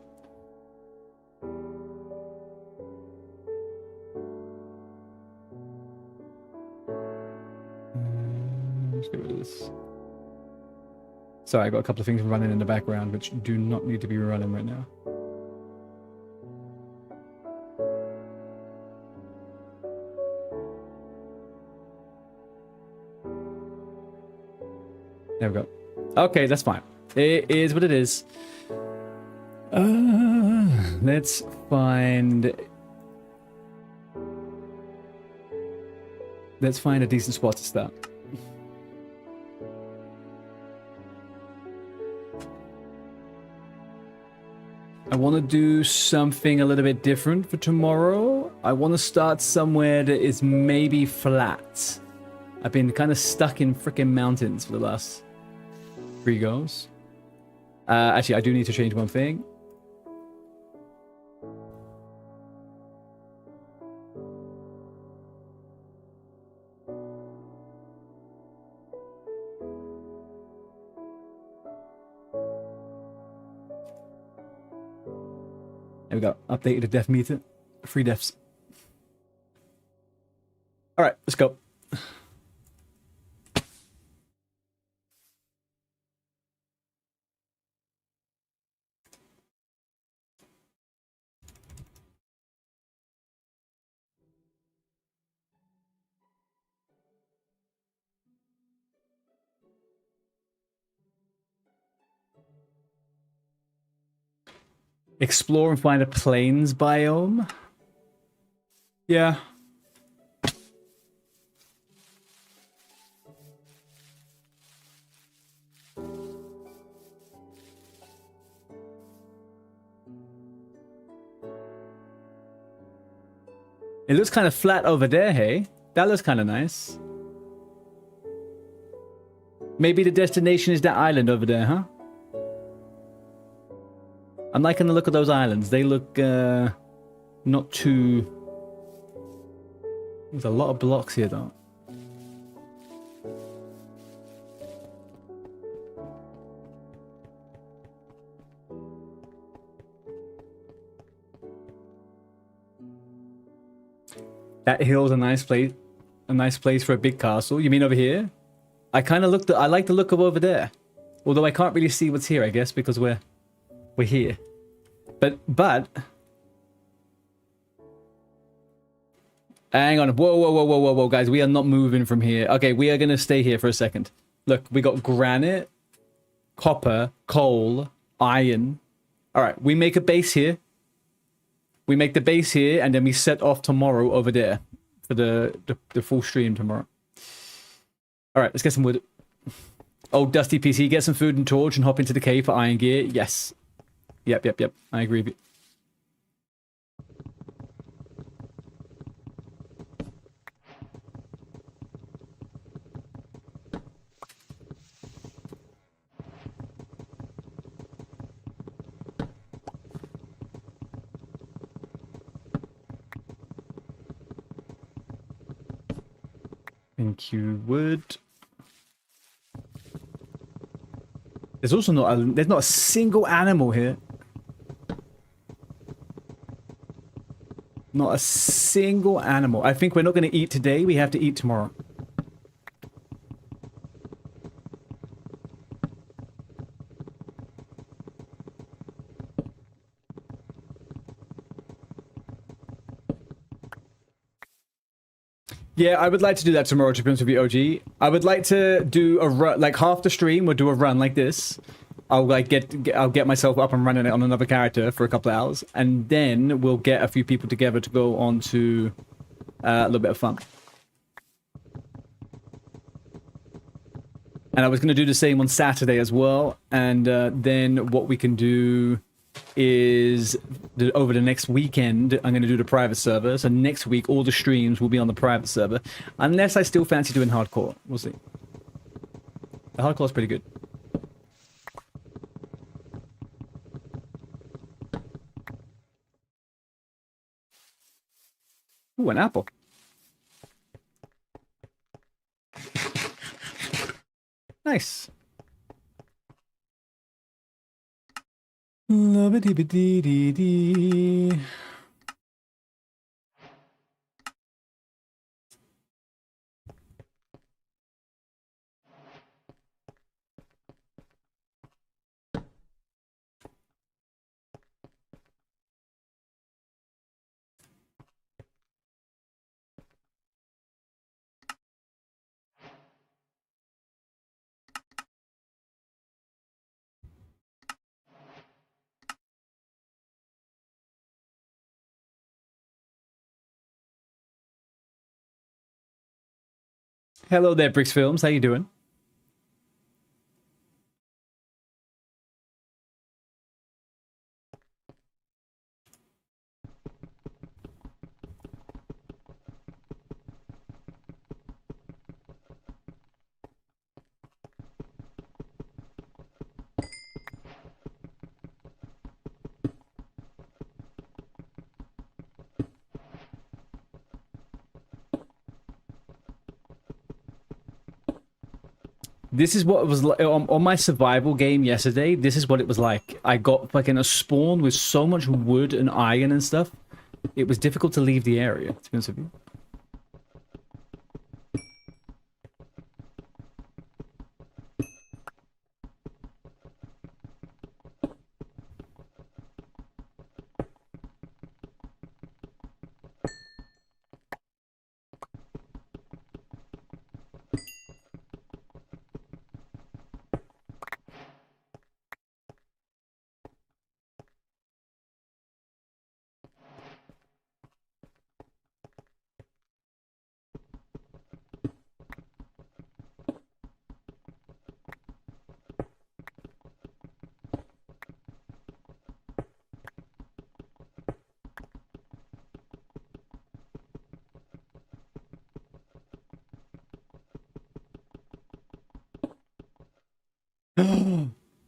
Let's get rid of this. Sorry, I got a couple of things running in the background which do not need to be running right now. There we go. Okay, that's fine. It is what it is. Let's find... Let's find a decent spot to start. I want to do something a little bit different for tomorrow. I want to start somewhere that is maybe flat. I've been kind of stuck in freaking mountains for the last 3 goes. Actually, I do need to change one thing. There we go. Updated the death meter. 3 deaths. Alright, let's go. Explore and find a plains biome. Yeah. It looks kind of flat over there, hey? That looks kind of nice. Maybe the destination is that island over there, huh? I'm liking the look of those islands. They look not too... There's a lot of blocks here, though. That hill's a nice place. A nice place for a big castle. You mean over here? I kind of looked. I like the look of over there. Although I can't really see what's here, I guess, because we're here. But hang on. Whoa, guys. We are not moving from here. Okay, we are going to stay here for a second. Look, we got granite, copper, coal, iron. All right, we make a base here. We make the base here, and then we set off tomorrow over there for the full stream tomorrow. All right, let's get some wood. Oh, Dusty PC, get some food and torch and hop into the cave for iron gear. Yes. Yep. I agree with you. Thank you, wood. There's also not a single animal here. Not a single animal. I think we're not going to eat today. We have to eat tomorrow. Yeah, I would like to do that tomorrow, to be honest with you, OG. I would like to do a run, like half the stream, we'll do a run like this. I'll like I'll get myself up and running it on another character for a couple of hours, and then we'll get a few people together to go on to a little bit of fun. And I was going to do the same on Saturday as well, and then what we can do is over the next weekend I'm going to do the private server, so next week all the streams will be on the private server, unless I still fancy doing hardcore. We'll see. The hardcore is pretty good. Ooh, an apple. Nice. Love-a-dee-ba-dee-dee-dee. Hello there, Bricks Films. How you doing? This is what it was like on my survival game yesterday. This is what it was like. I got fucking a spawn with so much wood and iron and stuff. It was difficult to leave the area, to be honest with you.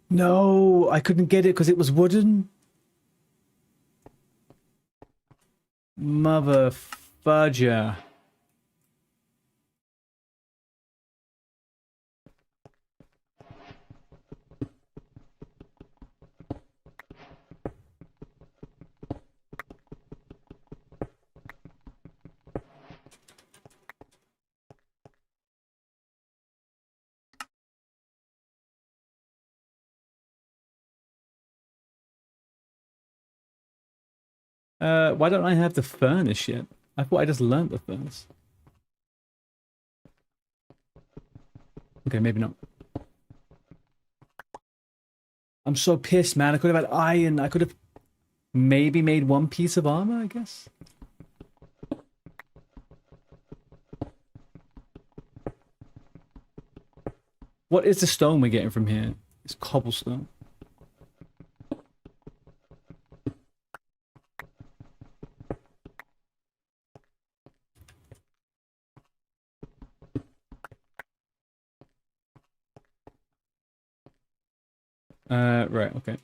No, I couldn't get it because it was wooden. Mother fudger. Why don't I have the furnace yet? I thought I just learned the furnace. Okay, maybe not. I'm so pissed, man. I could have had iron. I could have maybe made one piece of armor, I guess. What is the stone we're getting from here? It's cobblestone. Right, okay.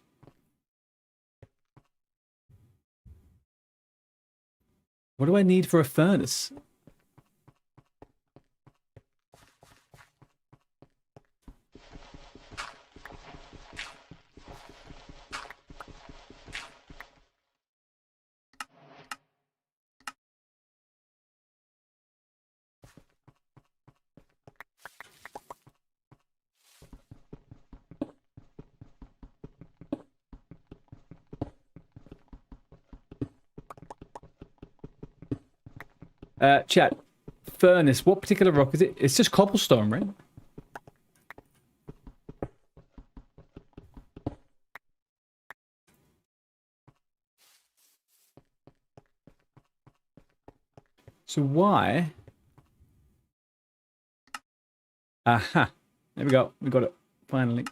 What do I need for a furnace? Chat. Furnace. What particular rock is it? It's just cobblestone, right? So why? Aha. There we go. We got it. Finally.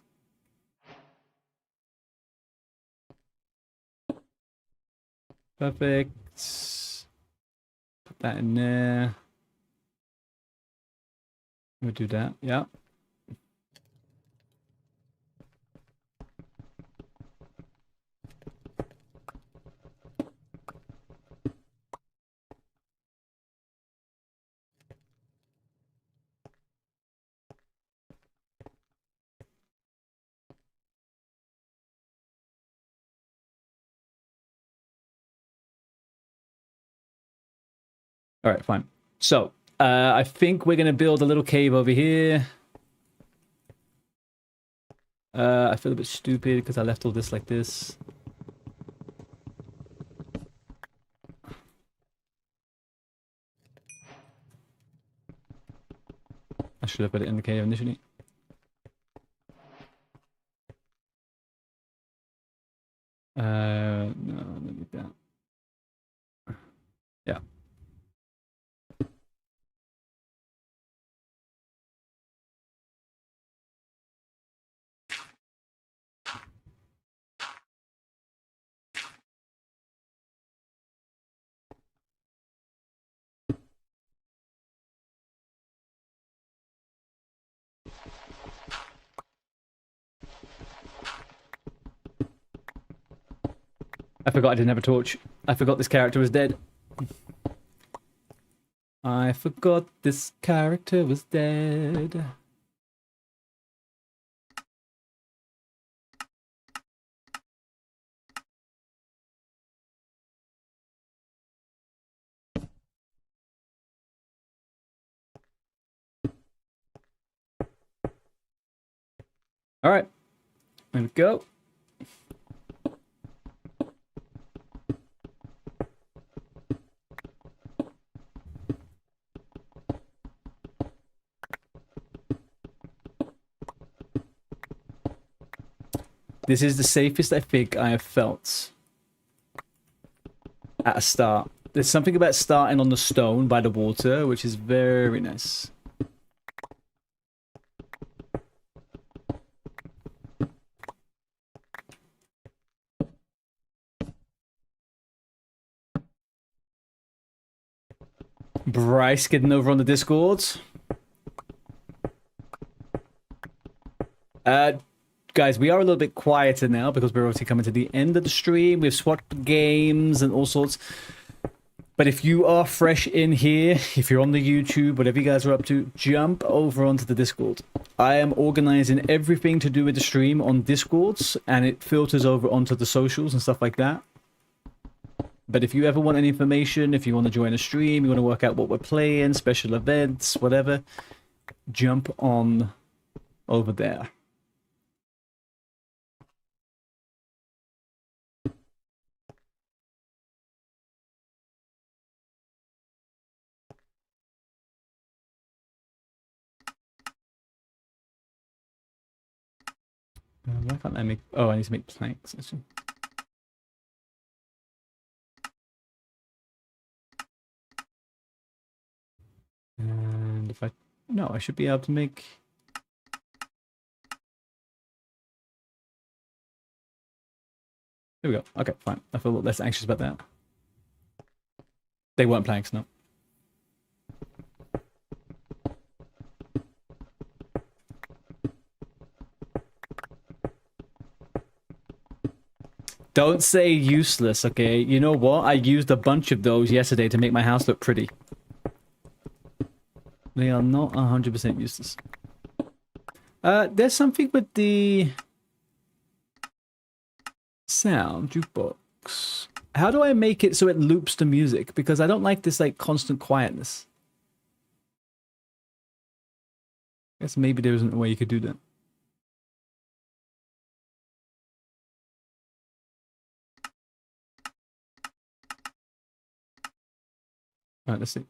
Perfect. Put that in there. We'll do that. Yeah. All right, fine. So, I think we're going to build a little cave over here. I feel a bit stupid because I left all this like this. I should have put it in the cave initially. No, I don't need that. Yeah. I forgot I didn't have a torch. I forgot this character was dead. I forgot this character was dead. All right. There we go. This is the safest I think I have felt at a start. There's something about starting on the stone by the water, which is very nice. Bryce getting over on the Discord. Guys, we are a little bit quieter now because we're obviously coming to the end of the stream. We've swapped games and all sorts. But if you are fresh in here, if you're on the YouTube, whatever you guys are up to, jump over onto the Discord. I am organizing everything to do with the stream on Discords, and it filters over onto the socials and stuff like that. But if you ever want any information, if you want to join a stream, you want to work out what we're playing, special events, whatever, jump on over there. Why can't I make... Oh, I need to make planks. Actually. And if I... No, I should be able to make... There we go. Okay, fine. I feel a lot less anxious about that. They weren't planks, no. Don't say useless, okay? You know what? I used a bunch of those yesterday to make my house look pretty. They are not 100% useless. There's something with the sound jukebox. How do I make it so it loops the music? Because I don't like this like constant quietness. I guess maybe there isn't a way you could do that. Alright, let's see.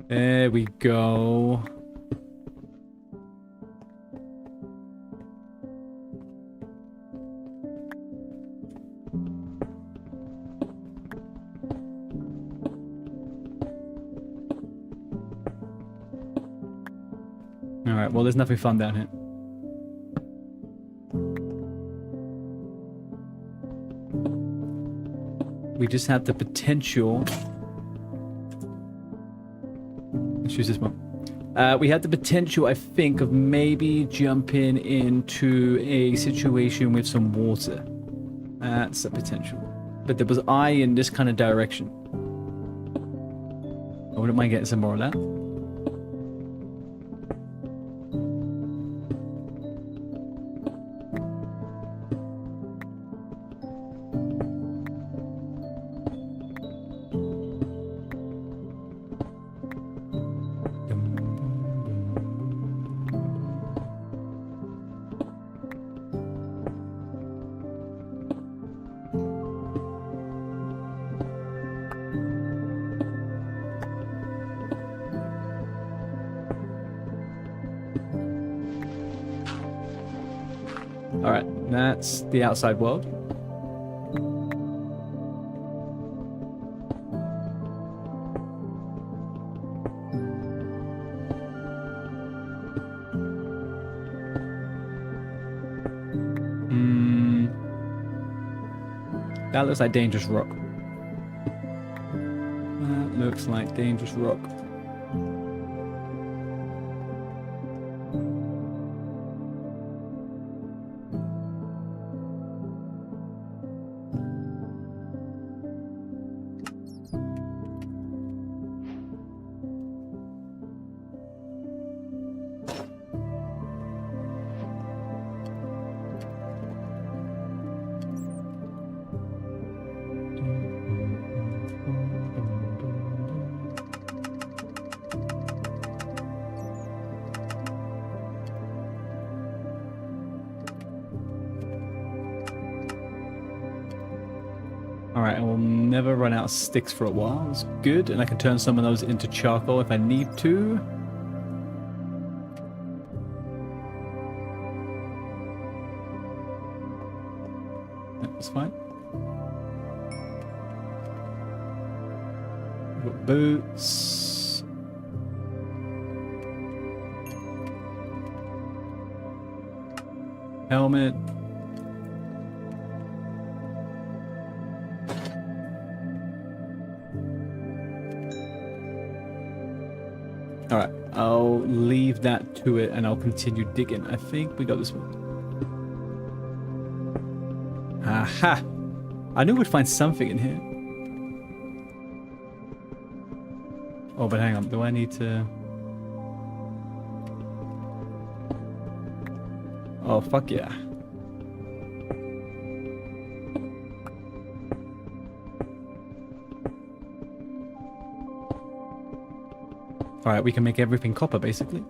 There we go. Alright, well, there's nothing fun down here. We just have the potential. Let's use this one. We have the potential, I think, of maybe jumping into a situation with some water. That's the potential. But there was eye in this kind of direction. I wouldn't mind getting some more of that. Alright, that's the outside world. That looks like dangerous rock. That looks like dangerous rock. Alright, I will never run out of sticks for a while. It's good, and I can turn some of those into charcoal if I need to. That's fine. We've got boots. Helmet. Alright, I'll leave that to it and I'll continue digging. I think we got this one. Aha! I knew we'd find something in here. Oh, but hang on. Do I need to... Oh, fuck yeah. Alright, we can make everything copper, basically.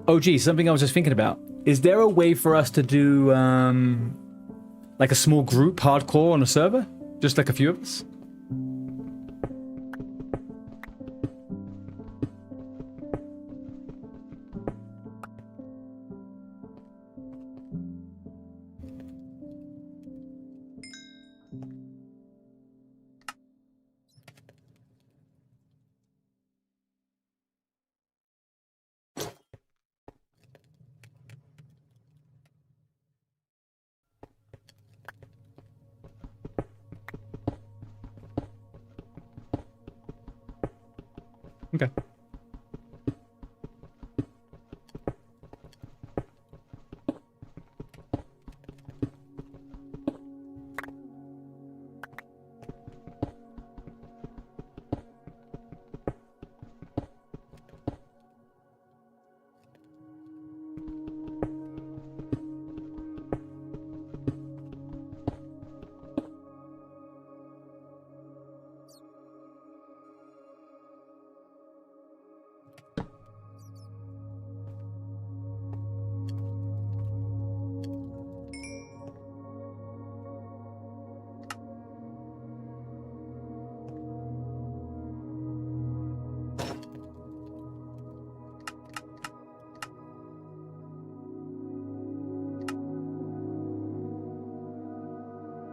Oh, gee, something I was just thinking about. Is there a way for us to do, like a small group hardcore on a server? Just like a few of us? Okay.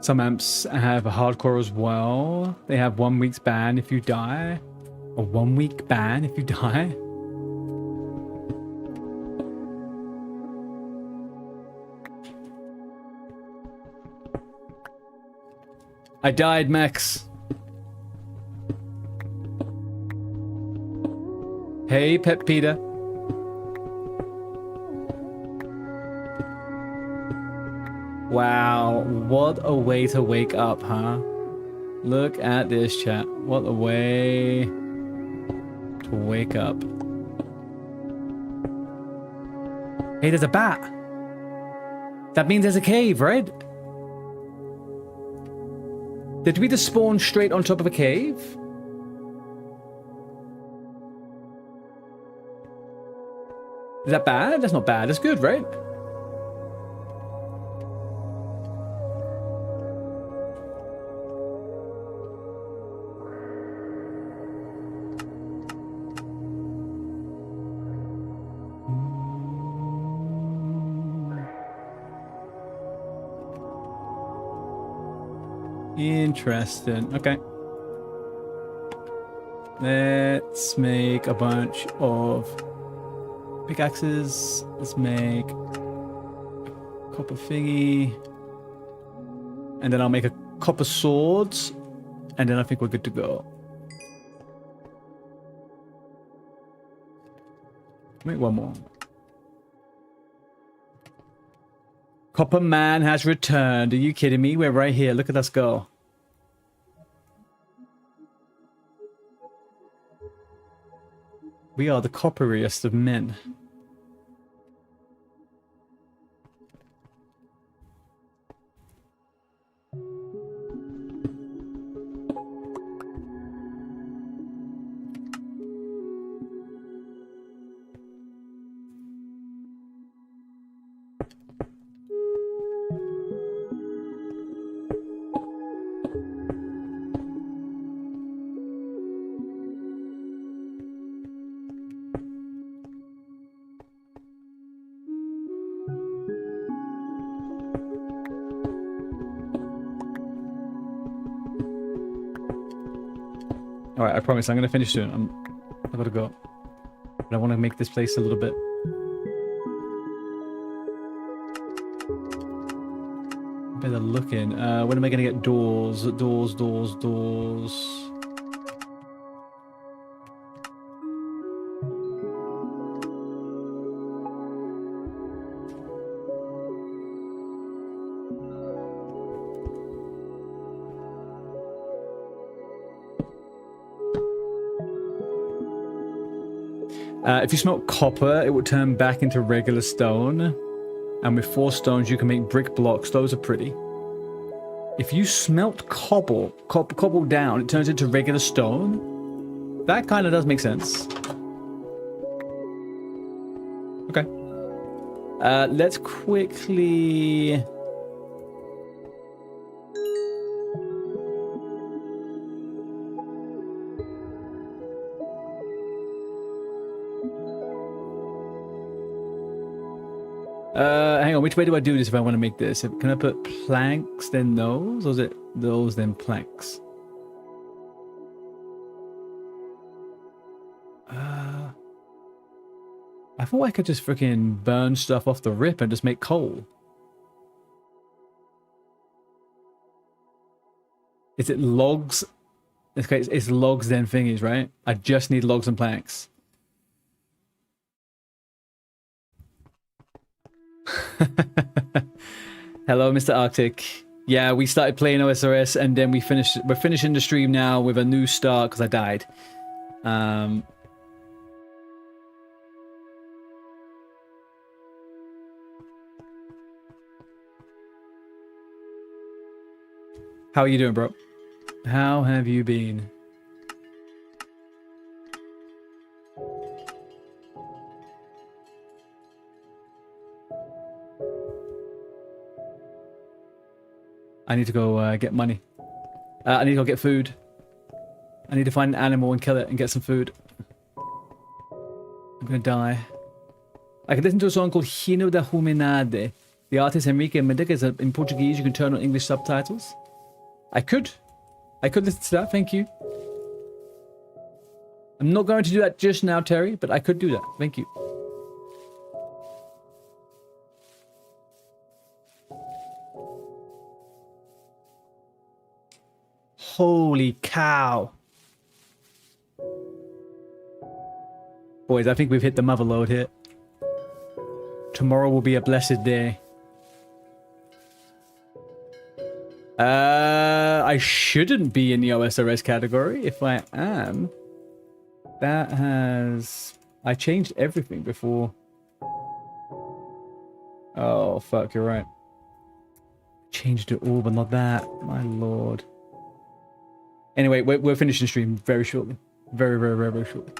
Some amps have a hardcore as well. They have 1 week's ban if you die. A 1 week ban if you die. I died, Max. Hey, Pep Peter. Wow, what a way to wake up, huh? Look at this, chat. What a way to wake up. Hey, there's a bat. That means there's a cave, right? Did we just spawn straight on top of a cave? Is that bad? That's not bad. That's good, right? Interesting. Okay. Let's make a bunch of pickaxes. Let's make a copper thingy. And then I'll make a copper swords. And then I think we're good to go. Make one more. Copper Man has returned. Are you kidding me? We're right here. Look at us go. We are the copperiest of men. Alright, I promise I'm gonna finish soon. I gotta go. But I want to make this place a little bit. Better looking. When am I gonna get doors? Doors. If you smelt copper, it would turn back into regular stone. And with 4 stones, you can make brick blocks. Those are pretty. If you smelt cobble down, it turns into regular stone. That kind of does make sense. Okay. Let's quickly... hang on, which way do I do this if I want to make this? Can I put planks, then those? Or is it those, then planks? I thought I could just freaking burn stuff off the rip and just make coal. Is it logs? Okay, it's logs, then thingies, right? I just need logs and planks. Hello, Mr. Arctic. Yeah, we started playing Osrs and then we're finishing the stream now with a new start because I died. How are you doing, bro? How have you been? I need to go get money. I need to go get food. I need to find an animal and kill it and get some food. I'm gonna die. I could listen to a song called Hino da Huminade The artist Enrique Mendica is in Portuguese. You can turn on English subtitles. I could listen to that. Thank you. I'm not going to do that just now, Terry, but I could do that. Thank you. Holy cow. Boys, I think we've hit the mother load here. Tomorrow will be a blessed day. I shouldn't be in the OSRS category. If I am, that has... I changed everything before. Oh, fuck, you're right. Changed it all, but not that. My lord. Anyway, we're finishing stream very shortly. Very, very, very, very shortly.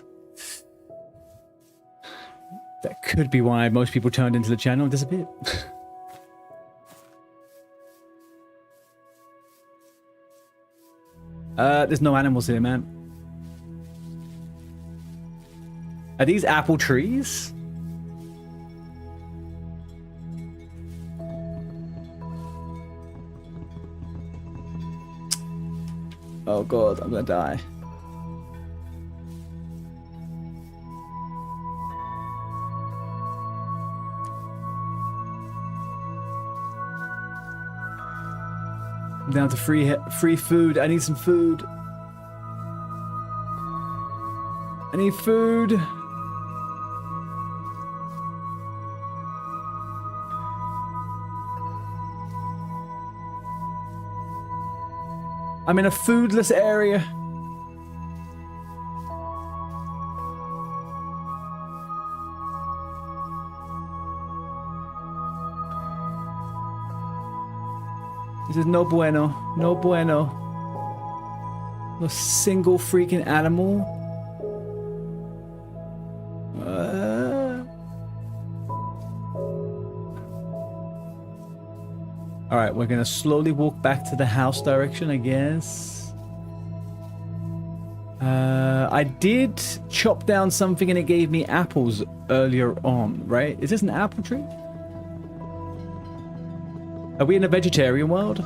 That could be why most people turned into the channel and disappeared. There's no animals here, man. Are these apple trees? Oh god, I'm gonna die. I'm down to free food. I need some food. I need food. I'm in a foodless area. This is no bueno. No bueno. No single freaking animal. Alright, we're gonna slowly walk back to the house direction, I guess. I did chop down something and it gave me apples earlier on, right? Is this an apple tree? Are we in a vegetarian world?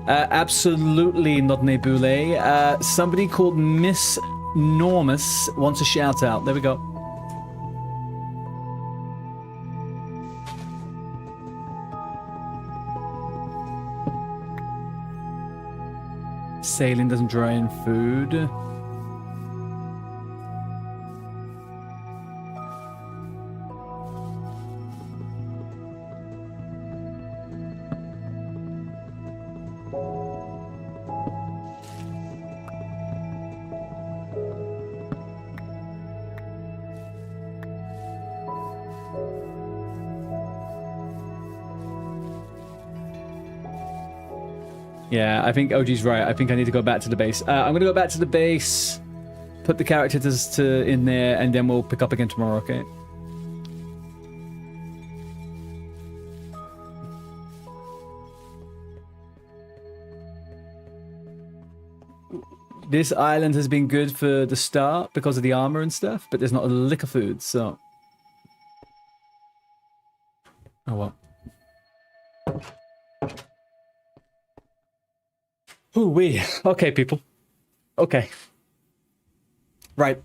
Absolutely not Nebule. Somebody called Miss Normus wants a shout out. There we go. Sailing doesn't dry in food. Yeah, I think OG's right. I think I need to go back to the base. I'm going to go back to the base, put the characters in there, and then we'll pick up again tomorrow, okay? This island has been good for the start because of the armor and stuff, but there's not a lick of food, so... Oh well. Ooh wee. Okay, people. Okay. Right.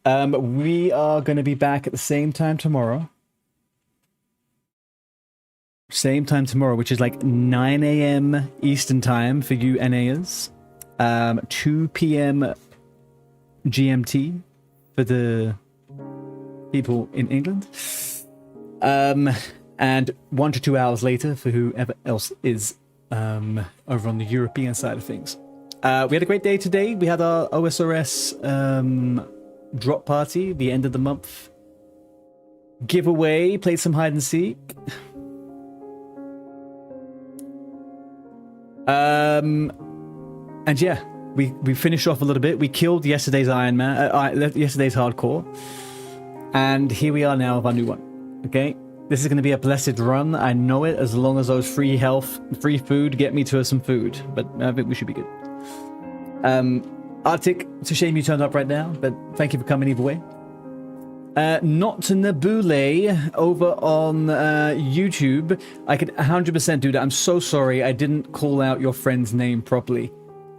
We are going to be back at the same time tomorrow. Same time tomorrow, which is like 9 a.m. Eastern time for you NAers. 2 p.m. GMT for the people in England. And 1 to 2 hours later for whoever else is over on the European side of things. We had a great day today. We had our OSRS drop party, the end of the month giveaway, played some hide and seek. And yeah, we finished off a little bit. We killed yesterday's Iron Man, yesterday's hardcore, and here we are now with our new one. Okay. This is going to be a blessed run. I know it, as long as those free health, free food get me to some food. But I think we should be good. Arctic, it's a shame you turned up right now, but thank you for coming either way. Not Nabule over on YouTube. I could 100% do that. I'm so sorry. I didn't call out your friend's name properly.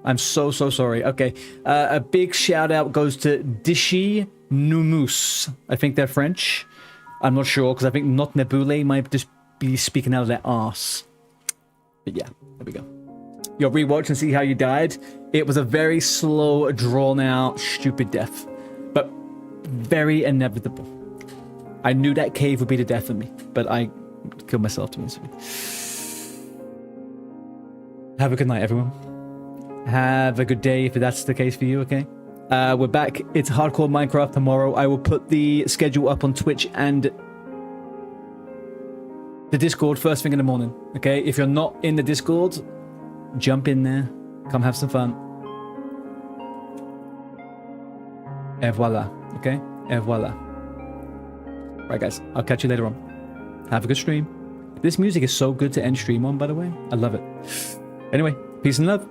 I'm so sorry. Okay. A big shout out goes to Dishi Numus. I think they're French. I'm not sure because I think Not Nebule might just be speaking out of their arse. But yeah, there we go. You'll rewatch and see how you died. It was a very slow, drawn out, stupid death. But very inevitable. I knew that cave would be the death of me, but I killed myself to misery. Have a good night, everyone. Have a good day if that's the case for you, okay? We're back. It's Hardcore Minecraft tomorrow. I will put the schedule up on Twitch and the Discord first thing in the morning, okay? If you're not in the Discord, jump in there. Come have some fun. Et voila, okay? Et voila. Right, guys. I'll catch you later on. Have a good stream. This music is so good to end stream on, by the way. I love it. Anyway, peace and love.